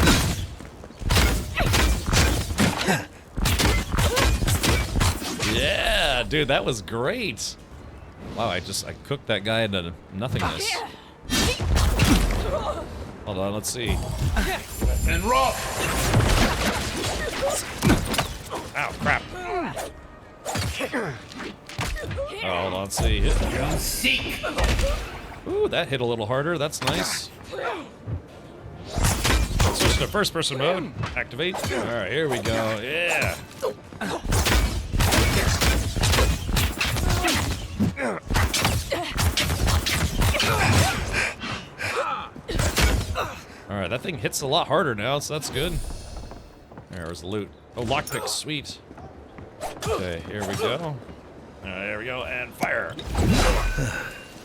Yeah, dude, that was great. Wow, I cooked that guy into nothingness. Hold on, let's see. And roll! Ow, crap. Oh, hold on, let's see. Seek! Ooh, that hit a little harder. That's nice. Switch to first-person mode. Activate. All right, here we go. Yeah. All right, that thing hits a lot harder now, so that's good. There's the loot. Oh, lockpick, sweet. Okay, here we go. There we go, and fire.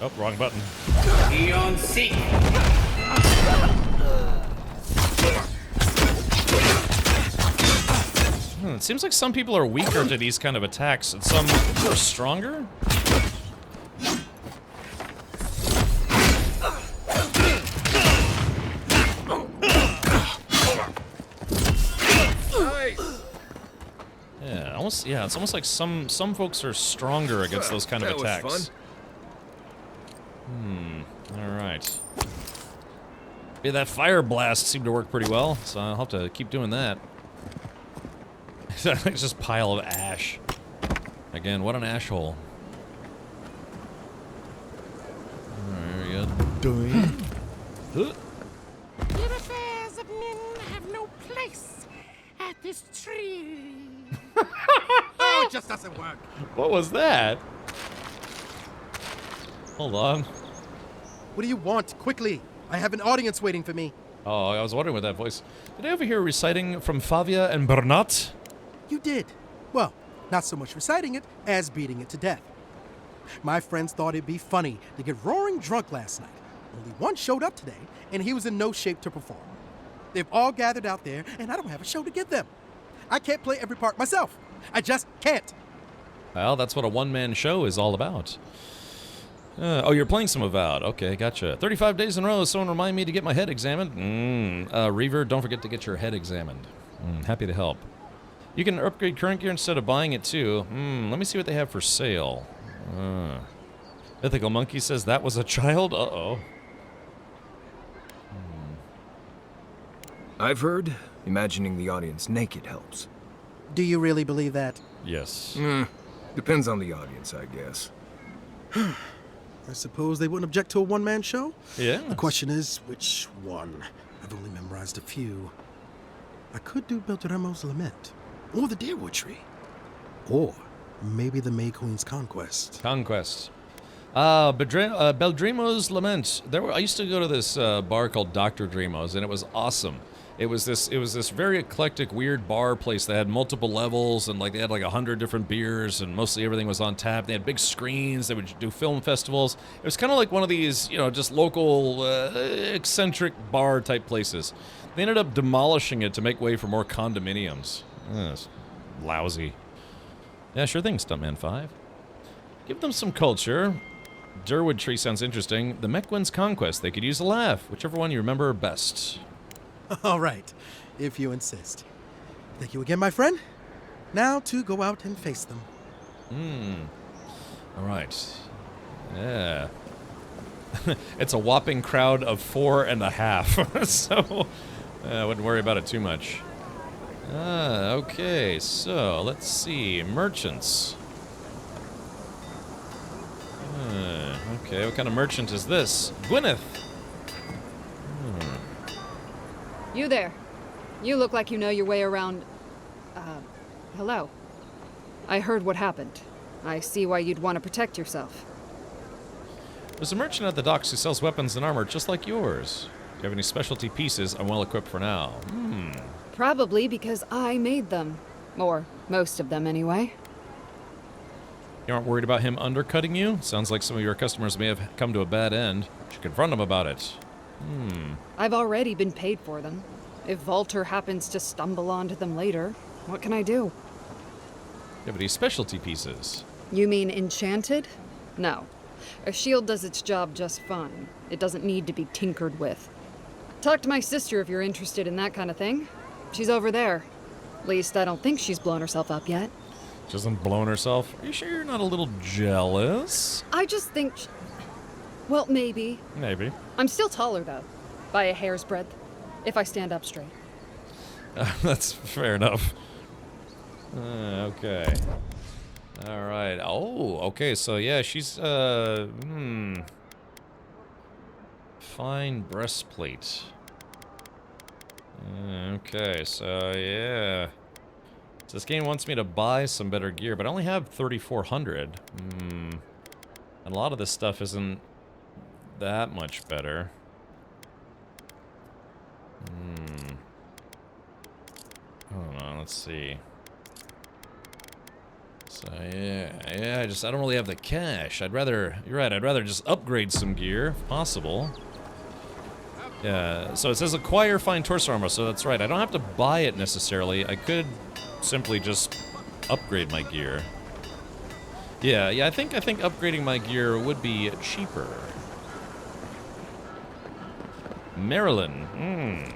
Oh, wrong button. Eon Seek! It seems like some people are weaker to these kind of attacks, and some are stronger. Yeah, it's almost like some folks are stronger against those kind of attacks. Was fun. All right. Yeah, that fire blast seemed to work pretty well, so I'll have to keep doing that. It's just pile of ash. Again, what an ash hole. There we go. Your affairs of men have no place at this tree. Oh, it just doesn't work. What was that? Hold on. What do you want? Quickly. I have an audience waiting for me. Oh, I was wondering what that voice. Did I ever hear reciting from Favia and Bernat? You did. Well, not so much reciting it as beating it to death. My friends thought it'd be funny to get roaring drunk last night. Only one showed up today, and he was in no shape to perform. They've all gathered out there, and I don't have a show to give them. I can't play every part myself. I just can't. Well, that's what a one-man show is all about. Oh, you're playing some Avowed. Okay, gotcha. 35 days in a row. Someone remind me to get my head examined. Reaver, don't forget to get your head examined. Happy to help. You can upgrade current gear instead of buying it, too. Let me see what they have for sale. Mythical Monkey says that was a child? Uh-oh. I've heard imagining the audience naked helps. Do you really believe that? Yes. Depends on the audience, I guess. I suppose they wouldn't object to a one-man show? Yeah. The question is, which one? I've only memorized a few. I could do Beltremo's Lament, or the Deerwood Tree, or maybe the May Queen's Conquest. Beldremo's Lament. I used to go to this bar called Dr. Dremo's, and it was awesome. It was this very eclectic, weird bar place that had multiple levels, and like they had like 100 different beers, and mostly everything was on tap. They had big screens. They would do film festivals. It was kind of like one of these, just local eccentric bar type places. They ended up demolishing it to make way for more condominiums. It's lousy. Yeah, sure thing, Stuntman 5. Give them some culture. Deerwood Tree sounds interesting. The Mequin's Conquest. They could use a laugh. Whichever one you remember best. All right, if you insist. Thank you again, my friend. Now to go out and face them. All right. Yeah. It's a whopping crowd of 4.5, so I wouldn't worry about it too much. Okay, so let's see. Merchants. Okay, what kind of merchant is this? Gwyneth! You there. You look like you know your way around... hello. I heard what happened. I see why you'd want to protect yourself. There's a merchant at the docks who sells weapons and armor just like yours. If you have any specialty pieces, I'm well equipped for now. Probably because I made them. Or most of them, anyway. You aren't worried about him undercutting you? Sounds like some of your customers may have come to a bad end. You should confront him about it. I've already been paid for them. If Volter happens to stumble onto them later, what can I do? Yeah, but these specialty pieces. You mean enchanted? No. A shield does its job just fine. It doesn't need to be tinkered with. Talk to my sister if you're interested in that kind of thing. She's over there. At least I don't think she's blown herself up yet. She hasn't blown herself? Are you sure you're not a little jealous? I just think... Well, maybe. Maybe. I'm still taller, though. By a hair's breadth. If I stand up straight. That's fair enough. Okay. All right. Oh, okay. So, yeah, she's, fine breastplate. Okay, so, yeah. So this game wants me to buy some better gear, but I only have 3,400. And a lot of this stuff isn't that much better. Hold on, let's see. So yeah, I don't really have the cash. You're right, I'd rather just upgrade some gear, if possible. Yeah, so it says acquire fine torso armor, so that's right. I don't have to buy it necessarily. I could simply just upgrade my gear. Yeah, I think upgrading my gear would be cheaper. Marilyn,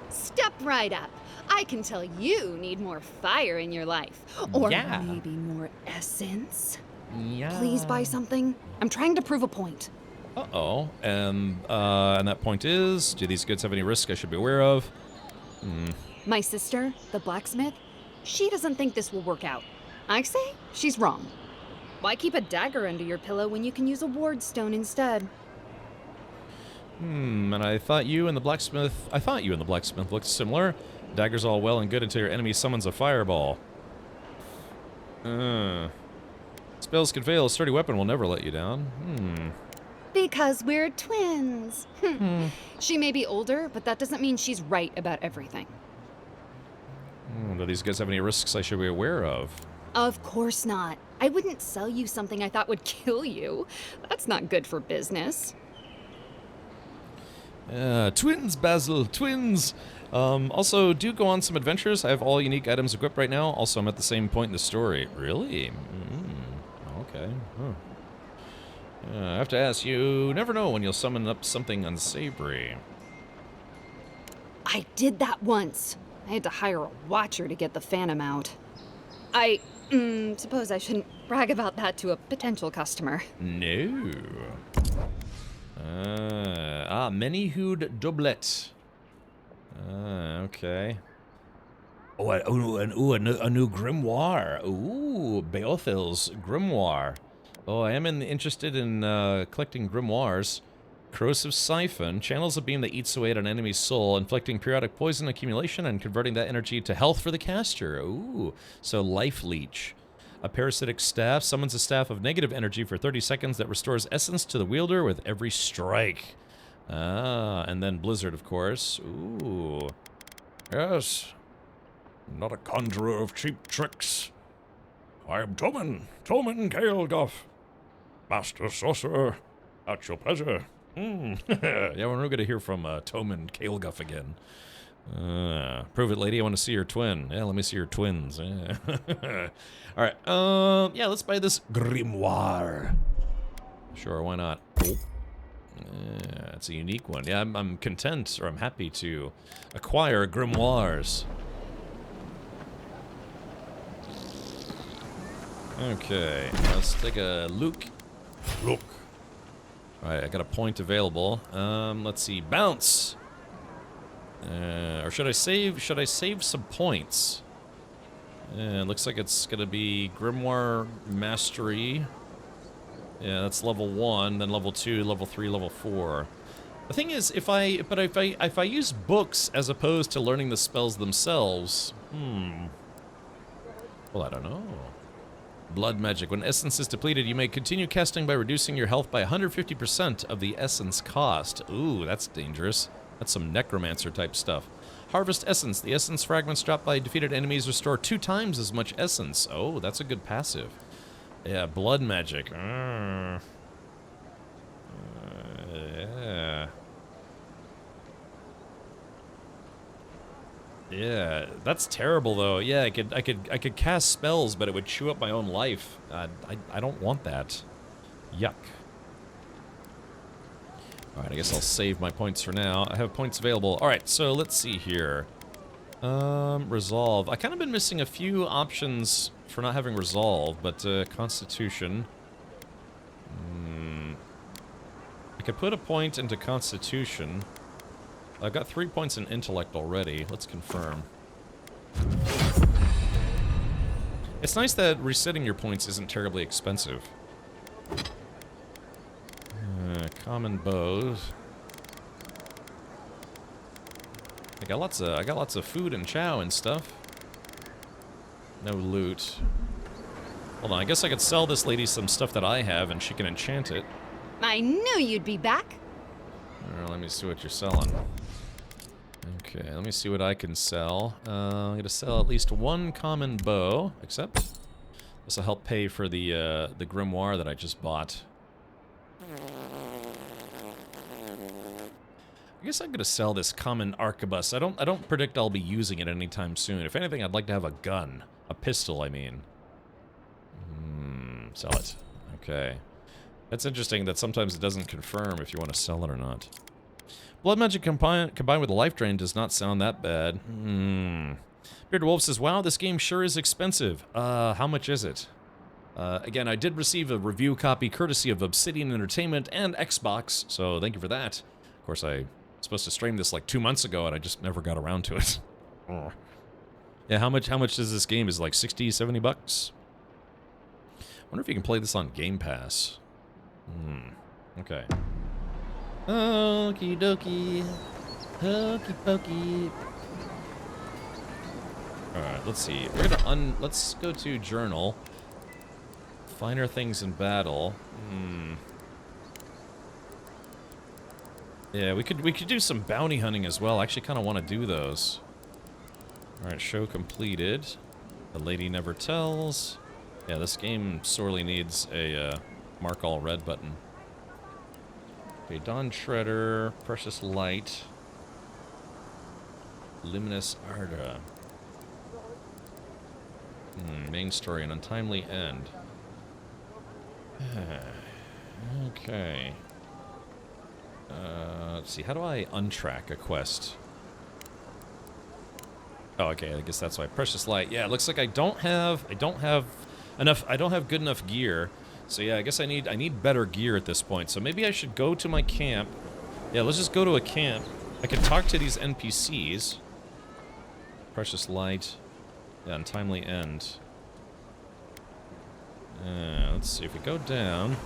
Step right up. I can tell you need more fire in your life. Or Yeah. maybe more essence. Please buy something. I'm trying to prove a point. Uh-oh. And that point is, do these goods have any risk I should be aware of? My sister, the blacksmith, she doesn't think this will work out. I say she's wrong. Why keep a dagger under your pillow when you can use a ward stone instead? And I thought you and the blacksmith looked similar. Dagger's all well and good until your enemy summons a fireball. Spells can fail. A sturdy weapon will never let you down. Because we're twins. She may be older, but that doesn't mean she's right about everything. Do these guys have any risks I should be aware of? Of course not. I wouldn't sell you something I thought would kill you. That's not good for business. Twins, Basil, twins! Also, do go on some adventures. I have all unique items equipped right now. Also, I'm at the same point in the story. Really? Okay. I have to ask, you never know when you'll summon up something unsavory. I did that once. I had to hire a watcher to get the phantom out. I suppose I shouldn't brag about that to a potential customer. No. Many-hued doublet. Okay. Oh, a new grimoire. Ooh, Beothil's grimoire. Oh, I am interested in collecting grimoires. Corrosive Siphon channels a beam that eats away at an enemy's soul, inflicting periodic poison accumulation and converting that energy to health for the caster. Ooh, so Life Leech. A Parasitic Staff summons a staff of negative energy for 30 seconds that restores essence to the wielder with every strike. And then Blizzard, of course. Ooh. Yes. Not a conjurer of cheap tricks. I am Toman Kaelgoff. Master Sorcerer. At your pleasure. Yeah, we're not going to hear from Toman Kaelgoff again. Prove it, lady. I want to see your twin. Yeah, let me see your twins. Yeah. Alright, yeah, let's buy this grimoire. Sure, why not? Oh. Yeah, it's a unique one. Yeah, I'm content, or I'm happy to acquire grimoires. Okay, let's take a look. Alright, I got a point available. Let's see. Bounce! Or should I save? Should I save some points? It looks like it's gonna be Grimoire Mastery. Yeah, that's level 1, then level 2, level 3, level 4. The thing is, if I use books as opposed to learning the spells themselves, well, I don't know. Blood magic. When essence is depleted, you may continue casting by reducing your health by 150% of the essence cost. Ooh, that's dangerous. That's some necromancer type stuff. Harvest essence. The essence fragments dropped by defeated enemies restore 2 times as much essence. Oh, that's a good passive. Yeah, blood magic. Yeah. Yeah, that's terrible though. Yeah, I could cast spells, but it would chew up my own life. I don't want that. Yuck. Alright, I guess I'll save my points for now. I have points available. Alright, so let's see here. Resolve. I kind of been missing a few options for not having resolve, but Constitution. I could put a point into Constitution. I've got 3 points in Intellect already. Let's confirm. It's nice that resetting your points isn't terribly expensive. Common bows. I got lots of food and chow and stuff. No loot. Hold on, I guess I could sell this lady some stuff that I have and she can enchant it. I knew you'd be back. Let me see what you're selling. Okay, let me see what I can sell. I'm gonna sell at least 1 common bow, except this will help pay for the grimoire that I just bought. I guess I'm gonna sell this common arquebus. I don't predict I'll be using it anytime soon. If anything, I'd like to have a gun, a pistol, I mean. Sell it. Okay. That's interesting that sometimes it doesn't confirm if you want to sell it or not. Blood magic combined with a life drain does not sound that bad. Bearded Wolf says, wow, this game sure is expensive. How much is it? Again, I did receive a review copy courtesy of Obsidian Entertainment and Xbox, so thank you for that. Of course, I was supposed to stream this like 2 months ago, and I just never got around to it. Oh. Yeah, how much is this game? Is it like 60, 70 bucks? I wonder if you can play this on Game Pass. Okay. Okie dokie. Hokey pokey. Alright, let's see. We're gonna let's go to journal. Finer things in battle. Yeah, we could do some bounty hunting as well. I actually kind of want to do those. Alright, show completed. The lady never tells. Yeah, this game sorely needs a mark all red button. Okay, Dawn Shredder, Precious Light, Luminous Arda. Main story, an untimely end. Okay. Let's see, how do I untrack a quest? Oh, okay, I guess that's why. Precious Light. Yeah, it looks like I don't have good enough gear. So yeah, I guess I need better gear at this point. So maybe I should go to my camp. Yeah, let's just go to a camp. I can talk to these NPCs. Precious Light. Yeah, untimely end. Let's see if we go down.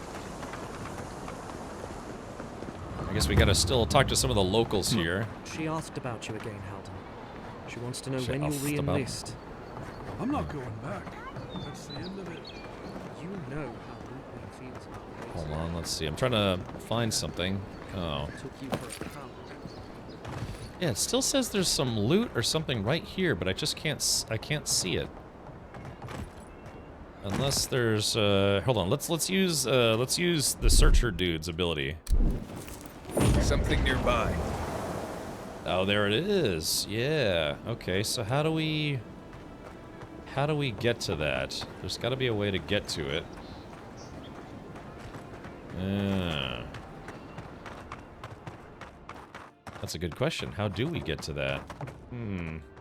I guess we gotta still talk to some of the locals here. She asked about you again, Halden. She wants to know when you'll re-enlist. I'm not going back. That's the end of it. You know how Luke feels about this. Hold on, let's see. I'm trying to find something. Oh. Yeah, it still says there's some loot or something right here, but I just can't see it. Unless there's hold on, let's use the searcher dude's ability. Something nearby. Oh, there it is. Yeah. Okay, so how do we get to that? There's got to be a way to get to it. That's a good question. How do we get to that?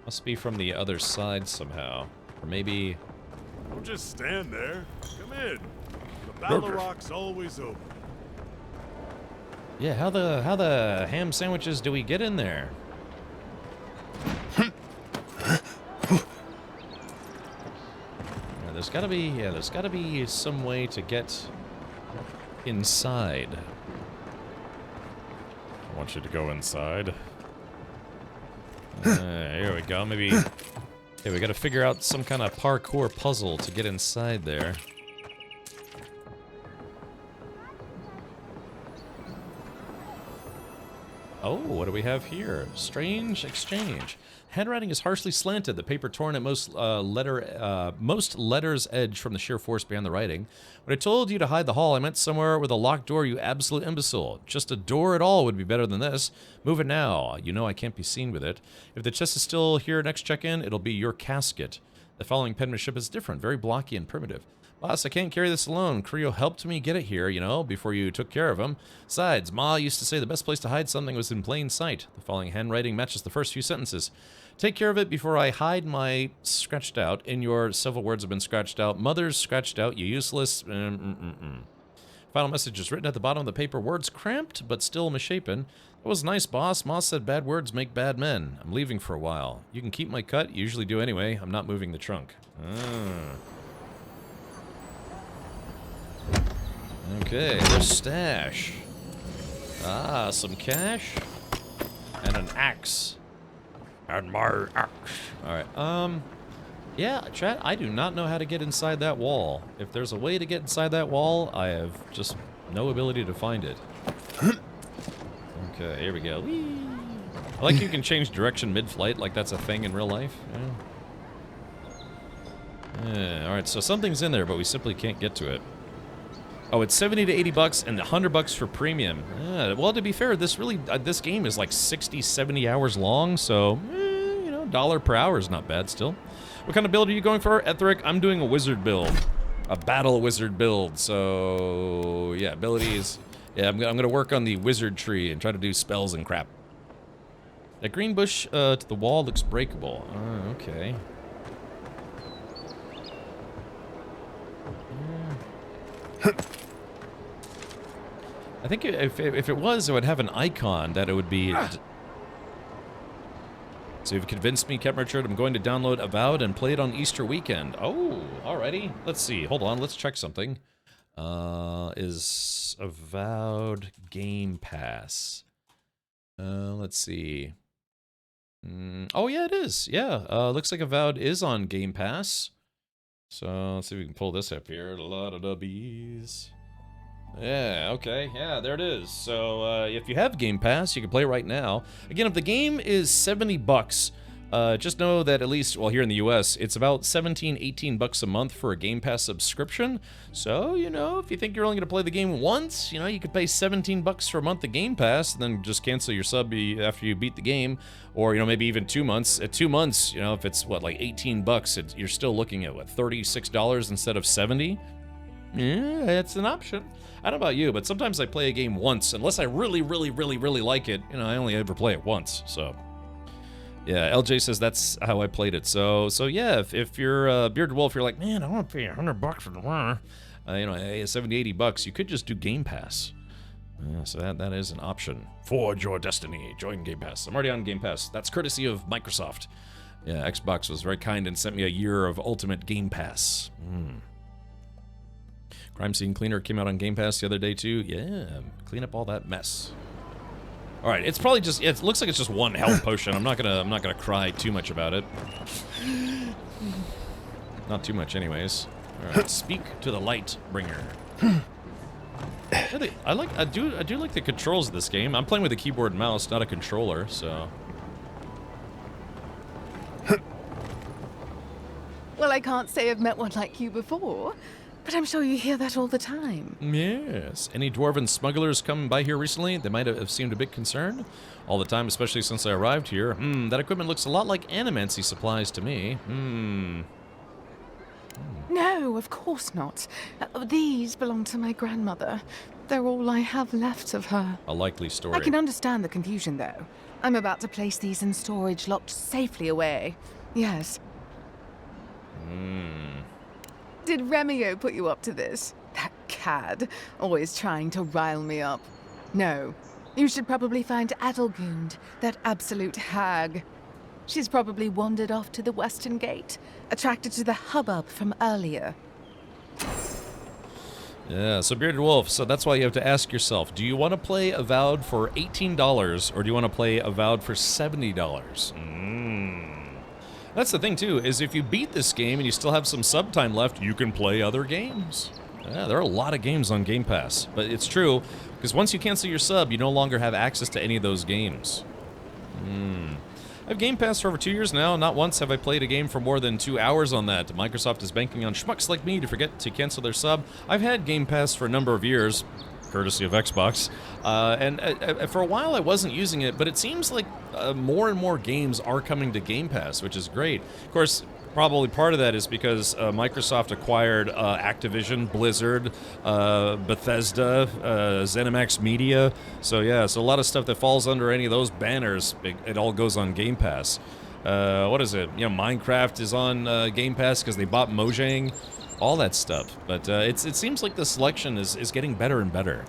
Must be from the other side somehow. Or maybe... Don't just stand there. Come in. The Ballaroc's always open. Yeah, how the ham sandwiches do we get in there? There's gotta be some way to get inside. I want you to go inside. Here we go. Maybe. Yeah, we gotta figure out some kind of parkour puzzle to get inside there. Oh, what do we have here? Strange exchange. Handwriting is harshly slanted, the paper torn at most letters edge from the sheer force behind the writing. When I told you to hide the hall, I meant somewhere with a locked door, you absolute imbecile. Just a door at all would be better than this. Move it now. You know I can't be seen with it. If the chest is still here next check-in, it'll be your casket. The following penmanship is different, very blocky and primitive. Boss, I can't carry this alone. Creo helped me get it here, you know, before you took care of him. Besides, Ma used to say the best place to hide something was in plain sight. The following handwriting matches the first few sentences. Take care of it before I hide my scratched out. In your several words have been scratched out. Mother's scratched out, you useless. Final message is written at the bottom of the paper. Words cramped, but still misshapen. It was nice, boss. Ma said bad words make bad men. I'm leaving for a while. You can keep my cut. You usually do anyway. I'm not moving the trunk. Okay, there's stash. Ah, some cash. And an axe. And my axe. Alright, yeah, chat, I do not know how to get inside that wall. If there's a way to get inside that wall, I have just no ability to find it. Okay, here we go. Whee! I like you can change direction mid-flight, like that's a thing in real life. Yeah, alright, so something's in there, but we simply can't get to it. Oh, it's 70 to 80 bucks and 100 bucks for premium. Well, to be fair, this game is like 60, 70 hours long, so, you know, $1 per hour is not bad still. What kind of build are you going for, Etheric? I'm doing a wizard build. A battle wizard build, so, yeah, abilities. Yeah, I'm gonna work on the wizard tree and try to do spells and crap. That green bush to the wall looks breakable. I think if it was, it would have an icon that it would be... So you've convinced me, Captain Richard. I'm going to download Avowed and play it on Easter weekend. Oh, alrighty. Let's see. Hold on. Let's check something. Is Avowed Game Pass? Let's see. Oh, yeah, it is. Yeah, looks like Avowed is on Game Pass. So let's see if we can pull this up here. La-da-da-bees. Yeah, okay. Yeah, there it is. So, if you have Game Pass, you can play it right now. Again, if the game is $70, just know that at least, well, here in the US, it's about 17, 18 bucks a month for a Game Pass subscription. So, you know, if you think you're only going to play the game once, you know, you could pay 17 bucks for a month of Game Pass, and then just cancel your sub after you beat the game. Or, you know, maybe even 2 months. At 2 months, you know, if it's, what, like 18 bucks, you're still looking at, what, $36 instead of 70? Yeah, it's an option. I don't know about you, but sometimes I play a game once, unless I really, really, really, really like it. You know, I only ever play it once, so... Yeah, LJ says that's how I played it. So yeah, if you're a Bearded Wolf, you're like, man, I want to pay $100 for the war. You know, 70, 80 bucks, you could just do Game Pass. So that is an option. Forge your destiny. Join Game Pass. I'm already on Game Pass. That's courtesy of Microsoft. Yeah, Xbox was very kind and sent me a year of Ultimate Game Pass. Crime Scene Cleaner came out on Game Pass the other day too. Yeah, clean up all that mess. All right, it's probably just, it looks like it's just one health potion. I'm not gonna cry too much about it. Not too much, anyways. All right, speak to the light bringer. I do like the controls of this game. I'm playing with a keyboard and mouse, not a controller, so. Well, I can't say I've met one like you before, but I'm sure you hear that all the time. Yes. Any dwarven smugglers come by here recently? They might have seemed a bit concerned. All the time, especially since I arrived here. That equipment looks a lot like animancy supplies to me. No, of course not. These belong to my grandmother. They're all I have left of her. A likely story. I can understand the confusion, though. I'm about to place these in storage, locked safely away. Yes. Did Remio put you up to this? That cad, always trying to rile me up. No, you should probably find Adelgund, that absolute hag. She's probably wandered off to the Western Gate, attracted to the hubbub from earlier. Yeah, so Bearded Wolf, so that's why you have to ask yourself, do you want to play Avowed for $18, or do you want to play Avowed for $70? That's the thing, too, is if you beat this game and you still have some sub time left, you can play other games. Yeah, there are a lot of games on Game Pass, but it's true, because once you cancel your sub, you no longer have access to any of those games. I've Game Pass for over 2 years now. Not once have I played a game for more than 2 hours on that. Microsoft is banking on schmucks like me to forget to cancel their sub. I've had Game Pass for a number of years, courtesy of Xbox, and for a while I wasn't using it, but it seems like more and more games are coming to Game Pass, which is great. Of course, probably part of that is because Microsoft acquired Activision, Blizzard, Bethesda, ZeniMax Media. So yeah, so a lot of stuff that falls under any of those banners, it all goes on Game Pass. What is it? You know, Minecraft is on Game Pass because they bought Mojang. All that stuff. But it seems like the selection is getting better and better.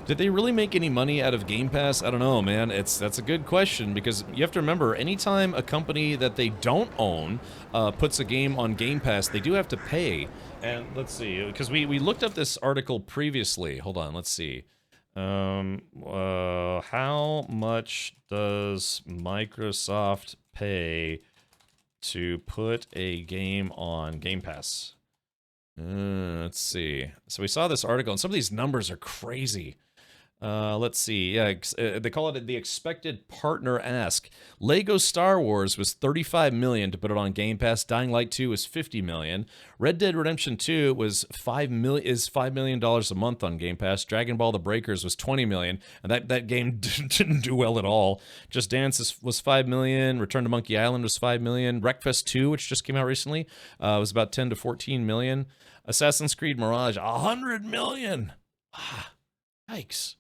Did they really make any money out of Game Pass? I don't know, man. That's a good question, because you have to remember, anytime a company that they don't own puts a game on Game Pass, they do have to pay. And let's see, because we looked up this article previously. Hold on, let's see. How much does Microsoft pay to put a game on Game Pass? Let's see. So we saw this article, and some of these numbers are crazy. Let's see. Yeah, they call it the expected partner ask. Lego Star Wars was $35 million to put it on Game Pass. Dying Light 2 was $50 million. Red Dead Redemption 2 was $5 million a month on Game Pass. Dragon Ball: The Breakers was $20 million, and that game didn't do well at all. Just Dance was $5 million. Return to Monkey Island was $5 million. Wreckfest 2, which just came out recently, was about $10 to $14 million. Assassin's Creed Mirage, $100 million. Yikes.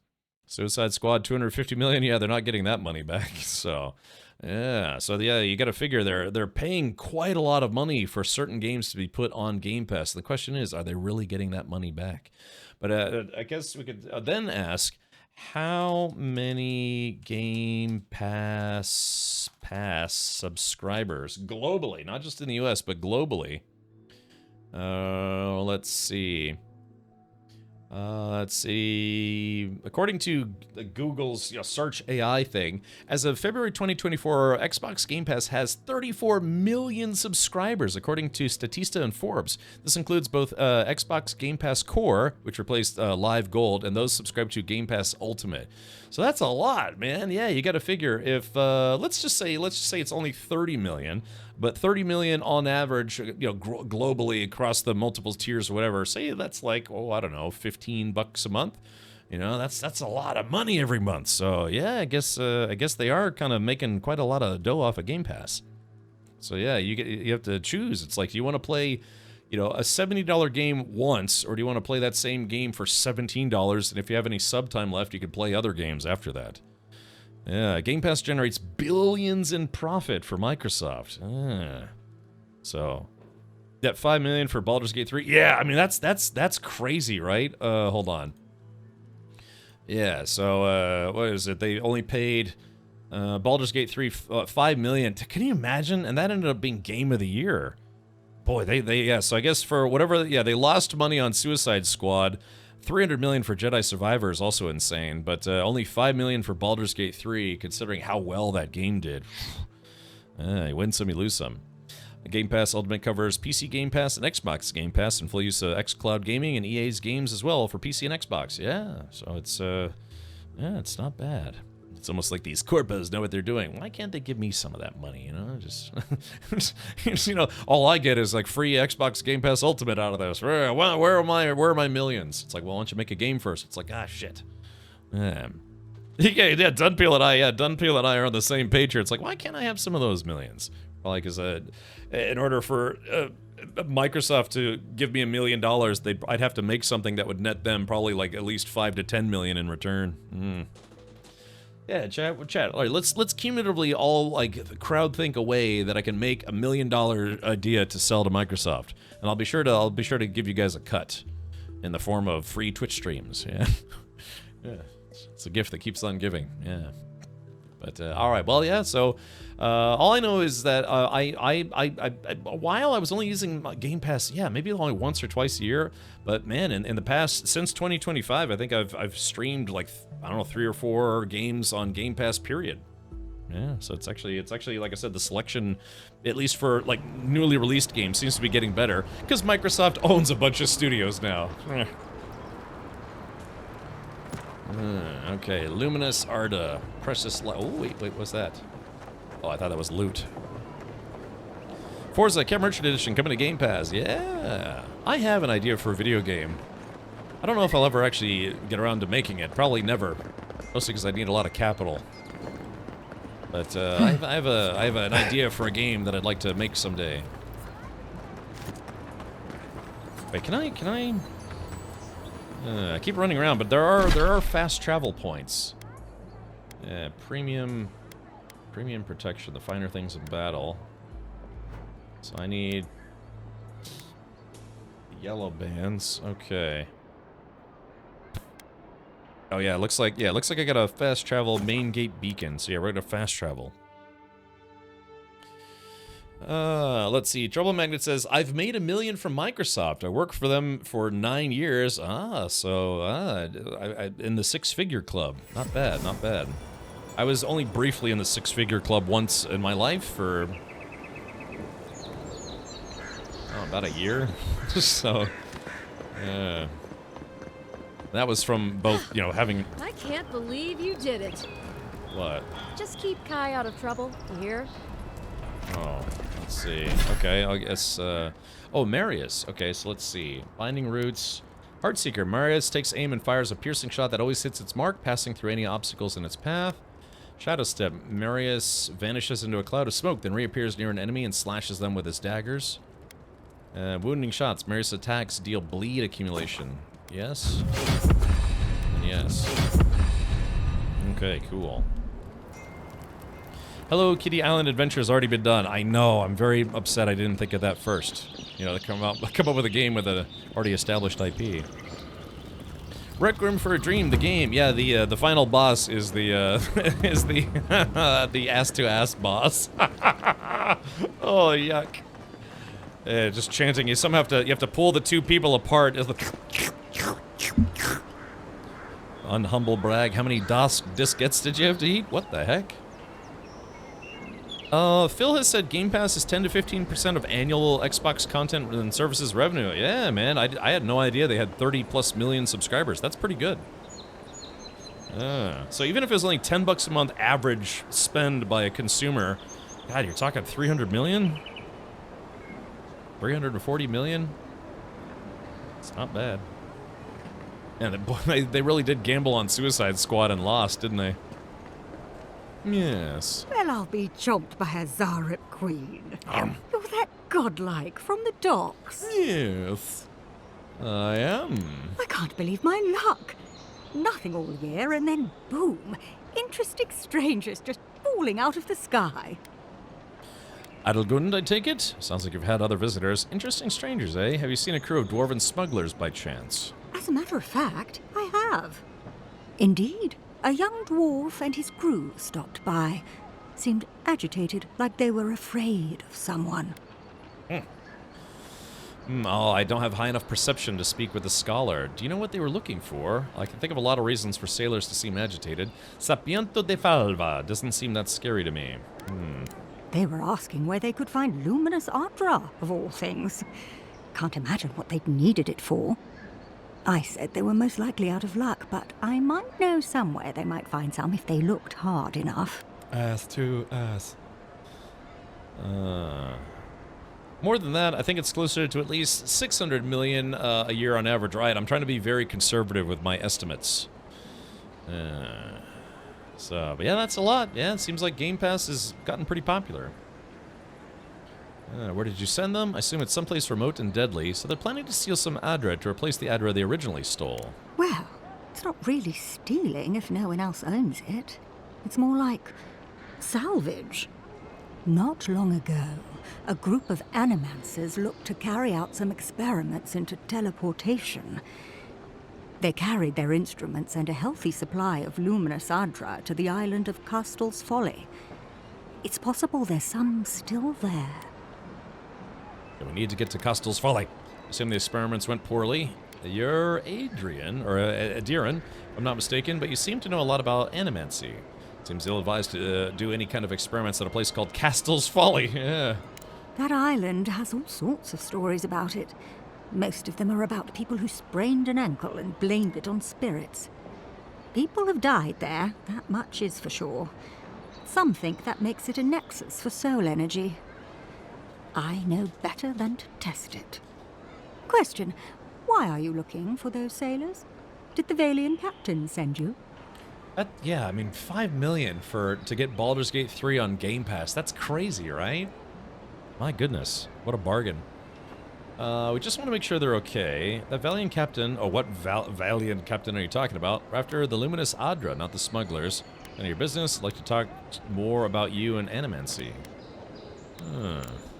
Suicide Squad, $250 million. Yeah, they're not getting that money back. So, Yeah, so yeah, you got to figure they're paying quite a lot of money for certain games to be put on Game Pass. The question is, are they really getting that money back? But I guess we could then ask, how many Game Pass subscribers globally, not just in the US, but globally? Let's see. According to Google's search AI thing, as of February 2024, Xbox Game Pass has 34 million subscribers, according to Statista and Forbes. This includes both Xbox Game Pass Core, which replaced Live Gold, and those subscribed to Game Pass Ultimate. So that's a lot, man. Yeah, you got to figure if let's just say it's only 30 million. But 30 million on average, globally across the multiple tiers or whatever, say that's like, I don't know, $15 a month. That's a lot of money every month. So yeah, I guess they are kind of making quite a lot of dough off of Game Pass. So yeah, you have to choose. It's like, do you want to play, a $70 game once, or do you want to play that same game for $17? And if you have any sub time left, you can play other games after that. Yeah, Game Pass generates billions in profit for Microsoft. So, that $5 million for Baldur's Gate 3. Yeah, I mean that's crazy, right? Hold on. Yeah, so what is it? They only paid Baldur's Gate 3 $5 million. Can you imagine? And that ended up being Game of the Year. Boy, they so I guess for whatever, they lost money on Suicide Squad. $300 million for Jedi Survivor is also insane, but only $5 million for Baldur's Gate 3, considering how well that game did. You win some, you lose some. Game Pass Ultimate covers PC Game Pass and Xbox Game Pass, and full use of xCloud Gaming and EA's games as well for PC and Xbox. Yeah, so it's not bad. It's almost like these corpos know what they're doing. Why can't they give me some of that money? Just all I get is like free Xbox Game Pass Ultimate out of this. Where are my millions? It's like, well, why don't you make a game first? It's like, shit. Yeah, Dunpeel and I are on the same page here. It's like, why can't I have some of those millions? Probably because in order for Microsoft to give me $1 million, I'd have to make something that would net them probably like at least $5 to $10 million in return. Yeah, chat. All right, let's cumulatively all crowd think a way that I can make $1 million idea to sell to Microsoft, and I'll be sure to give you guys a cut in the form of free Twitch streams. Yeah, yeah, it's a gift that keeps on giving. Yeah, but all right, well, yeah. So all I know is that while I was only using Game Pass, maybe only once or twice a year, but man, in the past, since 2025, I think I've streamed like, I don't know, 3 or 4 games on Game Pass, period. Yeah, so it's actually like I said, the selection, at least for like newly released games, seems to be getting better because Microsoft owns a bunch of studios now. Okay, Luminous Arda, Precious Light. Oh wait, what's that? Oh, I thought that was loot. Forza Chem Merchant Edition coming to Game Pass. Yeah, I have an idea for a video game. I don't know if I'll ever actually get around to making it. Probably never. Mostly because I need a lot of capital. But I have an idea for a game that I'd like to make someday. Wait, can I? I keep running around, but there are fast travel points. Yeah, premium protection, the finer things in battle. So I need yellow bands. Okay. Oh yeah, it looks like I got a fast travel main gate beacon. So yeah, we're gonna fast travel. Let's see. Trouble Magnet says, I've made $1 million from Microsoft. I worked for them for 9 years. I in the 6-figure club. Not bad, not bad. I was only briefly in the 6-figure club once in my life for about a year. So, that was from both, having... I can't believe you did it. What? Just keep Kai out of trouble, you hear? Oh, let's see. Okay, I guess, oh, Marius. Okay, so let's see. Binding Roots. Heartseeker. Marius takes aim and fires a piercing shot that always hits its mark, passing through any obstacles in its path. Shadow Step. Marius vanishes into a cloud of smoke, then reappears near an enemy and slashes them with his daggers. Wounding shots. Marius attacks deal bleed accumulation. Yes. And yes. Okay, cool. Hello Kitty Island Adventure has already been done. I know, I'm very upset I didn't think of that first. You know, they come up with a game with an already established IP. Requiem for a Dream, the game. Yeah, the final boss is the is the the ass-to-ass boss. Oh yuck! Just chanting. You somehow have to pull the two people apart. As the unhumble brag. How many DOS diskettes did you have to eat? What the heck? Phil has said Game Pass is 10 to 15% of annual Xbox content and services revenue. Yeah, man, I had no idea they had 30+ million subscribers. That's pretty good. So even if it was only $10 a month average spend by a consumer, God, you're talking 300 million? 340 million? It's not bad. And they really did gamble on Suicide Squad and lost, didn't they? Yes. Well, I'll be chomped by a Zarep queen. You're that godlike from the docks. Yes. I am. I can't believe my luck. Nothing all year, and then boom. Interesting strangers just falling out of the sky. Adelgund, I take it? Sounds like you've had other visitors. Interesting strangers, eh? Have you seen a crew of dwarven smugglers by chance? As a matter of fact, I have. Indeed. A young dwarf and his crew stopped by. Seemed agitated, like they were afraid of someone. Oh, I don't have high enough perception to speak with a scholar. Do you know what they were looking for? I can think of a lot of reasons for sailors to seem agitated. Sapiento de falva doesn't seem that scary to me. They were asking where they could find luminous Adra, of all things. Can't imagine what they'd needed it for. I said they were most likely out of luck, but I might know somewhere they might find some if they looked hard enough. Ass to ass. More than that, I think it's closer to at least 600 million a year on average, right? I'm trying to be very conservative with my estimates. But yeah, that's a lot. Yeah, it seems like Game Pass has gotten pretty popular. Where did you send them? I assume it's someplace remote and deadly, so they're planning to steal some Adra to replace the Adra they originally stole. Well, it's not really stealing if no one else owns it. It's more like salvage. Not long ago, a group of animancers looked to carry out some experiments into teleportation. They carried their instruments and a healthy supply of luminous Adra to the island of Castel's Folly. It's possible there's some still there. We need to get to Castel's Folly. Assume the experiments went poorly. You're Adrian, or Adiran, if I'm not mistaken, but you seem to know a lot about animancy. Seems ill-advised to do any kind of experiments at a place called Castel's Folly. Yeah. That island has all sorts of stories about it. Most of them are about people who sprained an ankle and blamed it on spirits. People have died there, that much is for sure. Some think that makes it a nexus for soul energy. I know better than to test it. Question, why are you looking for those sailors? Did the Valian captain send you? Yeah, I mean, 5 million to get Baldur's Gate 3 on Game Pass. That's crazy, right? My goodness, what a bargain. We just want to make sure they're okay. That Valiant captain, what Valiant captain are you talking about? We're after the luminous Adra, not the smugglers. None of your business. I'd like to talk more about you and animancy.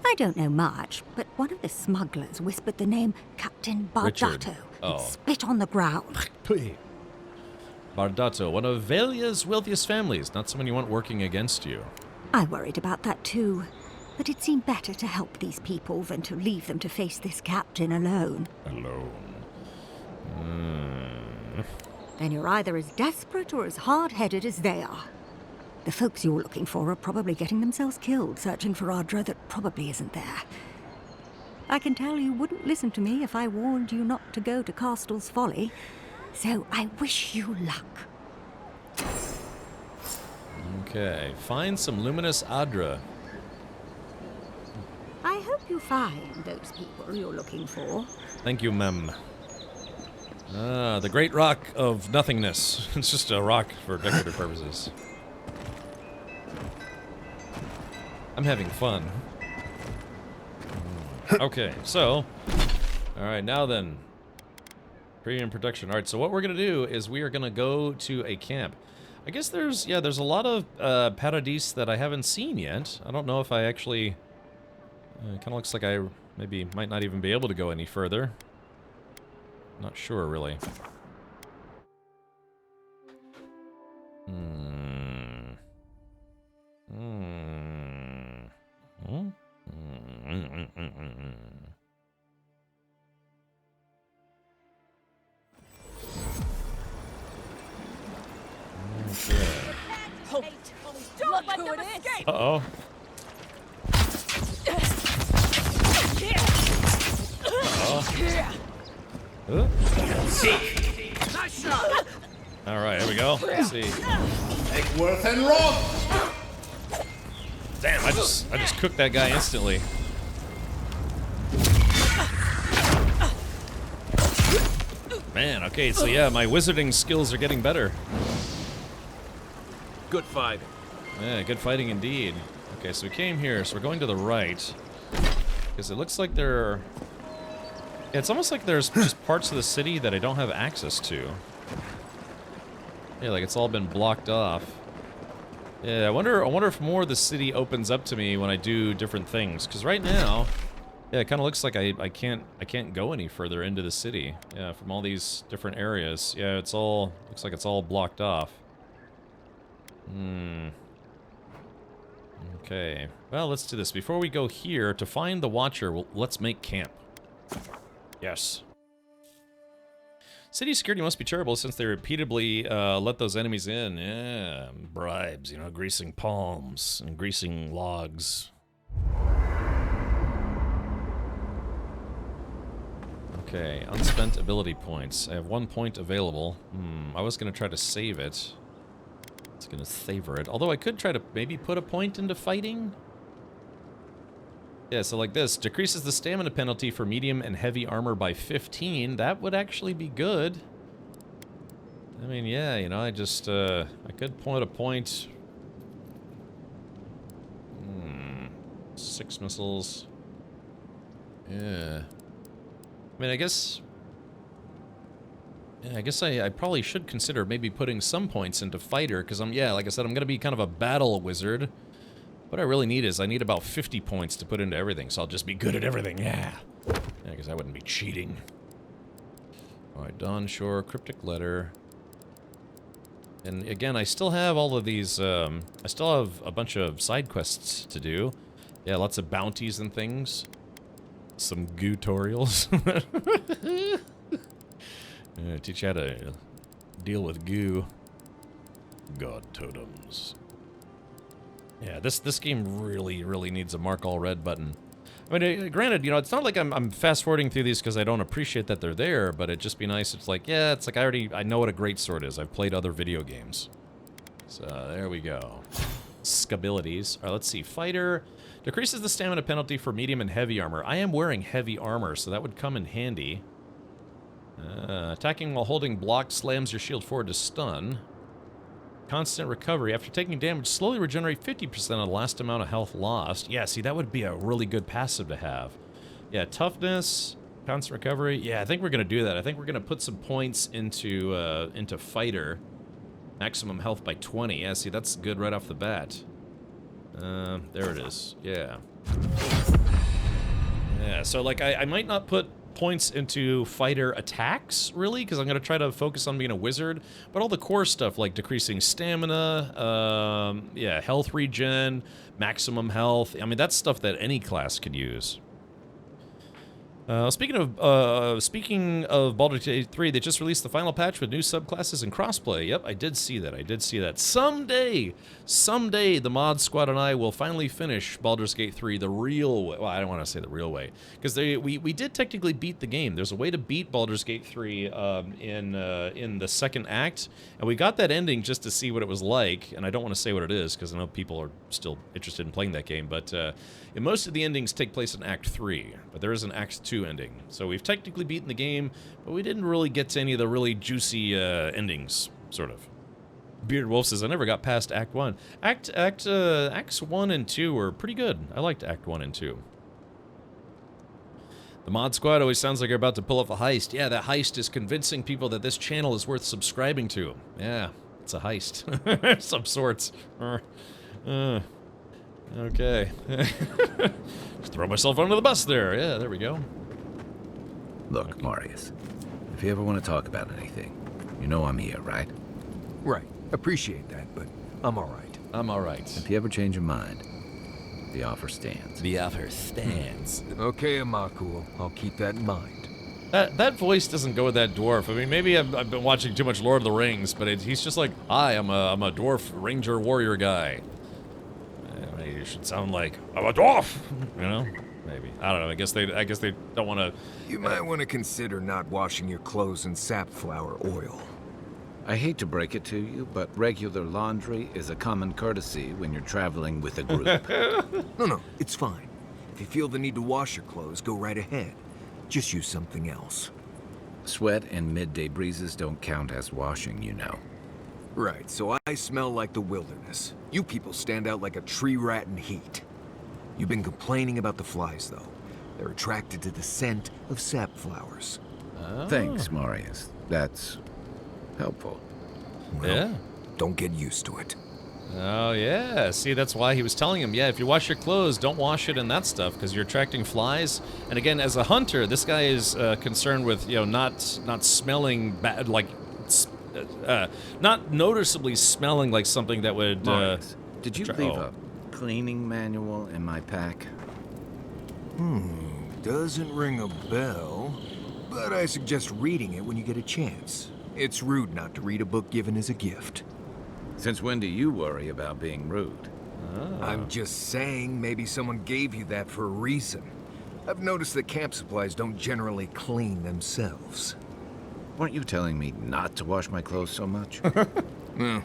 I don't know much, but one of the smugglers whispered the name Captain Bardato and spit on the ground. Bardato, one of Valia's wealthiest families, not someone you want working against you. I worried about that too, but it seemed better to help these people than to leave them to face this captain alone. Then you're either as desperate or as hard-headed as they are. The folks you're looking for are probably getting themselves killed searching for Adra that probably isn't there. I can tell you wouldn't listen to me if I warned you not to go to Castel's Folly, so I wish you luck. Okay, find some luminous Adra. I hope you find those people you're looking for. Thank you, ma'am. The Great Rock of Nothingness. It's just a rock for decorative purposes. I'm having fun. Okay, so... Alright, now then. Premium production. Alright, so what we're going to do is we are going to go to a camp. I I guess there's a lot of Paradis that I haven't seen yet. I don't know if I actually... it kind of looks like I maybe might not even be able to go any further. Not sure, really. Look who it is! Uh-oh. Nice shot! Alright, here we go. Let's see. Egworth and Roth! Damn, I just cooked that guy instantly. Man, okay, so yeah, my wizarding skills are getting better. Good fight. Yeah, good fighting indeed. Okay, so we came here, so we're going to the right. Because it looks like there... Yeah, it's almost like there's just parts of the city that I don't have access to. Yeah, like it's all been blocked off. Yeah, I wonder if more of the city opens up to me when I do different things. Because right now, yeah, it kind of looks like I can't go any further into the city. Yeah, from all these different areas. Yeah, it's all looks like it's all blocked off. Okay. Well, let's do this. Before we go here, to find the Watcher, let's make camp. Yes. City security must be terrible since they repeatedly let those enemies in. Yeah, bribes, you know, greasing palms and greasing logs. Okay, unspent ability points. I have 1 point available. I was going to try to save it. It's going to savor it. Although I could try to maybe put a point into fighting. Yeah, so like this. Decreases the stamina penalty for medium and heavy armor by 15. That would actually be good. I mean, yeah, you know, I could put a point. 6 missiles. Yeah. I mean, I guess... Yeah, I guess I probably should consider maybe putting some points into fighter, because yeah, like I said, I'm going to be kind of a battle wizard. What I really need is I need about 50 points to put into everything, so I'll just be good at everything, yeah. Yeah, because I wouldn't be cheating. Alright, Dawn Shore, Cryptic Letter. And again, I still have all of these, I still have a bunch of side quests to do. Yeah, lots of bounties and things. Some goo-torials. Teach you how to deal with goo. God totems. Yeah, this game really needs a mark all red button. I mean, granted, you know, it's not like I'm fast forwarding through these because I don't appreciate that they're there, but it'd just be nice. It's like, yeah, it's like I know what a great sword is. I've played other video games. So there we go. Skabilities. All right, let's see. Fighter decreases the stamina penalty for medium and heavy armor. I am wearing heavy armor, so that would come in handy. Attacking while holding block slams your shield forward to stun. Constant recovery. After taking damage, slowly regenerate 50% of the last amount of health lost. Yeah, see, that would be a really good passive to have. Yeah, toughness, constant recovery. Yeah, I think we're going to do that. I think we're going to put some points into fighter. Maximum health by 20. Yeah, see, that's good right off the bat. There it is. Yeah. Yeah, so, like, I might not put points into fighter attacks, really, because I'm going to try to focus on being a wizard, but all the core stuff, like decreasing stamina, yeah, health regen, maximum health, I mean, that's stuff that any class could use. Speaking of Baldur's Gate 3, they just released the final patch with new subclasses and crossplay. Yep, I did see that. Someday, the mod squad and I will finally finish Baldur's Gate 3 the real way. Well, I don't want to say the real way, because we did technically beat the game. There's a way to beat Baldur's Gate 3 in the second act, and we got that ending just to see what it was like. And I don't want to say what it is because I know people are still interested in playing that game. But most of the endings take place in Act 3, but there is an Act 2 ending. So we've technically beaten the game, but we didn't really get to any of the really juicy endings, sort of. Beard Wolf says, I never got past Act 1. Acts 1 and 2 were pretty good. I liked Act 1 and 2. The mod squad always sounds like you're about to pull off a heist. Yeah, that heist is convincing people that this channel is worth subscribing to. Yeah, It's a heist. Some sorts. Okay. Just throw myself under the bus there. Yeah, there we go. Look, Marius, if you ever want to talk about anything, you know I'm here, right? Right. Appreciate that, but I'm all right. I'm all right. If you ever change your mind, the offer stands. The offer stands. Okay, Amakul. I'll keep that in mind. That voice doesn't go with that dwarf. I mean, maybe I've been watching too much Lord of the Rings, but he's just like, hi, I'm a dwarf ranger warrior guy. You should sound like I'm a dwarf, you know? Maybe. I don't know. I guess they don't want to. You might want to consider not washing your clothes in safflower oil. I hate to break it to you, but regular laundry is a common courtesy when you're traveling with a group. No, it's fine. If you feel the need to wash your clothes, go right ahead. Just use something else. Sweat and midday breezes don't count as washing, you know. Right, so I smell like the wilderness. You people stand out like a tree rat in heat. You've been complaining about the flies, though. They're attracted to the scent of sap flowers. Oh. Thanks, Marius. That's helpful. Well, yeah. Don't get used to it. Oh, yeah. See, that's why he was telling him, yeah, if you wash your clothes, don't wash it in that stuff, because you're attracting flies. And again, as a hunter, this guy is concerned with, not smelling bad, like, not noticeably smelling like something that would... Marius, did you leave a cleaning manual in my pack? Doesn't ring a bell, but I suggest reading it when you get a chance. It's rude not to read a book given as a gift. Since when do you worry about being rude? I'm just saying maybe someone gave you that for a reason. I've noticed that camp supplies don't generally clean themselves. Weren't you telling me not to wash my clothes so much? The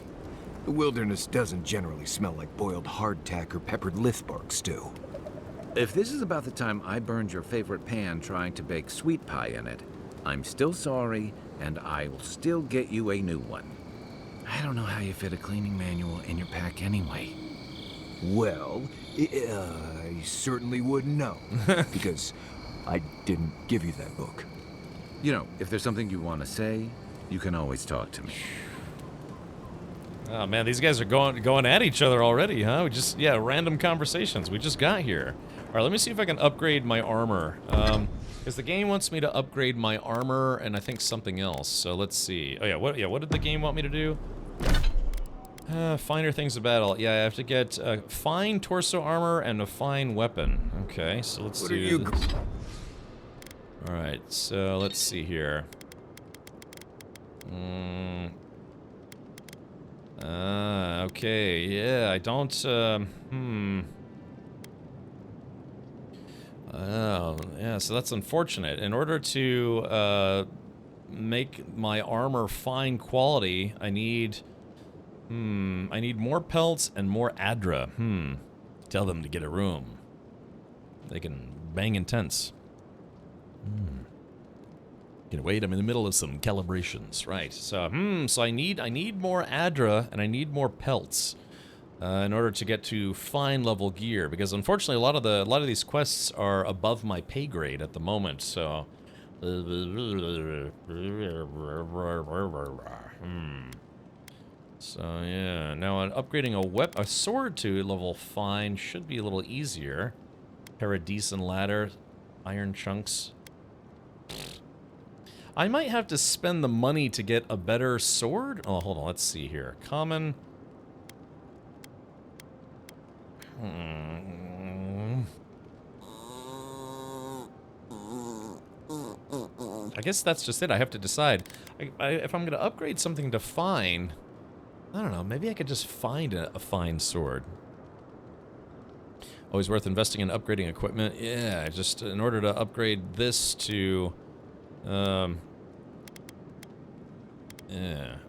wilderness doesn't generally smell like boiled hardtack or peppered lithbark stew. If this is about the time I burned your favorite pan trying to bake sweet pie in it, I'm still sorry, and I will still get you a new one. I don't know how you fit a cleaning manual in your pack anyway. Well, I certainly wouldn't know, because I didn't give you that book. You know, if there's something you want to say, you can always talk to me. Oh, man, these guys are going at each other already, huh? We just, random conversations. We just got here. All right, let me see if I can upgrade my armor. Because the game wants me to upgrade my armor and I think something else. So let's see. Oh, what did the game want me to do? Finer things of battle. Yeah, I have to get fine torso armor and a fine weapon. Okay, so let's do this. Alright, so let's see here. Okay, yeah, I don't, Oh, yeah, so that's unfortunate. In order to, make my armor fine quality, I need more pelts and more Adra. Tell them to get a room. They can bang in tents. Can wait, I'm in the middle of some calibrations. Right, so, so I need more Adra and I need more pelts. In order to get to fine level gear, because unfortunately a lot of these quests are above my pay grade at the moment, so So yeah, now upgrading a sword to level fine should be a little easier. Paradisen ladder, iron chunks. I might have to spend the money to get a better sword. Oh, hold on, let's see here. Common. I guess that's just it. I have to decide. If I'm going to upgrade something to fine, I don't know. Maybe I could just find a fine sword. Always worth investing in upgrading equipment. Yeah, just in order to upgrade this to... yeah,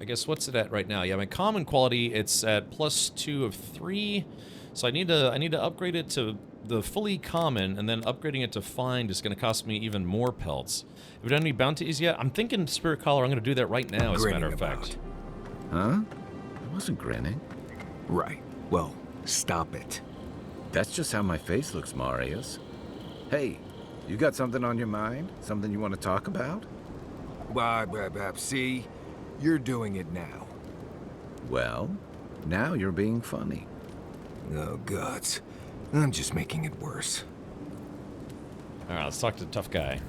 I guess what's it at right now? Yeah, my common quality, it's at +2 of 3. So I need to upgrade it to the fully common, and then upgrading it to fine is going to cost me even more pelts. Have you done any bounties yet? I'm thinking Spirit Collar. I'm going to do that right now, as a matter of fact. Huh? I wasn't grinning. Right. Well, stop it. That's just how my face looks, Marius. Hey, you got something on your mind? Something you want to talk about? See, you're doing it now. Well, now you're being funny. Oh, gods. I'm just making it worse. All right, let's talk to the tough guy.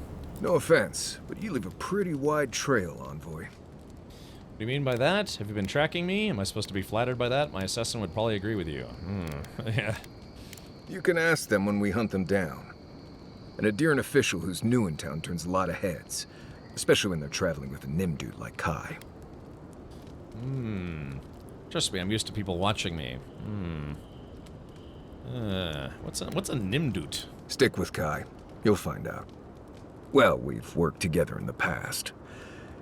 No offense, but you leave a pretty wide trail, Envoy. What do you mean by that? Have you been tracking me? Am I supposed to be flattered by that? My assassin would probably agree with you. Yeah. You can ask them when we hunt them down. An Adirian official who's new in town turns a lot of heads, especially when they're traveling with a Nim dude like Kai. Trust me, I'm used to people watching me. What's a Nimdut? Stick with Kai. You'll find out. Well, we've worked together in the past.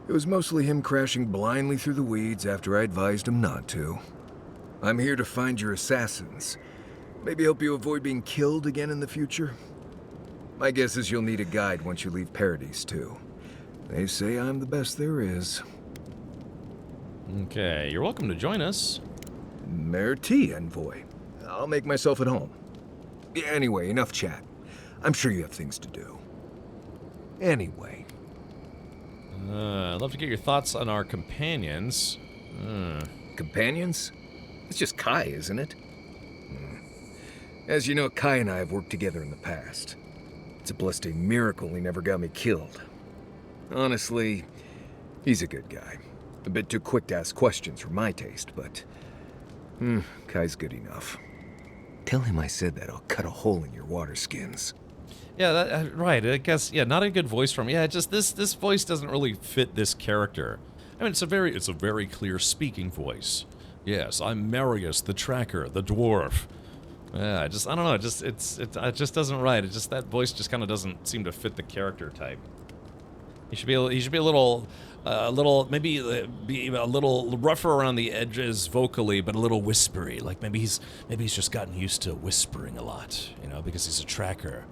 It was mostly him crashing blindly through the weeds after I advised him not to. I'm here to find your assassins. Maybe help you avoid being killed again in the future. My guess is you'll need a guide once you leave Paradise, too. They say I'm the best there is. Okay, you're welcome to join us. Merci, Envoy. I'll make myself at home. Anyway, enough chat. I'm sure you have things to do. Anyway. I'd love to get your thoughts on our companions. Companions? It's just Kai, isn't it? As you know, Kai and I have worked together in the past. It's a blessed miracle he never got me killed. Honestly, he's a good guy. A bit too quick to ask questions for my taste, but... Kai's good enough. Tell him I said that I'll cut a hole in your water skins. Yeah, right. I guess, yeah, not a good voice from. Yeah, just this voice doesn't really fit this character. I mean, it's a very clear speaking voice. Yes, I'm Marius, the Tracker, the dwarf. Yeah, I don't know. It just doesn't right. That voice just kind of doesn't seem to fit the character type. He should be a little, maybe be a little rougher around the edges vocally, but a little whispery. Like maybe he's just gotten used to whispering a lot, you know, because he's a tracker.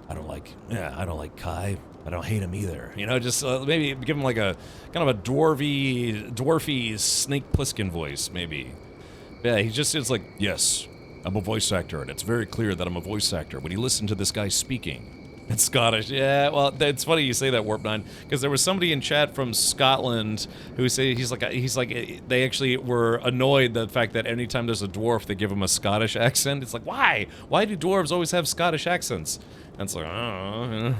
I don't like Kai. I don't hate him either. You know, just maybe give him like a kind of a dwarfy Snake Plissken voice, maybe. Yeah, it's like, yes, I'm a voice actor, and it's very clear that I'm a voice actor when you listen to this guy speaking. It's Scottish. Yeah, well, it's funny you say that, Warp9, because there was somebody in chat from Scotland who say he's like they actually were annoyed the fact that anytime there's a dwarf, they give him a Scottish accent. It's like, why? Why do dwarves always have Scottish accents? And it's like, I don't know.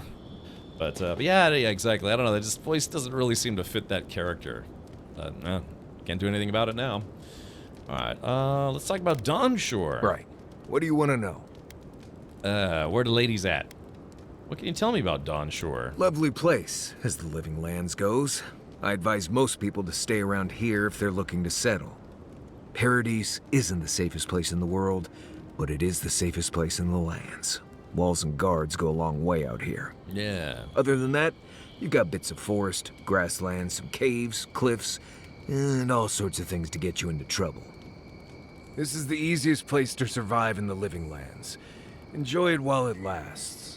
But yeah, exactly. I don't know. This voice doesn't really seem to fit that character. But can't do anything about it now. All right, let's talk about Dawnshore. Right. What do you want to know? Where the ladies at? What can you tell me about Dawnshore? Lovely place, as the living lands goes. I advise most people to stay around here if they're looking to settle. Paradise isn't the safest place in the world, but it is the safest place in the lands. Walls and guards go a long way out here. Yeah. Other than that, you've got bits of forest, grasslands, some caves, cliffs, and all sorts of things to get you into trouble. This is the easiest place to survive in the living lands. Enjoy it while it lasts.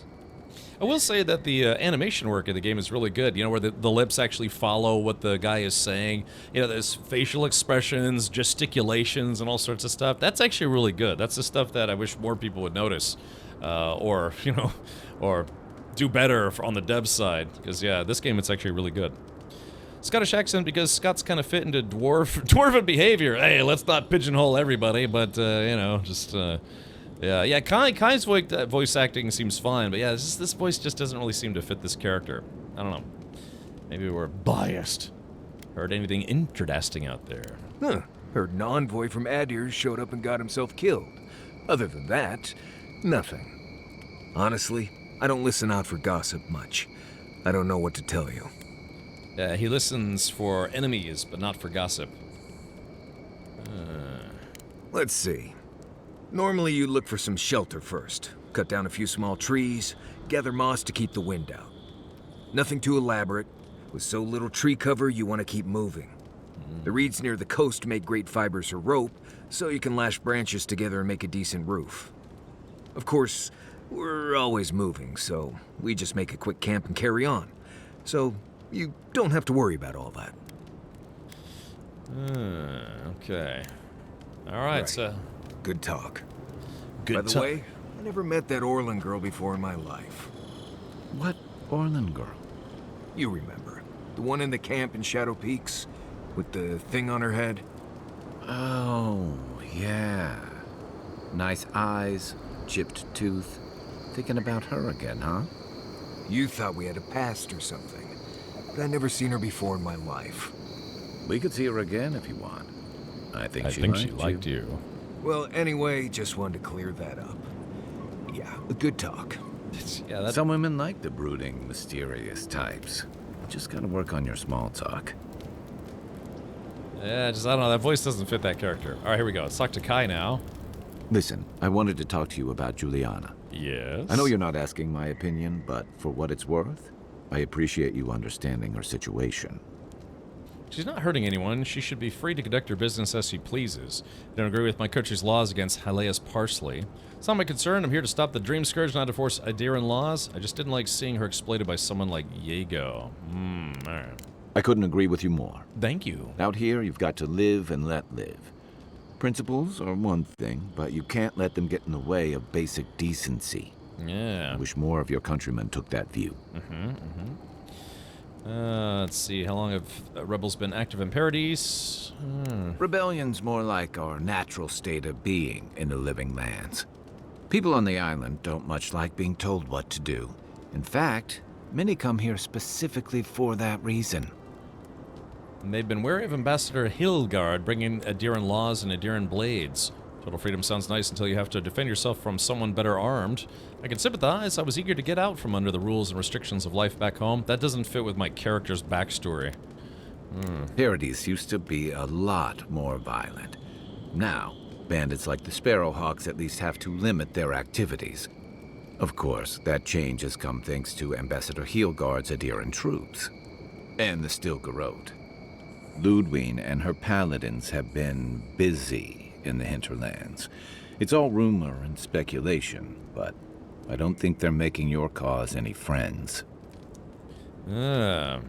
I will say that the animation work in the game is really good, you know, where the lips actually follow what the guy is saying. You know, there's facial expressions, gesticulations, and all sorts of stuff. That's actually really good. That's the stuff that I wish more people would notice. Or do better on the dev side. Because, yeah, this game, it's actually really good. Scottish accent because Scots kind of fit into dwarven behavior. Hey, let's not pigeonhole everybody, but, you know, just... Yeah, Kai's voice acting seems fine, but yeah, this voice just doesn't really seem to fit this character. I don't know. Maybe we're biased. Heard anything interesting out there? Huh. Heard an envoy from Adir showed up and got himself killed. Other than that, nothing. Honestly, I don't listen out for gossip much. I don't know what to tell you. Yeah, he listens for enemies, but not for gossip. Let's see. Normally you look for some shelter first. Cut down a few small trees, gather moss to keep the wind out. Nothing too elaborate. With so little tree cover, you want to keep moving. The reeds near the coast make great fibers for rope, so you can lash branches together and make a decent roof. Of course, we're always moving, so we just make a quick camp and carry on. So you don't have to worry about all that. Okay. All right, so... Good talk. Good By the way, I never met that Orlin girl before in my life. What Orlin girl? You remember. The one in the camp in Shadow Peaks? With the thing on her head? Oh, yeah. Nice eyes, chipped tooth. Thinking about her again, huh? You thought we had a past or something, but I never seen her before in my life. We could see her again if you want. I think she liked you. Well, anyway, just wanted to clear that up. Yeah, a good talk. Yeah, Some women like the brooding, mysterious types. Just gotta work on your small talk. Yeah, just, I don't know, that voice doesn't fit that character. All right, here we go. Let's talk to Kai now. Listen, I wanted to talk to you about Juliana. Yes? I know you're not asking my opinion, but for what it's worth, I appreciate you understanding her situation. She's not hurting anyone. She should be free to conduct her business as she pleases. I don't agree with my country's laws against Halea's parsley. It's not my concern. I'm here to stop the Dream Scourge, not to force Adiran laws. I just didn't like seeing her exploited by someone like Yago. Alright. I couldn't agree with you more. Thank you. Out here, you've got to live and let live. Principles are one thing, but you can't let them get in the way of basic decency. Yeah. I wish more of your countrymen took that view. Let's see, how long have rebels been active in Paradise? Rebellion's more like our natural state of being in the living lands. People on the island don't much like being told what to do. In fact, many come here specifically for that reason. And they've been wary of Ambassador Hilgard bringing Adiran laws and Adiran blades. Total freedom sounds nice until you have to defend yourself from someone better armed. I can sympathize. I was eager to get out from under the rules and restrictions of life back home. That doesn't fit with my character's backstory. Paradise used to be a lot more violent. Now, bandits like the Sparrowhawks at least have to limit their activities. Of course, that change has come thanks to Ambassador Hilgard's Adiran troops. And the Stilgarrote. Ludwine and her paladins have been busy in the hinterlands. It's all rumor and speculation, but I don't think they're making your cause any friends. Good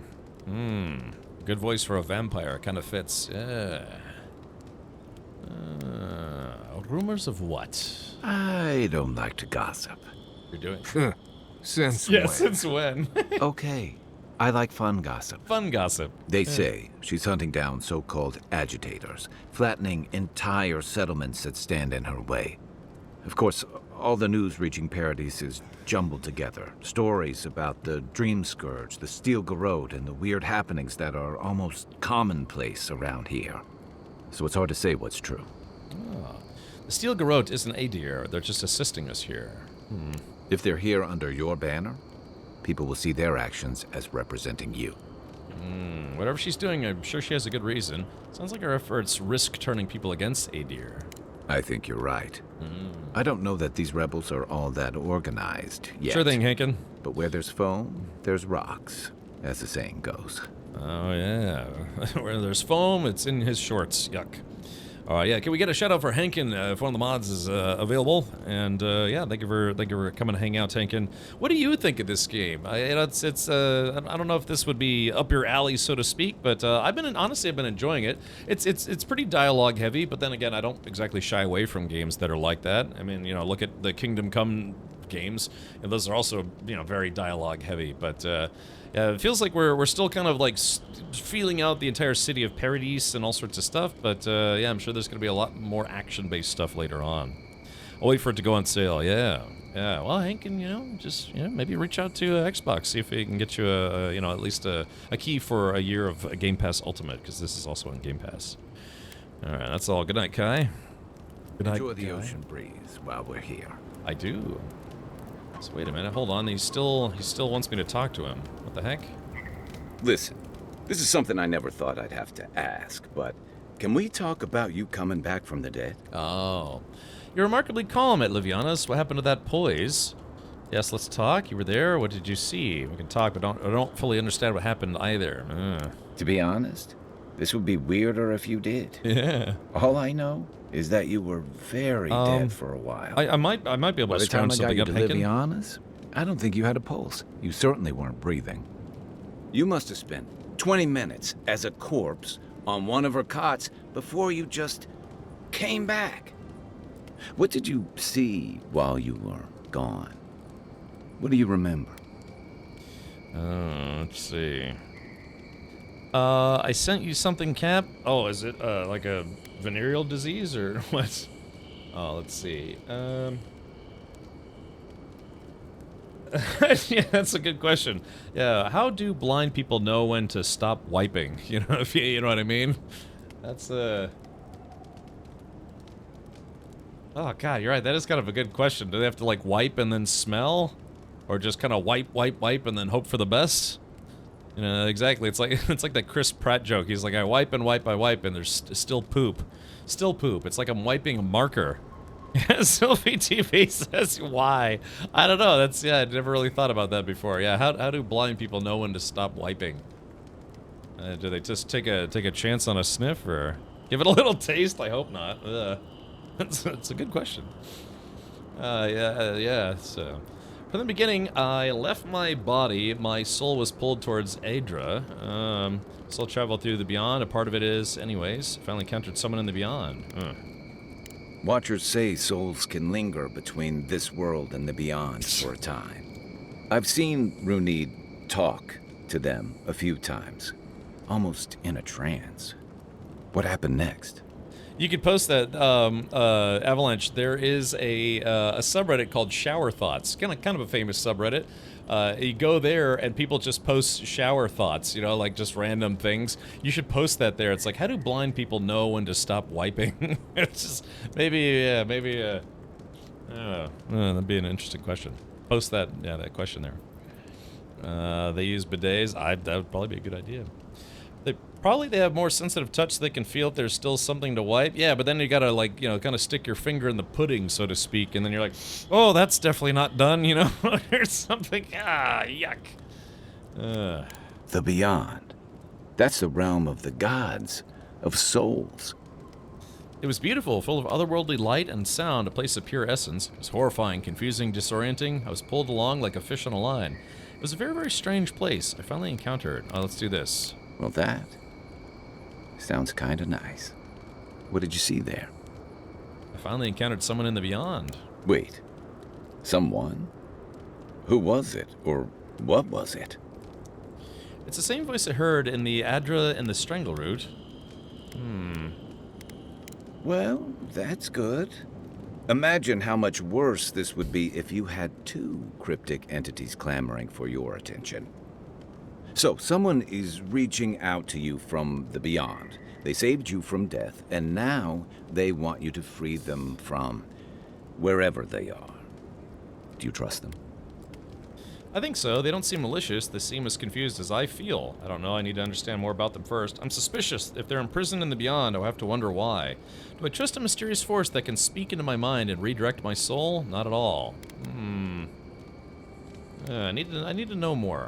voice for a vampire. Kind of fits. Rumors of what? I don't like to gossip. You're doing? Since yeah, when? since when? Okay. I like fun gossip. Fun gossip. They say she's hunting down so-called agitators, flattening entire settlements that stand in her way. Of course, all the news reaching Paradise is jumbled together. Stories about the Dream Scourge, the Stilgarrote, and the weird happenings that are almost commonplace around here. So it's hard to say what's true. Oh. The Stilgarrote isn't Adir. They're just assisting us here. If they're here under your banner, people will see their actions as representing you. Whatever she's doing, I'm sure she has a good reason. Sounds like her efforts risk turning people against Adir. I think you're right. I don't know that these rebels are all that organized yet. Sure thing, Hankin. But where there's foam, there's rocks, as the saying goes. Oh, yeah. Where there's foam, it's in his shorts. Yuck. All right, yeah. Can we get a shout out for Hankin if one of the mods is available? And yeah, thank you for coming to hang out, Hankin. What do you think of this game? I don't know if this would be up your alley, so to speak, but honestly I've been enjoying it. It's pretty dialogue heavy, but then again, I don't exactly shy away from games that are like that. I mean, you know, look at the Kingdom Come games, and those are also, you know, very dialogue heavy. But yeah, it feels like we're still kind of like feeling out the entire city of Paradise and all sorts of stuff. But yeah, I'm sure there's going to be a lot more action-based stuff later on. I'll wait for it to go on sale. Yeah. Well, Hank can, you know, just maybe reach out to Xbox, see if we can get you at least a key for a year of Game Pass Ultimate, because this is also on Game Pass. All right, that's all. Good night, Kai. Good night, Enjoy the Kai. ocean breeze while we're here. I do. So wait a minute, hold on. He still wants me to talk to him. What the heck? Listen, this is something I never thought I'd have to ask, but can we talk about you coming back from the dead? Oh. You're remarkably calm at Livianas. What happened to that poise? Yes, let's talk. You were there. What did you see? We can talk, but I don't fully understand what happened either. To be honest, this would be weirder if you did. Yeah. All I know is that you were very dead for a while. I might be able to scrounge something up, Hankin. To be honest, I don't think you had a pulse. You certainly weren't breathing. You must have spent 20 minutes as a corpse on one of her cots before you just came back. What did you see while you were gone? What do you remember? Let's see. I sent you something, Cap. Oh, is it like a venereal disease or what? Oh, let's see. Yeah, that's a good question. Yeah, how do blind people know when to stop wiping? You know, if you know what I mean. That's Oh God, you're right. That is kind of a good question. Do they have to like wipe and then smell, or just kind of wipe, and then hope for the best? You know, exactly. It's like that Chris Pratt joke. He's like, I wipe, and there's still poop. Still poop. It's like I'm wiping a marker. Sylvie TV says, why? I don't know. That's, yeah, I'd never really thought about that before. Yeah, how do blind people know when to stop wiping? Do they just take a chance on a sniff, or give it a little taste? I hope not. That's a good question. Yeah, so... From the beginning, I left my body. My soul was pulled towards Adra. Soul traveled through the beyond. A part of it is, anyways. Finally encountered someone in the beyond. Watchers say souls can linger between this world and the beyond for a time. I've seen Runid talk to them a few times, almost in a trance. What happened next? You could post that, Avalanche. There is a subreddit called Shower Thoughts, kind of a famous subreddit. You go there and people just post shower thoughts, you know, like just random things. You should post that there. It's like, how do blind people know when to stop wiping? It's just that'd be an interesting question. Post that, yeah, that question there. They use bidets. That would probably be a good idea. They have more sensitive touch so they can feel if there's still something to wipe. Yeah, but then you gotta, like, you know, kind of stick your finger in the pudding, so to speak, and then you're like, oh, that's definitely not done, you know? There's something, yuck. The beyond. That's the realm of the gods, of souls. It was beautiful, full of otherworldly light and sound, a place of pure essence. It was horrifying, confusing, disorienting. I was pulled along like a fish on a line. It was a very, very strange place. I finally encountered. Oh, let's do this. Well, that sounds kind of nice. What did you see there? I finally encountered someone in the beyond. Wait. Someone? Who was it? Or what was it? It's the same voice I heard in the Adra and the Strangle Root. Well, that's good. Imagine how much worse this would be if you had two cryptic entities clamoring for your attention. So, someone is reaching out to you from the beyond. They saved you from death, and now they want you to free them from wherever they are. Do you trust them? I think so. They don't seem malicious. They seem as confused as I feel. I don't know. I need to understand more about them first. I'm suspicious. If they're imprisoned in the beyond, I'll have to wonder why. Do I trust a mysterious force that can speak into my mind and redirect my soul? Not at all. I need to know more.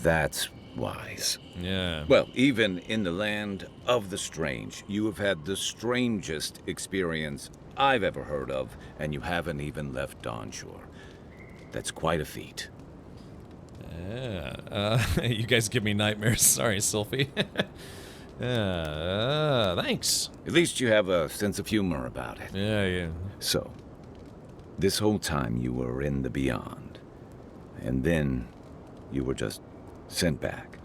That's wise. Yeah. Well, even in the land of the strange, you have had the strangest experience I've ever heard of, and you haven't even left Dawnshore. That's quite a feat. Yeah. You guys give me nightmares. Sorry, Sylphie. Thanks. At least you have a sense of humor about it. Yeah. So, this whole time you were in the beyond, and then you were just sent back.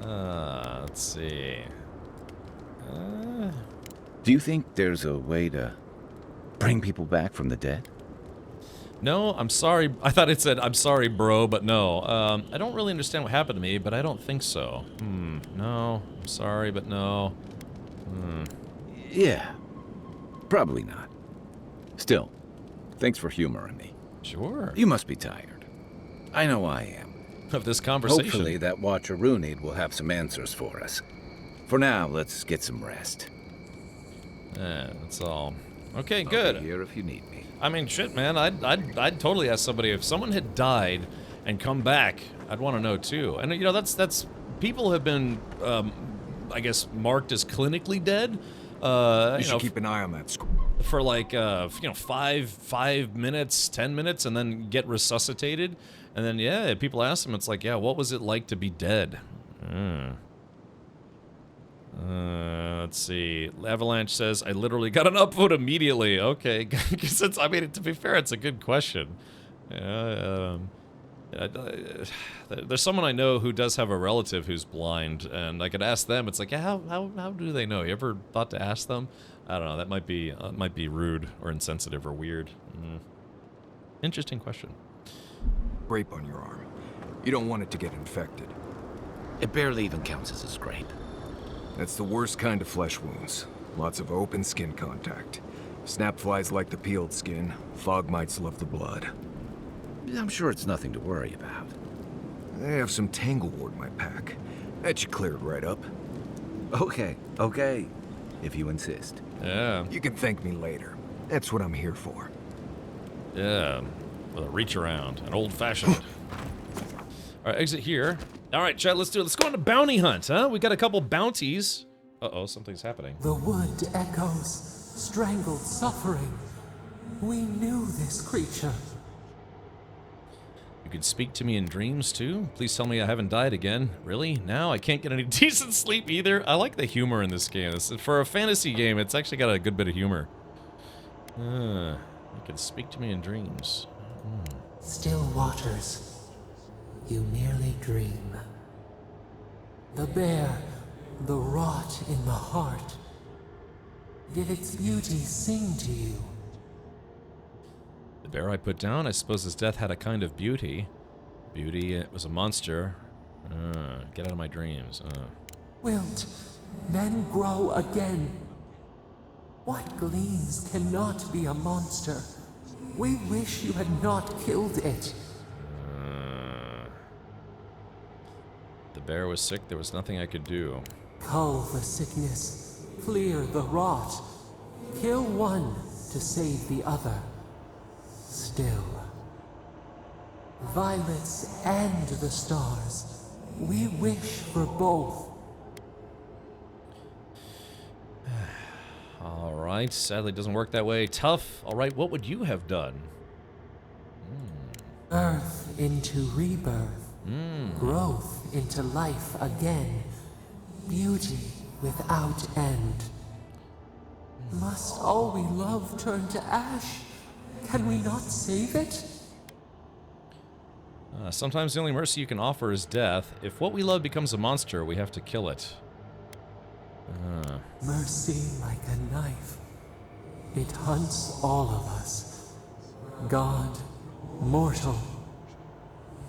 Let's see. Do you think there's a way to bring people back from the dead? No, I'm sorry. I thought it said, I'm sorry, bro, but no. I don't really understand what happened to me, but I don't think so. No. I'm sorry, but no. Yeah. Probably not. Still, thanks for humoring me. Sure. You must be tired. I know I am. Of this conversation. Hopefully that Watcher Runid will have some answers for us. For now, let's get some rest. Yeah, that's all. Okay, good. I'll be here if you need me. I mean, shit, man. I'd totally ask somebody if someone had died and come back. I'd want to know too. And you know, that's people have been, I guess, marked as clinically dead. You should keep an eye on that for like 5 minutes, 10 minutes, and then get resuscitated. And then yeah, people ask them, it's like, yeah, what was it like to be dead? Let's see. Avalanche says, I literally got an upvote immediately. Okay, because I mean, to be fair, it's a good question. Yeah, There's someone I know who does have a relative who's blind, and I could ask them. It's like, yeah, how do they know? You ever thought to ask them? I don't know. That might be rude or insensitive or weird. Interesting question. Scrape on your arm. You don't want it to get infected. It barely even counts as a scrape. That's the worst kind of flesh wounds. Lots of open skin contact. Snap flies like the peeled skin. Fog mites love the blood. I'm sure it's nothing to worry about. I have some Tanglewort in my pack. That should clear it right up. Okay. If you insist. Yeah. You can thank me later. That's what I'm here for. Yeah. With a reach around. An old-fashioned. Alright, exit here. Alright, chat, let's do it. Let's go on a bounty hunt, huh? We got a couple bounties. Uh-oh, something's happening. The wood echoes, strangled suffering. We knew this creature. You could speak to me in dreams, too? Please tell me I haven't died again. Really? Now? I can't get any decent sleep either? I like the humor in this game. For a fantasy game, it's actually got a good bit of humor. You can speak to me in dreams. Still waters. You merely dream. The bear, the rot in the heart. Did its beauty sing to you? The bear I put down, I suppose his death had a kind of beauty. Beauty, it was a monster. Get out of my dreams. Wilt, then grow again. What gleams cannot be a monster? We wish you had not killed it. The bear was sick, there was nothing I could do. Cull the sickness, clear the rot. Kill one to save the other. Still. Violets and the stars. We wish for both. Alright, sadly it doesn't work that way. Tough. Alright, what would you have done? Earth into rebirth. Growth into life again. Beauty without end. Must all we love turn to ash? Can we not save it? Sometimes the only mercy you can offer is death. If what we love becomes a monster, we have to kill it. Mercy like a knife. It hunts all of us. God, mortal,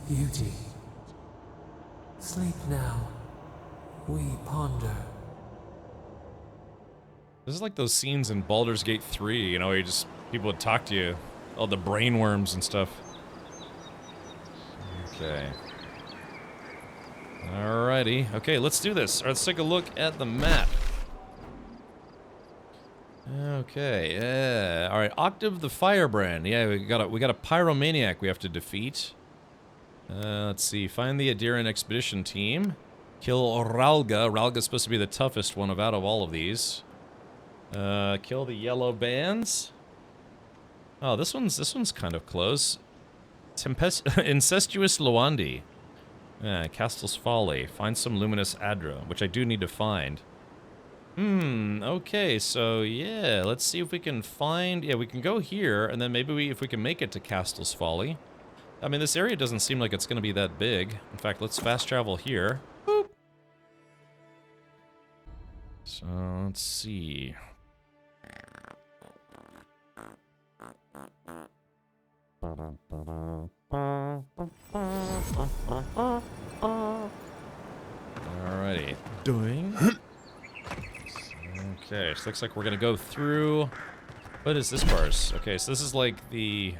beauty. Sleep now. We ponder. This is like those scenes in Baldur's Gate 3, you know, where people would talk to you. All the brain worms and stuff. Okay. Alrighty. Okay, let's do this. Let's take a look at the map. Okay, yeah. Alright, Octave the Firebrand. Yeah, we got a pyromaniac we have to defeat. Let's see. Find the Adiran expedition team. Kill Ralga. Ralga's supposed to be the toughest one out of all of these. Kill the yellow bands. Oh, this one's kind of close. Incestuous Luandi. Castel's Folly. Find some luminous Adra, which I do need to find. Okay, so yeah, let's see if we can find... Yeah, we can go here, and then maybe if we can make it to Castel's Folly. I mean, this area doesn't seem like it's going to be that big. In fact, let's fast travel here. Boop. So, let's see. Alrighty. Doing. Okay, so looks like we're gonna go through. What is this part? Okay, so this is like the.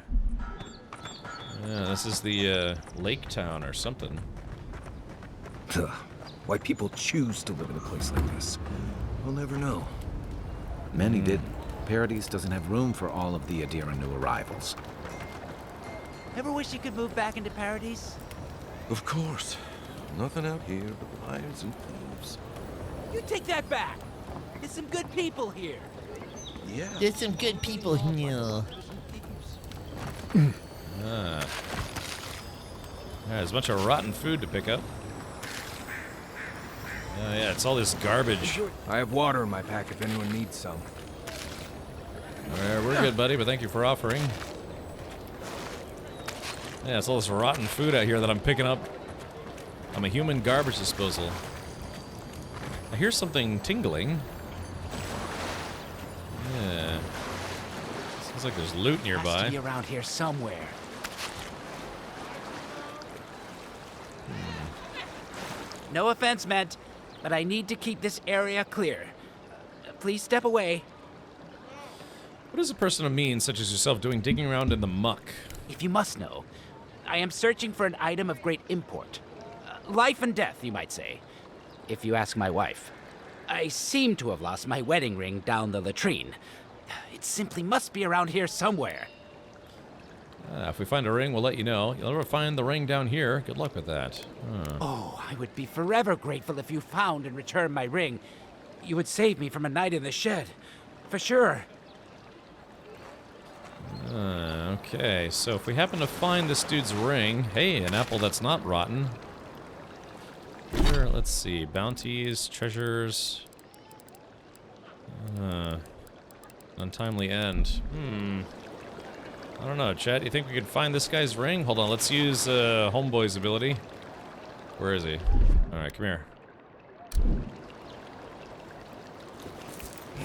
Yeah, this is the lake town or something. Ugh. Why people choose to live in a place like this, we'll never know. Many did. Paradise doesn't have room for all of the Adiran new arrivals. Ever wish you could move back into Paradise? Of course. Nothing out here but liars and thieves. You take that back. There's some good people here. Yeah. There's some good people here. There's a bunch of rotten food to pick up. Oh yeah, it's all this garbage. I have water in my pack if anyone needs some. Alright, we're good, buddy, but thank you for offering. Yeah, it's all this rotten food out here that I'm picking up. I'm a human garbage disposal. I hear something tingling. Yeah. Sounds like there's loot nearby. Has to be around here somewhere. No offense meant, but I need to keep this area clear. Please step away. What is a person of means such as yourself doing digging around in the muck? If you must know, I am searching for an item of great import. Life and death, you might say, if you ask my wife. I seem to have lost my wedding ring down the latrine. It simply must be around here somewhere. If we find a ring, we'll let you know. You'll never find the ring down here. Good luck with that. Oh, I would be forever grateful if you found and returned my ring. You would save me from a night in the shed. For sure. Okay, so if we happen to find this dude's ring... Hey, an apple that's not rotten. Here, let's see. Bounties, treasures... untimely end. I don't know, Chet. You think we could find this guy's ring? Hold on, let's use Homeboy's ability. Where is he? Alright, come here.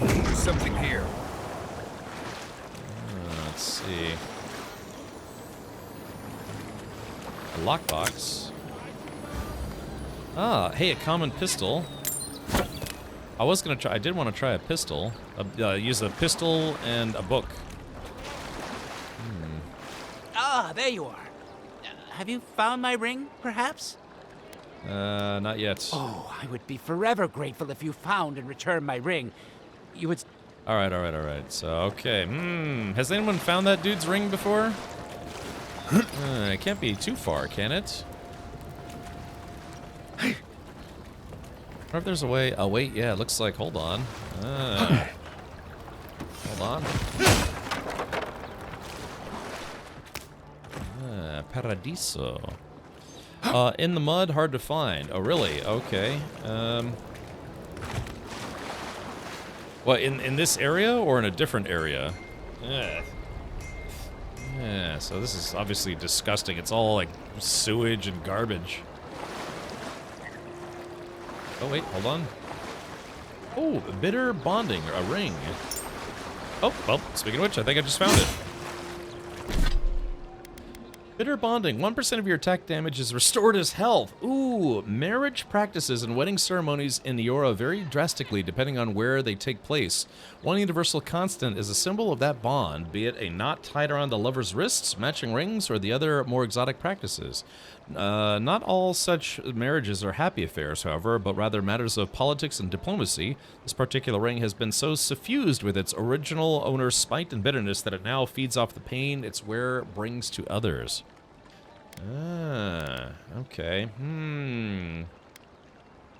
There's something here. Let's see. A lockbox. Ah, hey, a common pistol. I did want to try a pistol. Use a pistol and a book. Ah, there you are. Have you found my ring, perhaps? Not yet. Oh, I would be forever grateful if you found and returned my ring. You would... Alright. So, okay. Has anyone found that dude's ring before? It can't be too far, can it? I wonder if there's a way... Oh, wait, yeah, it looks like... Hold on. Hold on. Paradiso. In the mud, hard to find. Oh, really? Okay. What, in this area or in a different area? Yeah, so this is obviously disgusting. It's all like sewage and garbage. Oh, wait, hold on. Oh, bitter bonding, a ring. Oh, well, speaking of which, I think I just found it. Bitter bonding. 1% of your attack damage is restored as health. Ooh, marriage practices and wedding ceremonies in Eora vary drastically depending on where they take place. One universal constant is a symbol of that bond, be it a knot tied around the lover's wrists, matching rings, or the other more exotic practices. Not all such marriages are happy affairs, however, but rather matters of politics and diplomacy. This particular ring has been so suffused with its original owner's spite and bitterness that it now feeds off the pain its wearer brings to others. Okay.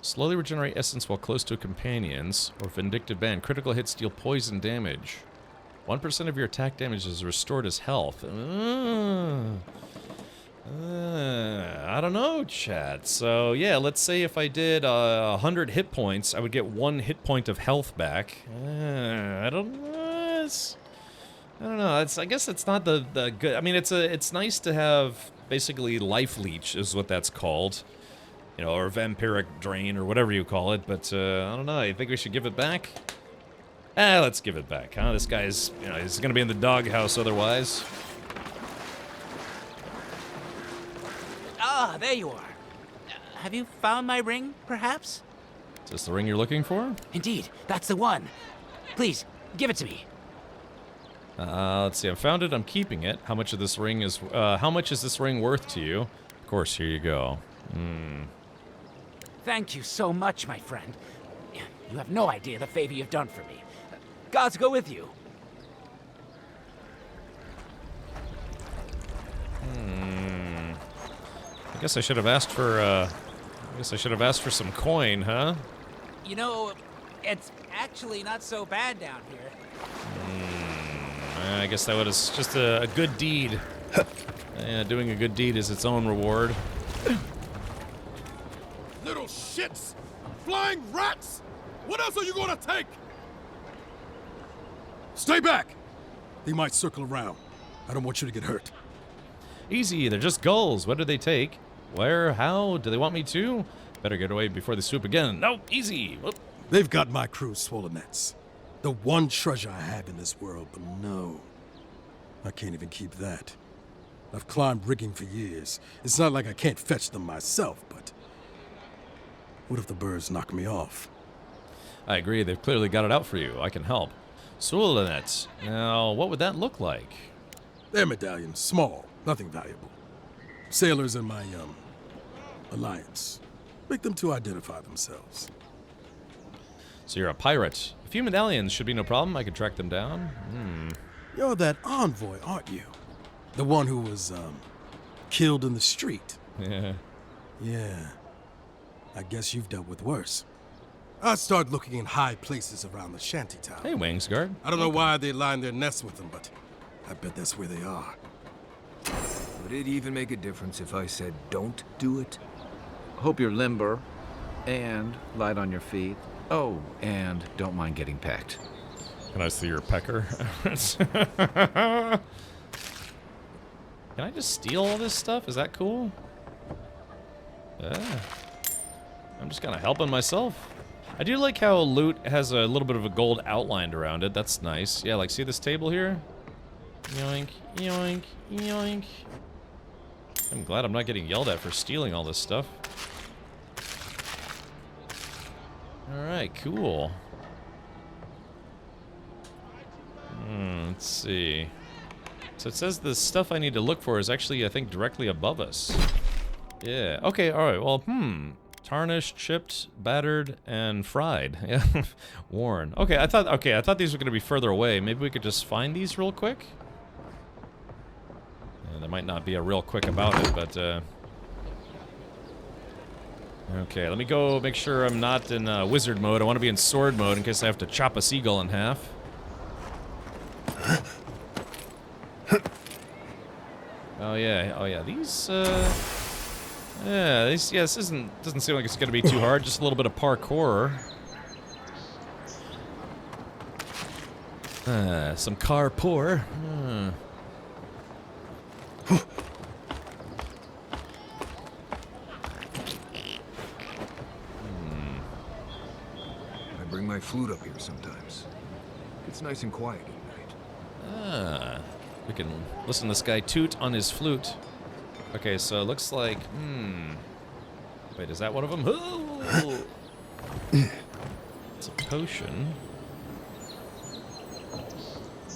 Slowly regenerate essence while close to companions, or vindictive band. Critical hits deal poison damage. 1% of your attack damage is restored as health. I don't know, chat. So, yeah, let's say if I did 100 hit points, I would get 1 hit point of health back. I don't know. I don't know. I guess it's not the good. I mean, it's nice to have basically life leech is what that's called, you know, or vampiric drain or whatever you call it. But I don't know. You think we should give it back? Let's give it back, huh? This guy's, you know, he's gonna be in the doghouse otherwise. Ah, there you are. Have you found my ring, perhaps? Is this the ring you're looking for? Indeed, that's the one. Please, give it to me. Let's see. I found it. I'm keeping it. How much of this ring is? How much is this ring worth to you? Of course. Here you go. Thank you so much, my friend. You have no idea the favor you've done for me. Gods go with you. I guess I should have asked for. I guess I should have asked for some coin, huh? You know, it's actually not so bad down here. I guess that was just a good deed. Yeah, doing a good deed is its own reward. Little shits! Flying rats! What else are you gonna take? Stay back! They might circle around. I don't want you to get hurt. Easy, they're just gulls. What do they take? Where? How? Do they want me to? Better get away before they swoop again. No, easy. Whoop. They've got my crew's swollen nets. The one treasure I have in this world, but no. I can't even keep that. I've climbed rigging for years. It's not like I can't fetch them myself, but... what if the birds knock me off? I agree, they've clearly got it out for you. I can help. Swollenets. Now, what would that look like? They're medallions, small, nothing valuable. Sailors in my, alliance. Make them to identify themselves. So you're a pirate. A few medallions should be no problem. I could track them down. You're that envoy, aren't you? The one who was, killed in the street. Yeah. Yeah. I guess you've dealt with worse. I start looking in high places around the shantytown. Hey, Wingsguard. I don't know why they line their nests with them, but I bet that's where they are. Would it even make a difference if I said don't do it? Hope you're limber and light on your feet. Oh, and don't mind getting pecked. Can I see your pecker? Can I just steal all this stuff? Is that cool? Yeah. I'm just kind of helping myself. I do like how loot has a little bit of a gold outlined around it. That's nice. Yeah, like see this table here? Yoink, yoink, yoink. I'm glad I'm not getting yelled at for stealing all this stuff. Alright, cool. Let's see. So it says the stuff I need to look for is actually, I think, directly above us. Yeah. Okay, alright, well, tarnished, chipped, battered, and fried. Yeah. Worn. Okay, I thought these were gonna be further away. Maybe we could just find these real quick? Yeah, there might not be a real quick about it, but okay, let me go make sure I'm not in wizard mode. I want to be in sword mode in case I have to chop a seagull in half. Oh yeah, these this doesn't seem like it's gonna be too hard, just a little bit of parkour. Some carpour. I bring my flute up here sometimes. It's nice and quiet at night. We can listen to this guy toot on his flute. Okay, so it looks like, wait, is that one of them? Oh! It's a potion.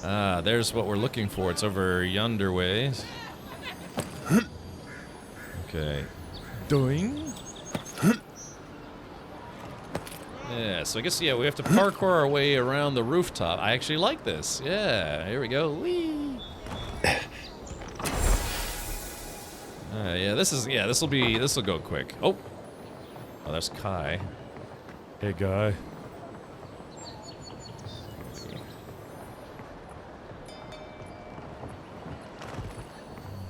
Ah, there's what we're looking for. It's over yonder way. Okay. Doing. Yeah, so I guess, yeah, we have to parkour our way around the rooftop. I actually like this. Yeah, here we go. Whee! Yeah, this'll go quick. Oh, there's Kai. Hey, guy.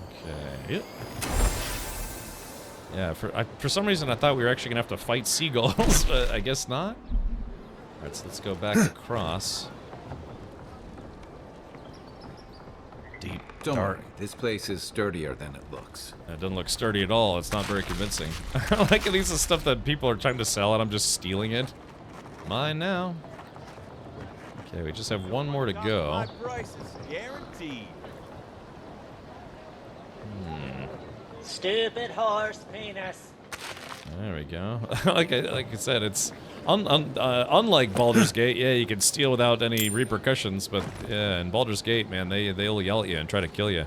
Okay. Yep. Yeah, for some reason I thought we were actually gonna have to fight seagulls, but I guess not. Alright, so let's go back across. Deep, Don't dark. worry, this place is sturdier than it looks. It doesn't look sturdy at all. It's not very convincing. Like at least the stuff that people are trying to sell and I'm just stealing it. Mine now. Okay, we just have one more to go. My price is guaranteed. Stupid horse penis. There we go. like I said, it's unlike Baldur's Gate. Yeah, you can steal without any repercussions, but yeah, in Baldur's Gate, man, they'll yell at you and try to kill you.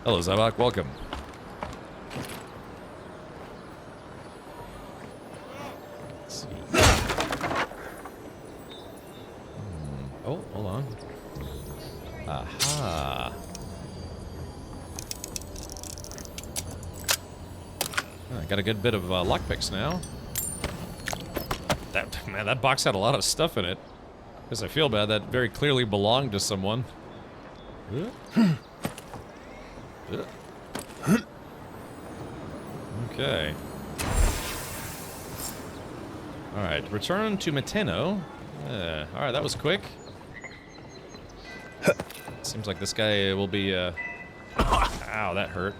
Hello, Zabak. Welcome. Let's see. Oh, hold on. Aha. I got a good bit of lockpicks now. That box had a lot of stuff in it. Guess I feel bad. That very clearly belonged to someone. Okay. Alright, return to Meteno. Alright, that was quick. Seems like this guy will be, ow, that hurt.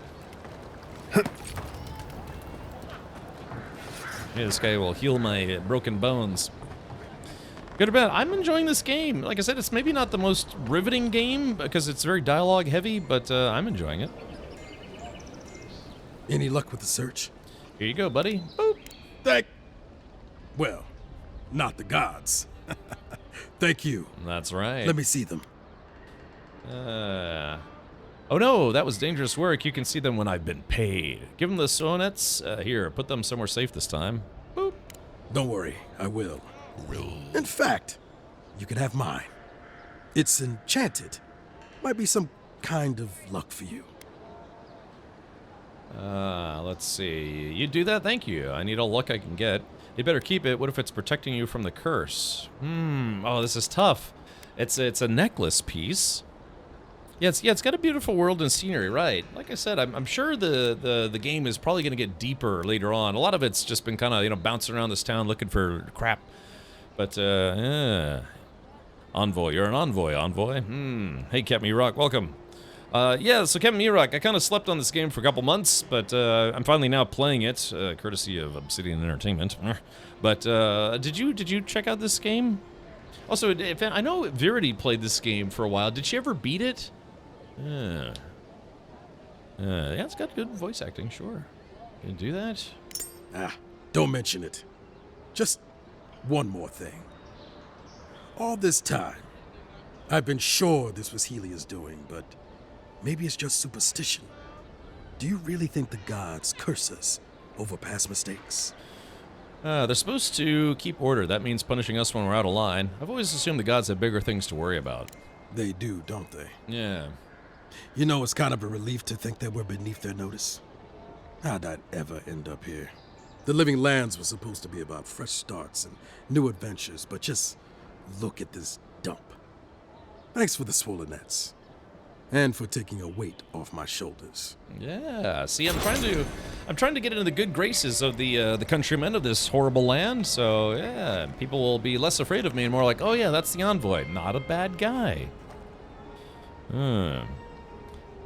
Yeah, this guy will heal my broken bones. Good or bad, I'm enjoying this game. Like I said, it's maybe not the most riveting game because it's very dialogue heavy, but I'm enjoying it. Any luck with the search? Here you go, buddy. Boop. Well, not the gods. Thank you. That's right. Let me see them. Oh no, that was dangerous work. You can see them when I've been paid. Give them the sonnets. Here, put them somewhere safe this time. Boop. Don't worry, I will. In fact, you can have mine. It's enchanted. Might be some kind of luck for you. Let's see. You do that? Thank you. I need all luck I can get. You better keep it. What if it's protecting you from the curse? Oh, this is tough. It's a necklace piece. Yeah, it's got a beautiful world and scenery, right? Like I said, I'm sure the game is probably going to get deeper later on. A lot of it's just been kind of, you know, bouncing around this town looking for crap. But, yeah. Envoy, you're an envoy. Hey, Captain Rock, welcome. Yeah, so Captain Mirak, I kind of slept on this game for a couple months, but I'm finally now playing it, courtesy of Obsidian Entertainment. But did you check out this game? Also, I know Verity played this game for a while. Did she ever beat it? Yeah, it's got good voice acting, sure. Can you do that? Don't mention it. Just one more thing. All this time, I've been sure this was Helia's doing, but maybe it's just superstition. Do you really think the gods curse us over past mistakes? They're supposed to keep order. That means punishing us when we're out of line. I've always assumed the gods have bigger things to worry about. They do, don't they? Yeah. You know, it's kind of a relief to think that we're beneath their notice. How'd I ever end up here? The Living Lands was supposed to be about fresh starts and new adventures, but just look at this dump. Thanks for the swollen nets. And for taking a weight off my shoulders. Yeah, see, I'm trying to get into the good graces of the countrymen of this horrible land, so yeah, people will be less afraid of me and more like, oh yeah, that's the envoy, not a bad guy.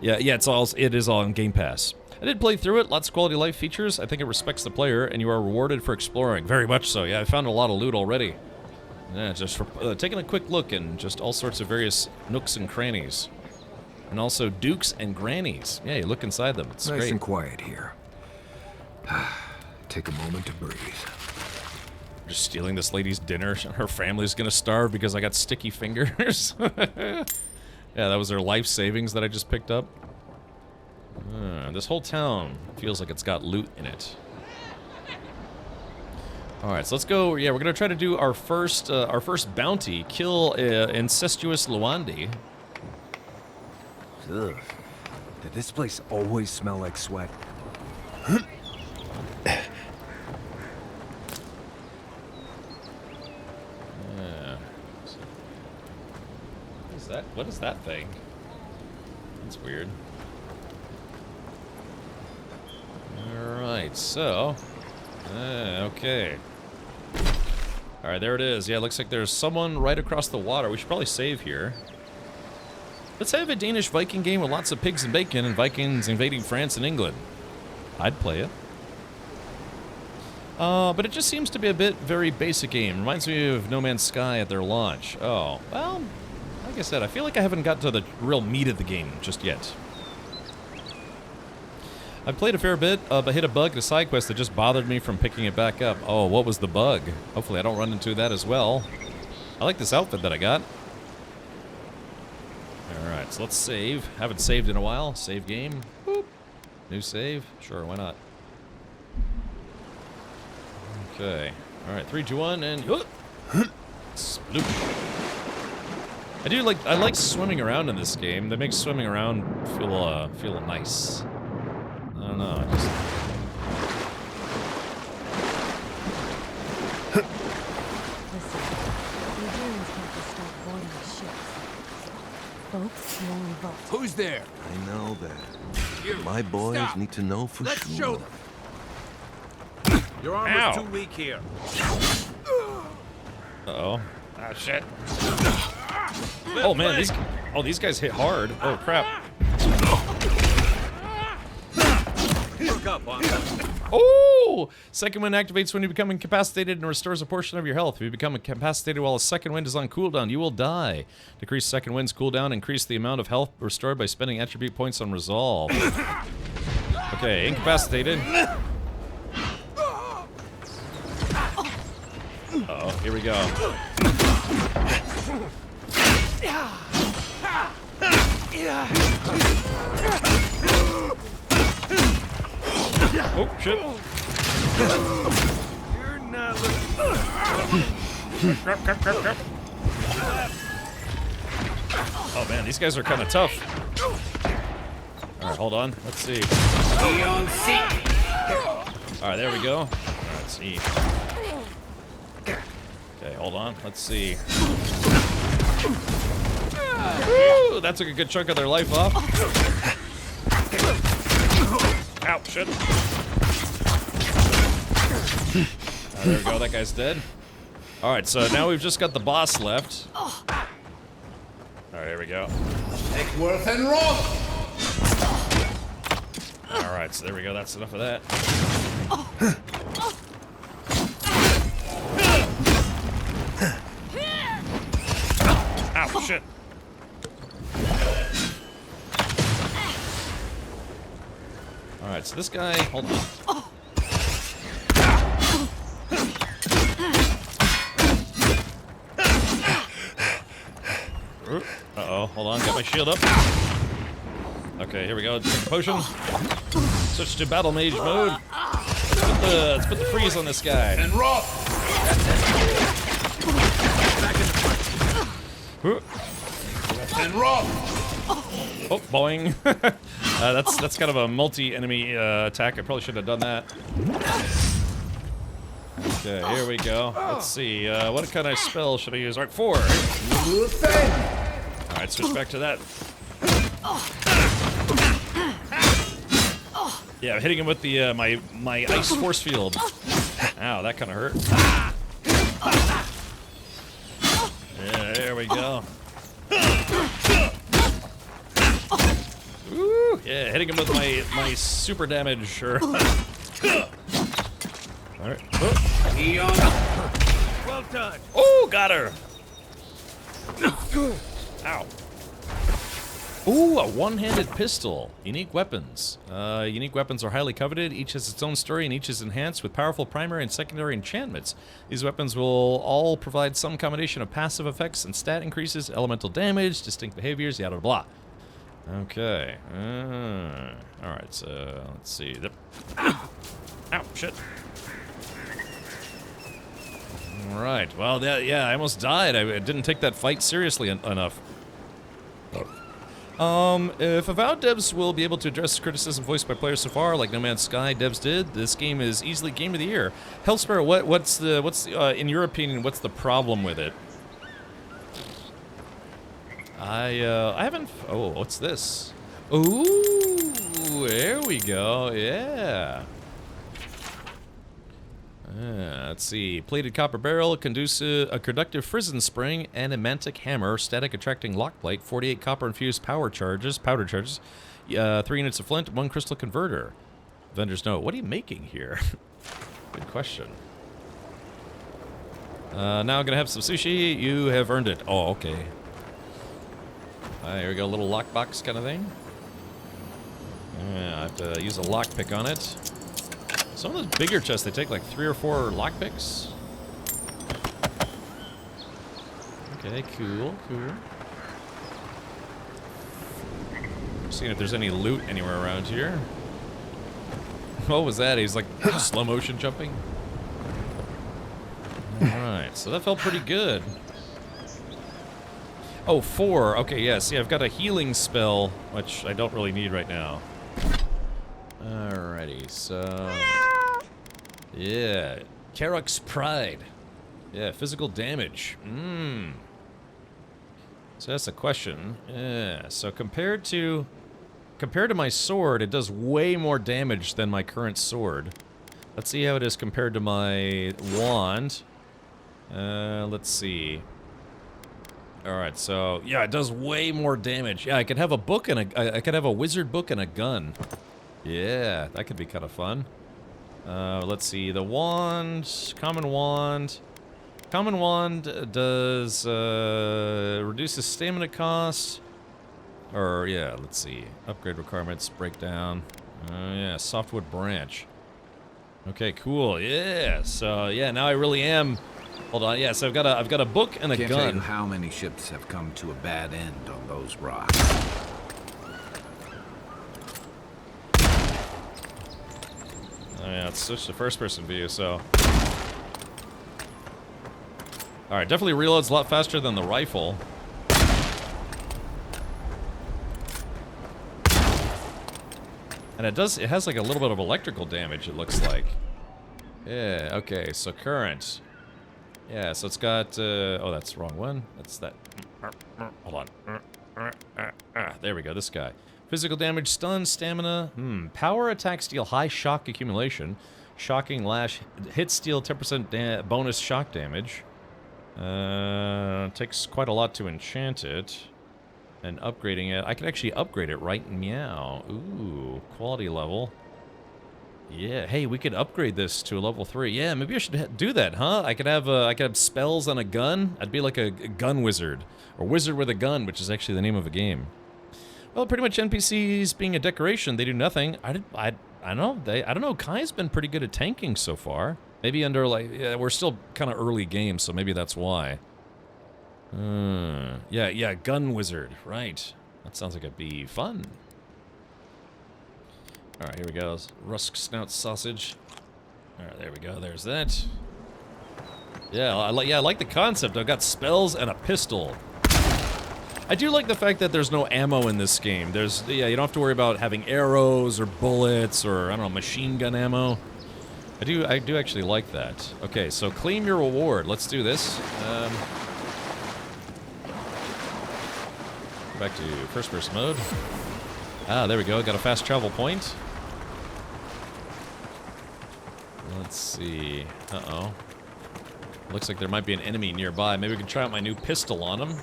Yeah, it is all on Game Pass. I did play through it, lots of quality of life features. I think it respects the player, and you are rewarded for exploring. Very much so, yeah, I found a lot of loot already. Yeah, just for taking a quick look and just all sorts of various nooks and crannies. And also dukes and grannies. Yeah, you look inside them. It's nice great. and quiet here. Take a moment to breathe. Just stealing this lady's dinner. Her family's gonna starve because I got sticky fingers. Yeah, that was her life savings that I just picked up. This whole town feels like it's got loot in it. All right, so let's go. Yeah, we're gonna try to do our first bounty. Kill incestuous Luandi. Ugh. Did this place always smell like sweat? Yeah. What is that thing? That's weird. Alright, so... okay. Alright, there it is. Yeah, it looks like there's someone right across the water. We should probably save here. Let's have a Danish Viking game with lots of pigs and bacon and Vikings invading France and England. I'd play it. But it just seems to be a bit very basic game. Reminds me of No Man's Sky at their launch. Oh, well, like I said, I feel like I haven't got to the real meat of the game just yet. I've played a fair bit, but hit a bug in a side quest that just bothered me from picking it back up. Oh, what was the bug? Hopefully I don't run into that as well. I like this outfit that I got. Alright, so let's save. Haven't saved in a while. Save game. Boop. New save. Sure, why not? Okay. Alright, 3, 2, 1, and... Sploosh. I like swimming around in this game. That makes swimming around feel nice. I don't know, I just... Who's there? I know that. My boys need to know for Let's sure. show them. Your armor's too weak here. Uh-oh. Ah, shit. Oh, man, Oh, these guys hit hard. Oh, crap. Oh! Second wind activates when you become incapacitated and restores a portion of your health. If you become incapacitated while a second wind is on cooldown, you will die. Decrease second wind's cooldown. Increase the amount of health restored by spending attribute points on resolve. Okay, incapacitated. Uh-oh, here we go. Oh, shit. You're not looking. Crap. Oh man, these guys are kind of tough. Alright, hold on. Let's see. Alright, there we go. Alright, let's see. Okay, hold on. Let's see. Woo! That took a good chunk of their life off. Ow, shit. There we go, that guy's dead. Alright, so now we've just got the boss left. Alright, here we go. Eckworth and Roth! Alright, so there we go, that's enough of that. Ow, shit. Alright, so this guy, hold on. Uh-oh, hold on, got my shield up. Okay, here we go, drink the potion. Switch to battle mage mode. Let's put the freeze on this guy. And Roth! And Roth! Oh, boing. That's kind of a multi-enemy attack. I probably shouldn't have done that. Okay, here we go. Let's see. What kind of spell should I use? Alright, 4. Alright, switch back to that. Yeah, I'm hitting him with the my ice force field. Ow, that kind of hurt. Yeah, there we go. Woo! Yeah, hitting him with my super damage. Sure. All right. Oh. Well done. Oh, got her. Ow. Ooh, a one-handed pistol. Unique weapons. Unique weapons are highly coveted. Each has its own story and each is enhanced with powerful primary and secondary enchantments. These weapons will all provide some combination of passive effects and stat increases, elemental damage, distinct behaviors, yada blah. Okay. Alright, so let's see. Ow, shit. Alright, well, yeah, I almost died. I didn't take that fight seriously enough. If Avowed devs will be able to address criticism voiced by players so far, like No Man's Sky devs did, this game is easily Game of the Year. Hellsparrow, what's in your opinion, what's the problem with it? I haven't. Oh, what's this? Ooh, there we go. Yeah. Let's see. Plated copper barrel, a conductive frizzen spring, and a mantic hammer, static attracting lock plate, 48 copper infused powder charges, 3 units of flint, 1 crystal converter. Vendor's note. What are you making here? Good question. Now I'm gonna have some sushi. You have earned it. Oh, okay. Here we go, a little lockbox kind of thing. Yeah, I have to use a lockpick on it. Some of those bigger chests, they take like 3 or 4 lockpicks. Okay, cool. Seeing if there's any loot anywhere around here. What was that? He's like slow motion jumping. Alright, so that felt pretty good. Oh, 4. Okay, yeah, see, I've got a healing spell, which I don't really need right now. Alrighty, so... Yeah, Karok's Pride. Yeah, physical damage. So that's a question. Yeah, so compared to my sword, it does way more damage than my current sword. Let's see how it is compared to my wand. Let's see. All right, so yeah, it does way more damage. Yeah, I could have a book and I could have a wizard book and a gun. Yeah, that could be kind of fun. Let's see, the wand, common wand. Common wand does reduces stamina cost. Or yeah, let's see, upgrade requirements, breakdown. Yeah, softwood branch. Okay, cool. Yeah. So yeah, now I really am. Hold on. Yeah. So I've got a book and a Can't gun. tell you how many ships have come to a bad end on those rocks. Oh yeah, it's switched to first-person view. So. All right, definitely reloads a lot faster than the rifle. And it has like a little bit of electrical damage, it looks like. Yeah, okay, so current. Yeah, so it's got, oh, that's the wrong one. That's that. Hold on. There we go, this guy. Physical damage, stun, stamina. Power attack, steal, high shock accumulation. Shocking lash, hit steal, 10% bonus shock damage. Takes quite a lot to enchant it. And upgrading it, I can actually upgrade it right meow. Ooh, quality level. Yeah, hey, we could upgrade this to a level 3. Yeah, maybe I should do that, huh? I could have spells on a gun. I'd be like a gun wizard, or wizard with a gun, which is actually the name of a game. Well, pretty much NPCs being a decoration, they do nothing. I don't know. I don't know. Kai's been pretty good at tanking so far. Maybe under like we're still kind of early game, so maybe that's why. Yeah, gun wizard, right. That sounds like it'd be fun. Alright, here we go. Rusk snout sausage. Alright, there we go, there's that. Yeah, I like the concept. I've got spells and a pistol. I do like the fact that there's no ammo in this game. You don't have to worry about having arrows or bullets or, I don't know, machine gun ammo. I do actually like that. Okay, so claim your reward. Let's do this. Back to first-person mode. Ah, there we go. Got a fast travel point. Let's see. Uh-oh. Looks like there might be an enemy nearby. Maybe we can try out my new pistol on him.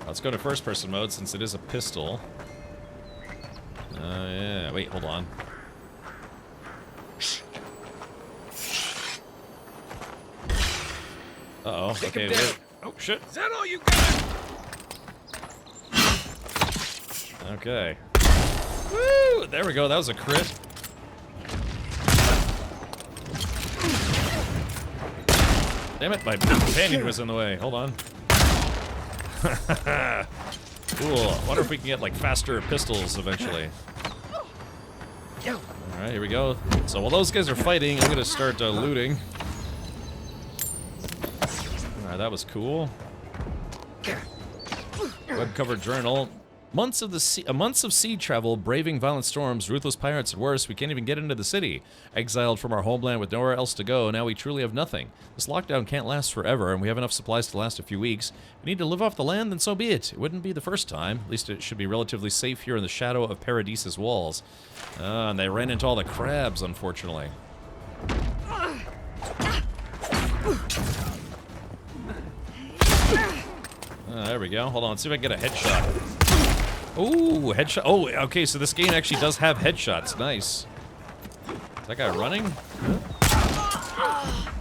Let's go to first-person mode since it is a pistol. Yeah. Wait, hold on. Uh-oh. Okay, wait. Oh, shit. Is that all you got? Okay. Woo! There we go. That was a crit. Damn it, my companion was in the way. Hold on. Cool. I wonder if we can get, like, faster pistols eventually. Alright, here we go. So while those guys are fighting, I'm gonna start looting. Alright, that was cool. Web-covered journal. Months of sea travel, braving violent storms, ruthless pirates, and worse, we can't even get into the city. Exiled from our homeland with nowhere else to go, now we truly have nothing. This lockdown can't last forever, and we have enough supplies to last a few weeks. If we need to live off the land, then so be it. It wouldn't be the first time. At least it should be relatively safe here in the shadow of Paradise's walls. And they ran into all the crabs, unfortunately. There we go. Hold on, let's see if I can get a headshot. Ooh, headshot. Oh, okay, so this game actually does have headshots. Nice. Is that guy running?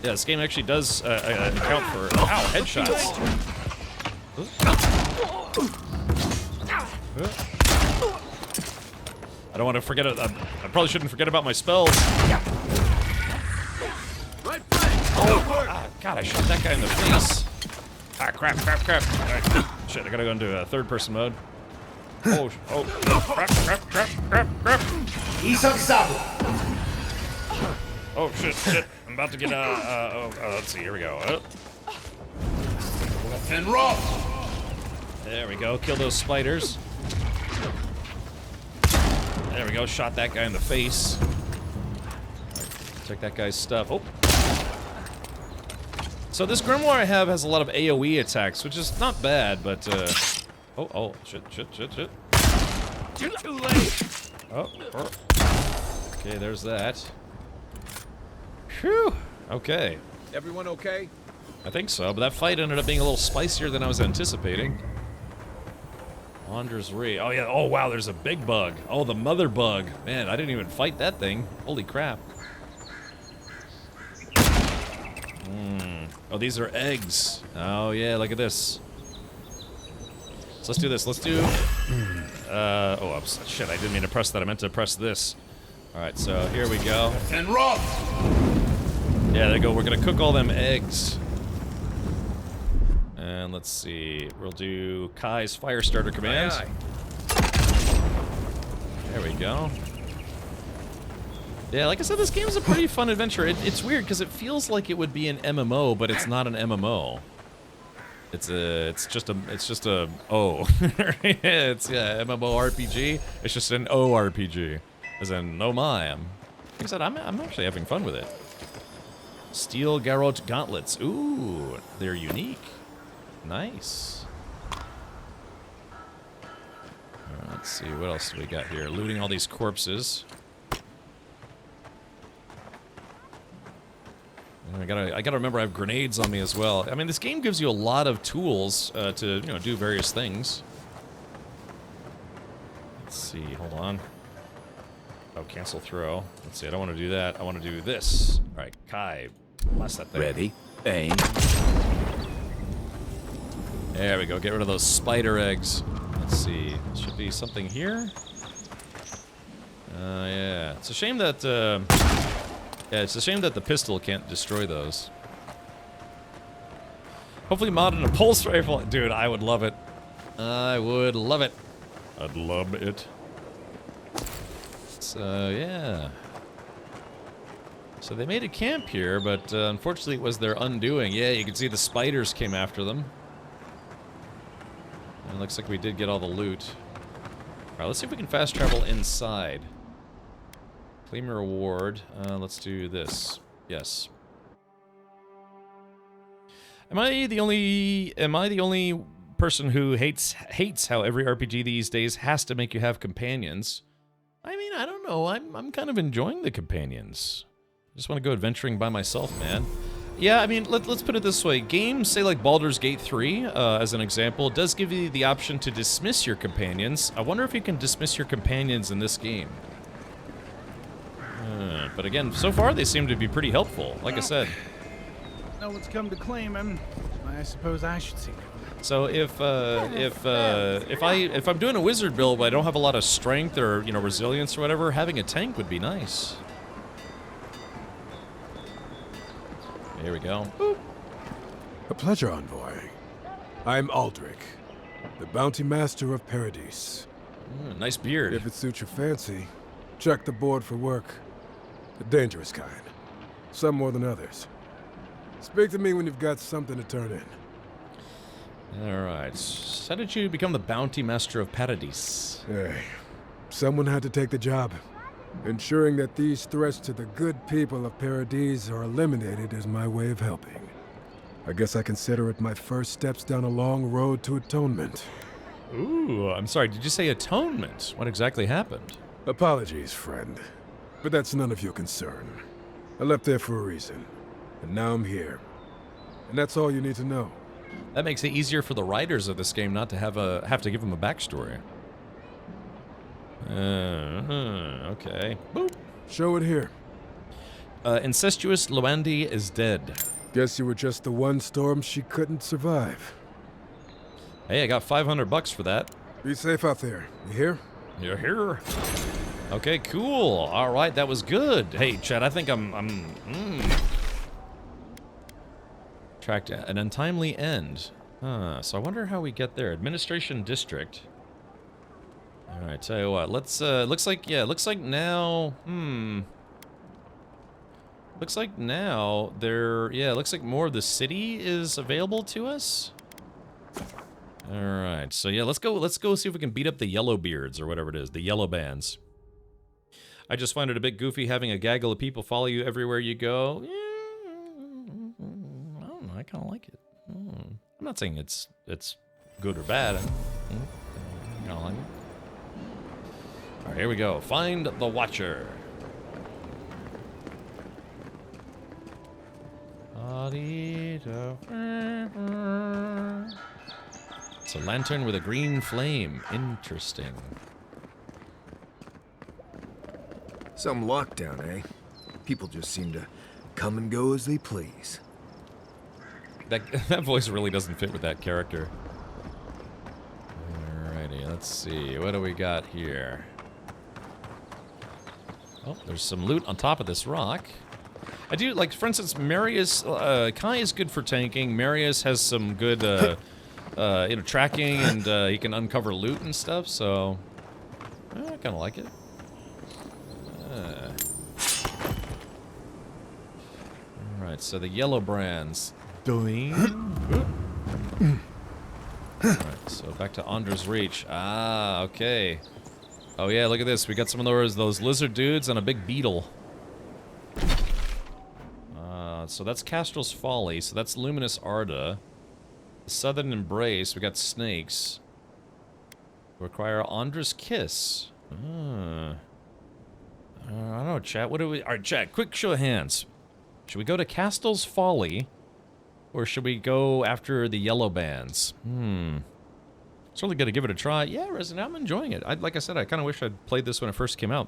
Yeah, this game actually does account for... Ow, headshots. I don't want to forget it. I probably shouldn't forget about my spells. Oh, God, I shot that guy in the face. Ah, crap. All right. Shit, I gotta go into third-person mode. Oh, crap. Oh, shit. I'm about to get, let's see, here we go. There we go, kill those spiders. There we go, shot that guy in the face. Take that guy's stuff. Oh. So this grimoire I have has a lot of AoE attacks, which is not bad, but, oh, shit. Too late. Oh. Okay, there's that. Phew. Okay. Everyone okay? I think so, but that fight ended up being a little spicier than I was anticipating. Wander's Re. Oh, yeah. Oh, wow, there's a big bug. Oh, the mother bug. Man, I didn't even fight that thing. Holy crap. Oh, these are eggs. Oh, yeah, look at this. So let's do this. Let's do... oh, shit, I didn't mean to press that. I meant to press this. All right, so here we go. And rot! Yeah, there you go. We're going to cook all them eggs. And let's see. We'll do Kai's fire starter command. Aye, aye. There we go. Yeah, like I said, this game is a pretty fun adventure. It's weird because it feels like it would be an MMO, but it's not an MMO. It's just a MMORPG. It's just an ORPG, as in no my. Like I said, I'm actually having fun with it. Steel Garrote gauntlets. Ooh, they're unique. Nice. Let's see, what else do we got here? Looting all these corpses. I gotta remember I have grenades on me as well. I mean, this game gives you a lot of tools to, do various things. Let's see, hold on. Oh, cancel throw. Let's see, I don't want to do that. I want to do this. All right, Kai, blast that thing. Ready, aim. There we go, get rid of those spider eggs. Let's see, should be something here. Yeah, it's a shame that, yeah, it's a shame that the pistol can't destroy those. Hopefully modded a pulse rifle. Dude, I would love it. I would love it. I'd love it. So, yeah. So they made a camp here, but unfortunately it was their undoing. Yeah, you can see the spiders came after them. And it looks like we did get all the loot. Alright, let's see if we can fast travel inside. Claim your reward. Let's do this. Yes. Am I the only person who hates how every RPG these days has to make you have companions? I mean, I don't know. I'm kind of enjoying the companions. I just want to go adventuring by myself, man. Yeah, I mean, let's put it this way. Games, say like Baldur's Gate 3, as an example, does give you the option to dismiss your companions. I wonder if you can dismiss your companions in this game. But again, so far they seem to be pretty helpful, like I said. No one's come to claim him. I suppose I should see him. So if I'm doing a wizard build but I don't have a lot of strength or, resilience or whatever, having a tank would be nice. Here we go. Boop. A pleasure, envoy. I'm Aldrich, the bounty master of Paradise. Nice beard. If it suits your fancy, check the board for work. The dangerous kind. Some more than others. Speak to me when you've got something to turn in. Alright. How did you become the bounty master of Paradise? Hey, someone had to take the job. Ensuring that these threats to the good people of Paradise are eliminated is my way of helping. I guess I consider it my first steps down a long road to atonement. Ooh, I'm sorry, did you say atonement? What exactly happened? Apologies, friend. But that's none of your concern. I left there for a reason, and now I'm here. And that's all you need to know. That makes it easier for the writers of this game not to have to give them a backstory. Okay. Boop. Show it here. Incestuous Loandi is dead. Guess you were just the one storm she couldn't survive. Hey, I got $500 for that. Be safe out there. You hear? You're here. Okay, cool. All right, that was good. Hey, Chad, I think Tracked an untimely end. So I wonder how we get there. Administration District. All right, tell you what. Let's. Looks like now. Looks like now there. Yeah, looks like more of the city is available to us. All right, so yeah, let's go see if we can beat up the Yellowbeards or whatever it is, the Yellow Bands. I just find it a bit goofy having a gaggle of people follow you everywhere you go. Yeah, I don't know, I kind of like it. I'm not saying it's good or bad. I kind of like it. All right, here we go. Find the Watcher. It's a lantern with a green flame. Interesting. Some lockdown, eh? People just seem to come and go as they please. That voice really doesn't fit with that character. Alrighty, let's see. What do we got here? Oh, there's some loot on top of this rock. I do, like, for instance, Marius, Kai is good for tanking. Marius has some good, you know, tracking, and he can uncover loot and stuff, so I kind of like it. Alright, so the yellow brands. Alright, so back to Anders Reach. Ah, okay. Oh yeah, look at this. We got some of those lizard dudes and a big beetle. So that's Castral's Folly. So that's Luminous Arda. Southern Embrace. We got snakes. Require Andra's Kiss. I don't know, chat. What do we... Alright, chat. Quick show of hands. Should we go to Castral's Folly? Or should we go after the yellow bands? Certainly gonna give it a try. Yeah, Resident, I'm enjoying it. Like I said, I kind of wish I'd played this when it first came out.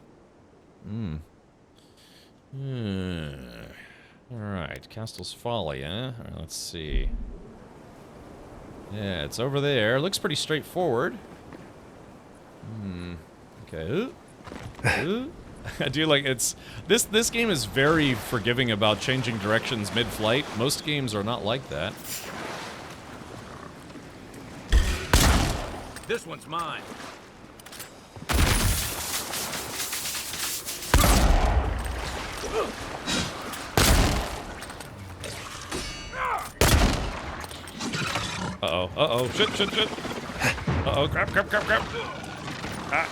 Alright, Castral's Folly, eh? Alright, let's see. Yeah, it's over there. Looks pretty straightforward. Okay. I do like it's this game is very forgiving about changing directions mid-flight. Most games are not like that. This one's mine. Uh-oh, shit. Uh-oh, crap. Ah.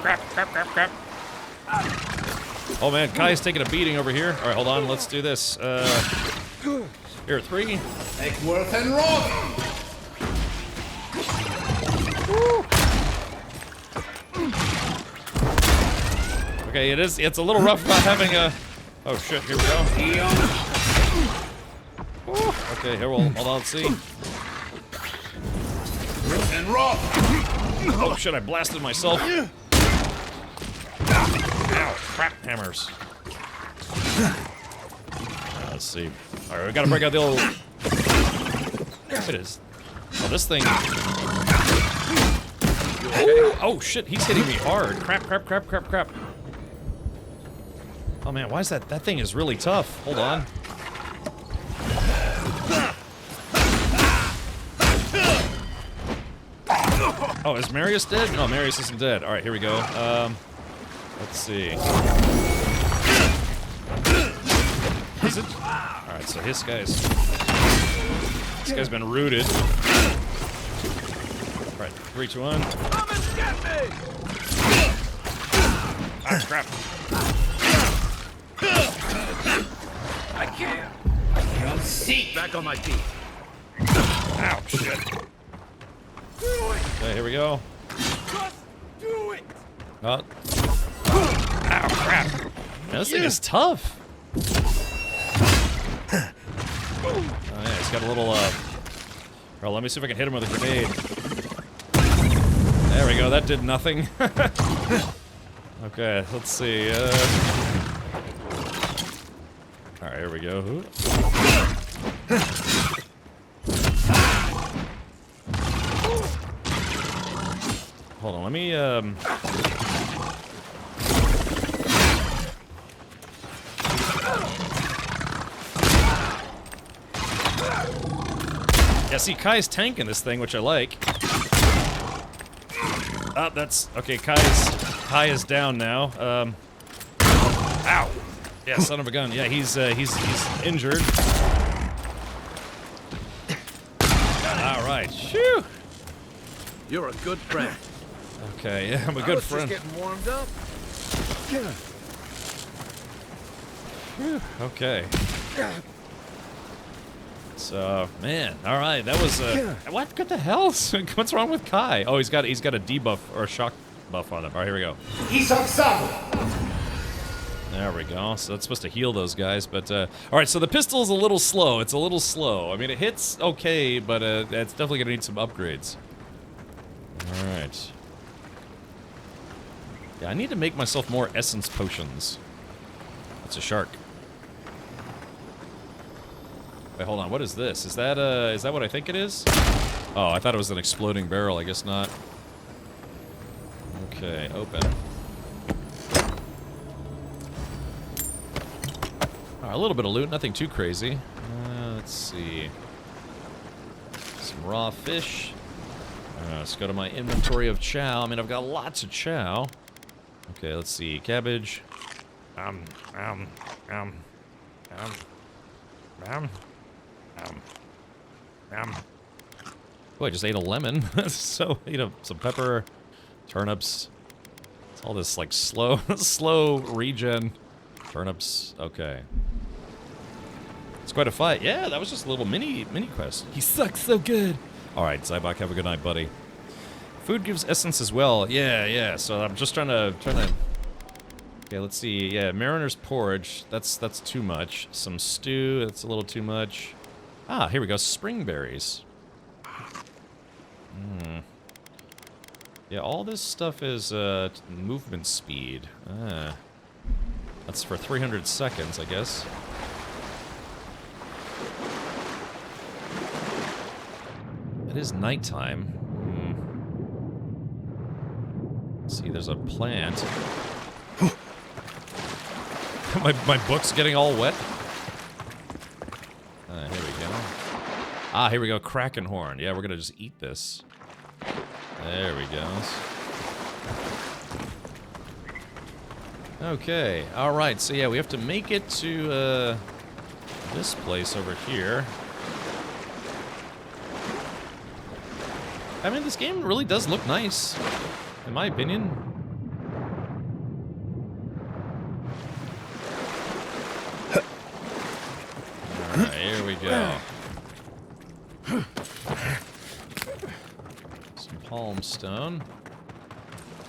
Crap. Oh man, Kai's taking a beating over here. Alright, hold on, let's do this. Here, 3. Eckworth and Rock! Okay, it's a little rough not having a... Oh shit, here we go. Okay, here, hold on, let's see. And Rock! Oh shit, I blasted myself. Ow, crap hammers. Let's see. Alright, we gotta break out the old... It is. Oh, this thing... Oh shit, he's hitting me hard. Crap. Oh man, why is that thing is really tough. Hold on. Oh, is Marius dead? No, Marius isn't dead. Alright, here we go. Let's see. Is it? Alright, so this guy's been rooted. Alright, 3, 2, 1. Come and get me! Ah, crap. I can't see. Back on my feet. Ow, shit. Okay, here we go. Just do it! Oh. Ow, crap. Man, this thing is tough. Oh, yeah, he's got a little, Well, let me see if I can hit him with a grenade. There we go, that did nothing. Okay, let's see, Alright, here we go. Hold on, let me, Yeah, see, Kai's tanking this thing, which I like. Oh, that's... Okay, Kai is down now. Ow! Yeah, son of a gun. Yeah, he's injured. Alright, shoo! You're a good friend. Okay, yeah, I'm a good friend. Just getting warmed up. Whew, okay. So, man, all right, that was what the hell? What's wrong with Kai? Oh, he's got a debuff or a shock buff on him. All right, here we go. There we go. So that's supposed to heal those guys, but all right. So the pistol's a little slow. It's a little slow. I mean, it hits okay, but it's definitely gonna need some upgrades. All right. Yeah, I need to make myself more essence potions. That's a shark. Wait, hold on. What is this? Is that what I think it is? Oh, I thought it was an exploding barrel. I guess not. Okay, open. A little bit of loot, nothing too crazy. Let's see. Some raw fish. Let's go to my inventory of chow. I mean, I've got lots of chow. Okay, let's see. Cabbage. Oh, I just ate a lemon. So, you know, some pepper, turnips. It's all this, like, slow regen. Turnips. Okay. It's quite a fight. Yeah, that was just a little mini quest. He sucks so good. All right, Zybok, have a good night, buddy. Food gives essence as well. Yeah. So I'm just trying to. Okay, let's see. Yeah, mariner's porridge. That's too much. Some stew. That's a little too much. Ah, here we go. Spring berries. Yeah, all this stuff is movement speed. That's for 300 seconds, I guess. It is nighttime. Let's see, there's a plant. my book's getting all wet. Here we go. Ah, here we go, Kraken horn. Yeah, we're gonna just eat this. There we go. Okay, alright, so yeah, we have to make it to this place over here. I mean, this game really does look nice, in my opinion. Alright, here we go. Some palm stone.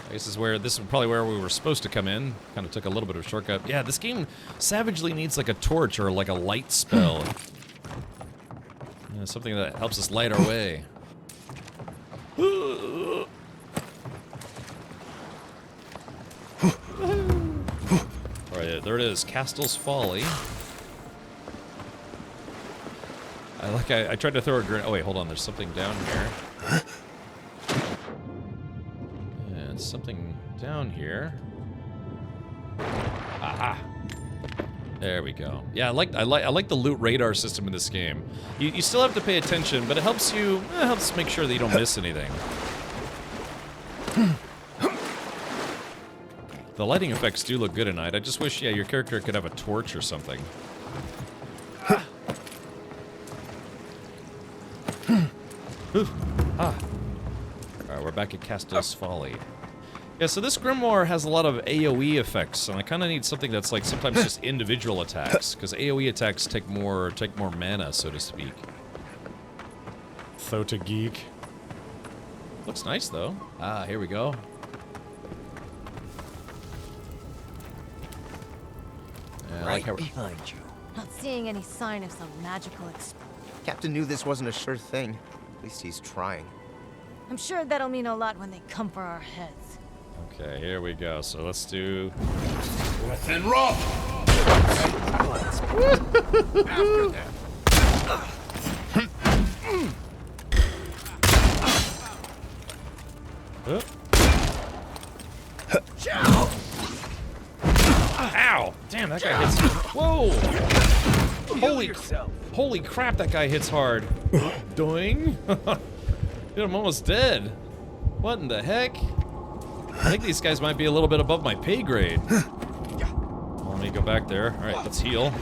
I guess this is probably where we were supposed to come in. Kind of took a little bit of a shortcut. Yeah, this game savagely needs like a torch or like a light spell. Something that helps us light our way. Alright, there it is. Castel's Folly. I tried to throw a grenade. Oh wait, hold on. There's something down here. Yeah, it's something down here. Aha! There we go. Yeah, I like the loot radar system in this game. You still have to pay attention, but it helps make sure that you don't miss anything. The lighting effects do look good tonight. I just wish, yeah, your character could have a torch or something. Alright, we're back at Castel's Folly. Yeah, so this grimoire has a lot of AoE effects, and I kind of need something that's like sometimes just individual attacks, because AoE attacks take more mana, so to speak. Thota Geek. Looks nice though. Ah, here we go. Yeah, Right behind you. Not seeing any sign of some magical Captain knew this wasn't a sure thing. At least he's trying. I'm sure that'll mean a lot when they come for our heads. Okay, here we go. So let's do... Within rough! After that. Ow! Damn, that guy hits... Whoa! Holy crap, that guy hits hard. Doing? Dude, I'm almost dead. What in the heck? I think these guys might be a little bit above my pay grade. Let me go back there. Alright, let's heal.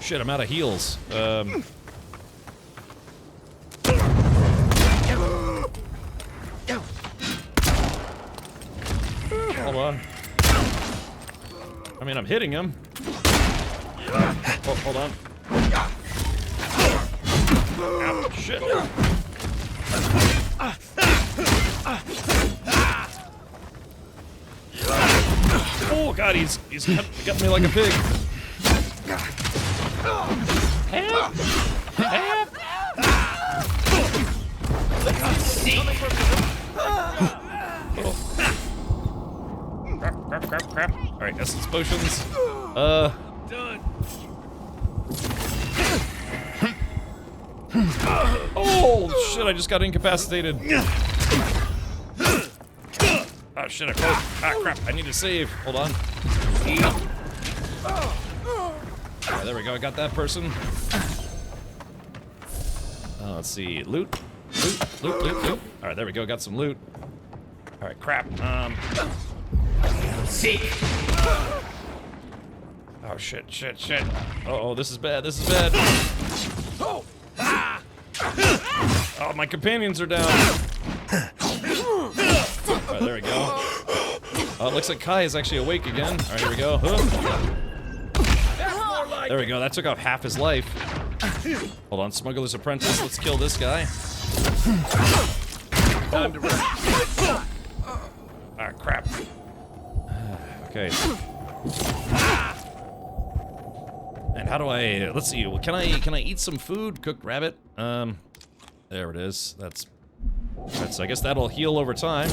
Shit, I'm out of heals. Hold on. I mean, I'm hitting him. Oh, hold on. Ow, shit. Oh, Oh god, he's got me like a pig. Help! Help! Crap. Alright, essence potions. Done. Oh shit, I just got incapacitated. Oh shit, I froze. Ah crap, I need to save. Hold on. Alright, there we go, I got that person. Let's see, loot. Loot. Alright, there we go, got some loot. Alright, crap. Seek. Oh shit. Uh-oh, this is bad. Oh, my companions are down. Alright, there we go. Oh, it looks like Kai is actually awake again. Alright, here we go. There we go, that took off half his life. Hold on, Smuggler's Apprentice. Let's kill this guy. Time to rest. Ah, crap. Okay. And how do I? Let's see. Can I eat some food? Cooked rabbit. There it is. That's. I guess that'll heal over time.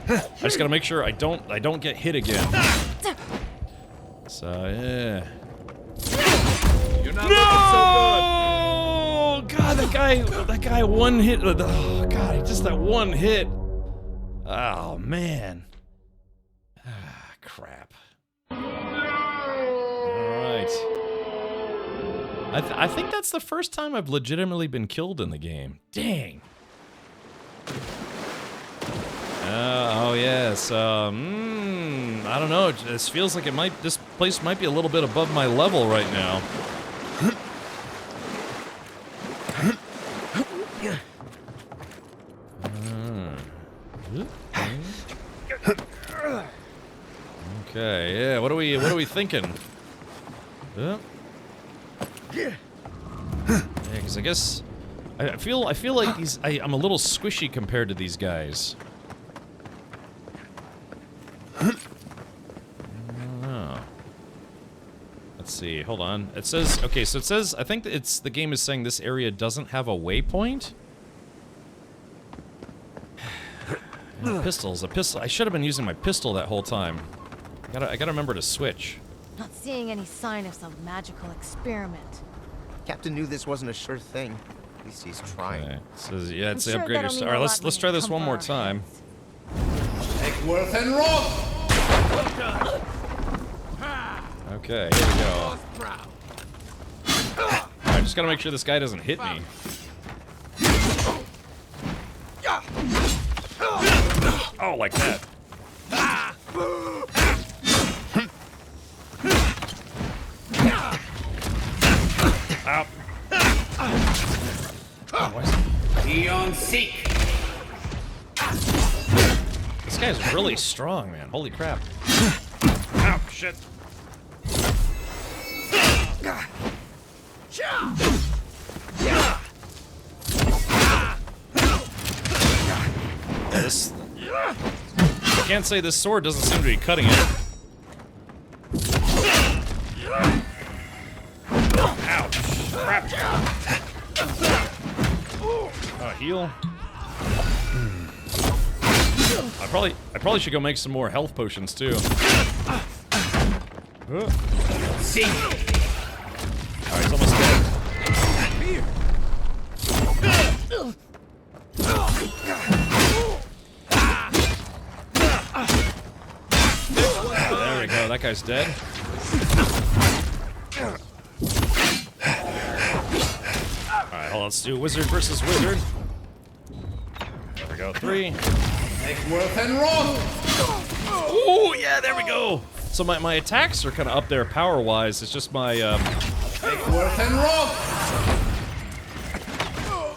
I just gotta make sure I don't get hit again. So yeah. You're not looking so good. God, that guy one hit. Oh God, just that one hit. Oh man. Ah, crap. Alright. I think that's the first time I've legitimately been killed in the game. Dang. Oh yes. I don't know. This feels like this place might be a little bit above my level right now. Okay, yeah, what are we thinking? Yeah, because I guess I feel like I'm a little squishy compared to these guys. I don't know. Let's see, hold on. It says, okay, so it says, I think that the game is saying this area doesn't have a waypoint. Pistols, a pistol. I should have been using my pistol that whole time. I gotta remember to switch. Not seeing any sign of some magical experiment. Captain knew this wasn't a sure thing. At least he's trying. Okay. So, yeah, it's the sure upgrade your that'll mean Alright, a let's lot try when this it one comes more to our time. Take worth and roll. Okay, here we go. I just gotta make sure this guy doesn't hit me. Oh, like that. Ow. Beyond seek. This guy's really strong, man. Holy crap. Ow, shit. This... I can't say this sword doesn't seem to be cutting it. Ouch. Crap. Heal. I probably should go make some more health potions too. See. Alright, he's almost dead. There we go, that guy's dead. Alright, hold on, let's do wizard versus wizard. There we go, 3. Take worth and roll. Oh, yeah, there we go. So my attacks are kind of up there power-wise. It's just my, Take worth and roll.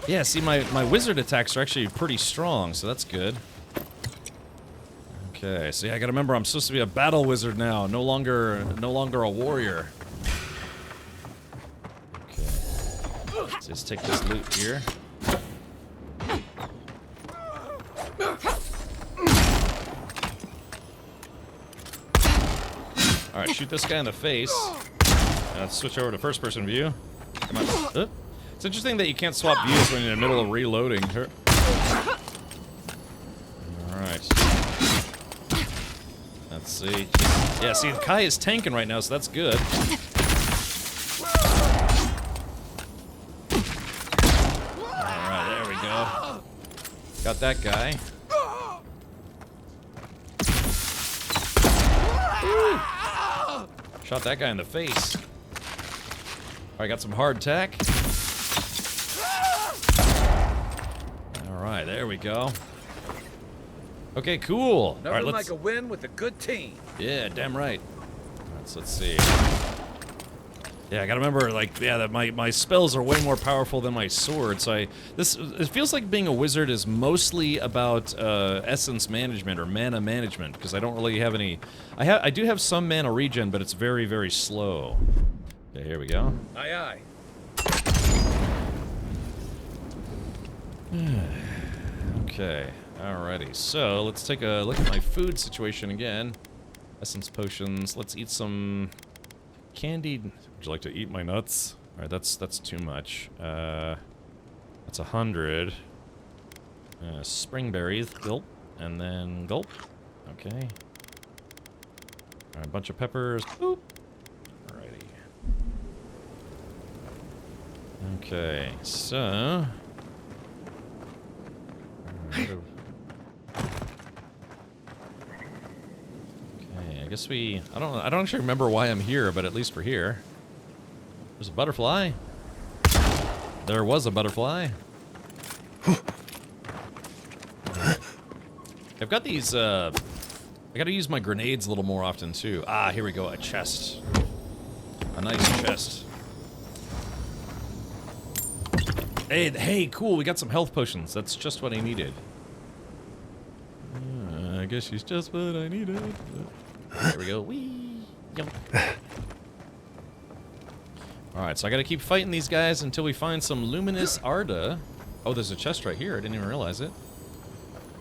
Yeah, see, my wizard attacks are actually pretty strong, so that's good. Okay, so yeah, I gotta remember I'm supposed to be a battle wizard now, no longer a warrior. Okay. Let's just take this loot here. Alright, shoot this guy in the face. Let's switch over to first-person view. Come on. It's interesting that you can't swap views when you're in the middle of reloading. Alright. Let's see. Yeah, see, Kai is tanking right now, so that's good. Alright, there we go. Got that guy. Woo. Shot that guy in the face. Alright, got some hard tack. Alright, there we go. Okay, cool. Nothing Alright, like a win with a good team. Yeah, damn right. Let's see. Yeah, I gotta remember, like, yeah, that my spells are way more powerful than my sword. So it feels like being a wizard is mostly about essence management or mana management, because I don't really have any. I do have some mana regen, but it's very, very slow. Okay, here we go. Aye, aye. Okay, alrighty. So let's take a look at my food situation again. Essence potions. Let's eat some candied. Would you like to eat my nuts? All right, that's too much. That's 100. Spring berries, gulp, and then gulp. Okay. All right, a bunch of peppers. Boop. Alrighty. Okay, so. Okay, I guess we. I don't actually remember why I'm here, but at least we're here. There's a butterfly. There was a butterfly. I've got these, I gotta use my grenades a little more often, too. Ah, here we go, a chest. A nice chest. Hey, cool, we got some health potions. That's just what I needed. I guess she's just what I needed. There we go. Whee! Yum. Alright, so I gotta keep fighting these guys until we find some luminous Arda. Oh, there's a chest right here. I didn't even realize it.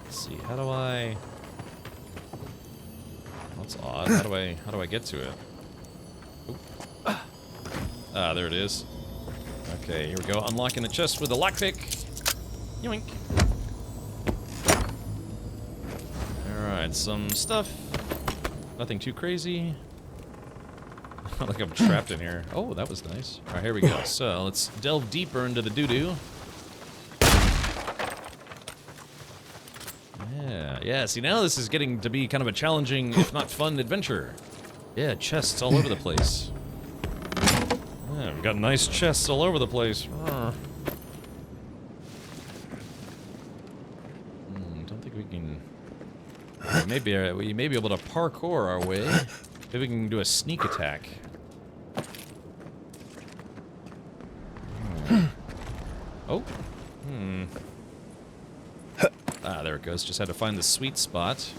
Let's see, how do I... That's odd. How do I get to it? Oop. Ah, there it is. Okay, here we go. Unlocking the chest with a lockpick. Yoink. Alright, some stuff. Nothing too crazy. Like I'm trapped in here. Oh, that was nice. Alright, here we go. So, let's delve deeper into the doo-doo. Yeah, see now this is getting to be kind of a challenging, if not fun, adventure. Yeah, chests all over the place. Yeah, we've got nice chests all over the place. Don't think we can... we may be able to parkour our way. Maybe we can do a sneak attack. Oh. Ah, there it goes. Just had to find the sweet spot.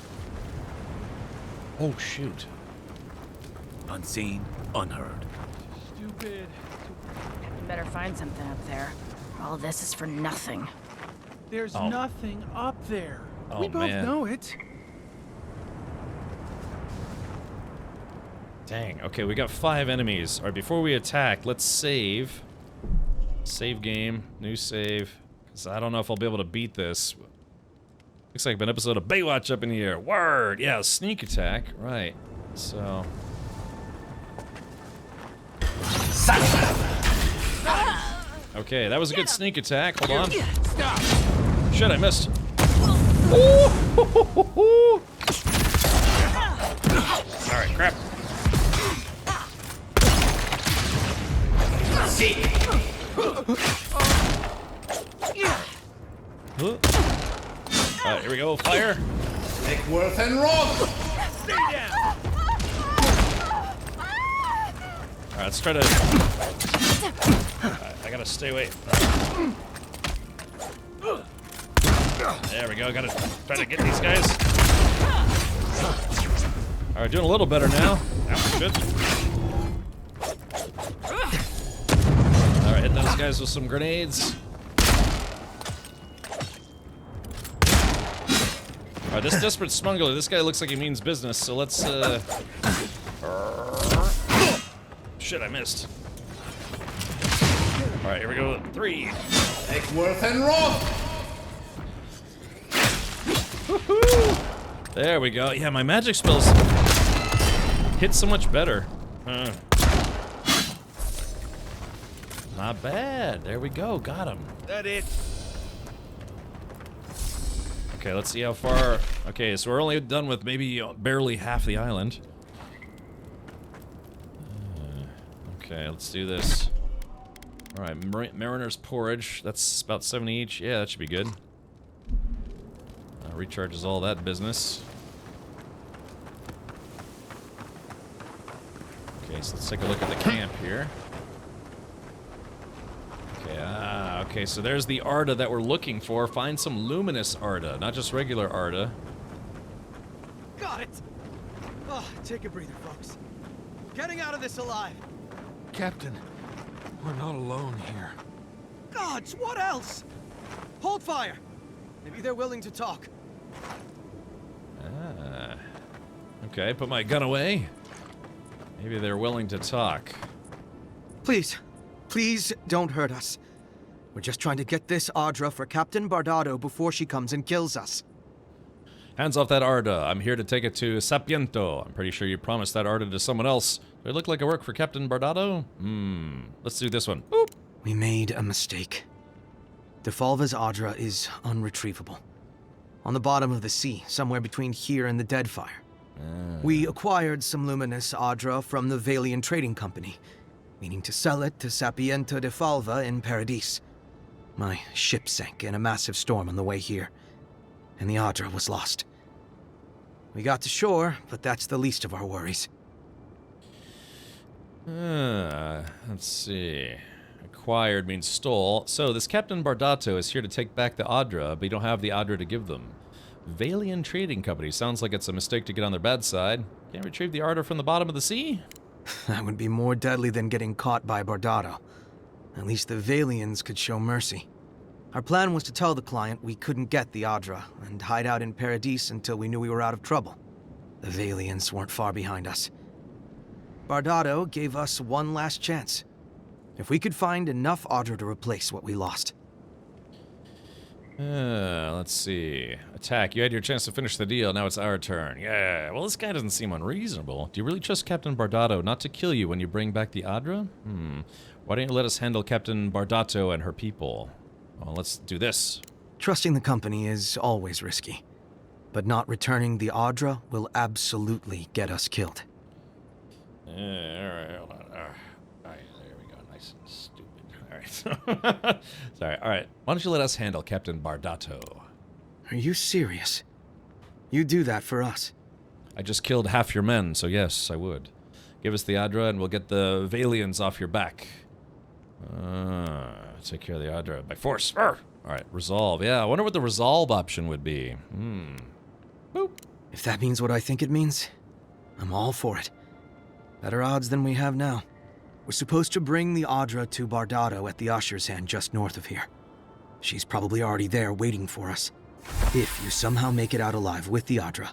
Oh, shoot. Unseen, unheard. Stupid. You better find something up there. All this is for nothing. There's nothing up there. Oh, we both man. know it. Dang. Okay, we got 5 enemies. All right, before we attack, let's save. Save game. New save. Because I don't know if I'll be able to beat this. Looks like an episode of Baywatch up in the air. Word! Yeah, sneak attack. Right. So... Okay, that was a good sneak attack. Hold on. Stop. Shit, I missed. Alright, crap. Alright, here we go. Fire. Take Worth and roll. Stay down. Alright, let's try to... I gotta stay away. There we go. Gotta try to get these guys. Alright, doing a little better now. That was good. Alright, hitting those guys with some grenades. Alright, this desperate smuggler, this guy looks like he means business, so let's, shit, I missed. All right, here we go. 3. Take Worth and Roth. Woohoo! There we go. Yeah, my magic spells hit so much better. Not bad. There we go. Got him. That it? Okay, let's see how far. Okay, so we're only done with maybe barely half the island. Okay, let's do this. All right, Mariner's Porridge. That's about 70 each. Yeah, that should be good. Recharges all that business. Okay, so let's take a look at the camp here. Okay, okay, so there's the Arda that we're looking for. Find some luminous Arda, not just regular Arda. Got it! Oh, take a breather, folks. Getting out of this alive. Captain, we're not alone here. Gods, what else? Hold fire. Maybe they're willing to talk. Okay, put my gun away. Maybe they're willing to talk. Please, please don't hurt us. We're just trying to get this Audra for Captain Bardado before she comes and kills us. Hands off that Arda. I'm here to take it to Sapiento. I'm pretty sure you promised that Arda to someone else. Do I look like I work for Captain Bardado? Let's do this one. Boop. We made a mistake. DeFalva's Audra is unretrievable. On the bottom of the sea, somewhere between here and the Deadfire. We acquired some luminous Audra from the Valian Trading Company, meaning to sell it to Sapiento de Falva in Paradis. My ship sank in a massive storm on the way here, and the Audra was lost. We got to shore, but that's the least of our worries. Let's see. Acquired means stole. So this Captain Bardato is here to take back the Audra, but you don't have the Audra to give them. Valian Trading Company. Sounds like it's a mistake to get on their bad side. Can't retrieve the Audra from the bottom of the sea? That would be more deadly than getting caught by Bardado. At least the Valians could show mercy. Our plan was to tell the client we couldn't get the Audra and hide out in Paradis until we knew we were out of trouble. The Valians weren't far behind us. Bardado gave us one last chance. If we could find enough Audra to replace what we lost. Let's see. Attack. You had your chance to finish the deal. Now it's our turn. Yeah. Well, this guy doesn't seem unreasonable. Do you really trust Captain Bardado not to kill you when you bring back the Audra? Why don't you let us handle Captain Bardato and her people? Well, let's do this. Trusting the company is always risky. But not returning the Audra will absolutely get us killed. Alright, hold on. Alright, there we go. Nice and stupid. Alright. Sorry, alright. Why don't you let us handle Captain Bardato? Are you serious? You do that for us? I just killed half your men, so yes, I would. Give us the Audra and we'll get the Valians off your back. Take care of the Audra by force. Alright, resolve. Yeah, I wonder what the resolve option would be. Boop. If that means what I think it means, I'm all for it. Better odds than we have now. We're supposed to bring the Audra to Bardado at the Usher's Hand just north of here. She's probably already there waiting for us. If you somehow make it out alive with the Audra,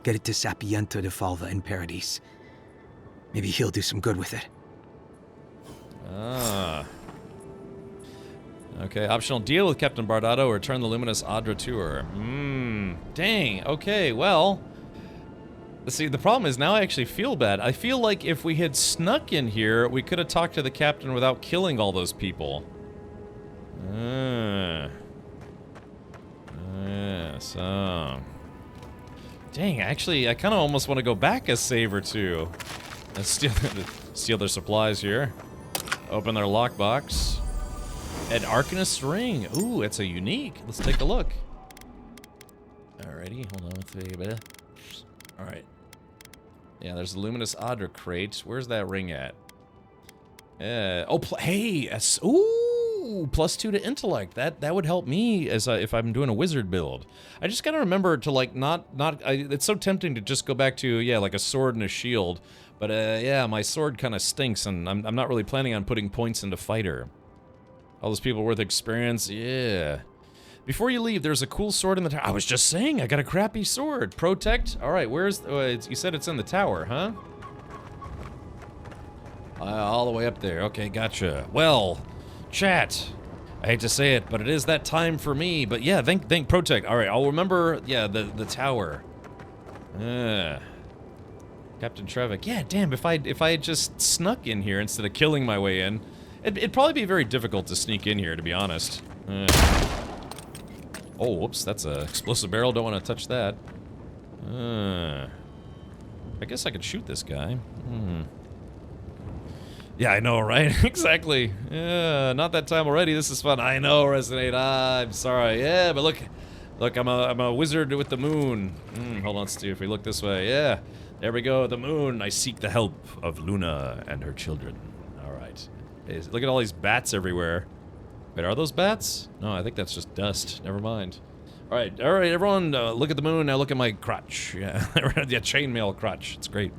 get it to Sapiento de Falva in Paradis. Maybe he'll do some good with it. Okay, optional deal with Captain Bardado, return the luminous Audra to her. Dang, okay, well. See, the problem is now I actually feel bad. I feel like if we had snuck in here, we could have talked to the captain without killing all those people. So... Dang, actually, I kind of almost want to go back a save or two. And steal their supplies here. Open their lockbox. An Arcanist ring. Ooh, it's a unique. Let's take a look. Alrighty, hold on with me. Alright. Yeah, there's the Luminous Audra crate. Where's that ring at? Hey! Ooh! +2 to intellect. That would help me as if I'm doing a wizard build. I just gotta remember to, like, it's so tempting to just go back to, yeah, like a sword and a shield. But, yeah, my sword kind of stinks, and I'm not really planning on putting points into fighter. All those people worth experience, yeah. Before you leave, there's a cool sword in the tower. I was just saying, I got a crappy sword. Protect? Alright, where's... you said it's in the tower, huh? All the way up there. Okay, gotcha. Well, chat. I hate to say it, but it is that time for me. But yeah, thank Protect. All right, I'll remember. Yeah, the tower. Captain Trevik. Yeah, damn. If I had just snuck in here instead of killing my way in, it'd probably be very difficult to sneak in here, to be honest. Oh, whoops. That's a explosive barrel. Don't want to touch that. I guess I could shoot this guy. Yeah, I know, right? Exactly. Yeah, not that time already. This is fun. I know, Resident 8. I'm sorry. Yeah, but look, I'm a wizard with the moon. Hold on, let's see if we look this way. Yeah, there we go. The moon. I seek the help of Luna and her children. All right. Hey, look at all these bats everywhere. Wait, are those bats? No, I think that's just dust. Never mind. All right, everyone, look at the moon. Now look at my crotch. Yeah, yeah, chainmail crotch. It's great.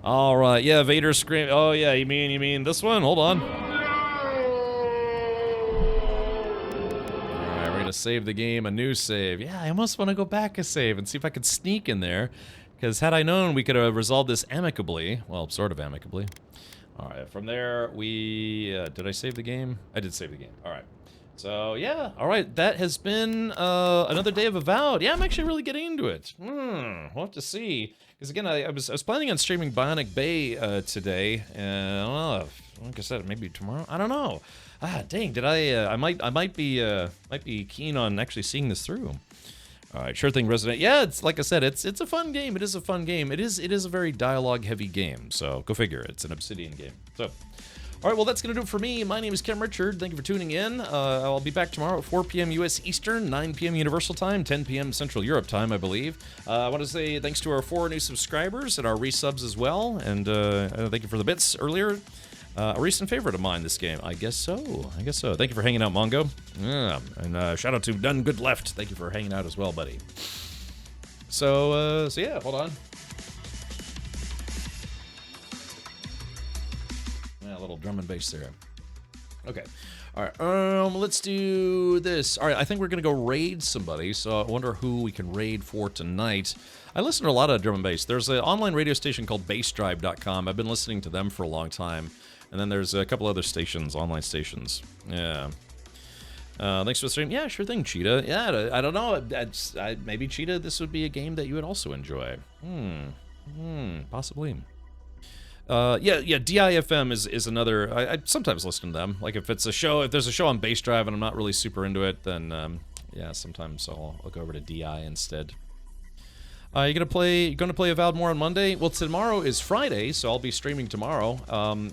All right, yeah, Vader scream. Oh yeah, you mean this one? Hold on. All right, we're gonna save the game, a new save. Yeah, I almost want to go back a save and see if I could sneak in there, because had I known, we could have resolved this amicably. Well, sort of amicably. All right, from there we did I save the game? I did save the game. All right. So yeah, all right. That has been another day of Avowed. Yeah, I'm actually really getting into it. We'll have to see. Because again, I was planning on streaming Bionic Bay today, and I don't know. Like I said, maybe tomorrow. I don't know. Ah, dang! Did I might be keen on actually seeing this through. All right, sure thing, Resident. Yeah, it's like I said, it's a fun game. It is a fun game. It is a very dialogue heavy game. So go figure. It's an Obsidian game. So. All right, well, that's going to do it for me. My name is Kim Richard. Thank you for tuning in. I'll be back tomorrow at 4 p.m. U.S. Eastern, 9 p.m. Universal Time, 10 p.m. Central Europe Time, I believe. I want to say thanks to our 4 new subscribers and our resubs as well. And thank you for the bits earlier. A recent favorite of mine, this game. I guess so. Thank you for hanging out, Mongo. Yeah, and shout out to Done Good Left. Thank you for hanging out as well, buddy. So yeah, hold on. A little drum and bass there. Okay. All right. Let's do this. All right. I think we're gonna go raid somebody. So I wonder who we can raid for tonight. I listen to a lot of drum and bass. There's an online radio station called bassdrive.com. I've been listening to them for a long time. And then there's a couple other stations, online stations. Yeah. Thanks for the stream. Yeah, sure thing, Cheetah. Yeah, I don't know. Maybe Cheetah, this would be a game that you would also enjoy. Possibly. Yeah, DIFM is another. I sometimes listen to them. Like if there's a show on Bass Drive and I'm not really super into it, then yeah, sometimes I'll go over to DI instead. You gonna play Avowed more on Monday? Well, tomorrow is Friday, so I'll be streaming tomorrow.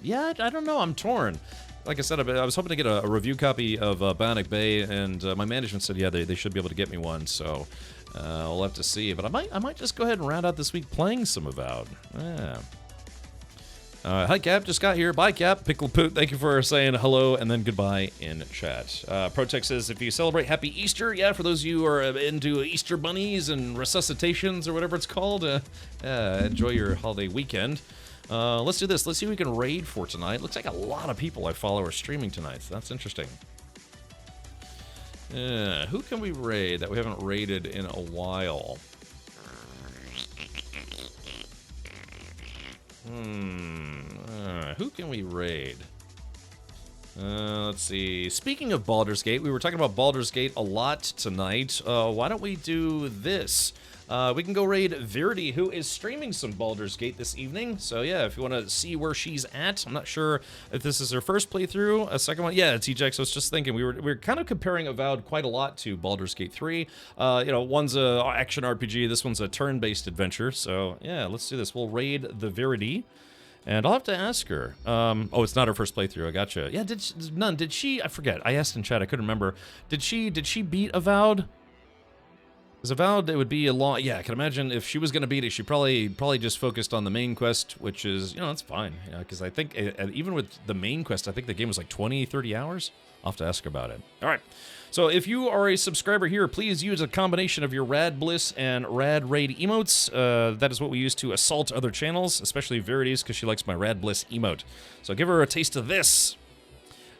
Yeah, I don't know. I'm torn. Like I said, I was hoping to get a review copy of Bionic Bay, and my management said, yeah, they should be able to get me one. So we'll have to see. But I might just go ahead and round out this week playing some Avowed. Yeah. Hi, Cap. Just got here. Bye, Cap. Pickle Poot, thank you for saying hello and then goodbye in chat. Protect says, if you celebrate Happy Easter, yeah, for those of you who are into Easter bunnies and resuscitations or whatever it's called, enjoy your holiday weekend. Let's do this. Let's see who we can raid for tonight. Looks like a lot of people I follow are streaming tonight, so that's interesting. Who can we raid that we haven't raided in a while? Who can we raid? Let's see. Speaking of Baldur's Gate, we were talking about Baldur's Gate a lot tonight. Why don't we do this? We can go raid Verity, who is streaming some Baldur's Gate this evening. So yeah, if you want to see where she's at, I'm not sure if this is her first playthrough, a second one. Yeah, TJX, I was just thinking we were kind of comparing Avowed quite a lot to Baldur's Gate 3. One's a action RPG, this one's a turn-based adventure. So yeah, let's do this. We'll raid the Verity. And I'll have to ask her. Oh, it's not her first playthrough. I gotcha. Yeah, did she? I forget. I asked in chat. I couldn't remember. Did she beat Avowed? Because Avowed, it would be a long. Yeah, I can imagine if she was gonna beat it, she probably just focused on the main quest, which is that's fine. Because I think even with the main quest, I think the game was like 20, 30 hours. I'll have to ask her about it. All right. So if you are a subscriber here, please use a combination of your Rad Bliss and Rad Raid emotes. That is what we use to assault other channels, especially Verity's, because she likes my Rad Bliss emote. So give her a taste of this.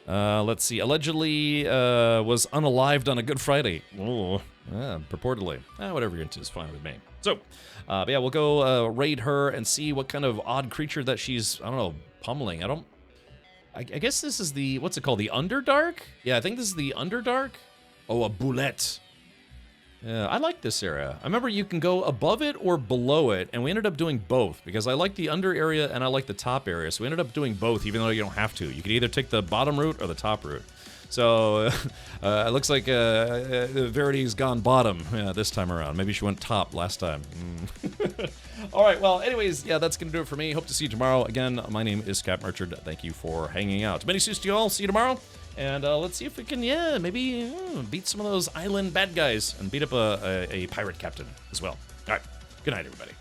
Let's see. Allegedly was unalived on a Good Friday. Oh, yeah, purportedly. Whatever you're into is fine with me. So, but yeah, we'll go raid her and see what kind of odd creature that she's, I don't know, pummeling. I guess this is the, what's it called? The Underdark? Yeah, I think this is the Underdark. Oh, a boulette. Yeah, I like this area. I remember you can go above it or below it, and we ended up doing both, because I like the under area and I like the top area, so we ended up doing both, even though you don't have to. You could either take the bottom route or the top route. So, it looks like Verity's gone bottom this time around. Maybe she went top last time. Alright, well, anyways, yeah, that's going to do it for me. Hope to see you tomorrow. Again, my name is Cap Merchard. Thank you for hanging out. Many suits to you all. See you tomorrow. And let's see if we can, maybe beat some of those island bad guys and beat up a pirate captain as well. All right. Good night, everybody.